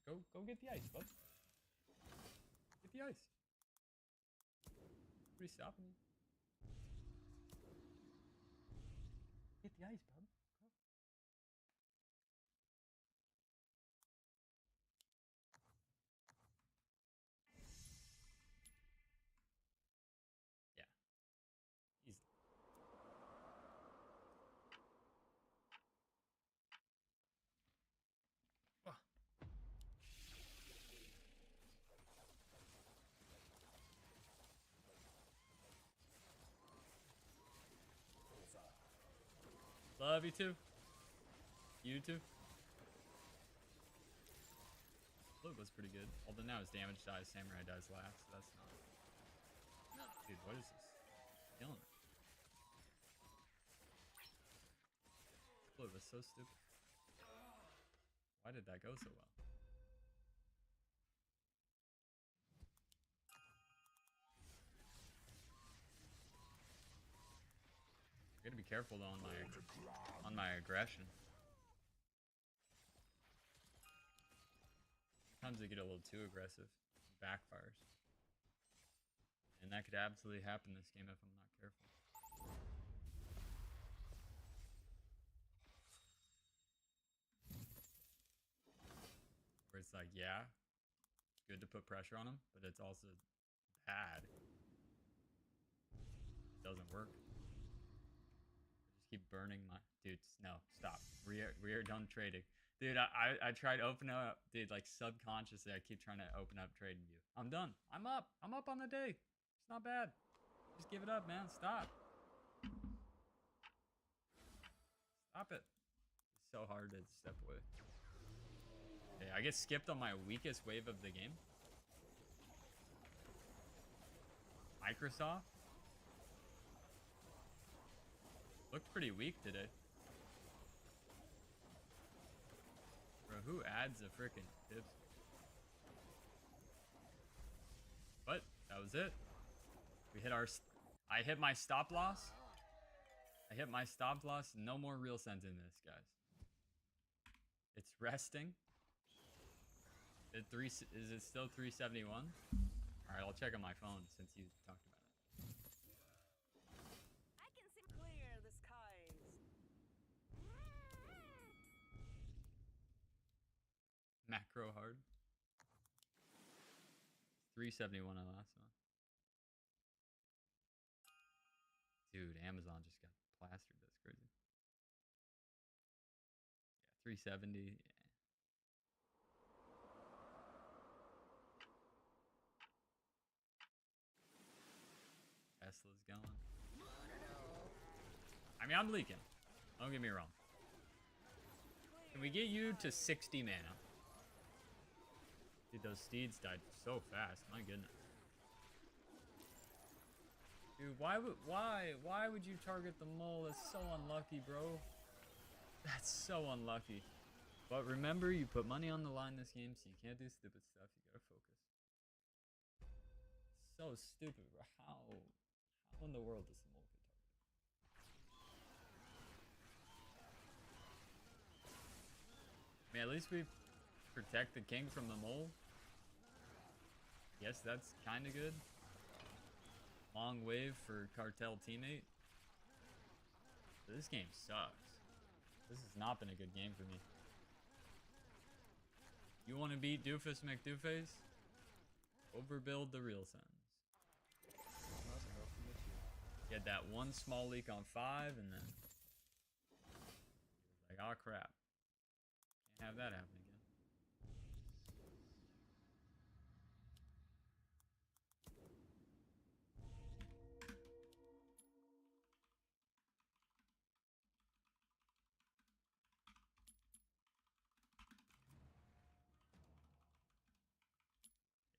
Speaker 9: Go get the ice, bud. Get the ice. What are you stopping you? Get the ice, bud. love you too. You too. Look, was pretty good. Although now his damage dies, samurai dies last. So that's not. Dude, what is this? Killing it. Look, was so stupid. Why did that go so well? I gotta be careful though on my aggression. Sometimes I get a little too aggressive. It backfires. And that could absolutely happen this game if I'm not careful. Where it's like, yeah, it's good to put pressure on him, but it's also bad. It doesn't work. Keep burning my dudes. No, stop. We are done trading, dude. I tried opening up, dude. Like subconsciously, I keep trying to open up trading view. I'm done. I'm up on the day. It's not bad. Just give it up, man. Stop. Stop it. It's so hard to step away. Okay, I get skipped on my weakest wave of the game. Microsoft. Looked pretty weak today. Bro, who adds a freaking tips? But that was it. We hit our. I hit my stop loss. I hit my stop loss. No more real sense in this, guys. It's resting. Is it still 371? All right, I'll check on my phone since you talked about it.
Speaker 7: I can see clear the skies.
Speaker 9: Macro hard. 371 on the last one. Dude, Amazon just got plastered. That's crazy. Yeah, 370. Yeah. Tesla's going. I mean, I'm leaking. Don't get me wrong. Can we get you to 60 mana? Dude, those steeds died so fast. My goodness. Dude, why would you target the mole? That's so unlucky, bro. That's so unlucky. But remember, you put money on the line this game, so you can't do stupid stuff. You gotta focus. So stupid, bro. How in the world does the mole get targeted? Man, at least we protect the king from the mole. Yes, that's kind of good. Long wave for cartel teammate. But this game sucks. This has not been a good game for me. You want to beat Doofus McDooface? Overbuild the real sense. Get that one small leak on 5 and then like, oh crap. Can't have that happen again.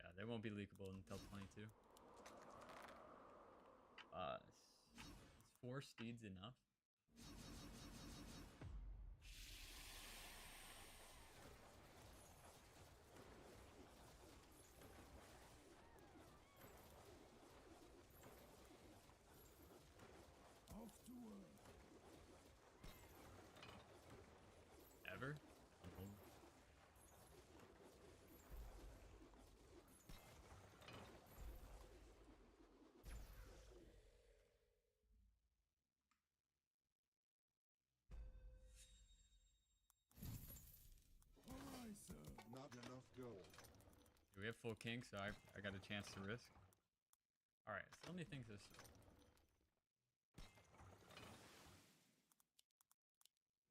Speaker 9: Yeah, they won't be leakable until 22. Is 4 steeds enough?
Speaker 5: Off to work.
Speaker 9: Ever?
Speaker 5: Aye, sir.
Speaker 10: Not enough gold.
Speaker 9: We have full king, so I got a chance to risk. Alright, so let me think this through.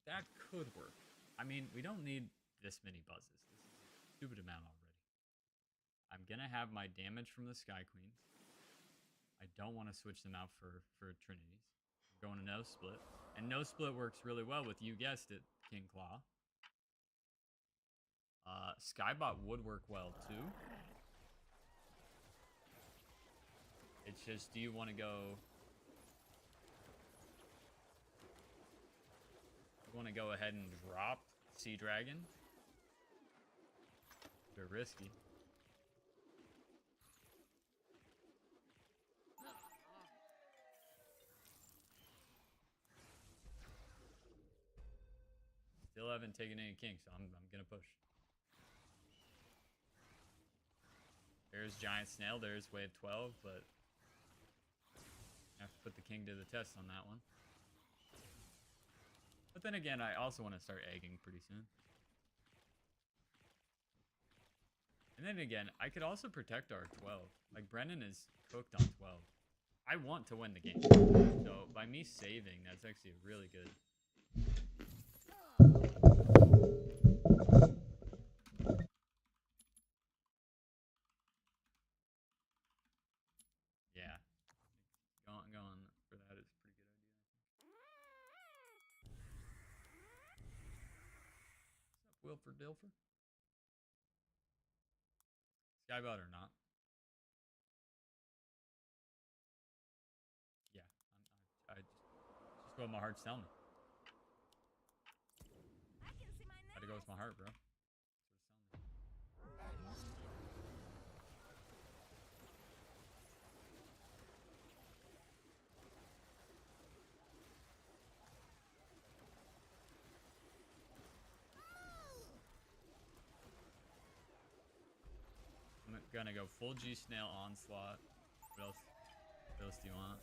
Speaker 9: That could work. I mean, we don't need this many buzzes. This is a stupid amount already. I'm gonna have my damage from the Sky Queens. I don't want to switch them out for Trinities. I'm going to no split. And no split works really well with, you guessed it, King Claw. Skybot would work well too. It's just, do you want to go... You want to go ahead and drop Sea Dragon? They're risky. Still haven't taken any king, so I'm gonna push. There's Giant Snail, there's wave 12, but I have to put the king to the test on that one. But then again, I also want to start egging pretty soon. And then again, I could also protect our 12. Like, Brennan is cooked on 12. I want to win the game. So, by me saving, that's actually really good. Yeah. Going for that is a pretty good idea. What's up, Wilford Dilfer? Skybot or not? Yeah, I just what my heart's telling me. Gotta go with my heart, bro. I'm gonna go full G Snail Onslaught. What else do you want?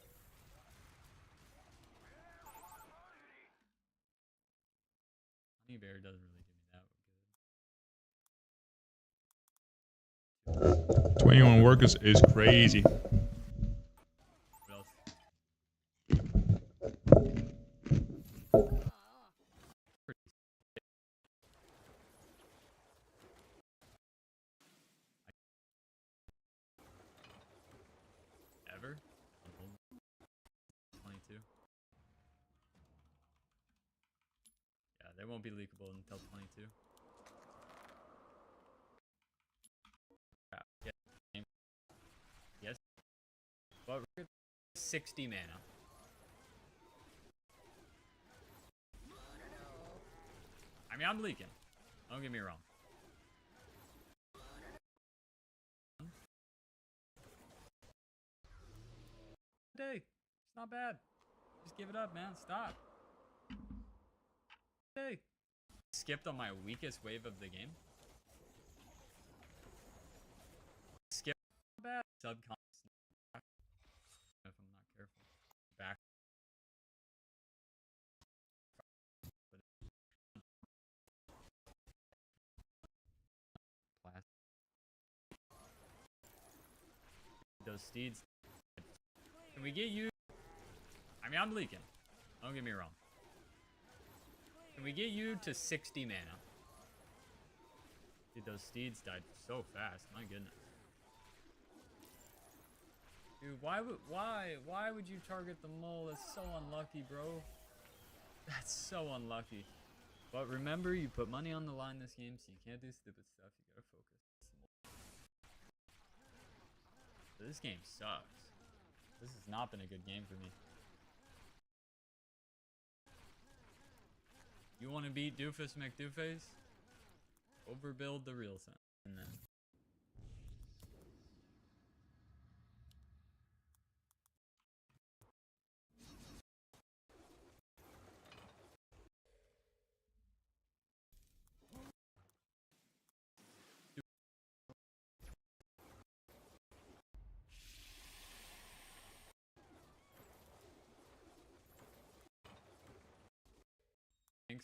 Speaker 9: Honey Bear doesn't really give me that good.
Speaker 2: 21 workers is crazy.
Speaker 9: What else? Ever? 22. Yeah, they won't be leakable until 22. Yes. But we're 60 mana. I mean, I'm leaking. Don't get me wrong. Day. It's not bad. Just give it up, man. Stop. Hey. Skipped on my weakest wave of the game. Skip. Not bad. Subconscious. If I'm not careful. Back. Those steeds. Can we get you? I mean, I'm leaking. Don't get me wrong. Can we get you to 60 mana? Dude, those steeds died so fast. My goodness. Dude, why would you target the mole? That's so unlucky, bro. That's so unlucky. But remember, you put money on the line this game, so you can't do stupid stuff. You gotta focus. This game sucks. This has not been a good game for me. You want to beat Doofus McDooface? Overbuild the real sense. And then.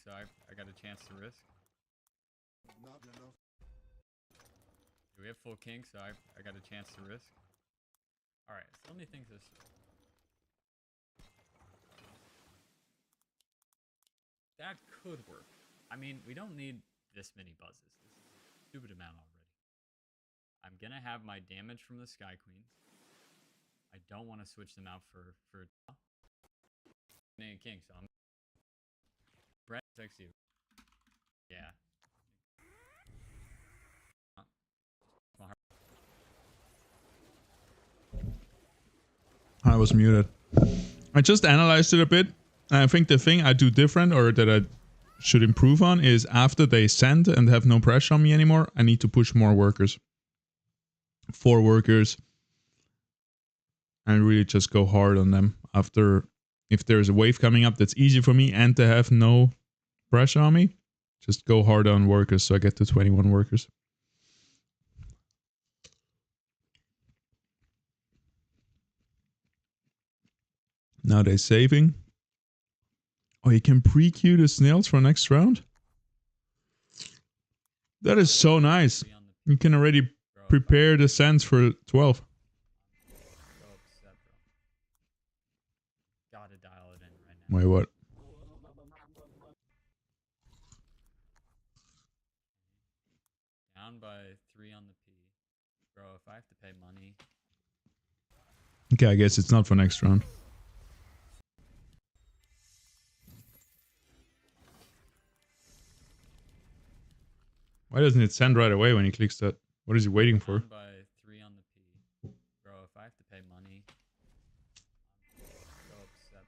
Speaker 9: So I got a chance to risk.
Speaker 10: Not enough.
Speaker 9: Do we have full king? So I got a chance to risk. Alright, so let me think this through. That could work. I mean, we don't need this many buzzes. This is a stupid amount already. I'm gonna have my damage from the Sky Queens. I don't want to switch them out for king, so I'm 60. Yeah.
Speaker 2: I was muted. I just analyzed it a bit. And I think the thing I do different or that I should improve on is after they send and have no pressure on me anymore, I need to push more workers. 4 workers. And really just go hard on them after, if there's a wave coming up that's easy for me and they have no pressure on me, just go hard on workers so I get to 21 workers. Now they're saving. Oh, you can pre-queue the snails for next round? That is so nice. You can already prepare the sands for 12.
Speaker 9: So upset, bro. Gotta dial it in right now.
Speaker 2: Wait, what?
Speaker 9: Down by 3 on the P. Bro, if I have to pay money.
Speaker 2: Okay, I guess it's not for next round. Why doesn't it send right away when he clicks that? What is he waiting for?
Speaker 9: Down by 3 on the P. Bro, if I have to pay money. I'm so upset,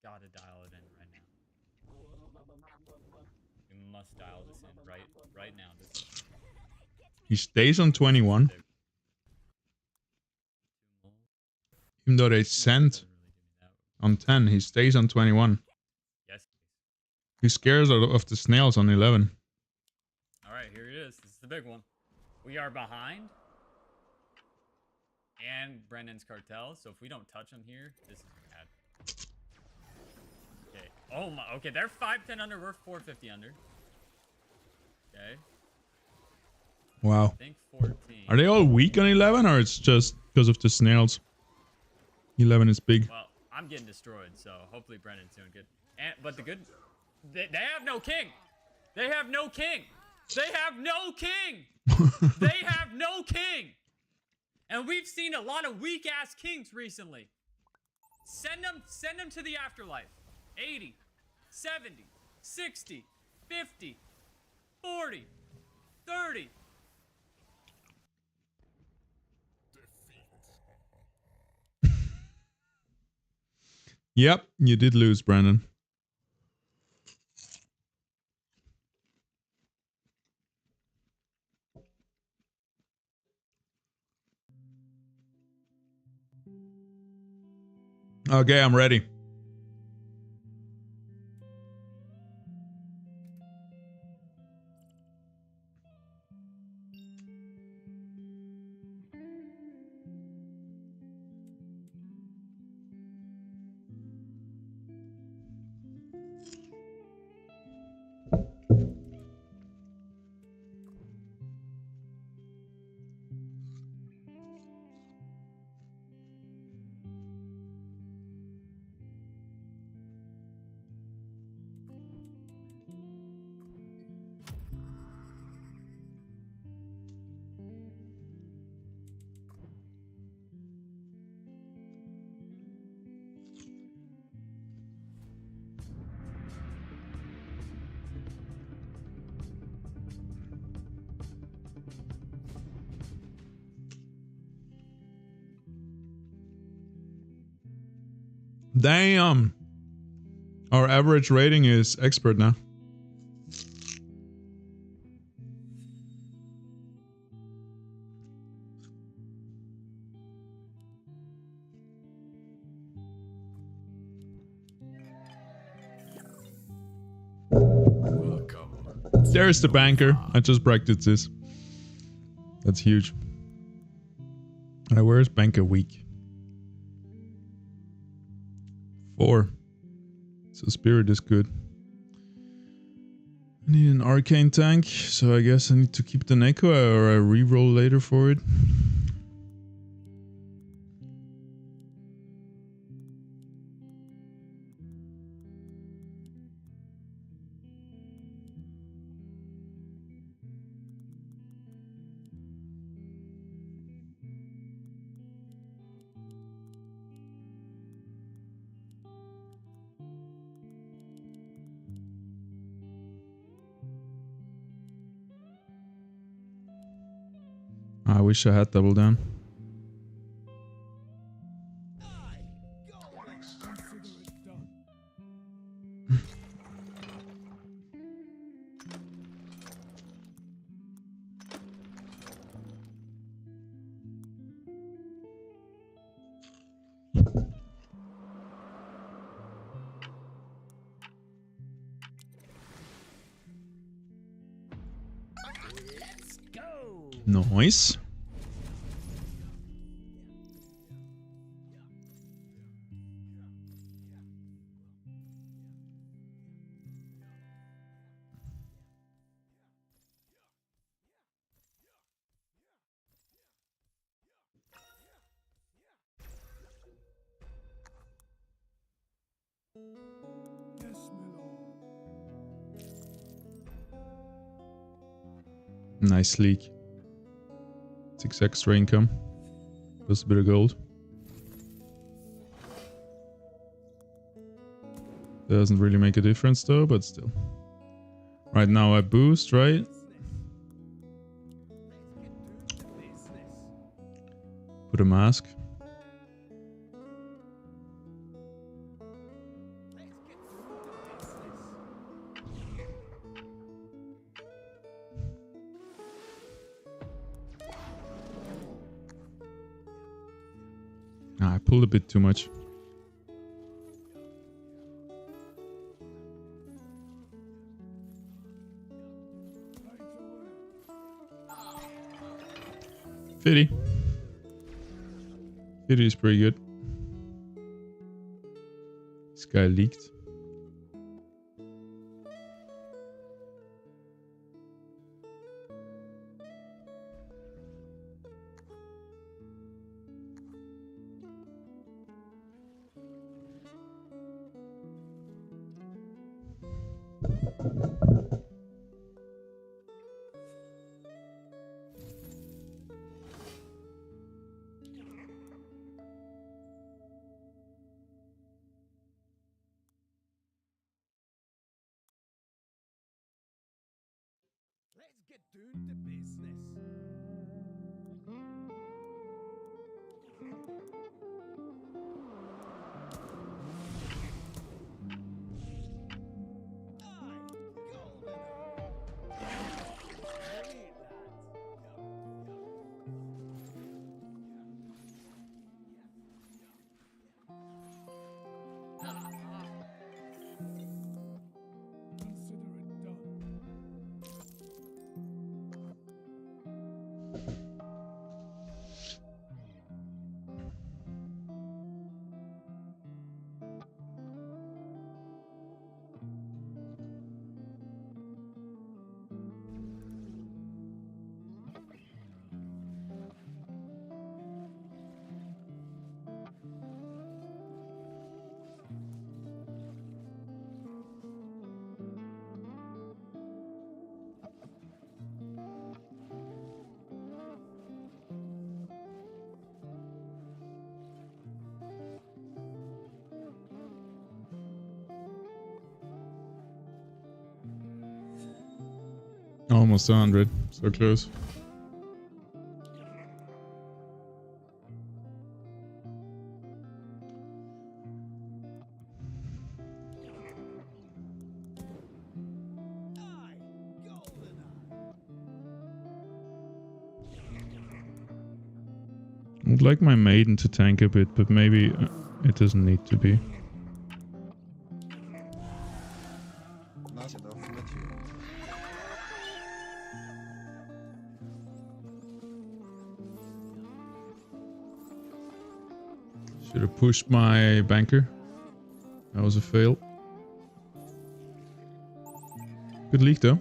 Speaker 9: bro. Gotta dial it in right now. You must dial this in right now.
Speaker 2: He stays on 21. Even though they sent on 10, he stays on 21.
Speaker 9: Yes.
Speaker 2: He scares of the snails on 11.
Speaker 9: Alright, here it is. This is the big one. We are behind. And Brendan's cartel. So if we don't touch him here, this is bad. Okay. Oh my. Okay, they're 510 under. We're 450 under. Okay.
Speaker 2: Wow.
Speaker 9: I think 14.
Speaker 2: Are they all weak on 11 or it's just because of the snails? 11 is big.
Speaker 9: Well, I'm getting destroyed, so hopefully Brendan's doing good. But the good... They have no king! They have no king! They have no king! They have no king! And we've seen a lot of weak-ass kings recently. Send them to the afterlife. 80, 70, 60, 50, 40, 30.
Speaker 2: Yep, you did lose, Brandon. Okay, I'm ready. Damn. Our average rating is expert now. There's the banker. I just practiced this. That's huge. Where's banker weak? 4. So spirit is good. I need an arcane tank, so I guess I need to keep the Neko or I reroll later for it. I wish I had double down. Nice.
Speaker 5: Yes, my lord.
Speaker 2: Nice leak. 6 extra income. Plus a bit of gold. Doesn't really make a difference though, but still. Right now I boost, right? Put a mask. I pulled a bit too much. Fitty. Fitty is pretty good. This guy leaked.
Speaker 5: Let's get down to business. Consider it done.
Speaker 2: Almost 100. So close. I would like my maiden to tank a bit, but maybe it doesn't need to be.
Speaker 10: Nice enough, not you.
Speaker 2: Should have pushed my banker. That was a fail. Good leak though.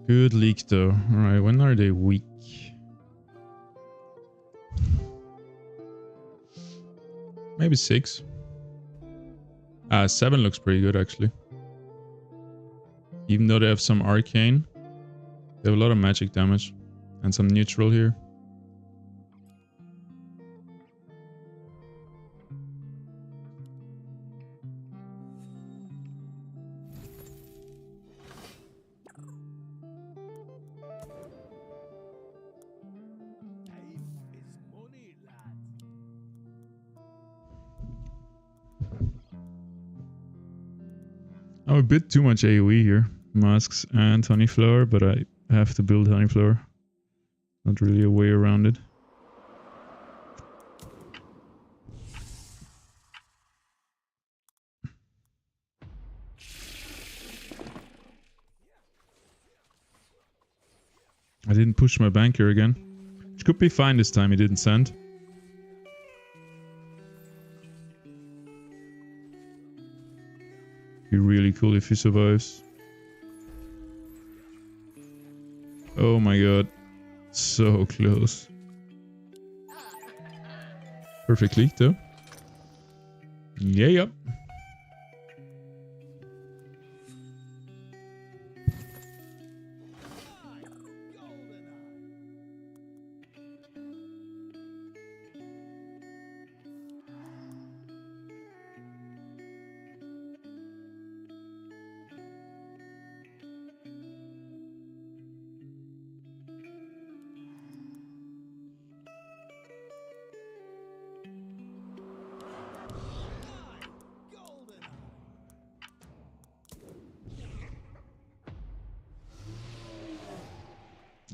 Speaker 2: Good leak though. Alright, when are they weak? Maybe 6. 7 looks pretty good actually. Even though they have some arcane, they have a lot of magic damage and some neutral here. I'm a bit too much AoE here. Masks and Honeyflower, but I have to build Honeyflower. Not really a way around it. I didn't push my banker again. Which could be fine this time, he didn't send. Be really cool if he survives. Oh my god. So close. Perfect leak though. Yeah, yep.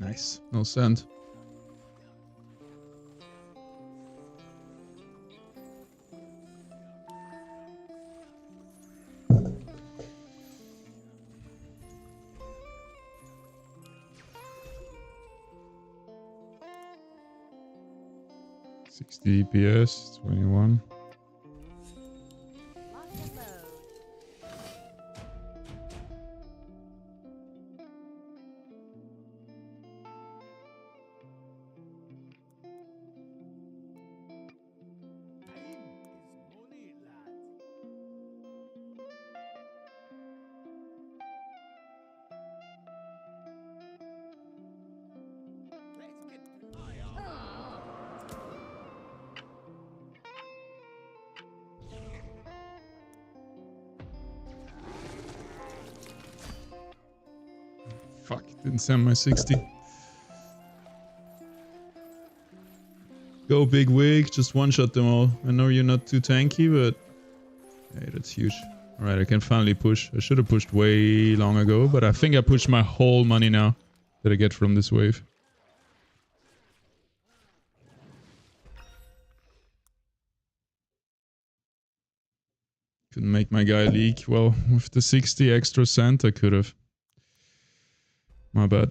Speaker 2: Nice. No send. DPS 21. Fuck, didn't send my 60. Go big wig, just one-shot them all. I know you're not too tanky, but... Hey, that's huge. Alright, I can finally push. I should have pushed way long ago, but I think I pushed my whole money now that I get from this wave. Couldn't make my guy leak. Well, with the 60 extra cent, I could have. My bad.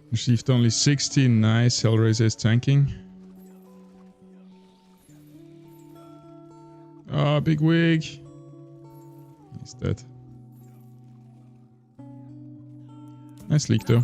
Speaker 2: Received only 60. Nice. Hellraiser is tanking. Ah, big wig. He's dead. Nice leak though.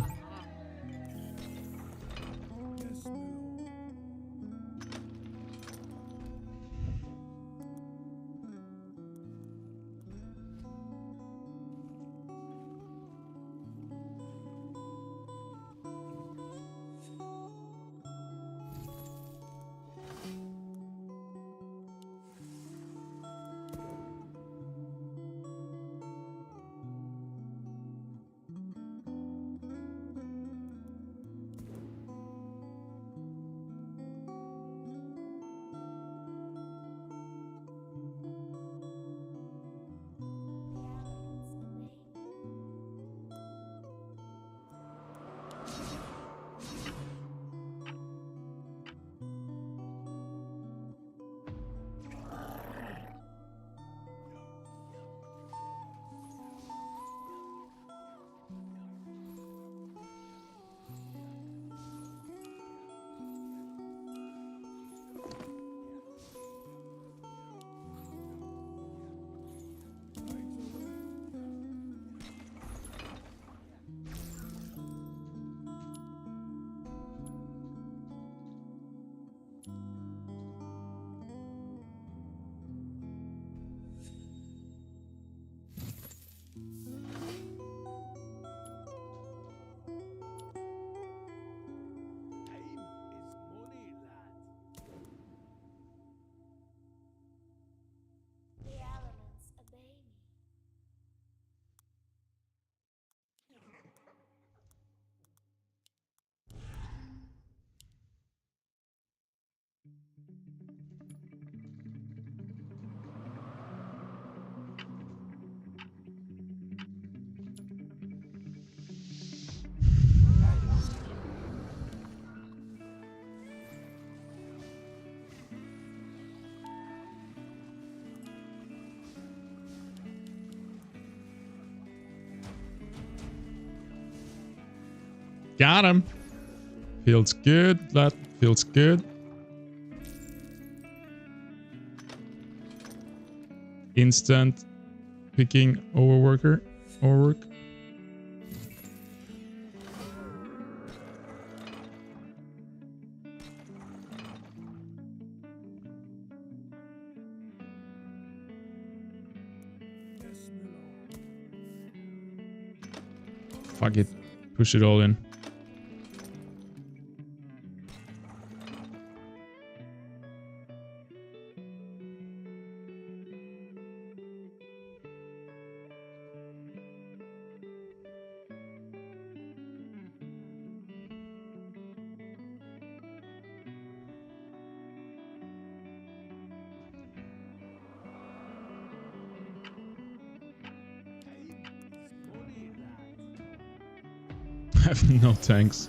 Speaker 2: Got him. Feels good. That feels good. Instant picking overworker. Overwork. Fuck it. Push it all in. Have no tanks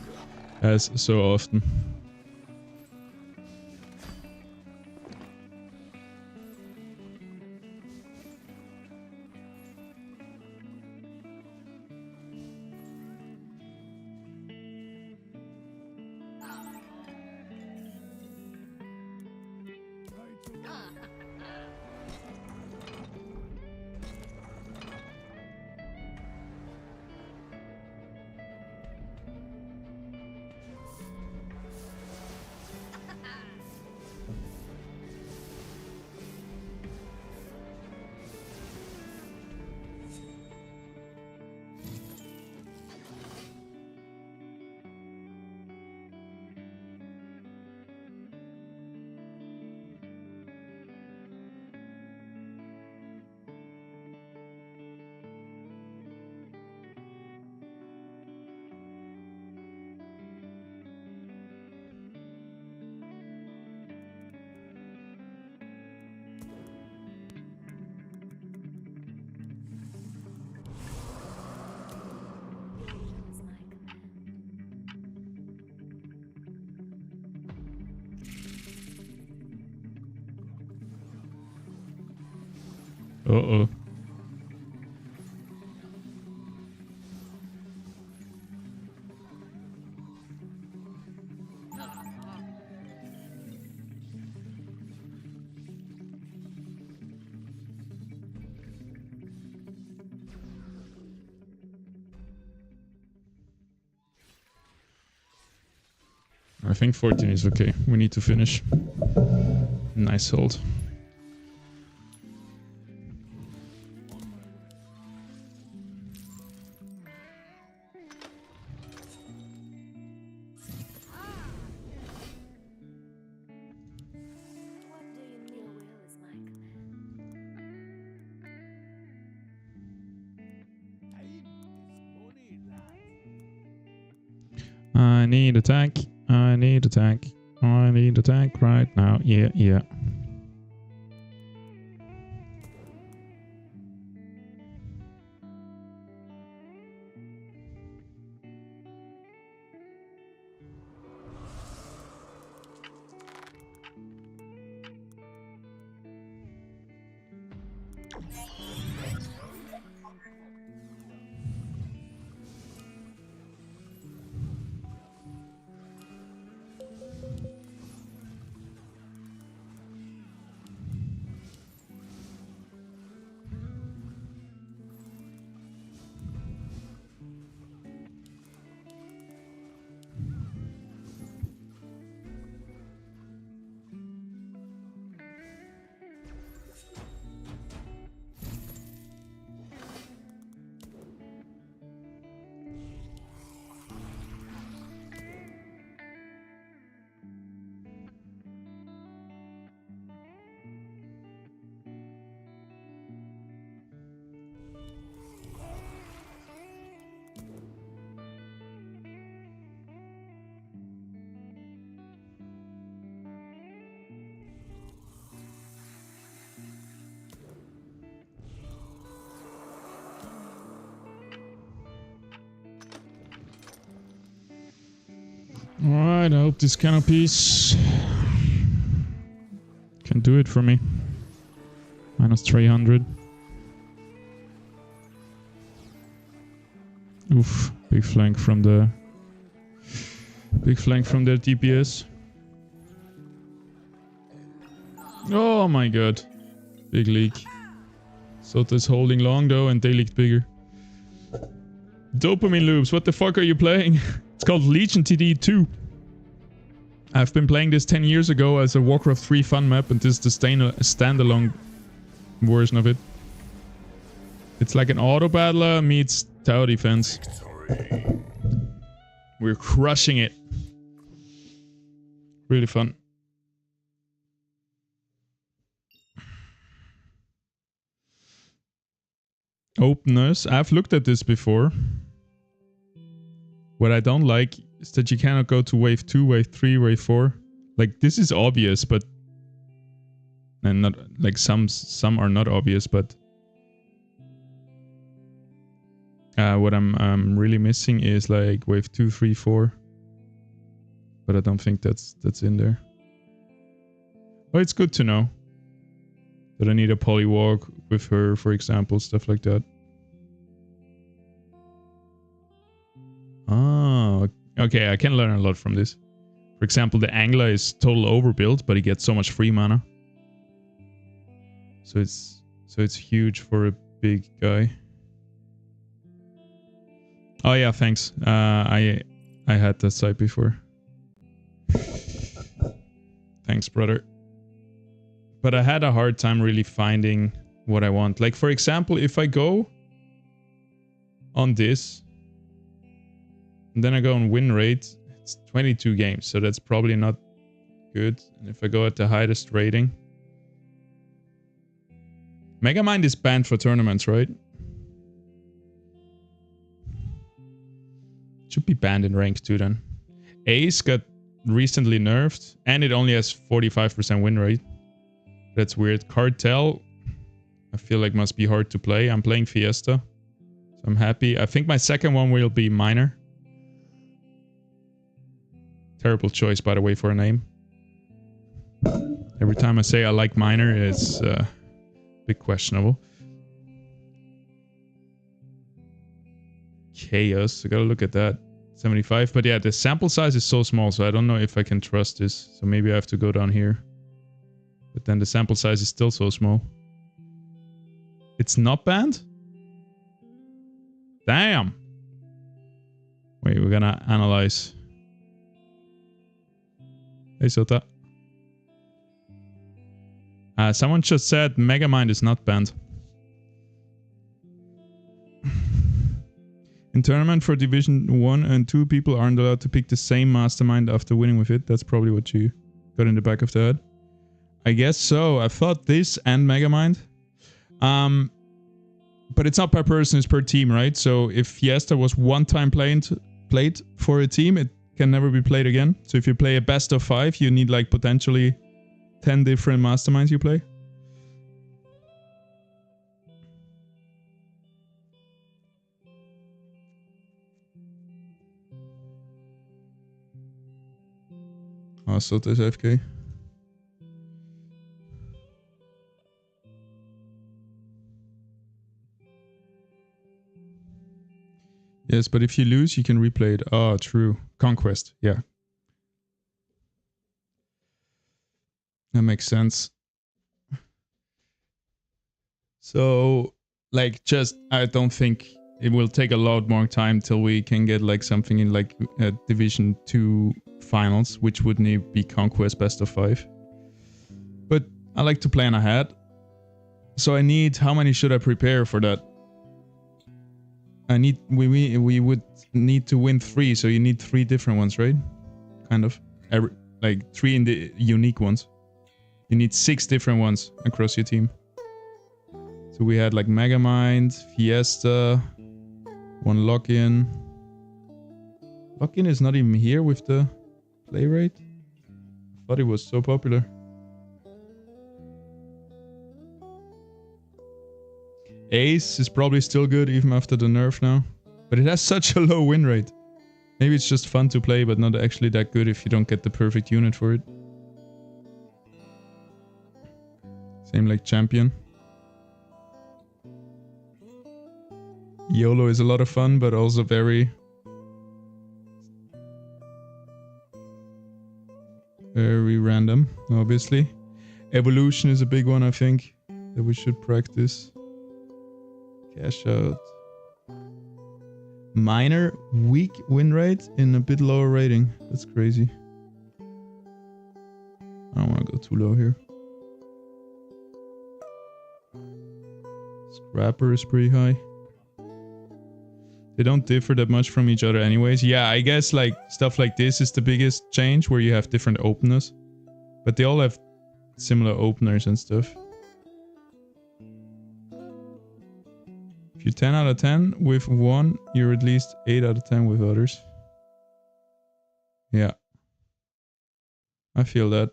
Speaker 2: as so often. Uh-oh. I think 14 is okay. We need to finish. Nice hold. I need a tank. I need a tank. I need a tank right now. Yeah, yeah. Alright, I hope these canopies can do it for me. Minus 300. Oof, big flank from the Big flank from their DPS. Oh my god. Big leak. Sota's holding long though and they leaked bigger. Dopamine loops, what the fuck are you playing? It's called Legion TD 2. I've been playing this 10 years ago as a Warcraft 3 fun map and this is the standalone version of it. It's like an auto battler meets tower defense. We're crushing it. Really fun. Openers. I've looked at this before. What I don't like is that you cannot go to wave 2, wave 3, wave 4. Like this is obvious, but and not like some are not obvious, but what I'm really missing is like wave 2, 3, 4. But I don't think that's in there. Well, it's good to know that I need a polywalk with her, for example, stuff like that. Oh, okay, I can learn a lot from this. For example, the Angler is total overbuild, but he gets so much free mana. So it's huge for a big guy. Oh yeah, thanks. I had that site before. Thanks, brother. But I had a hard time really finding what I want. Like, for example, if I go on this, and then I go on win rate, it's 22 games, so that's probably not good. And if I go at the highest rating... Megamind is banned for tournaments, right? Should be banned in rank too then. Ace got recently nerfed, and it only has 45% win rate. That's weird. Cartel, I feel like must be hard to play. I'm playing Fiesta, so I'm happy. I think my second one will be Miner. Terrible choice, by the way, for a name. Every time I say I like Miner, it's a bit questionable. Chaos, I gotta look at that. 75, but yeah, the sample size is so small, so I don't know if I can trust this. So maybe I have to go down here. But then the sample size is still so small. It's not banned? Damn! Wait, we're gonna analyze. Hey, Sota. Someone just said Megamind is not banned. In tournament for Division 1 and 2, people aren't allowed to pick the same mastermind after winning with it. That's probably what you got in the back of the head. I guess so. I thought this and Megamind. But it's not per person, it's per team, right? So if Fiesta was one time played for a team, it can never be played again. So if you play a best of 5, you need like potentially 10 different masterminds you play. Oh, so there's FK. Yes, but if you lose, you can replay it. Oh, true. Conquest, yeah. That makes sense. So, like, just, I don't think it will take a lot more time till we can get, like, something in, like, Division 2 finals, which would need be Conquest best of 5. But I like to plan ahead. So I need, how many should I prepare for that? I need, we would need to win 3, so you need 3 different ones, right? Kind of. Like 3 in the unique ones. You need 6 different ones across your team. So we had like Megamind, Fiesta, 1 lock-in. Lock-in is not even here with the play rate. I thought it was so popular. Ace is probably still good even after the nerf now. But it has such a low win rate. Maybe it's just fun to play, but not actually that good if you don't get the perfect unit for it. Same like Champion. YOLO is a lot of fun, but also very... very random, obviously. Evolution is a big one, I think, that we should practice. Cash out. Minor, weak win rate in a bit lower rating. That's crazy. I don't want to go too low here. Scrapper is pretty high. They don't differ that much from each other anyways. Yeah, I guess like stuff like this is the biggest change where you have different openers. But they all have similar openers and stuff. If you're 10 out of 10 with one, you're at least 8 out of 10 with others. Yeah. I feel that.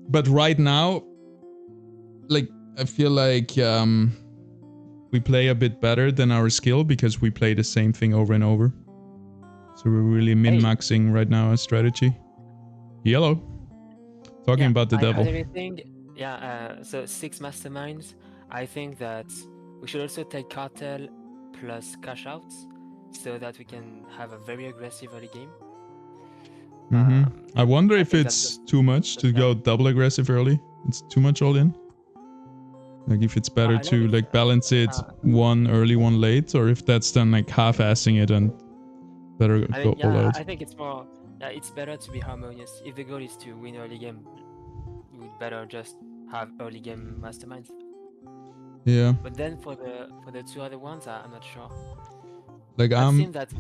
Speaker 2: But right now, like, I feel like we play a bit better than our skill because we play the same thing over and over. So we're really min-maxing right now our strategy. Yellow. Talking about the devil.
Speaker 3: So 6 masterminds. I think that we should also take cartel plus cash outs so that we can have a very aggressive early game.
Speaker 2: I wonder if it's too much to go double aggressive early. It's too much all in. Like if it's better to like balance it one early, one late, or if that's then like half-assing it and better go all out.
Speaker 3: I think it's more. It's better to be harmonious. If the goal is to win early game, we'd better just have early game masterminds.
Speaker 2: Yeah.
Speaker 3: But then for the two other ones, I'm not sure.
Speaker 2: Like
Speaker 3: I've seen that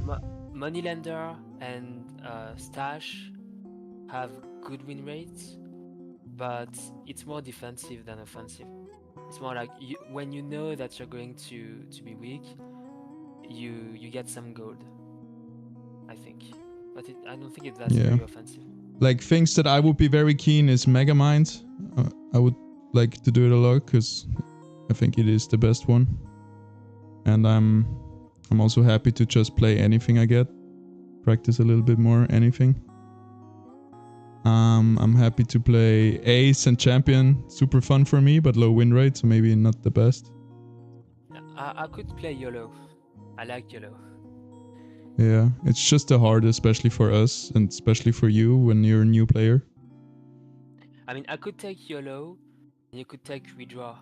Speaker 3: Moneylender and Stash have good win rates, but it's more defensive than offensive. It's more like when you know that you're going to be weak, you get some gold, I think. But I don't think that's very offensive.
Speaker 2: Like things that I would be very keen is Megamind. I would like to do it a lot because I think it is the best one. And I'm also happy to just play anything I get. Practice a little bit more, anything. I'm happy to play Ace and Champion. Super fun for me, but low win rate, so maybe not the best.
Speaker 3: I could play YOLO. I like YOLO.
Speaker 2: Yeah, it's just the hard, especially for us, and especially for you when you're a new player.
Speaker 3: I mean, I could take YOLO, and you could take Redraw.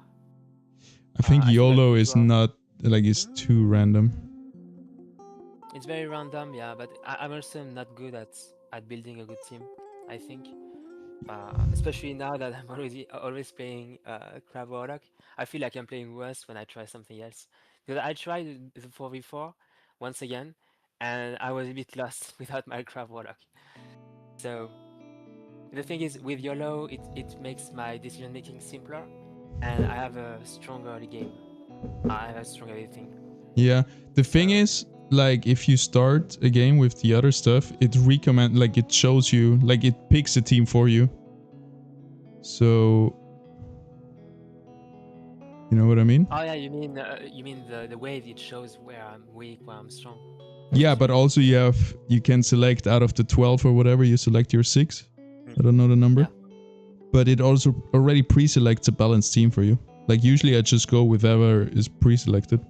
Speaker 2: I think YOLO is not, like, it's too random.
Speaker 3: It's very random, yeah, but I'm also not good at building a good team, I think. Especially now that I'm always playing Crab Warlock. I feel like I'm playing worse when I try something else. Because I tried the 4v4 once again, and I was a bit lost without my Crab Warlock. So the thing is, with YOLO, it makes my decision making simpler, and I have a stronger early game. I have a stronger everything.
Speaker 2: Yeah, the thing is, like, if you start a game with the other stuff, it it shows you, like, it picks a team for you. So, you know what I mean?
Speaker 3: Oh yeah, you mean the wave it shows where I'm weak, where I'm strong.
Speaker 2: Yeah, but also you can select out of the 12 or whatever, you select your 6. I don't know the number. Yeah. But it also already pre-selects a balanced team for you. Like, usually I just go with whatever is pre-selected.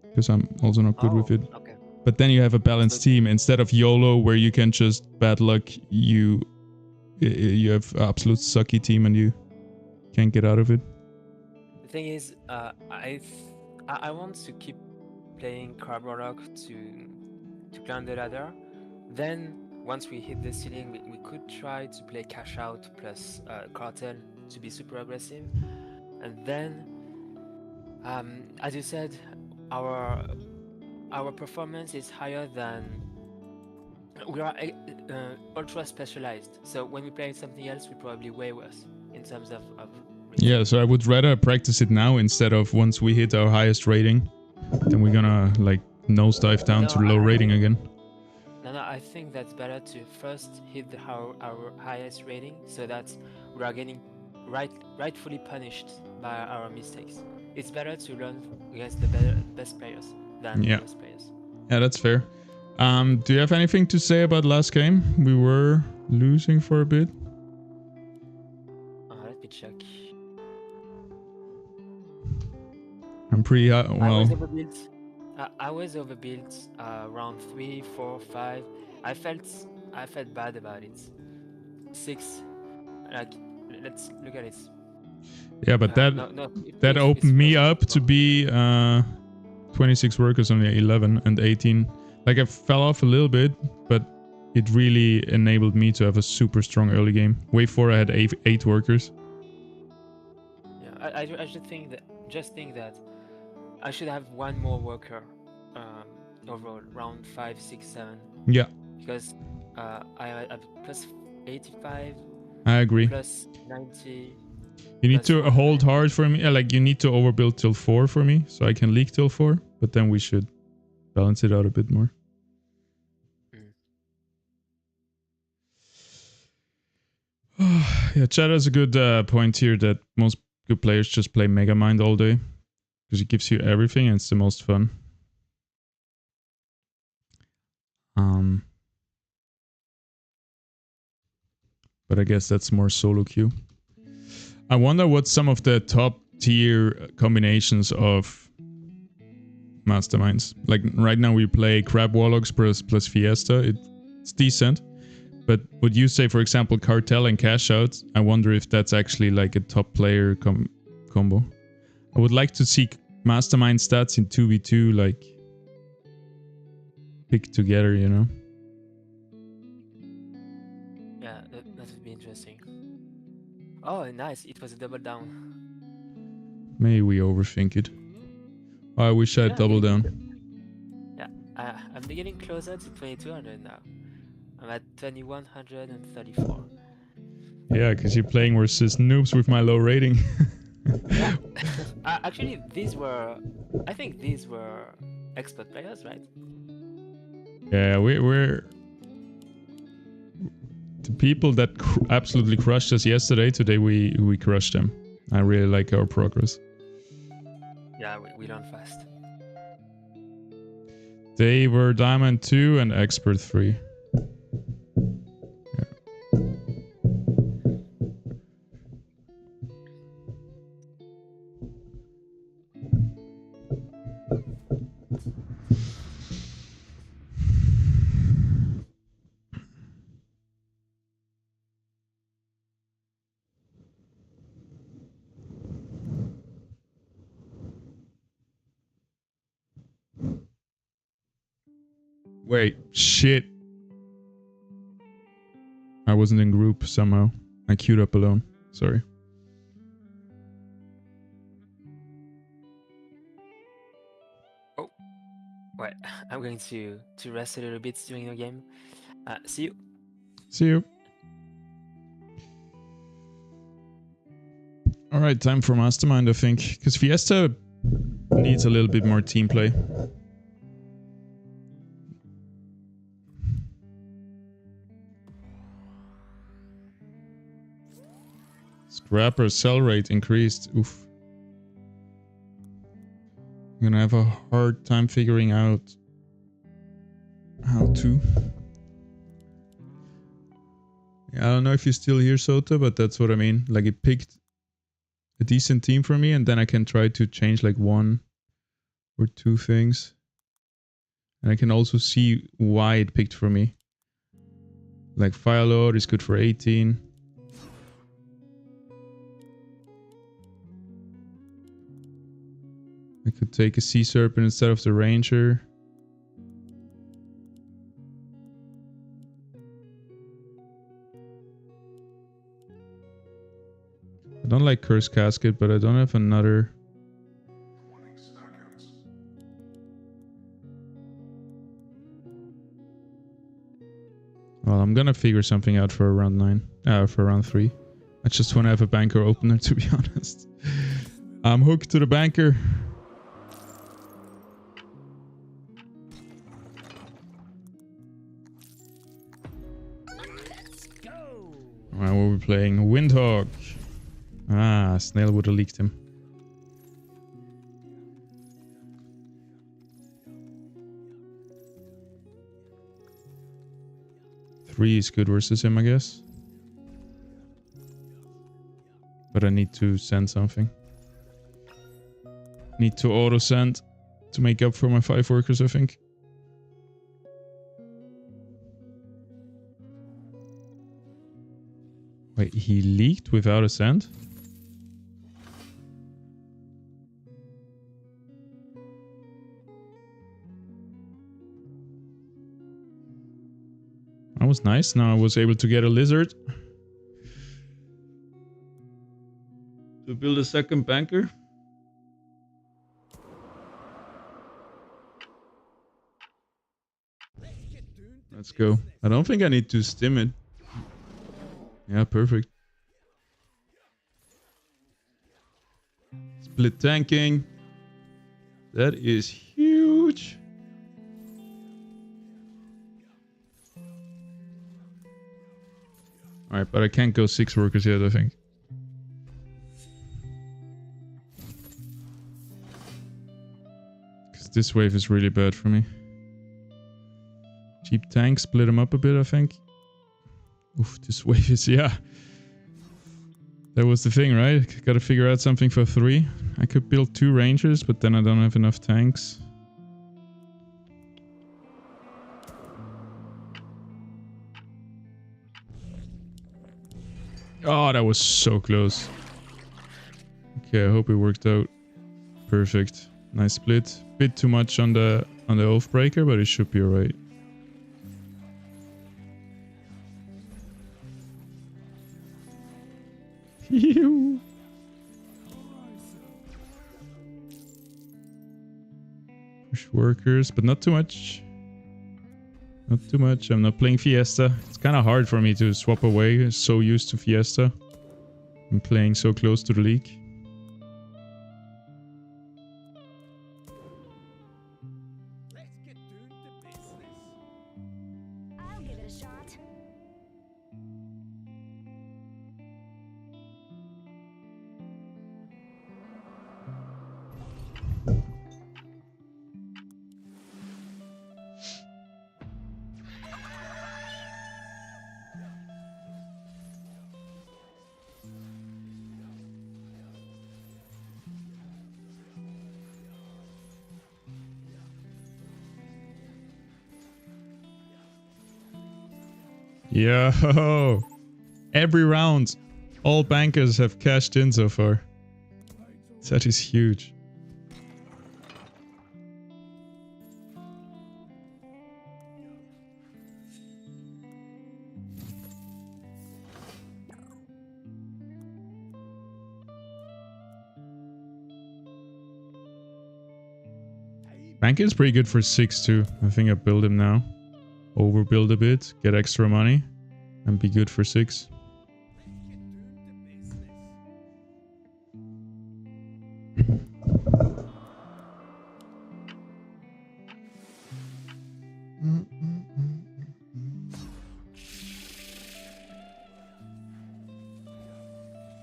Speaker 2: Because I'm also not good with it.
Speaker 3: Okay.
Speaker 2: But then you have a balanced team instead of YOLO, where you can just bad luck. You have absolute sucky team and you can't get out of it.
Speaker 3: The thing is, I want to keep playing Crab Warlock to climb the ladder. Then once we hit the ceiling, we could try to play Cash Out plus Cartel to be super aggressive, and then, as you said, our performance is higher than we are ultra specialized. So when we play something else, we're probably way worse in terms of
Speaker 2: yeah, so I would rather practice it now instead of once we hit our highest rating, then we're gonna like nosedive down to low rating again.
Speaker 3: No, I think that's better to first hit our highest rating so that we are getting rightfully punished by our mistakes. It's better to learn against the best players than the worst players.
Speaker 2: Yeah, that's fair. Do you have anything to say about last game? We were losing for a bit.
Speaker 3: Let me check.
Speaker 2: I'm pretty well.
Speaker 3: I was overbuilt round 3, 4, 5. I felt I felt bad about it. 6, like, let's look at it.
Speaker 2: Yeah, but that
Speaker 3: No,
Speaker 2: that
Speaker 3: it's
Speaker 2: opened me
Speaker 3: first.
Speaker 2: up to be 26 workers on the 11 and 18. Like I fell off a little bit, but it really enabled me to have a super strong early game. Wave 4 I had 8 workers.
Speaker 3: Yeah, I should just think that I should have one more worker overall, round 5, 6, 7.
Speaker 2: Yeah,
Speaker 3: Because I have plus 85,
Speaker 2: I agree.
Speaker 3: plus 90.
Speaker 2: You need
Speaker 3: plus
Speaker 2: to hold
Speaker 3: 190.
Speaker 2: hard for me. Like you need to overbuild till 4 for me, so I can leak till 4. But then we should balance it out a bit more. Yeah, Chad has a good point here that most good players just play Megamind all day because it gives you everything and it's the most fun. But I guess that's more solo queue. I wonder what some of the top tier combinations of masterminds. Like right now we play Crab Warlocks plus Fiesta. It's decent. But would you say, for example, Cartel and Cash Out? I wonder if that's actually like a top player combo. I would like to see Mastermind stats in 2v2 like picked together, you know?
Speaker 3: Yeah, that would be interesting. Oh, nice. It was a double down.
Speaker 2: Maybe we overthink it. I wish I had double down.
Speaker 3: Yeah, I'm getting closer to 2200 now. I'm at 2134.
Speaker 2: Yeah, because you're playing versus noobs with my low rating.
Speaker 3: Yeah. Actually, I think these were expert players, right?
Speaker 2: Yeah, we're the people that absolutely crushed us yesterday. Today we crushed them. I really like our progress.
Speaker 3: Yeah, we learn fast.
Speaker 2: They were Diamond 2 and Expert 3. Wait, shit. I wasn't in group somehow. I queued up alone. Sorry.
Speaker 3: Oh, well, I'm going to rest a little bit during the game. See you.
Speaker 2: See you. Alright, time for Mastermind, I think. Because Fiesta needs a little bit more team play. Scrapper sell rate increased. Oof. I'm gonna have a hard time figuring out how to. Yeah, I don't know if you're still here, Sota, but that's what I mean. Like it picked a decent team for me, and then I can try to change like 1 or 2 things. And I can also see why it picked for me. Like Firelord is good for 18. I could take a Sea Serpent instead of the Ranger. I don't like Curse Casket, but I don't have another. Well, I'm gonna figure something out for round 9. For round 3. I just want to have a banker opener, to be honest. I'm hooked to the banker. Alright, we'll be playing Windhawk. Ah, Snail would have leaked him. Three is good versus him, I guess. But I need to send something. Need to auto send to make up for my 5 workers, I think. Wait, he leaked without a send? That was nice. Now I was able to get a lizard. To build a second banker. Let's go. I don't think I need to stim it. Yeah, perfect. Split tanking. That is huge. Alright, but I can't go 6 workers yet, I think. Because this wave is really bad for me. Cheap tank, split them up a bit, I think. Oof, this wave is, yeah. That was the thing, right? Gotta figure out something for 3. I could build 2 rangers, but then I don't have enough tanks. Oh, that was so close. Okay, I hope it worked out. Perfect. Nice split. Bit too much on the oath breaker, but it should be alright. Push workers, but not too much. Not too much. I'm not playing Fiesta. It's kind of hard for me to swap away. I'm so used to Fiesta. I'm playing so close to the league.
Speaker 7: Let's get down to business. I'll give it a shot.
Speaker 2: Yo! Every round, all bankers have cashed in so far. That is huge. Banker is pretty good for 6 too. I think I build him now. Overbuild a bit, get extra money, and be good for 6.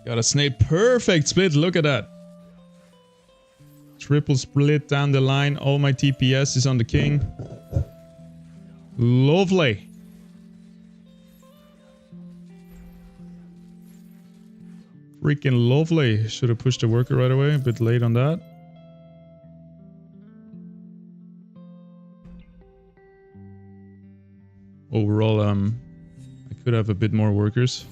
Speaker 2: Got a snake. Perfect split. Look at that. Triple split down the line. All my TPS is on the king. Lovely. Freaking lovely. Should have pushed the worker right away. A bit late on that. Overall, I could have a bit more workers.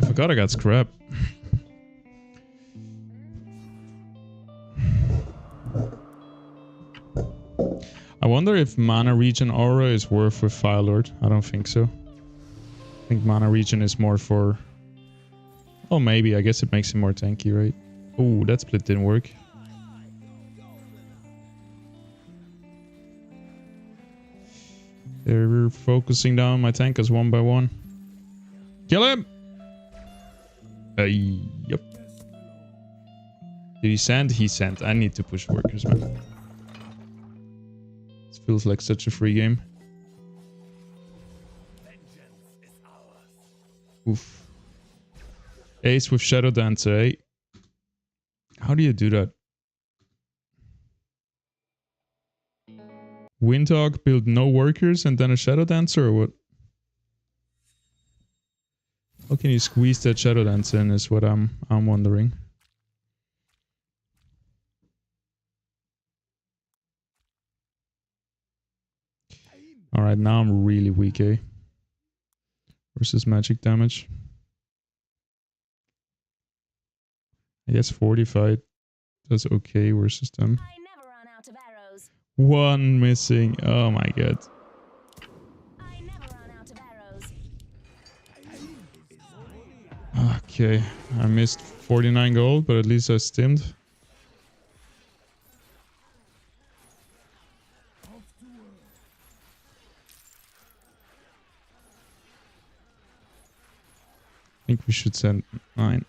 Speaker 2: I forgot I got scrap. I wonder if Mana Regen Aura is worth with Fire Lord. I don't think so. I think Mana Regen is more for... Oh, maybe. I guess it makes him more tanky, right? Oh, that split didn't work. They're focusing down my tankers one by one. Kill him! Yep. Did he send? He sent. I need to push workers, man. This feels like such a free game. Oof. Ace with Shadow Dancer, eh? How do you do that? Windhog build no workers and then a Shadow Dancer or what? How can you squeeze that Shadow Dance in is what I'm wondering. Alright, now I'm really weak, eh? Versus magic damage. I guess 45 does okay versus them.
Speaker 7: I never run out of arrows.
Speaker 2: One missing. Oh my god.
Speaker 7: I never run out of arrows.
Speaker 2: Okay, I missed 49 gold, but at least I stimmed. I think we should send 9.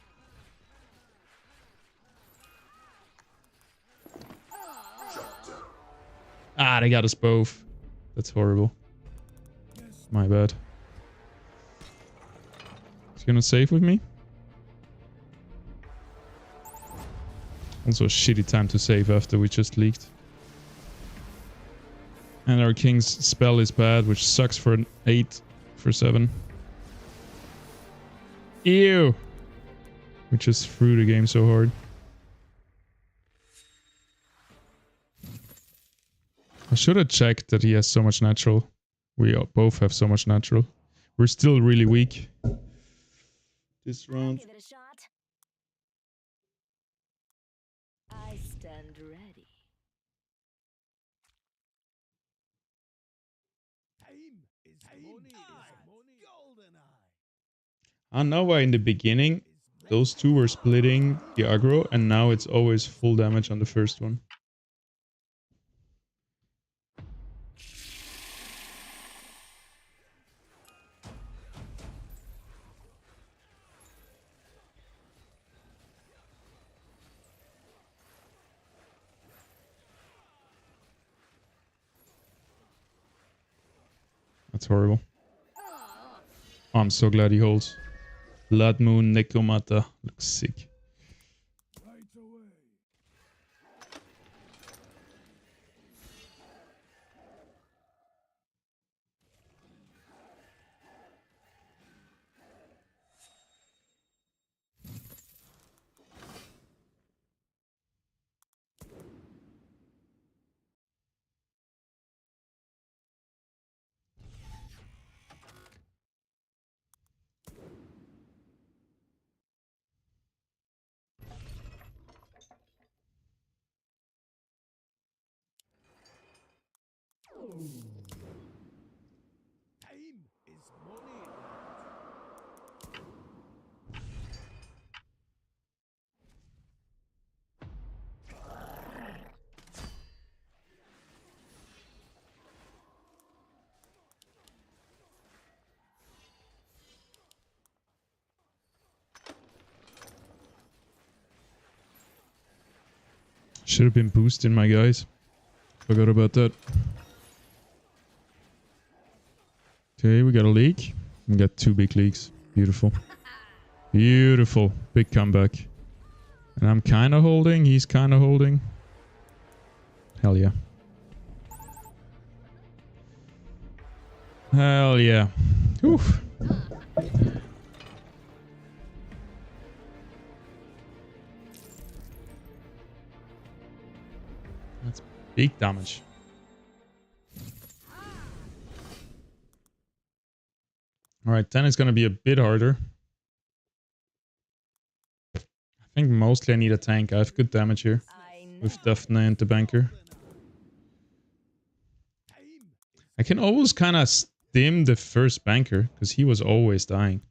Speaker 2: Ah, they got us both. That's horrible. My bad. He's gonna save with me. Also a shitty time to save after we just leaked. And our king's spell is bad, which sucks for an 8 for 7. Ew! We just threw the game so hard. I should have checked that he has so much natural. We both have so much natural. We're still really weak. This round.
Speaker 7: Give it a shot. I stand ready.
Speaker 2: I know why in the beginning those two were splitting the aggro and now it's always full damage on the first one. That's horrible. Oh, I'm so glad he holds. Blood Moon Necromata. Looks sick. Should have been boosting my guys. Forgot about that. Okay, we got a leak. We got 2 big leaks. Beautiful. Beautiful. Big comeback. And I'm kind of holding. He's kind of holding. Hell yeah. Hell yeah. Oof. That's big damage. Alright, 10 is going to be a bit harder. I think mostly I need a tank. I have good damage here. With Daphne and the banker. I can always kind of stim the first banker. Because he was always dying.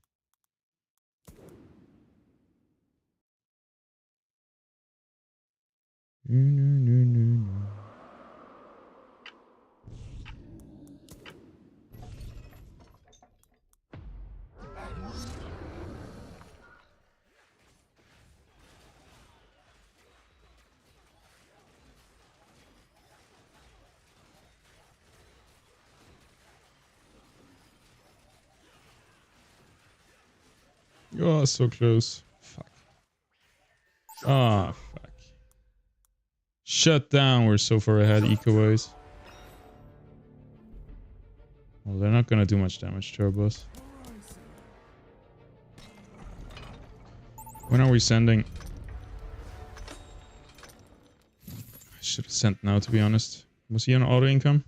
Speaker 2: Oh, so close. Fuck. Ah, fuck. Shut down. We're so far ahead eco-wise. Well, they're not gonna do much damage to our boss. When are we sending? I should have sent now, to be honest. Was he on auto income?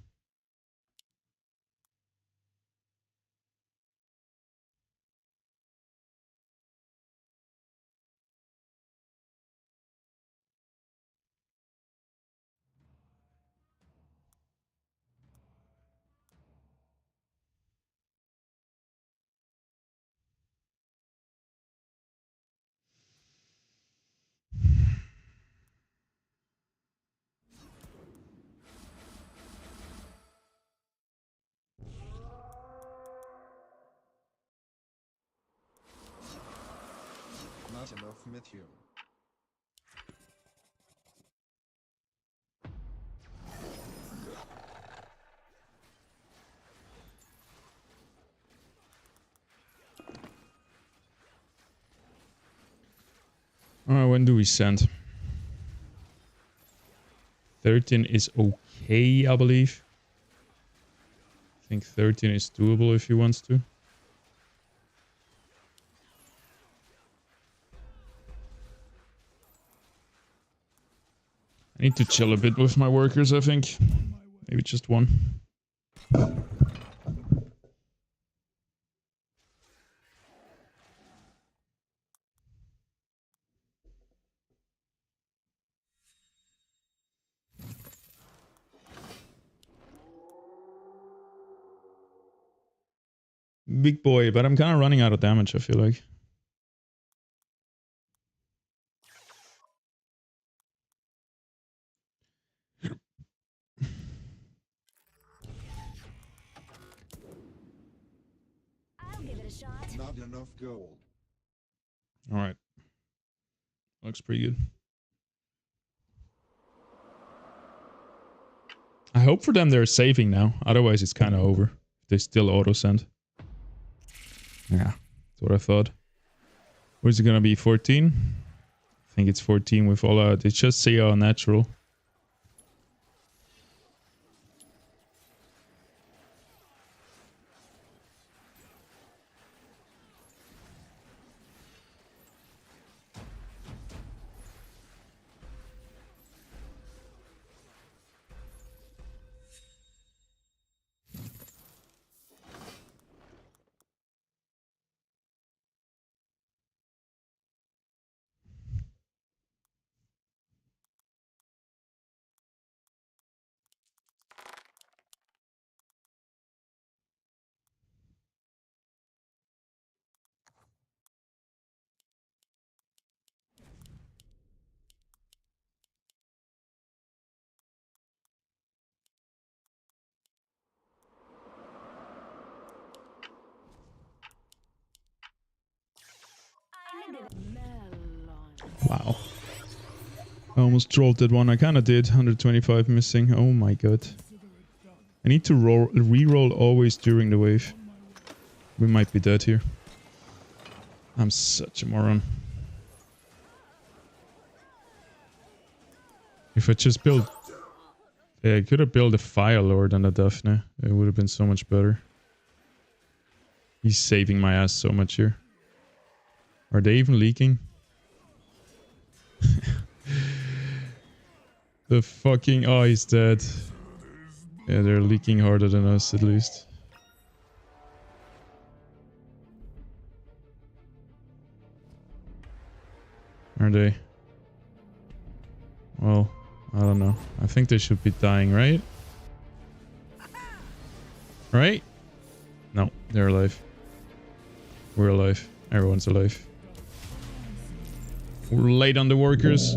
Speaker 10: Not enough material.
Speaker 2: Alright, when do we send? 13 is okay, I believe. I think 13 is doable if he wants to. I need to chill a bit with my workers, I think. Maybe just one. Big boy, but I'm kind of running out of damage, I feel like.
Speaker 7: I'll give it a shot.
Speaker 10: Not enough gold.
Speaker 2: Alright. Looks pretty good. I hope for them they're saving now. Otherwise it's kind of over. They still auto-send. Yeah, that's what I thought. What is it gonna be, 14? I think it's 14 with all out. It's just CR natural. Wow. I almost trolled that one. I kind of did. 125 missing. Oh my god. I need to re-roll always during the wave. We might be dead here. I'm such a moron. If I just build... Yeah, I could have built a Fire Lord on the Daphne. It would have been so much better. He's saving my ass so much here. Are they even leaking? The fucking... Oh, he's dead. Yeah, they're leaking harder than us, at least. Are they? Well, I don't know. I think they should be dying, right? Right? No, they're alive. We're alive. Everyone's alive. We're late on the workers.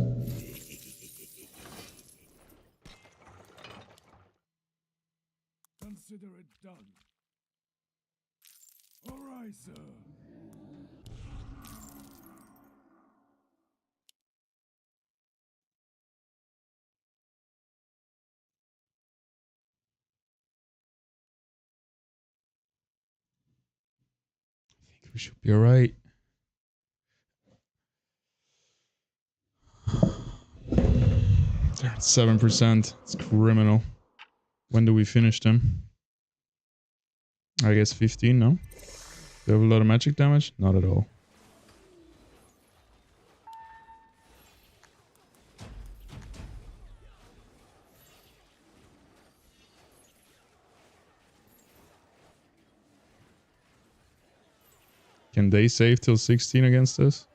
Speaker 5: Consider it done. All right, sir.
Speaker 2: I think we should be alright. They're at 7%. It's criminal. When do we finish them? I guess 15, no? Do you have a lot of magic damage? Not at all. Can they save till 16 against us?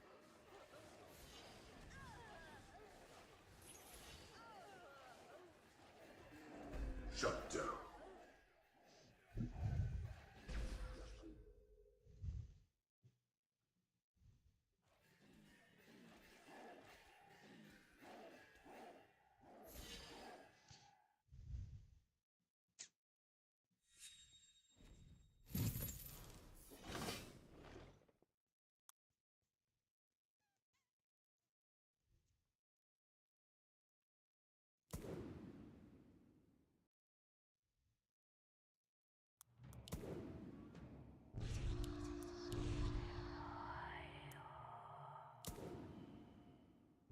Speaker 1: Shut down.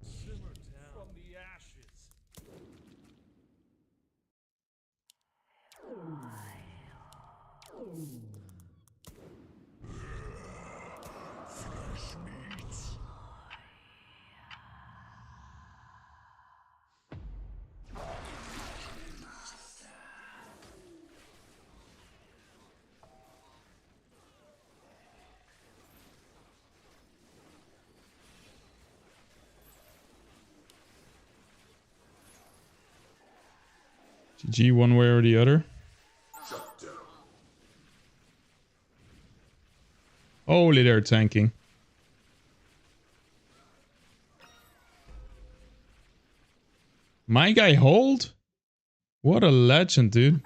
Speaker 5: Simmer down from the ashes. Fresh meat.
Speaker 2: GG one way or the other.
Speaker 1: Shut down.
Speaker 2: Holy, they're tanking. My guy hold? What a legend, dude.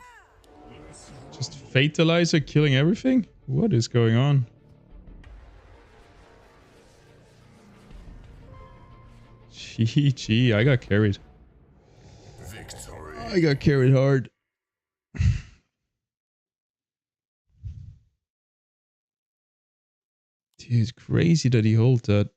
Speaker 2: Just Fatalizer killing everything? What is going on? GG, I got carried.
Speaker 1: Victory.
Speaker 2: I got carried hard. Dude, it's crazy that he hold that.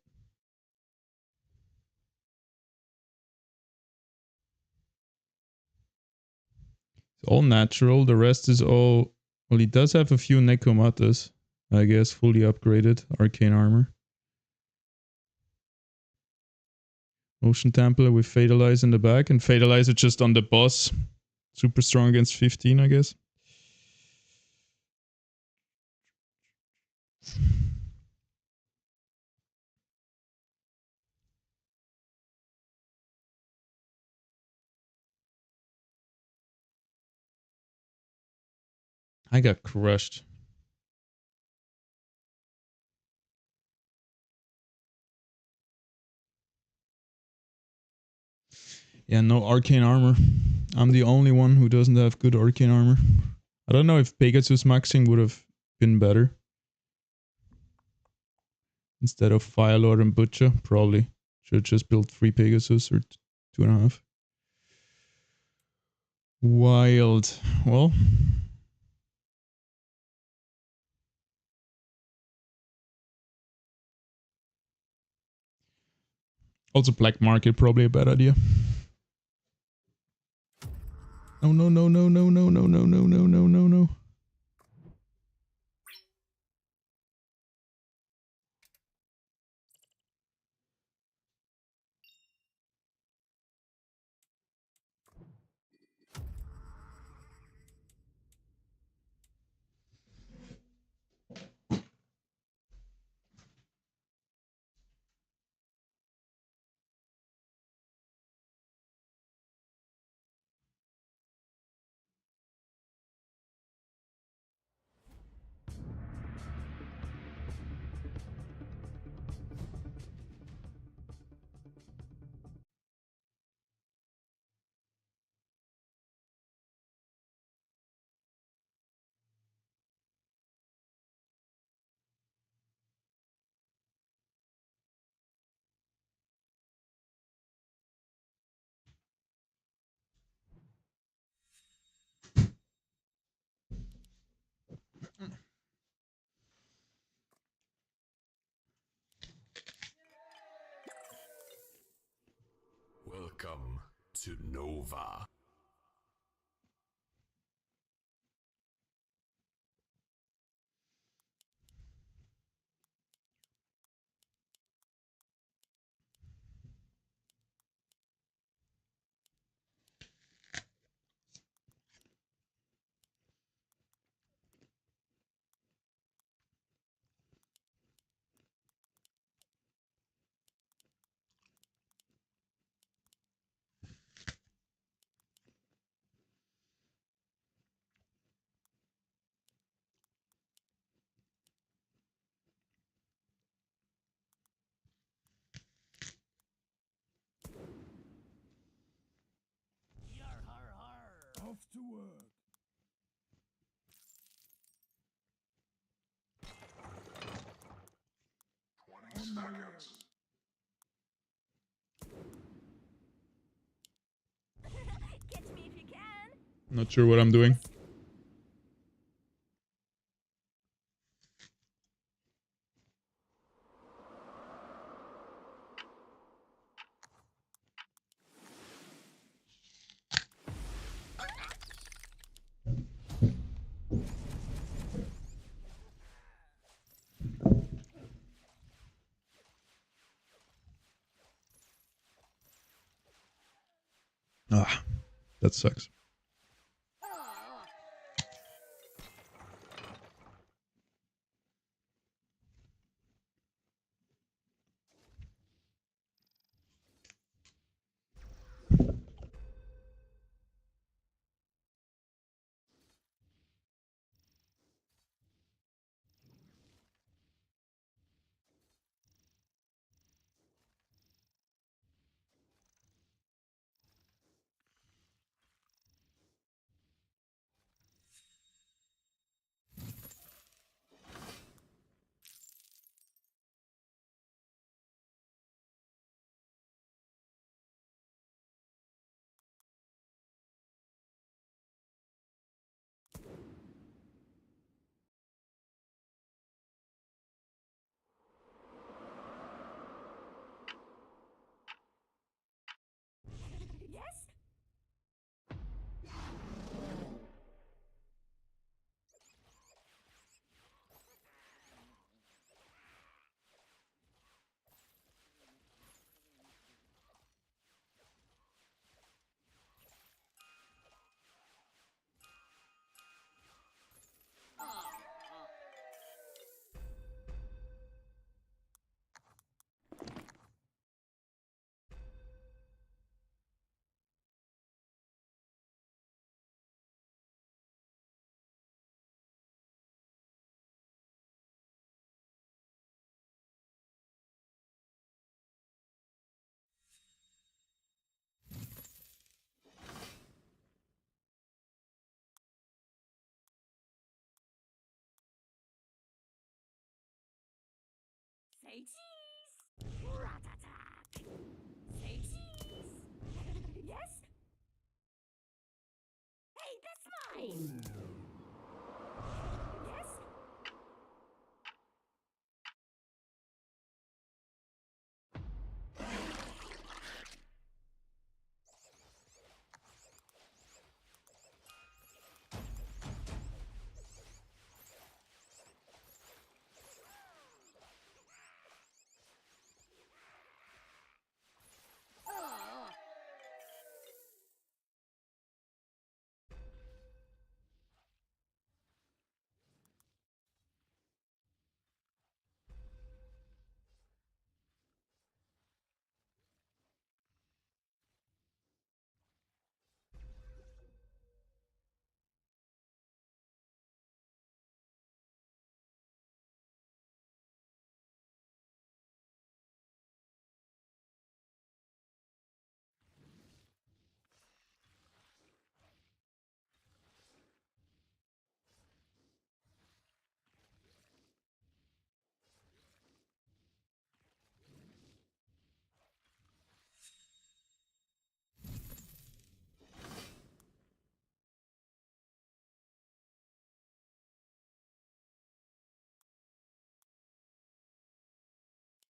Speaker 2: It's all natural. The rest is all... Well, he does have a few Nekomatas, I guess, fully upgraded arcane armor. Ocean Templar with Fatalize in the back, and Fatalizer just on the boss. Super strong against 15, I guess. I got crushed. Yeah, no arcane armor. I'm the only one who doesn't have good arcane armor. I don't know if Pegasus maxing would have been better. Instead of Firelord and Butcher, probably. Should have just built 3 Pegasus or 2.5. Wild. Well. Also black market, probably a bad idea. No, no, no, no, no, no, no, no, no, no, no, no, no.
Speaker 1: Welcome to Nova.
Speaker 5: to work.
Speaker 7: Catch me if you can.
Speaker 2: Not sure what I'm doing. Ah, that sucks.
Speaker 7: Yes? Say cheese. Rat-a-tat. Say cheese. Yes? Hey, that's mine. Yes?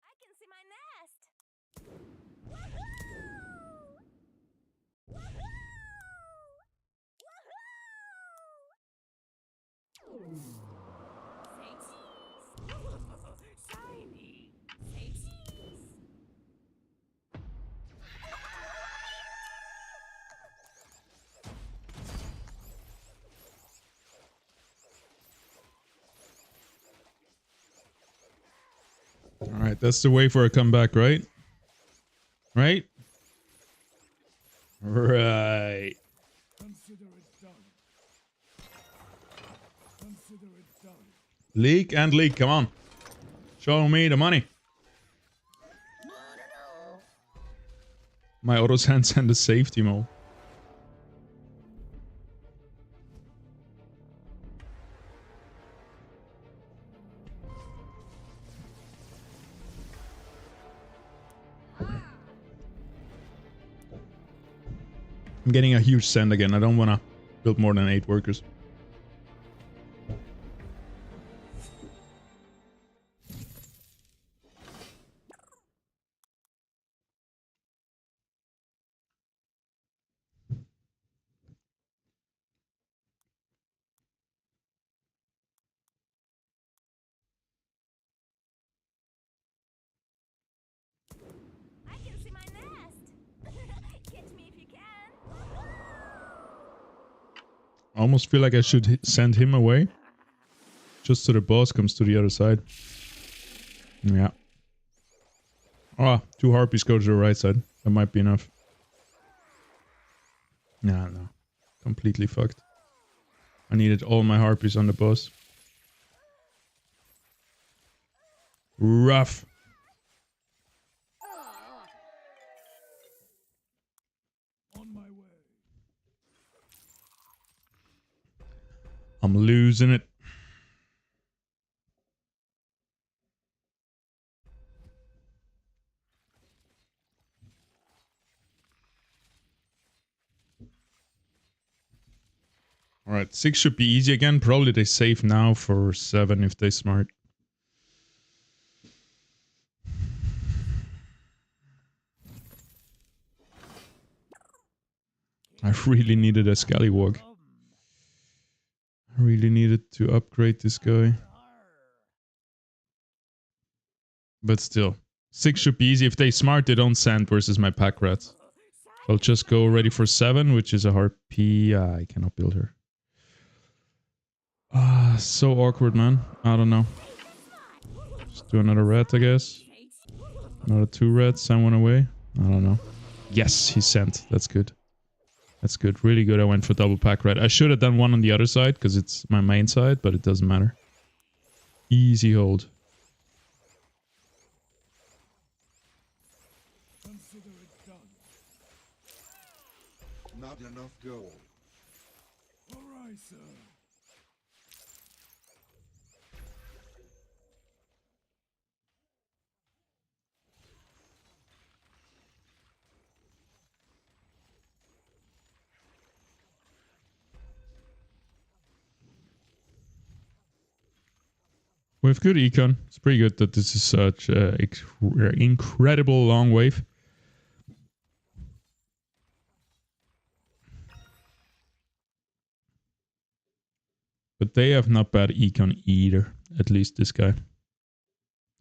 Speaker 7: I can see my nest. Woohoo! Woohoo! Woohoo! Say cheese. Shiny. Say cheese.
Speaker 2: All right, that's the way for a comeback, right? Right? Right.
Speaker 5: Consider it done. Consider it done.
Speaker 2: Leak and leak, come on. Show me the money. My auto sense and the safety mode. I'm getting a huge send again. I don't want to build more than 8 workers.
Speaker 7: I can see my nest. Catch me if you can.
Speaker 2: I almost feel like I should send him away. Just so the boss comes to the other side. Yeah. Ah, 2 harpies go to the right side. That might be enough. Nah, no. Completely fucked. I needed all my harpies on the boss. Rough.
Speaker 5: On my way.
Speaker 2: I'm losing it. Alright, 6 should be easy again. Probably they save now for 7 if they smart. I really needed a scallywag. I really needed to upgrade this guy. But still. 6 should be easy. If they smart, they don't sand versus my pack rats. I'll just go ready for 7, which is a harpy. I cannot build her. Ah, so awkward, man. I don't know. Just do another rat, I guess. Another 2 rats, send 1 away. I don't know. Yes, he sent. That's good. That's good. Really good. I went for double pack rat. I should have done 1 on the other side because it's my main side, but it doesn't matter. Easy hold.
Speaker 5: Consider it done.
Speaker 10: Not enough gold.
Speaker 5: All right, sir.
Speaker 2: We have good econ. It's pretty good that this is such an incredible long wave. But they have not bad econ either. At least this guy.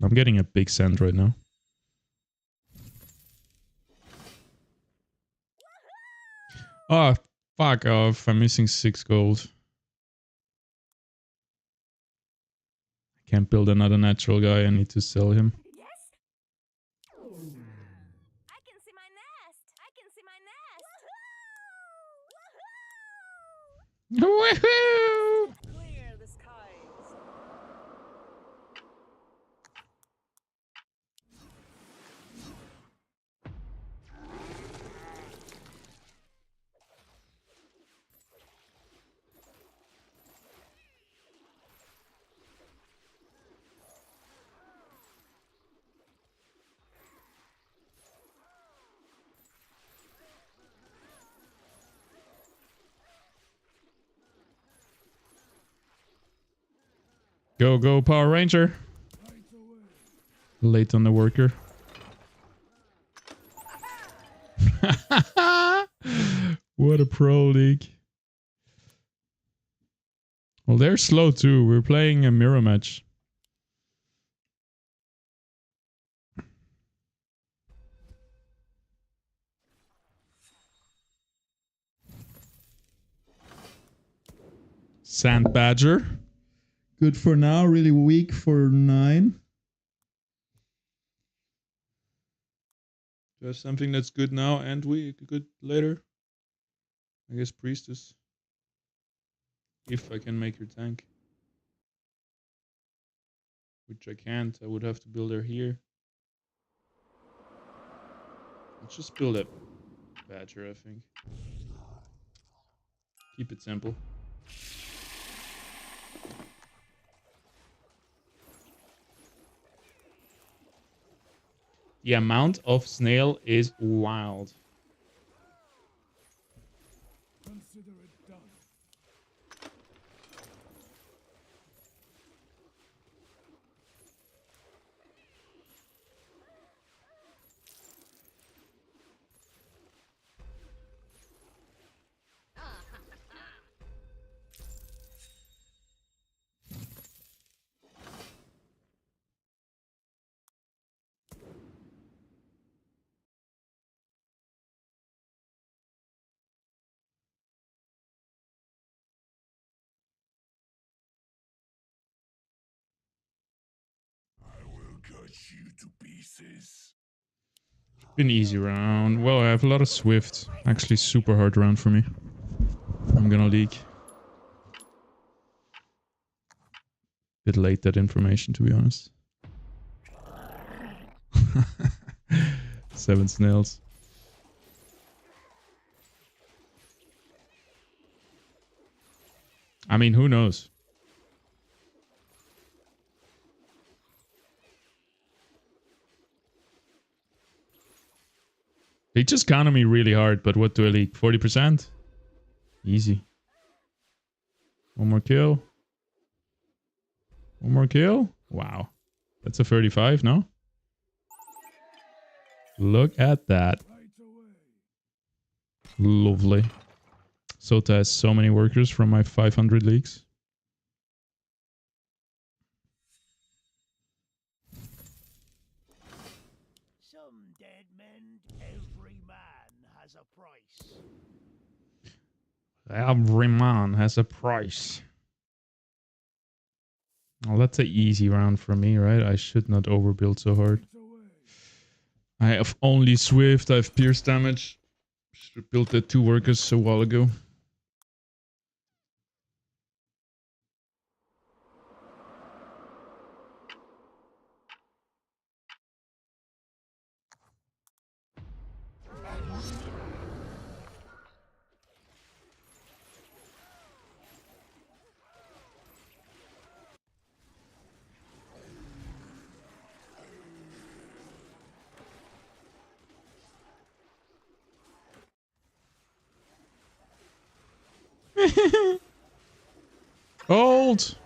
Speaker 2: I'm getting a big send right now. Oh, fuck off. I'm missing 6 gold. I can't build another natural guy. I need to sell him.
Speaker 7: Yes. I can see my nest. I can see my nest.
Speaker 2: Woohoo!
Speaker 7: Clear the skies.
Speaker 2: Go, go, Power Ranger. Late on the worker. What a pro league. Well, they're slow too. We're playing a mirror match. Sand Badger. Good for now, really weak for 9. Just something that's good now and weak, good later. I guess Priestess. If I can make her tank. Which I can't. I would have to build her here. Let's just build a Badger, I think. Keep it simple. The amount of snail is wild.
Speaker 5: cut you to pieces.
Speaker 2: Been easy round. Well, I have a lot of Swift. Actually, super hard round for me. I'm gonna leak. Bit late that information, to be honest. 7 snails. I mean, who knows? They just counter me really hard, but what do I leak? 40%? Easy. One more kill. One more kill? Wow. That's a 35, no? Look at that. Lovely. Sota has so many workers from my 500 leagues.
Speaker 7: Some dead men, every man has a price.
Speaker 2: Every man has a price. Well, that's an easy round for me, right? I should not overbuild so hard. I have only Swift, I have Pierce damage. Should have built the 2 workers a while ago. Hold!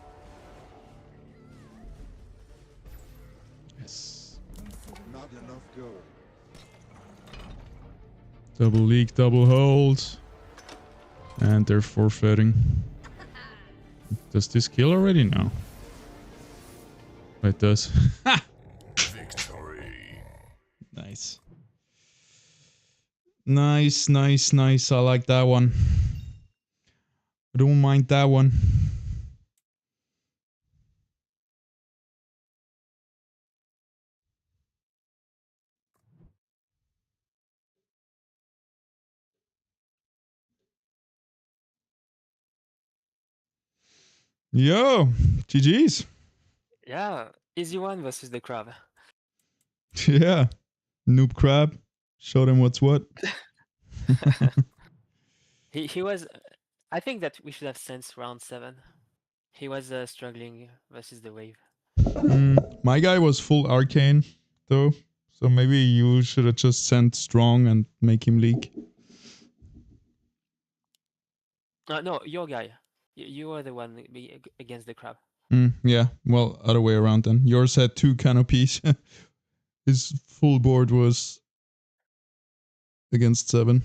Speaker 2: Yes.
Speaker 10: Not enough gold.
Speaker 2: Double leak, double hold. And they're forfeiting. Does this kill already? No. It does.
Speaker 5: Victory.
Speaker 2: Nice. Nice, nice, nice. I like that one. I don't mind that one. Yo, GG's.
Speaker 3: Yeah, easy one versus the crab.
Speaker 2: Yeah. Noob crab. Show them what's what.
Speaker 3: He was. I think that we should have sensed round 7. He was struggling versus the wave.
Speaker 2: My guy was full arcane, though. So maybe you should have just sent strong and make him leak.
Speaker 3: No, your guy. You were the one against the crab.
Speaker 2: Yeah, well, other way around then. Yours had 2 canopies. His full board was against 7.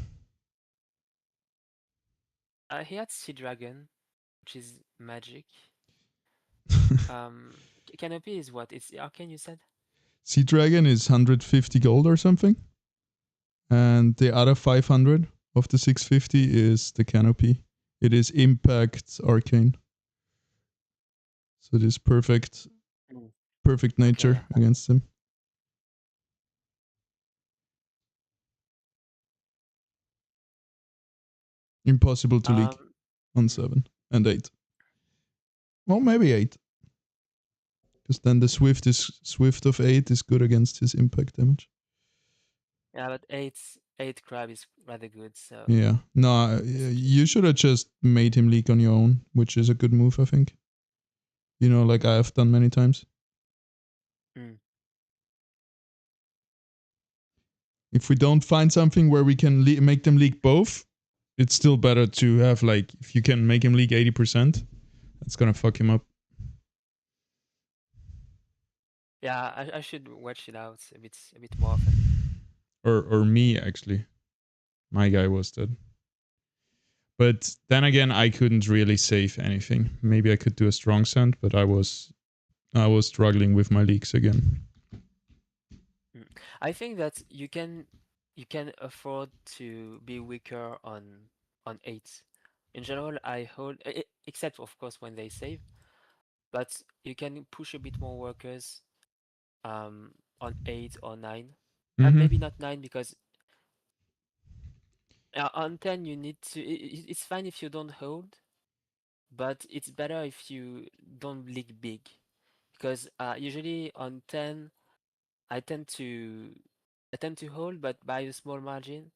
Speaker 3: He had Sea Dragon, which is magic. Canopy is what? It's arcane, you said?
Speaker 2: Sea Dragon is 150 gold or something. And the other 500 of the 650 is the canopy. It is impact arcane. So it is perfect nature against him. Impossible to leak on 7 and 8. Well, maybe 8. Because then the Swift of 8 is good against his impact damage.
Speaker 3: Yeah, but 8 crab is rather good, so...
Speaker 2: Yeah. No, you should have just made him leak on your own, which is a good move, I think. You know, like I have done many times. If we don't find something where we can make them leak both, it's still better to have, like, if you can make him leak 80%, that's gonna fuck him up.
Speaker 3: Yeah, I should watch it out a bit more often.
Speaker 2: Or me, actually. My guy was dead. But then again, I couldn't really save anything. Maybe I could do a strong send, but I was struggling with my leaks again.
Speaker 3: I think that you can afford to be weaker on 8. In general, I hold, except of course when they save, but you can push a bit more workers on 8 or 9.
Speaker 2: Mhm.
Speaker 3: Maybe not 9 because on 10 you need to. It's fine if you don't hold, but it's better if you don't leak big because usually on 10 I tend to I tend to hold, but by a small margin.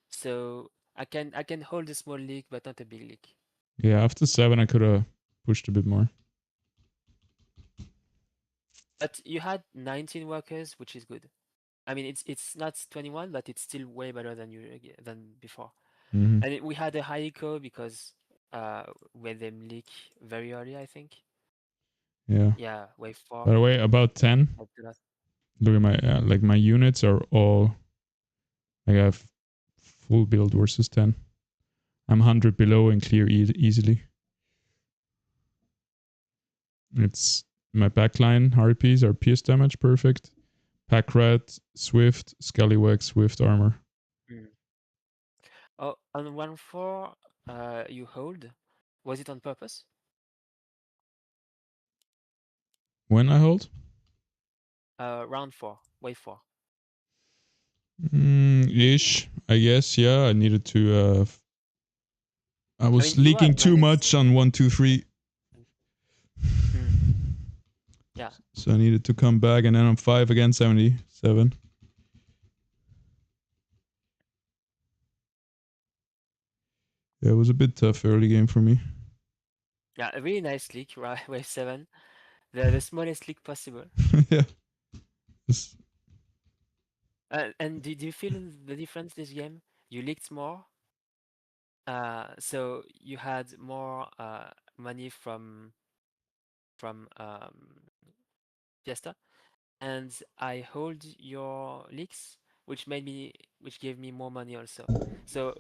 Speaker 3: So I can hold a small leak, but not a big leak.
Speaker 2: Yeah, after 7 I could have pushed a bit more.
Speaker 3: But you had 19 workers, which is good. I mean, it's not 21, but it's still way better than before.
Speaker 2: Mhm.
Speaker 3: And we had a high eco because when them leak very early, I think.
Speaker 2: Yeah.
Speaker 3: Yeah, wave 4.
Speaker 2: By the way, about 10.
Speaker 3: I do not-
Speaker 2: Look at my like my units are all like I have full build versus 10. I'm 100 below and clear easily. It's my backline harpies are pierce damage perfect. Pack rat, swift, scallywag, swift armor.
Speaker 3: Mm. Oh, on 1-4, you hold. Was it on purpose?
Speaker 2: When I hold?
Speaker 3: Round 4, wave 4.
Speaker 2: Ish, I guess. Yeah, I needed to. I
Speaker 3: I
Speaker 2: was
Speaker 3: mean, you
Speaker 2: leaking
Speaker 3: had
Speaker 2: too
Speaker 3: minus.
Speaker 2: much on 1, 2, 3.
Speaker 3: Mm. Yeah.
Speaker 2: So I needed to come back, and then I'm 5 again, 77. Yeah, it was a bit tough early game for me.
Speaker 3: Yeah, a really nice leak, right? Wave 7. The smallest leak possible.
Speaker 2: Yeah. It's-
Speaker 3: And did you feel the difference this game? You leaked more, so you had more money from Fiesta, and I hold your leaks, which gave me more money also. So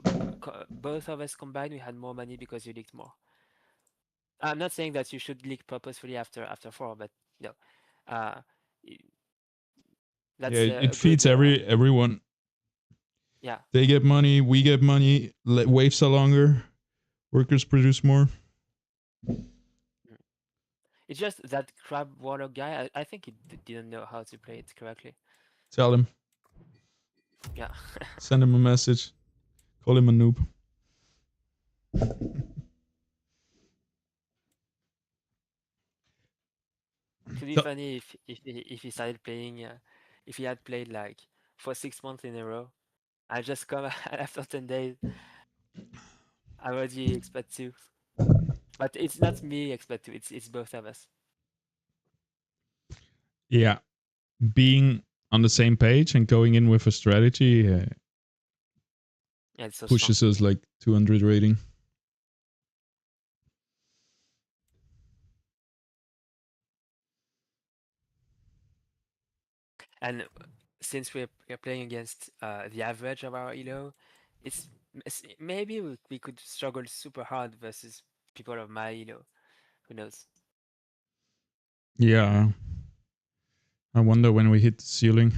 Speaker 3: both of us combined, we had more money because you leaked more. I'm not saying that you should leak purposefully after 4, but no, uh, i-
Speaker 2: yeah,
Speaker 3: that's
Speaker 2: it
Speaker 3: a
Speaker 2: feeds
Speaker 3: good
Speaker 2: everyone.
Speaker 3: yeah.
Speaker 2: They get money, we get money. Waves are longer. Workers produce more.
Speaker 3: Mm. It's just that crab water guy. I think he didn't know how to play it correctly.
Speaker 2: Tell him.
Speaker 3: Yeah.
Speaker 2: Send him a message. Call him a noob.
Speaker 3: It would be
Speaker 2: So-
Speaker 3: funny if he started playing, if he had played like for 6 months in a row. I just come after 10 days. I already expect to, but it's not me expect to. It's both of us.
Speaker 2: yeah, being on the same page and going in with a strategy
Speaker 3: Yeah, it's so strong.
Speaker 2: pushes us like 200 rating.
Speaker 3: And since we're playing against the average of our elo, maybe we could struggle super hard versus people of my elo. Who knows?
Speaker 2: Yeah. I wonder when we hit the ceiling.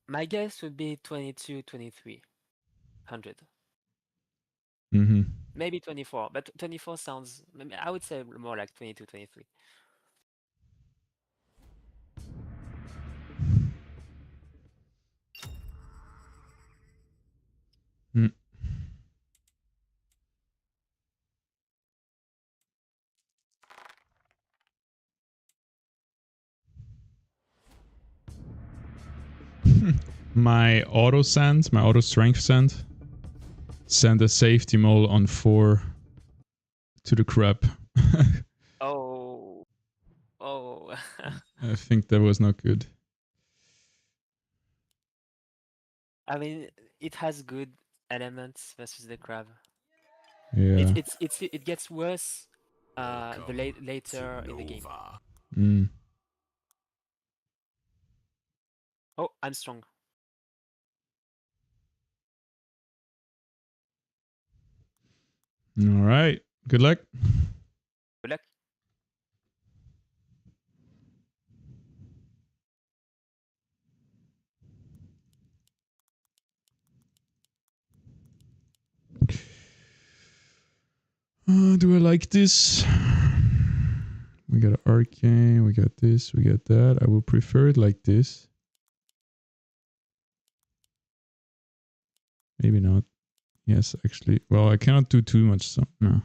Speaker 3: My guess would be 22, 2300.
Speaker 2: Mm-hmm.
Speaker 3: Maybe 24, but 24 sounds, I would say more like 22, 23.
Speaker 2: Mm. My auto send, my auto strength send a safety mole on 4 to the crab.
Speaker 3: Oh, oh.
Speaker 2: I think that was not good.
Speaker 3: I mean, it has good elements versus the crab.
Speaker 2: Yeah.
Speaker 3: It gets worse later in the game.
Speaker 2: Mm.
Speaker 3: Oh, I'm strong.
Speaker 2: All right. Good luck.
Speaker 3: Good luck.
Speaker 2: Do I like this? We got an arcane, we got this, we got that. I will prefer it like this. Maybe not. Yes, actually. Well, I cannot do too much stuff. No.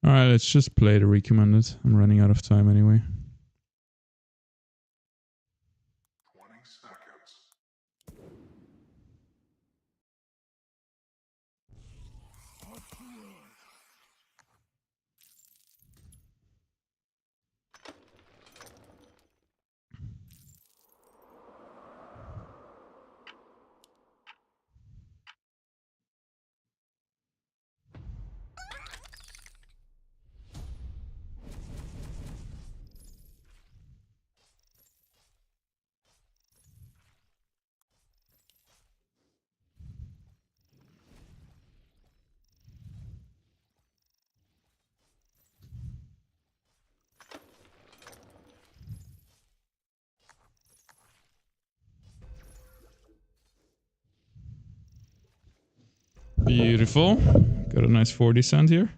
Speaker 2: Alright, let's just play the recommended. I'm running out of time anyway.
Speaker 1: 20 seconds.
Speaker 2: Beautiful. Got a nice 40 cent here.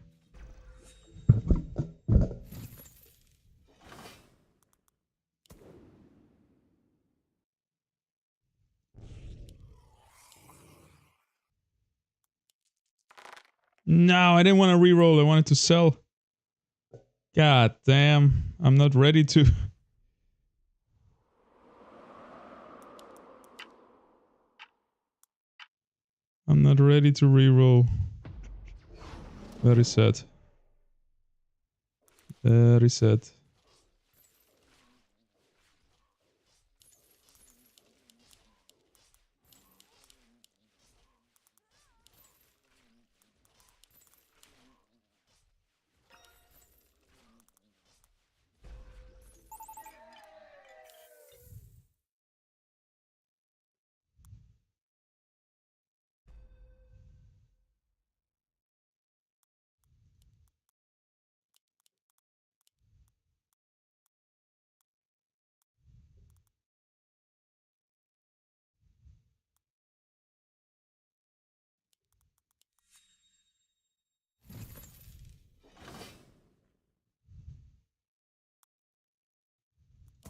Speaker 2: No, I didn't want to reroll. I wanted to sell. God damn. I'm not ready to. I'm not ready to reroll. Very sad. Very sad.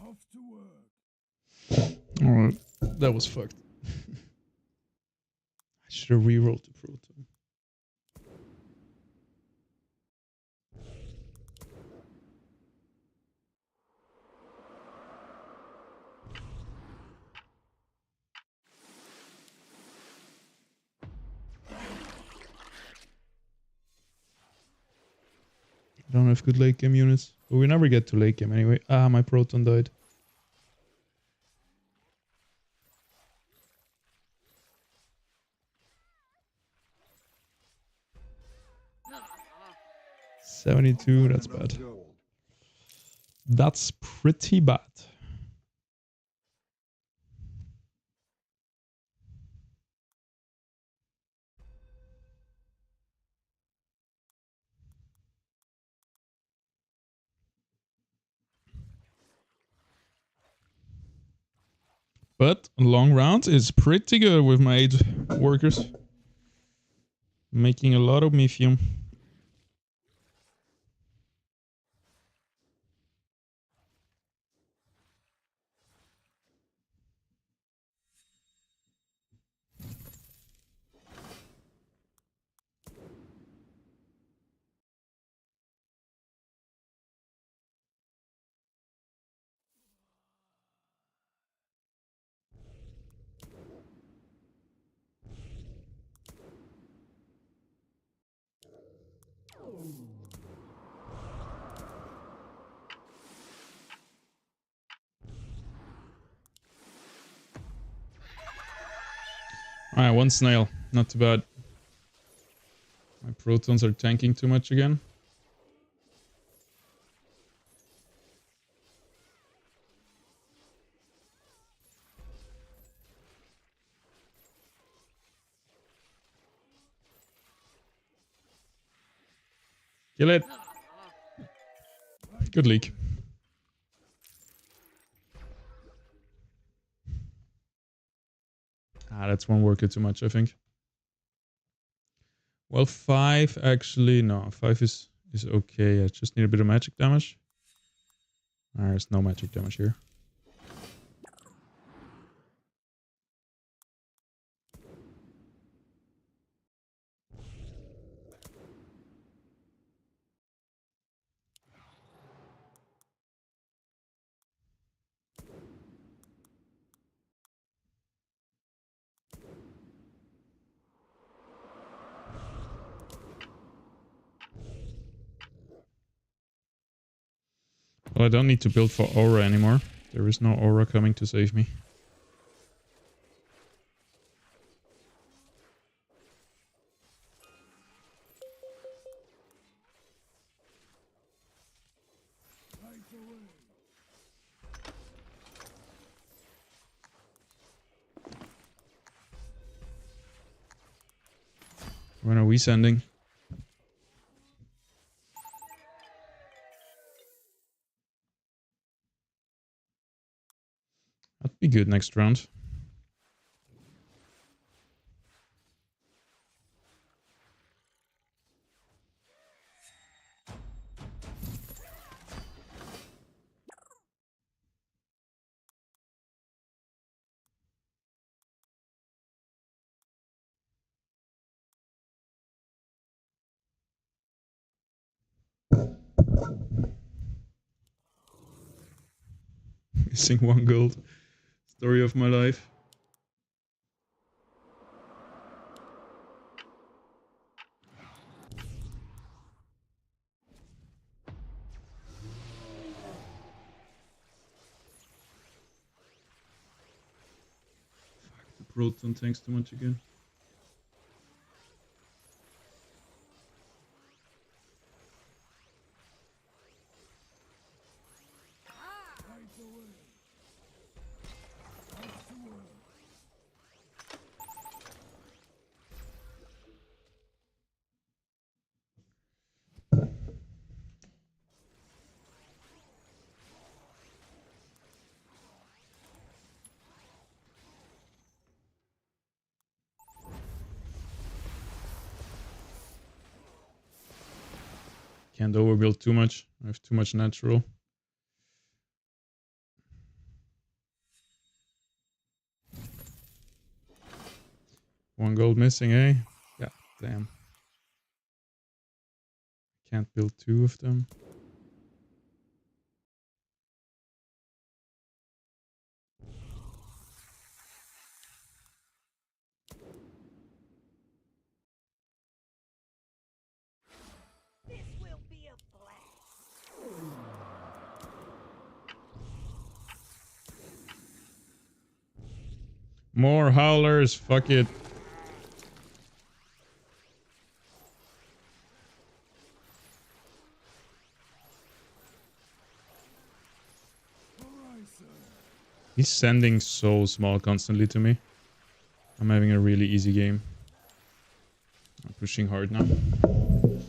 Speaker 5: Off to work.
Speaker 2: Alright. That was fucked. I should have rerolled the proton. I don't have good late game units. But we never get to late game anyway. Ah, my proton died. $72, that's
Speaker 10: Enough
Speaker 2: bad.
Speaker 10: gold.
Speaker 2: That's pretty bad. But long round is pretty good with my 8 workers. Making a lot of methium. Alright, one snail. Not too bad. My protons are tanking too much again. Kill it. Good leak. Ah, that's one worker too much, I think. Well, 5 actually, no. 5 is okay. I just need a bit of magic damage. There's no magic damage here. Well, I don't need to build for aura anymore. There is no aura coming to save me. When are we sending? That'd be good next round. Missing 1 gold. Story of my life. Fuck, the proton tanks too much again. Can't overbuild too much. I have too much natural. One gold missing, eh? Yeah, damn. Can't build 2 of them.
Speaker 7: This will be a blast.
Speaker 2: More howlers, fuck it. He's sending so small constantly to me. I'm having a really easy game. I'm pushing hard now.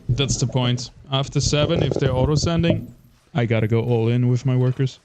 Speaker 2: That's the point. After 7, if they're auto-sending, I gotta go all in with my workers.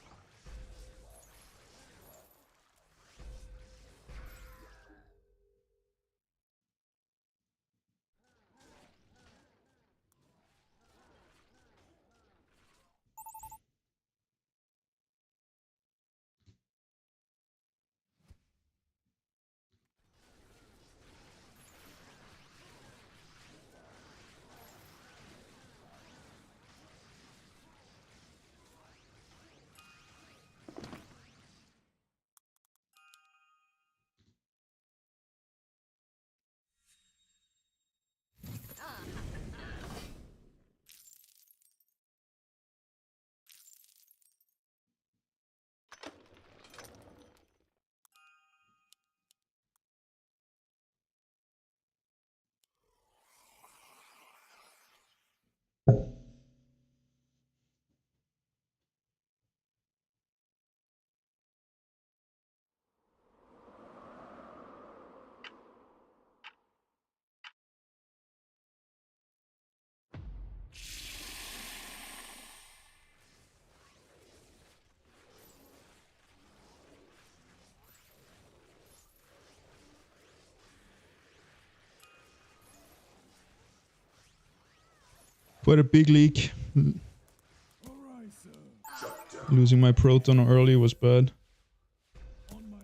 Speaker 2: Quite a big leak.
Speaker 5: Alright, sir.
Speaker 2: Losing my proton early was bad.
Speaker 5: On my way.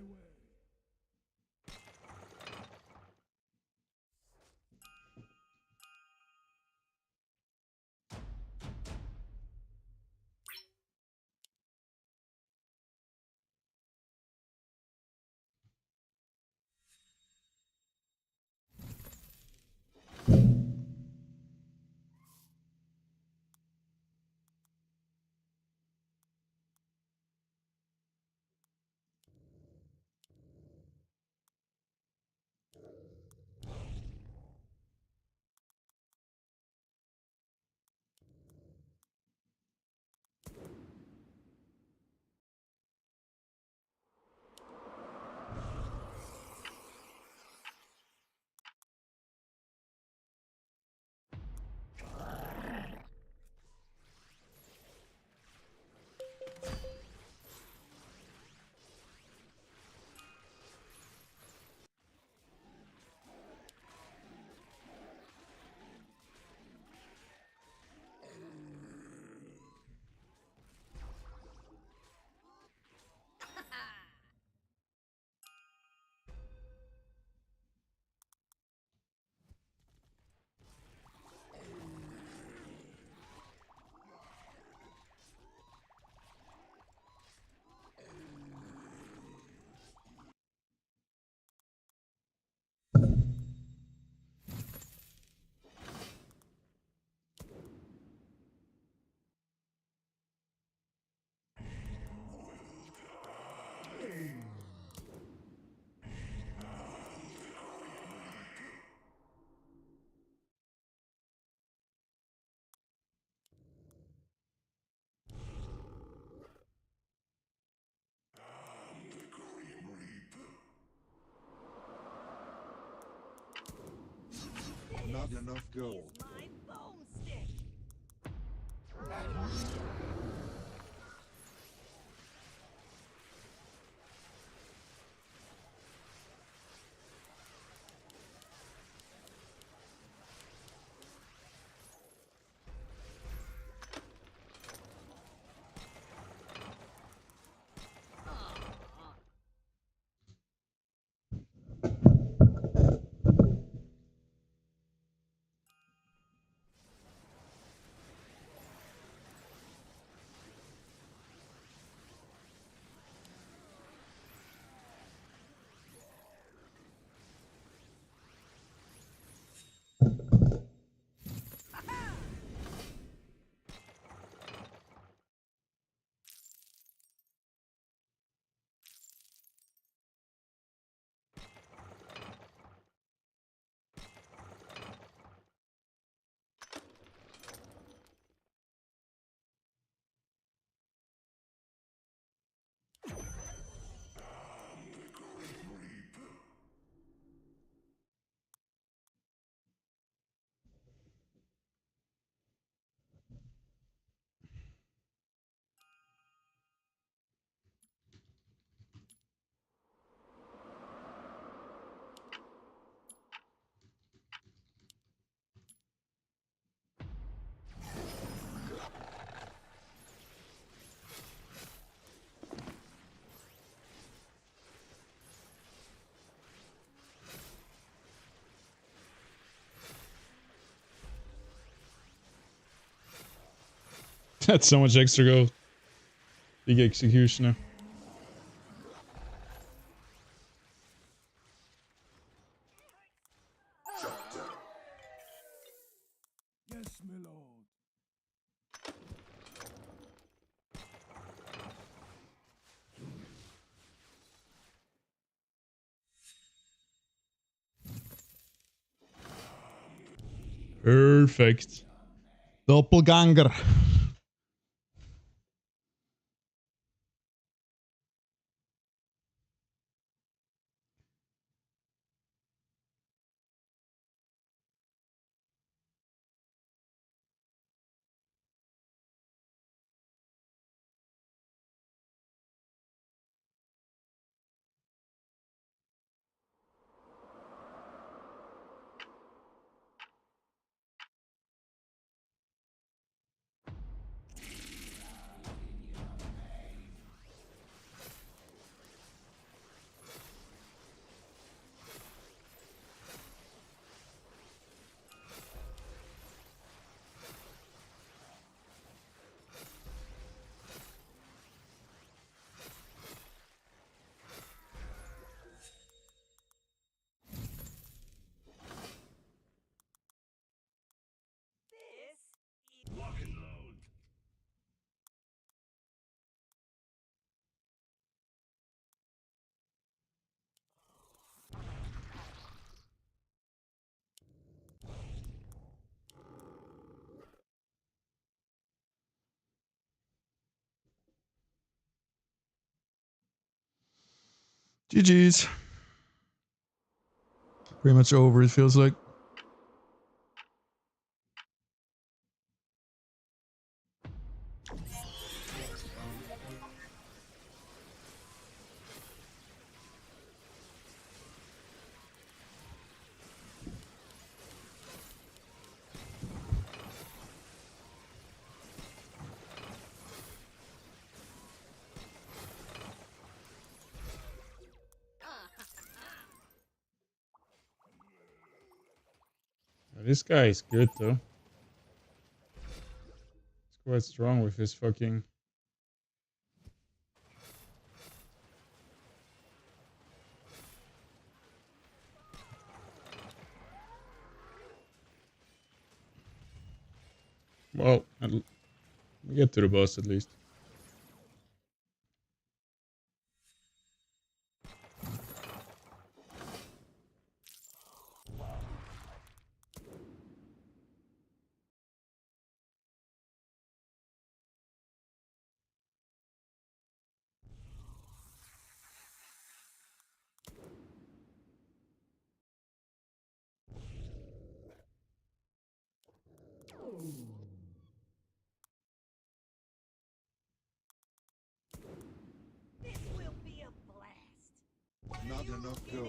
Speaker 10: Not enough gold.
Speaker 7: My boomstick.
Speaker 2: That's so much extra gold. Big executioner.
Speaker 5: Yes, my lord.
Speaker 2: Perfect. Doppelganger. GG's. Pretty much over, it feels like. This guy is good though. He's quite strong with his fucking... Well, we get to the boss at least.
Speaker 7: This will be a blast.
Speaker 10: Not enough gold.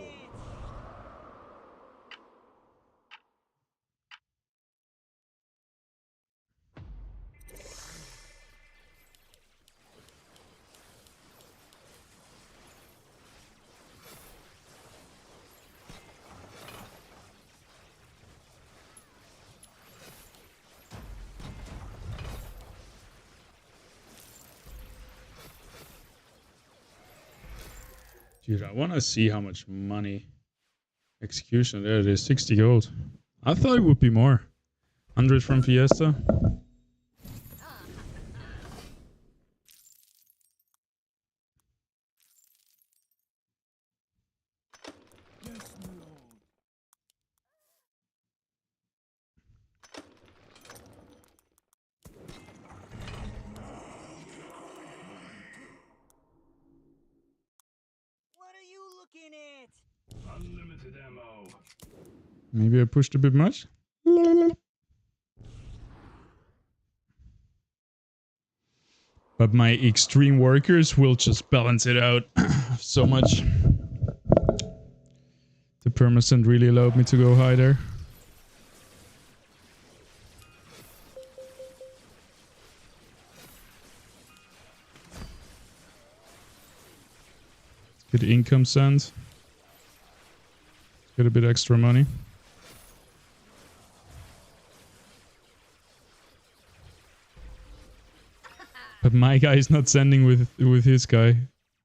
Speaker 2: Dude, I want to see how much money execution there it is. 60 gold. I thought it would be more. 100 from Fiesta.
Speaker 7: What are you looking at?
Speaker 5: Unlimited ammo.
Speaker 2: Maybe I pushed a bit much. But my extreme workers will just balance it out so much. The permacent really allowed me to go high there. Good income send. Get a bit extra money. But my guy is not sending with his guy.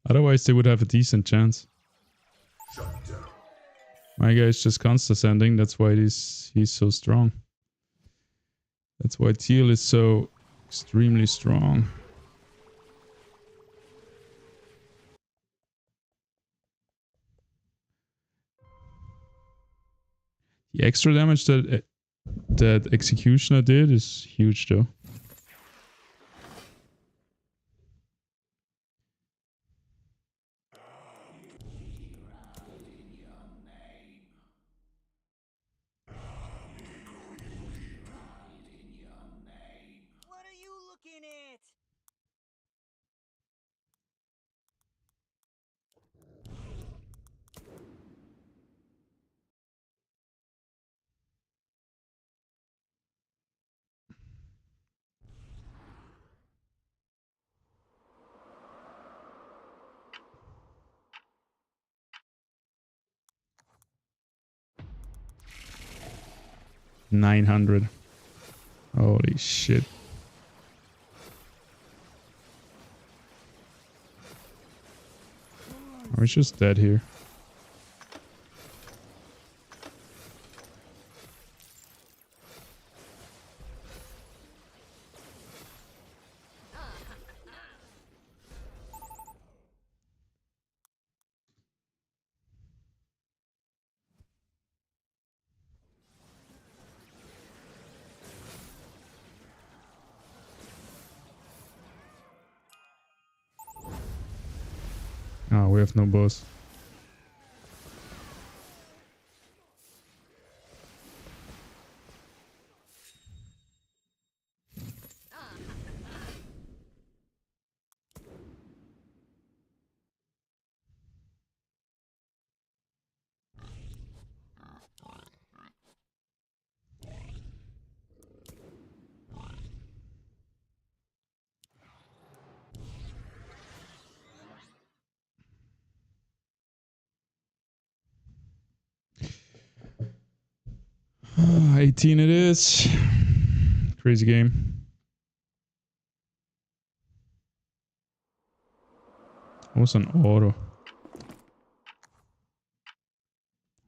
Speaker 2: Otherwise they would have a decent chance. My guy is just constant sending. That's why he's so strong. That's why Teal is so extremely strong. The extra damage that Executioner did is huge though.
Speaker 7: What are you looking at?
Speaker 2: $900. Holy shit. Are we just dead here? Oh, we have no boss. 18 it is. Crazy game. What was an auto?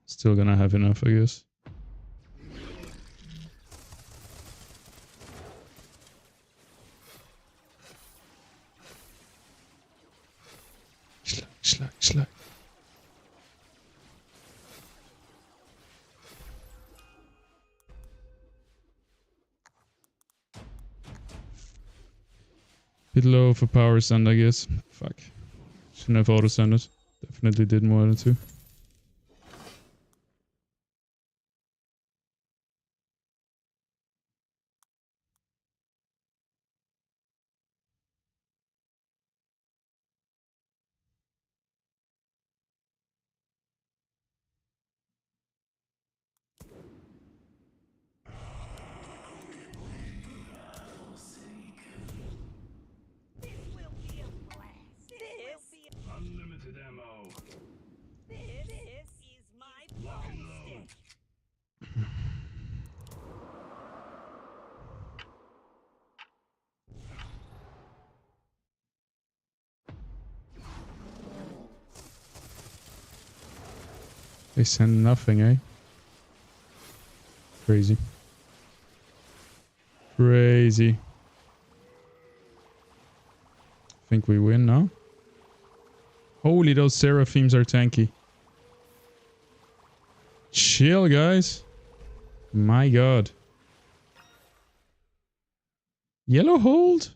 Speaker 2: Still gonna have enough, I guess. Schlag. Bit low for power send, I guess. Fuck. Shouldn't have auto send it. Definitely did more than two.
Speaker 5: Unlimited ammo.
Speaker 7: This is my
Speaker 5: Lock and load.
Speaker 2: They send nothing, eh? Crazy. Crazy. Think we win now? Holy, those Seraphims are tanky. Chill, guys. My god. Yellow hold?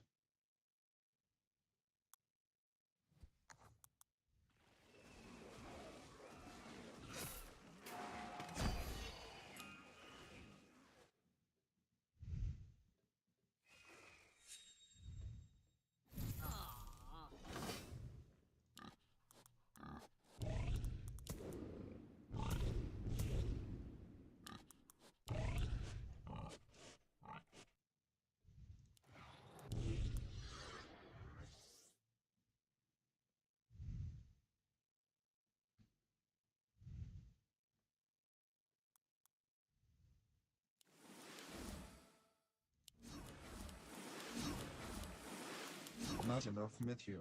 Speaker 10: Not enough Mithium.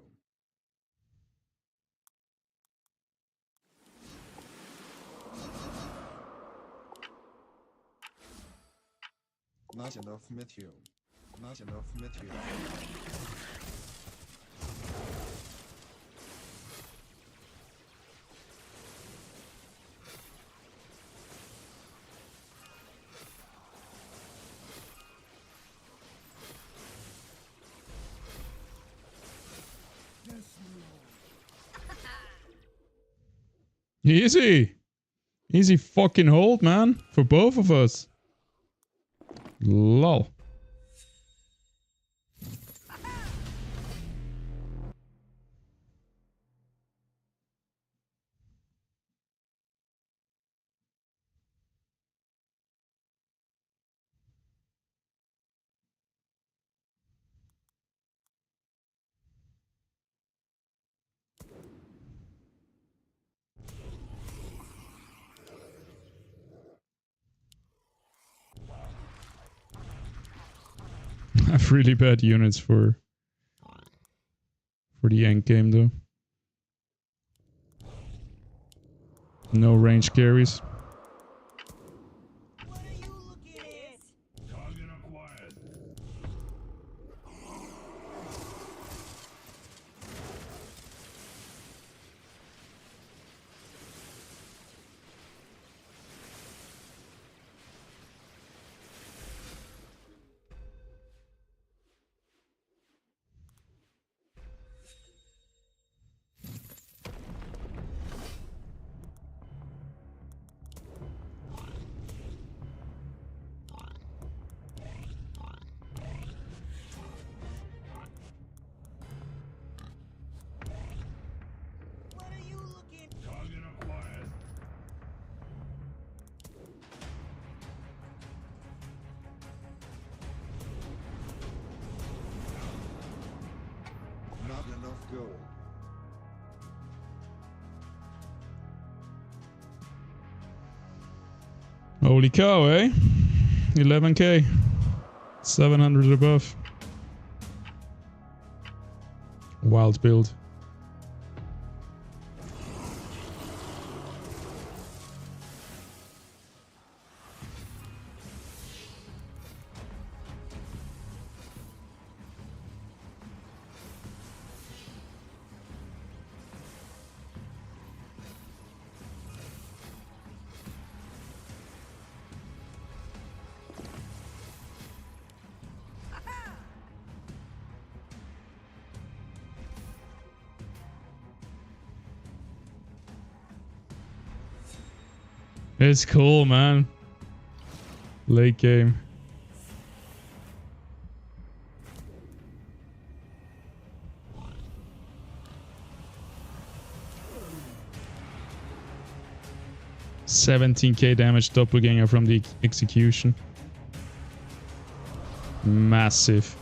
Speaker 10: Not enough Mithium. Not enough Mithium.
Speaker 2: Easy. Easy fucking hold, man. For both of us. Lol. I have really bad units for the end game though. No range carries.
Speaker 7: What are you looking at?
Speaker 5: Target acquired.
Speaker 7: What are you looking at?
Speaker 5: Target acquired.
Speaker 10: Not enough gold.
Speaker 2: Holy cow, eh? 11k. 700 above. Wild build. It's cool, man. Late game. $17k damage doppelganger from the execution. Massive.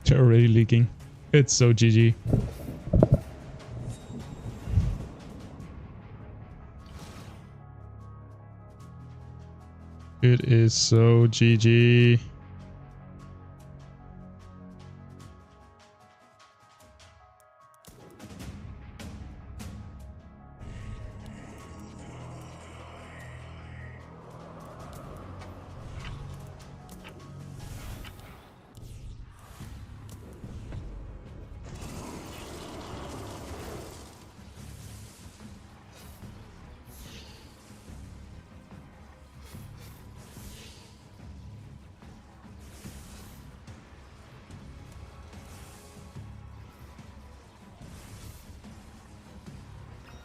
Speaker 2: They're already leaking. It's so GG. It is so GG.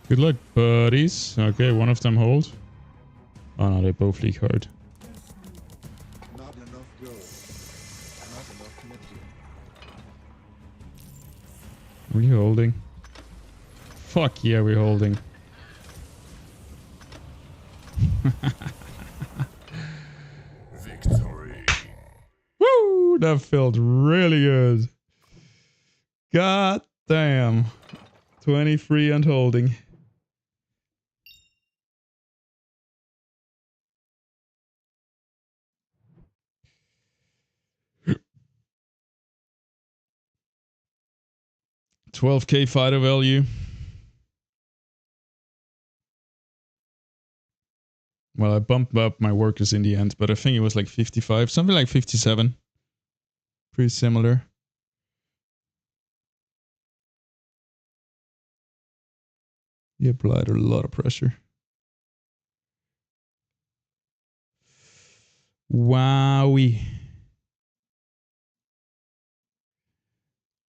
Speaker 2: Good luck, buddies. Okay, one of them hold. Oh no, they both leak hard.
Speaker 10: Not enough gold. Not enough material.
Speaker 2: Are we holding? Fuck yeah, we're holding.
Speaker 5: Victory.
Speaker 2: Woo! That felt really good. God damn. 23 and holding. $12k fighter value. Well, I bumped up my workers in the end, but I think it was like 55, something like 57. Pretty similar. He applied a lot of pressure. Wowie.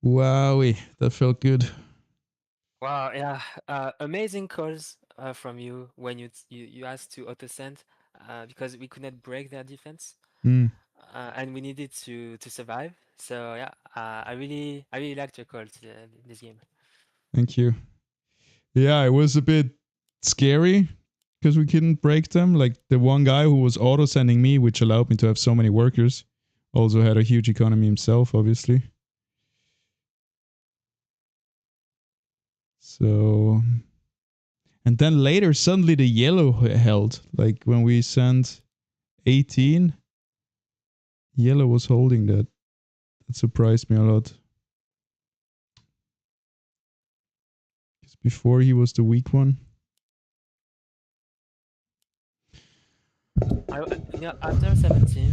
Speaker 2: Wowie. That felt good.
Speaker 3: Wow, yeah, amazing calls from you when you asked to auto send because we could not break their defense
Speaker 2: Mm,
Speaker 3: and we needed to survive. So yeah, I really liked your calls this game.
Speaker 2: thank you. Yeah, it was a bit scary because we couldn't break them. Like the one guy who was auto sending me, which allowed me to have so many workers, also had a huge economy himself, obviously. So, and then later, suddenly the yellow held. Like when we sent 18, yellow was holding that. That surprised me a lot. Because before he was the weak one.
Speaker 3: Yeah, after 17,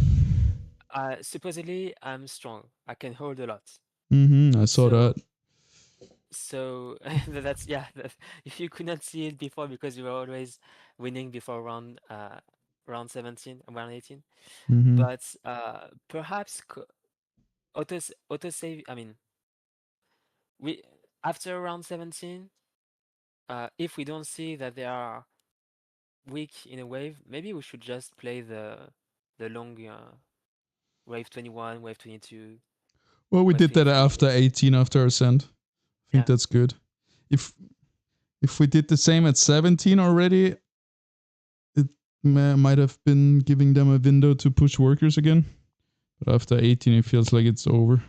Speaker 3: supposedly I'm strong. I can hold a lot.
Speaker 2: Mm-hmm, I saw
Speaker 3: So
Speaker 2: that.
Speaker 3: so that's yeah. If you could not see it before because you were always winning before round 17, round 18.
Speaker 2: Mm-hmm.
Speaker 3: But perhaps autosave. I mean, we after round 17, if we don't see that they are weak in a wave, maybe we should just play the long wave 21, wave 22,
Speaker 2: Well, we
Speaker 3: wave
Speaker 2: did that
Speaker 3: 23.
Speaker 2: after 18 after Ascent. I think
Speaker 3: Yeah.
Speaker 2: that's good. If we did the same at 17 already, it might have been giving them a window to push workers again. But after 18, it feels like it's over.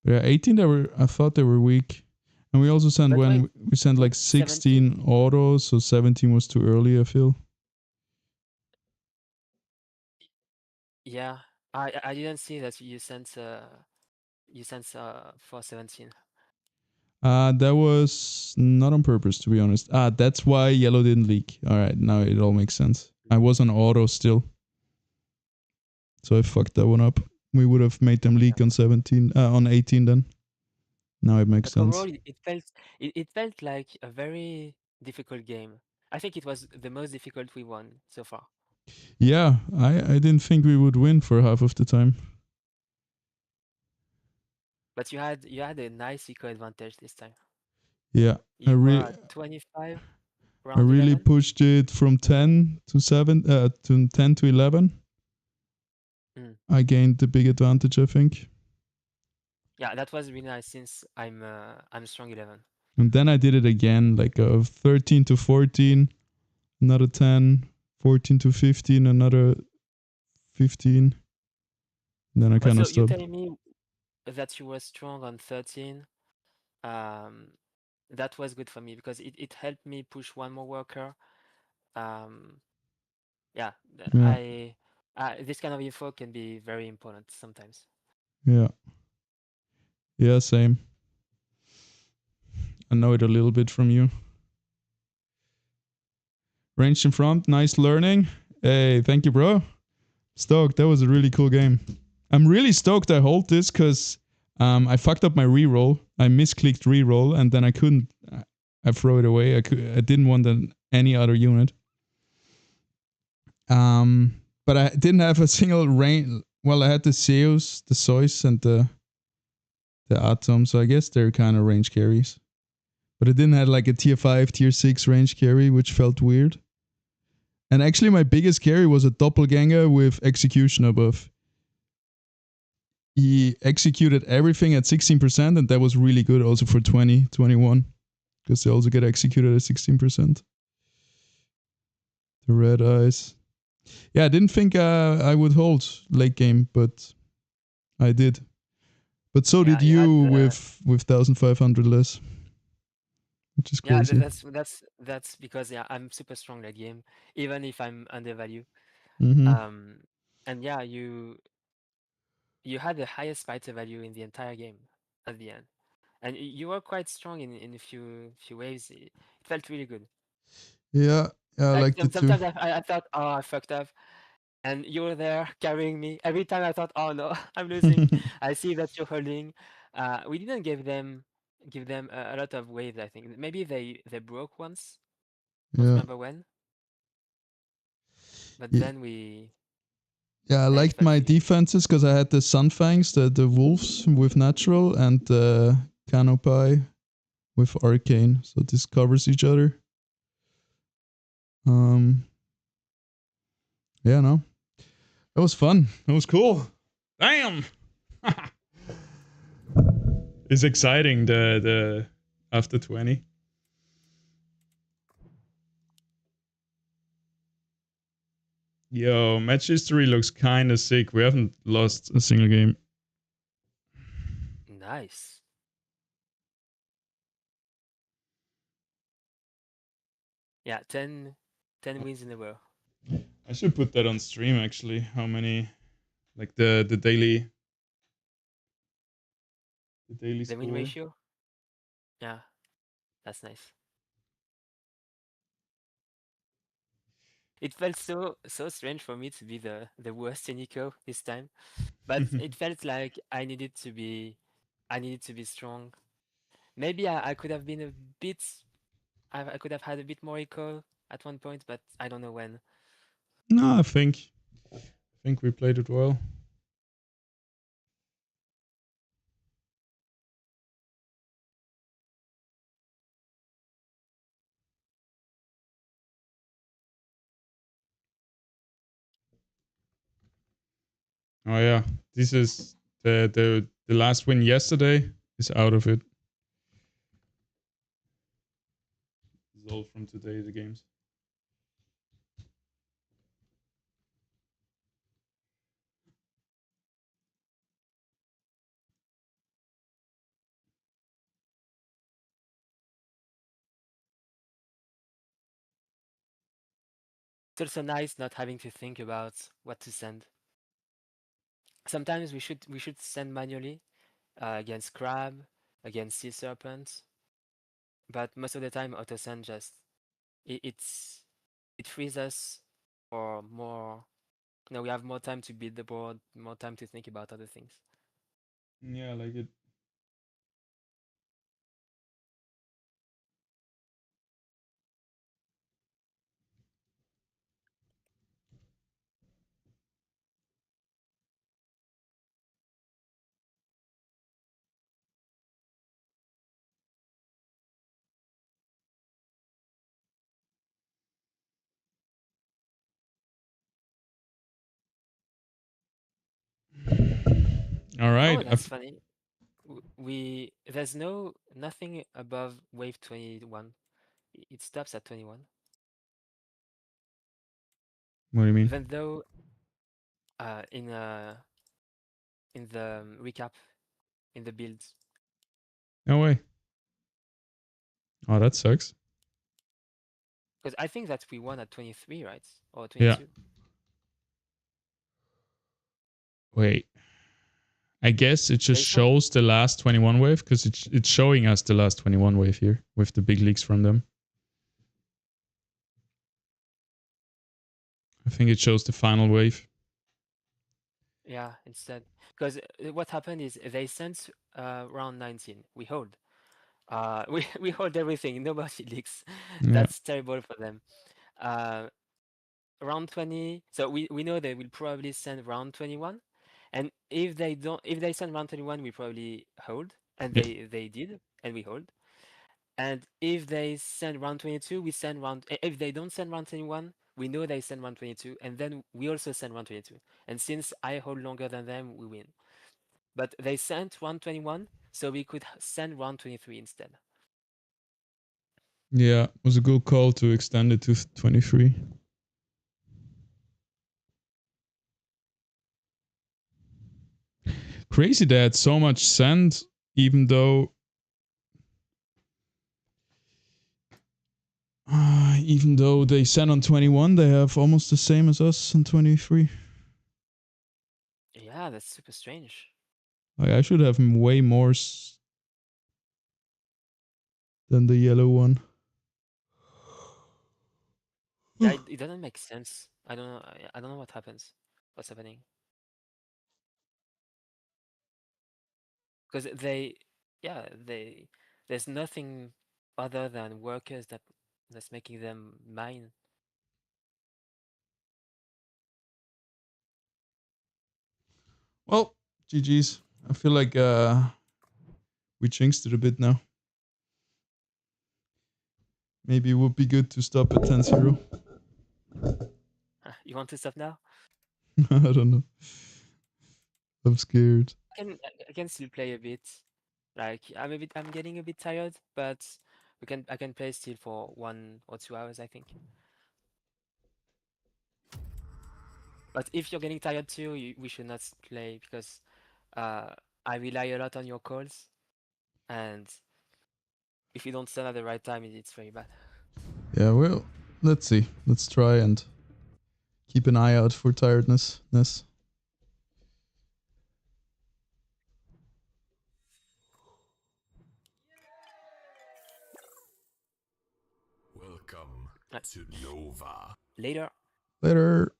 Speaker 2: Yeah, 18 I thought they were weak. And we also sent
Speaker 3: But wait,
Speaker 2: we sent like 16
Speaker 3: 17?
Speaker 2: autos, so 17 was too early, I feel.
Speaker 3: Yeah. I didn't see that you sent for 17.
Speaker 2: That was not on purpose, to be honest. That's why yellow didn't leak. All right, now it all makes sense. I was on auto still, so I fucked that one up. We would have made them leak on 17, on 18 then. Now it makes
Speaker 3: But overall,
Speaker 2: sense.
Speaker 3: it felt like a very difficult game. I think it was the most difficult we won so far.
Speaker 2: Yeah, I didn't think we would win for half of the time.
Speaker 3: But you had a nice eco advantage this time.
Speaker 2: Yeah,
Speaker 3: You were at 25,
Speaker 2: I
Speaker 3: round
Speaker 2: really
Speaker 3: 11.
Speaker 2: pushed it from 10 to 7 to 10 to 11.
Speaker 3: Mm.
Speaker 2: I gained the big advantage, I think.
Speaker 3: Yeah, that was really nice since I'm strong 11.
Speaker 2: And then I did it again, like 13 to 14, another 10, 14 to 15, another 15. Then I
Speaker 3: But
Speaker 2: kind of
Speaker 3: so you
Speaker 2: stopped.
Speaker 3: tell me that you were strong on 13. Um, that was good for me because it helped me push one more worker. Um, yeah,
Speaker 2: Yeah,
Speaker 3: this kind of info can be very important sometimes.
Speaker 2: yeah, yeah, same. I know it a little bit from you. Ranged in front, nice learning. Hey, thank you, bro. Stoked. That was a really cool game. I'm really stoked I hold this because I fucked up my reroll. I misclicked reroll and then I couldn't. I throw it away. I didn't want any other unit. But I didn't have a single range. Well, I had the Zeus, the Zeus, and the Atom, so I guess they're kind of range carries. But I didn't have like a tier 5, tier 6 range carry, which felt weird. And actually, my biggest carry was a doppelganger with execution above. He executed everything at 16%, and that was really good also for 20, 21. Because they also get executed at 16%. The red eyes. Yeah, I didn't think I would hold late game, but I did. But so
Speaker 3: Yeah,
Speaker 2: did
Speaker 3: you had
Speaker 2: you with 1,500 less, which is
Speaker 3: yeah,
Speaker 2: crazy.
Speaker 3: that's because yeah, I'm super strong that game, even if I'm undervalued.
Speaker 2: Mm-hmm.
Speaker 3: And yeah, you had the highest fighter value in the entire game at the end, and you were quite strong in a few waves. It felt really good.
Speaker 2: Yeah, I
Speaker 3: Like
Speaker 2: liked it too.
Speaker 3: sometimes I thought, oh, I fucked up, and you were there carrying me. Every time I thought, oh no, I'm losing. I see that you're holding. We didn't give them a lot of waves. I think maybe they broke once. Don't
Speaker 2: Yeah.
Speaker 3: remember when, but
Speaker 2: Yeah,
Speaker 3: then we
Speaker 2: yeah, I
Speaker 3: then it
Speaker 2: liked
Speaker 3: felt
Speaker 2: my
Speaker 3: really good.
Speaker 2: defenses because I had the Sunfangs, the wolves with natural, and the Canopy with arcane. So this covers each other. Um, yeah, no, that was fun. That was cool. Damn. It's exciting. The after 20. Yo, match history looks kind of sick. We haven't lost a single game.
Speaker 3: Nice. Yeah, 10 wins in a row.
Speaker 2: I should put that on stream actually. How many, like the daily
Speaker 3: The win
Speaker 2: score.
Speaker 3: ratio. Yeah, that's nice. It felt so strange for me to be the worst in eco this time, but it felt like I needed to be strong. Maybe I could have been a bit I could have had a bit more echo at one point, but I don't know when.
Speaker 2: No, I think we played it well. Oh yeah, this is the last win yesterday is out of it. It's all from today, the games.
Speaker 3: It's also nice not having to think about what to send. Sometimes we should send manually against crab, against sea serpent, but most of the time autosend just it frees us for more. We have more time to build the board, more time to think about other things.
Speaker 2: Yeah, like it. All right.
Speaker 3: Oh, that's funny. We there's nothing above wave 21. It stops at 21.
Speaker 2: What do you mean?
Speaker 3: Even though in the recap in the builds,
Speaker 2: No way. Oh, that sucks.
Speaker 3: because I think that we won at 23, right? Or
Speaker 2: Yeah.
Speaker 3: 22.
Speaker 2: Wait. I guess it just
Speaker 3: Based on
Speaker 2: shows the last 21 wave because it's showing us the last 21 wave here with the big leaks from them. I think it shows the final wave.
Speaker 3: Yeah, instead, because what happened is they sent round 19. We hold. We hold everything. Nobody leaks.
Speaker 2: Yeah.
Speaker 3: That's terrible for them. Uh, round 20. So we know they will probably send round 21, and if they send round 21, we probably hold, and
Speaker 2: Yeah.
Speaker 3: they did, and we hold. And if they send round 22, we send round. If they don't send round 21, we know they send round 22, and then we also send round 22. And since I hold longer than them, we win. But they sent round 21, so we could send round 23 instead.
Speaker 2: Yeah. It was a good call to extend it to 23. Crazy they had so much sand, even though they send on 21, they have almost the same as us on 23.
Speaker 3: Yeah, that's super strange.
Speaker 2: Like I should have way more than the yellow one.
Speaker 3: Yeah, it doesn't make sense. I don't know. I don't know what happens. What's happening? Because there's nothing other than workers that's making them mine.
Speaker 2: Well, GG's. I feel like we jinxed it a bit now. Maybe it would be good to stop at 10-0.
Speaker 3: You want to stop now?
Speaker 2: I don't know. I'm scared.
Speaker 3: I can still play a bit. Like I'm getting a bit tired, but I can play still for 1 or 2 hours, I think. But if you're getting tired too, we should not play because uh, I rely a lot on your calls, and if you don't stand at the right time, it's very bad.
Speaker 2: Yeah, well, let's see. Let's try and keep an eye out for tiredness.
Speaker 1: Welcome
Speaker 3: Uh,
Speaker 1: to Nova.
Speaker 3: Later.
Speaker 2: Later.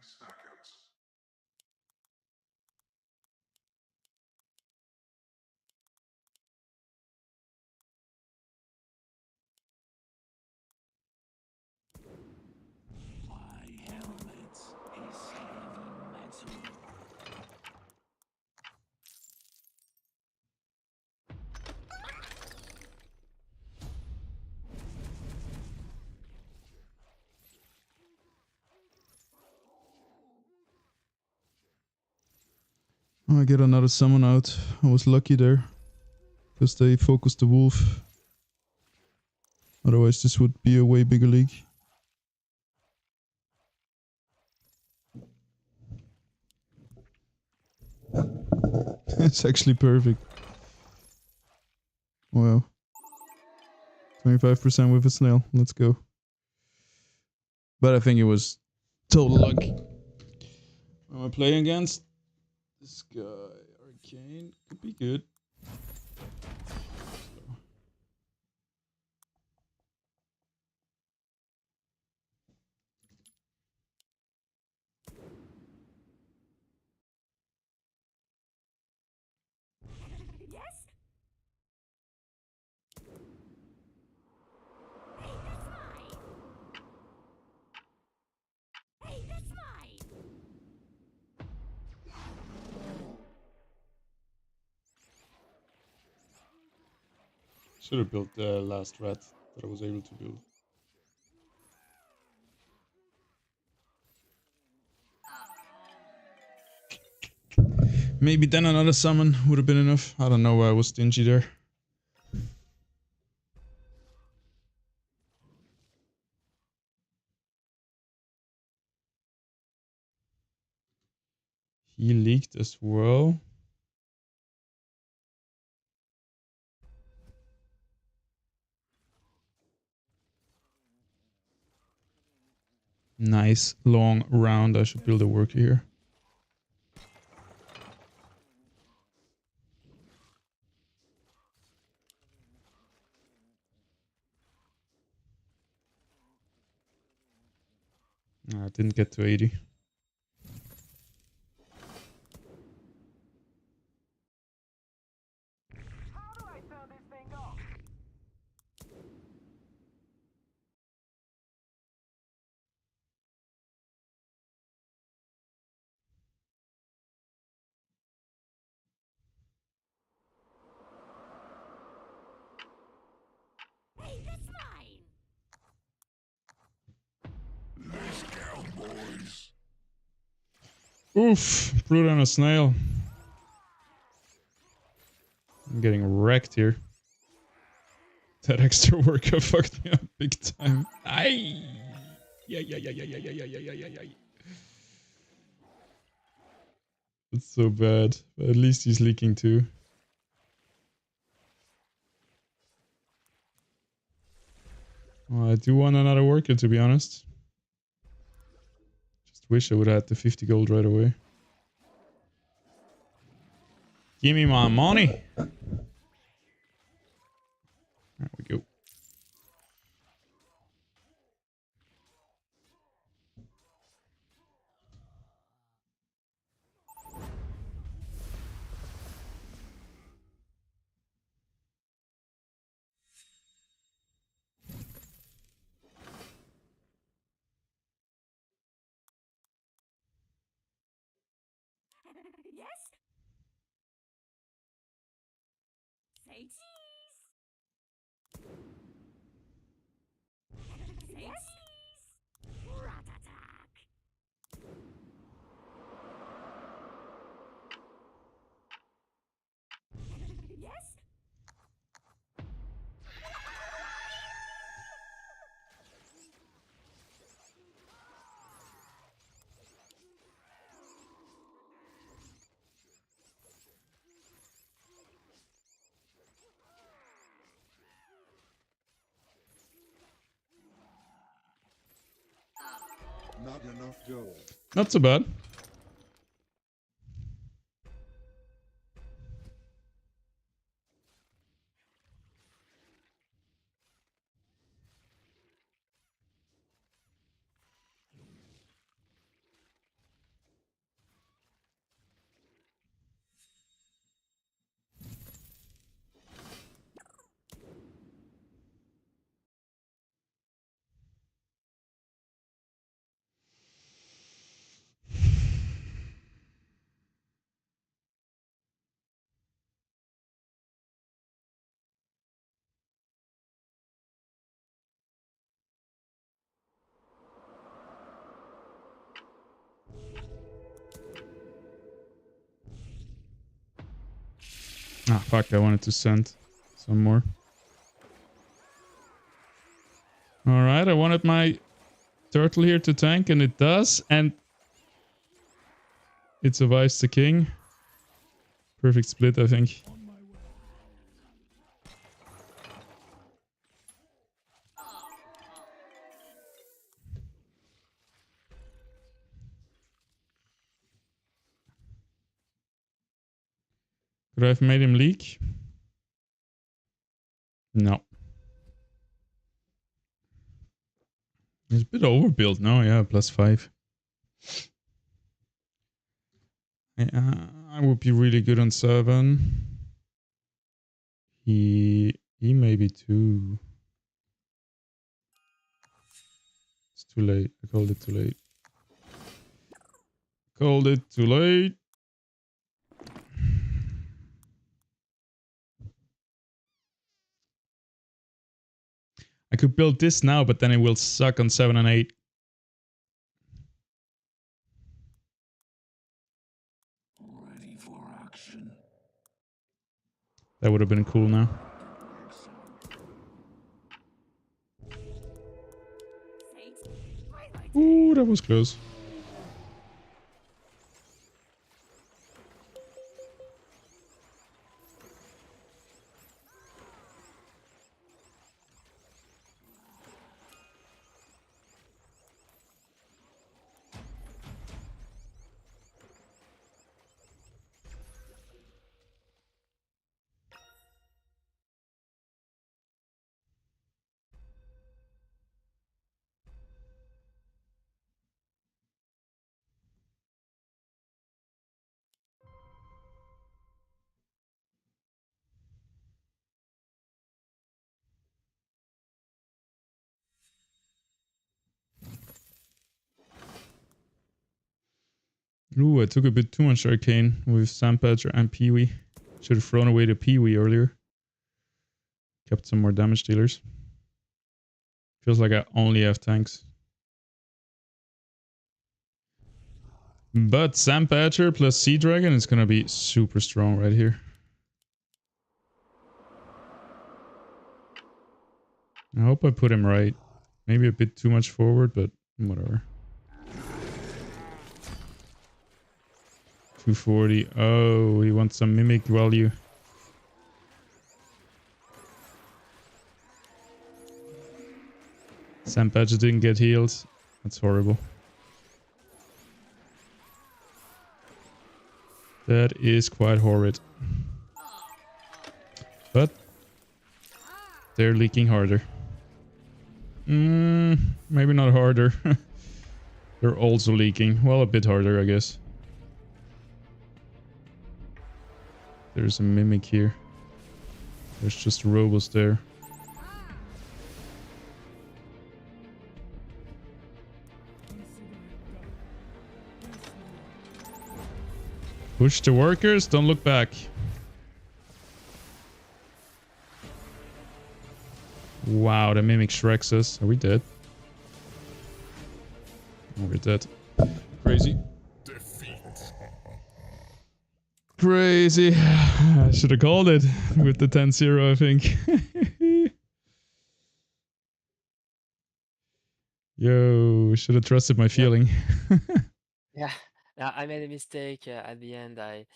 Speaker 1: seconds.
Speaker 5: My helmet is heavy metal.
Speaker 2: I get another summon out. I was lucky there. Because they focused the wolf. Otherwise this would be a way bigger league. It's actually perfect. Wow. 25% with a snail. Let's go. But I think it was total luck. Who am I playing against? This guy, Arcane, could be good.
Speaker 7: Yes? Hey, that's mine. Hey, that's mine.
Speaker 2: Should have built the last rat that I was able to build. Maybe then another summon would have been enough. I don't know why I was stingy there. He leaked as well. Nice long round. I should build a worker here. I didn't get to 80.
Speaker 7: How do I turn this thing off? Hey, that's mine.
Speaker 5: Let's go, boys.
Speaker 2: Oof, brute on a snail. I'm getting wrecked here. That extra worker fucked me up big time. Aye. Yeah. That's so bad. But at least he's leaking too. Well, I do want another worker, to be honest. Just wish I would have had the 50 gold right away. Give me my money. There we go.
Speaker 7: Yes? Say cheese. Say cheese. Rat-attack. Yes?
Speaker 10: Not enough gold.
Speaker 2: Not so bad. Ah, fuck, I wanted to send some more. Alright, I wanted my turtle here to tank, and it does, and it survives the king. Perfect split, I think. Could I have made him leak? No. He's a bit overbuilt now, yeah, +5. I would be really good on 7. He may be 2. It's too late. I called it too late. Called it too late. I could build this now, but then it will suck on 7 and 8.
Speaker 5: Ready for action.
Speaker 2: That would have been cool now. Ooh, that was close. Ooh, I took a bit too much arcane with Sandpatcher and Peewee. Should have thrown away the Peewee earlier. Kept some more damage dealers. Feels like I only have tanks. But Sandpatcher plus Sea Dragon is gonna be super strong right here. I hope I put him right. Maybe a bit too much forward, but whatever. 240. Oh, he wants some mimic value. Sandpatcher didn't get healed. That's horrible. That is quite horrid. But they're leaking harder. Maybe not harder. They're also leaking. Well, a bit harder, I guess. There's a mimic here. There's just Robos there. Push the workers, don't look back. Wow, the mimic shreks us. Are we dead? Oh, we're dead. Crazy. Crazy. I should have called it with the 10-0, I think. Yo, should have trusted my feeling.
Speaker 3: Yeah, I made a mistake at the end. I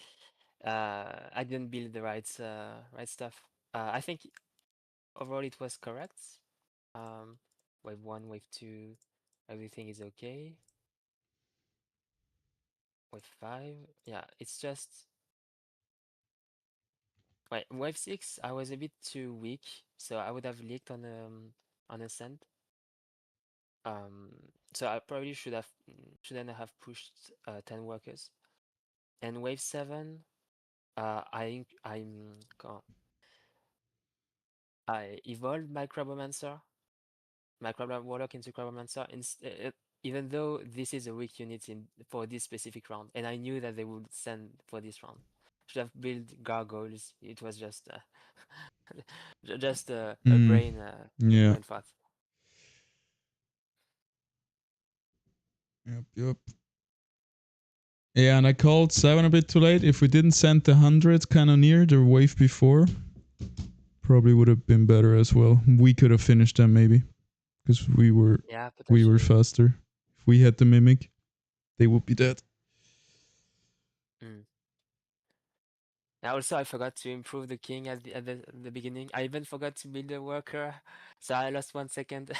Speaker 3: didn't build the right stuff. I think overall it was correct. Wave 1, wave 2, everything is okay. Wave 5, yeah, it's just wait, wave 6, I was a bit too weak, so I would have leaked on ascent. So I probably shouldn't have pushed 10 workers. And wave 7, I evolved my Crabomancer, my Crab Warlock into Crabomancer, even though this is a weak unit for this specific round, and I knew that they would send for this round. Should have built gargoyles. It was just just a brain
Speaker 2: Yeah.
Speaker 3: brain fart.
Speaker 2: Yep. Yeah, and I called 7 a bit too late. If we didn't send the 100 cannoneer the wave before, probably would have been better as well. We could have finished them maybe, because we were
Speaker 3: Yeah, potentially.
Speaker 2: faster. If we had the mimic, they would be dead.
Speaker 3: Now also I forgot to improve the king at the beginning. I even forgot to build a worker, so I lost 1 second.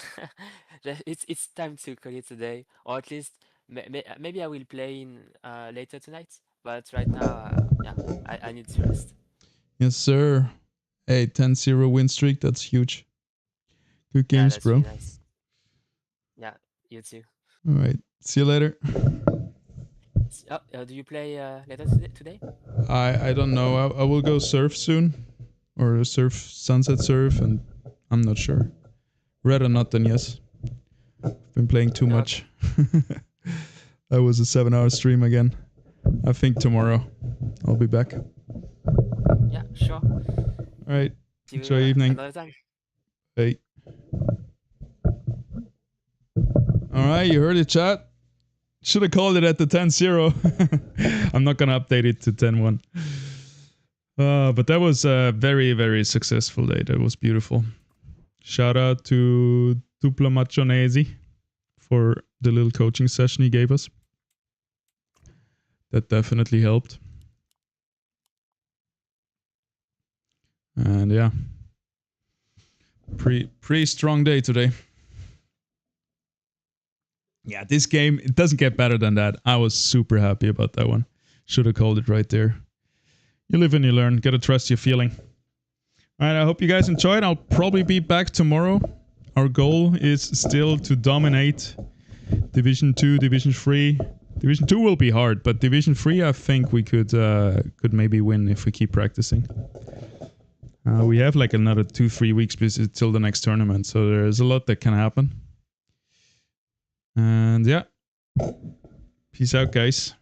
Speaker 3: It's time to call it a day, or at least maybe I will play in later tonight. But right now, yeah, I need to rest.
Speaker 2: Yes, sir. Hey, 10-0 win streak. That's huge. Good
Speaker 3: Yeah,
Speaker 2: games,
Speaker 3: that's
Speaker 2: bro.
Speaker 3: really nice. Yeah, you too.
Speaker 2: All right. See you later.
Speaker 3: Do you play later today?
Speaker 2: I don't know. I will go surf soon, or surf sunset surf, and I'm not sure. Rather not than yes. Been playing too much. That was a 7-hour stream again. I think tomorrow I'll be back.
Speaker 3: Yeah, sure.
Speaker 2: All right.
Speaker 3: See you
Speaker 2: Enjoy evening.
Speaker 3: another time.
Speaker 2: Hey. All right, you heard it, chat. Should have called it at the 10-0. I'm not gonna update it to 10-1. But that was a very, very successful day. That was beautiful. Shout out to Duplo Machonesi for the little coaching session he gave us. That definitely helped. And yeah, pretty strong day today. Yeah, this game, it doesn't get better than that. I was super happy about that one. Should have called it right there. You live and you learn. Gotta trust your feeling. All right, I hope you guys enjoyed. I'll probably be back tomorrow. Our goal is still to dominate Division 2, Division 3. Division 2 will be hard, but Division 3 I think we could maybe win if we keep practicing. We have like another 2-3 weeks till the next tournament, so there's a lot that can happen. And yeah, peace out, guys.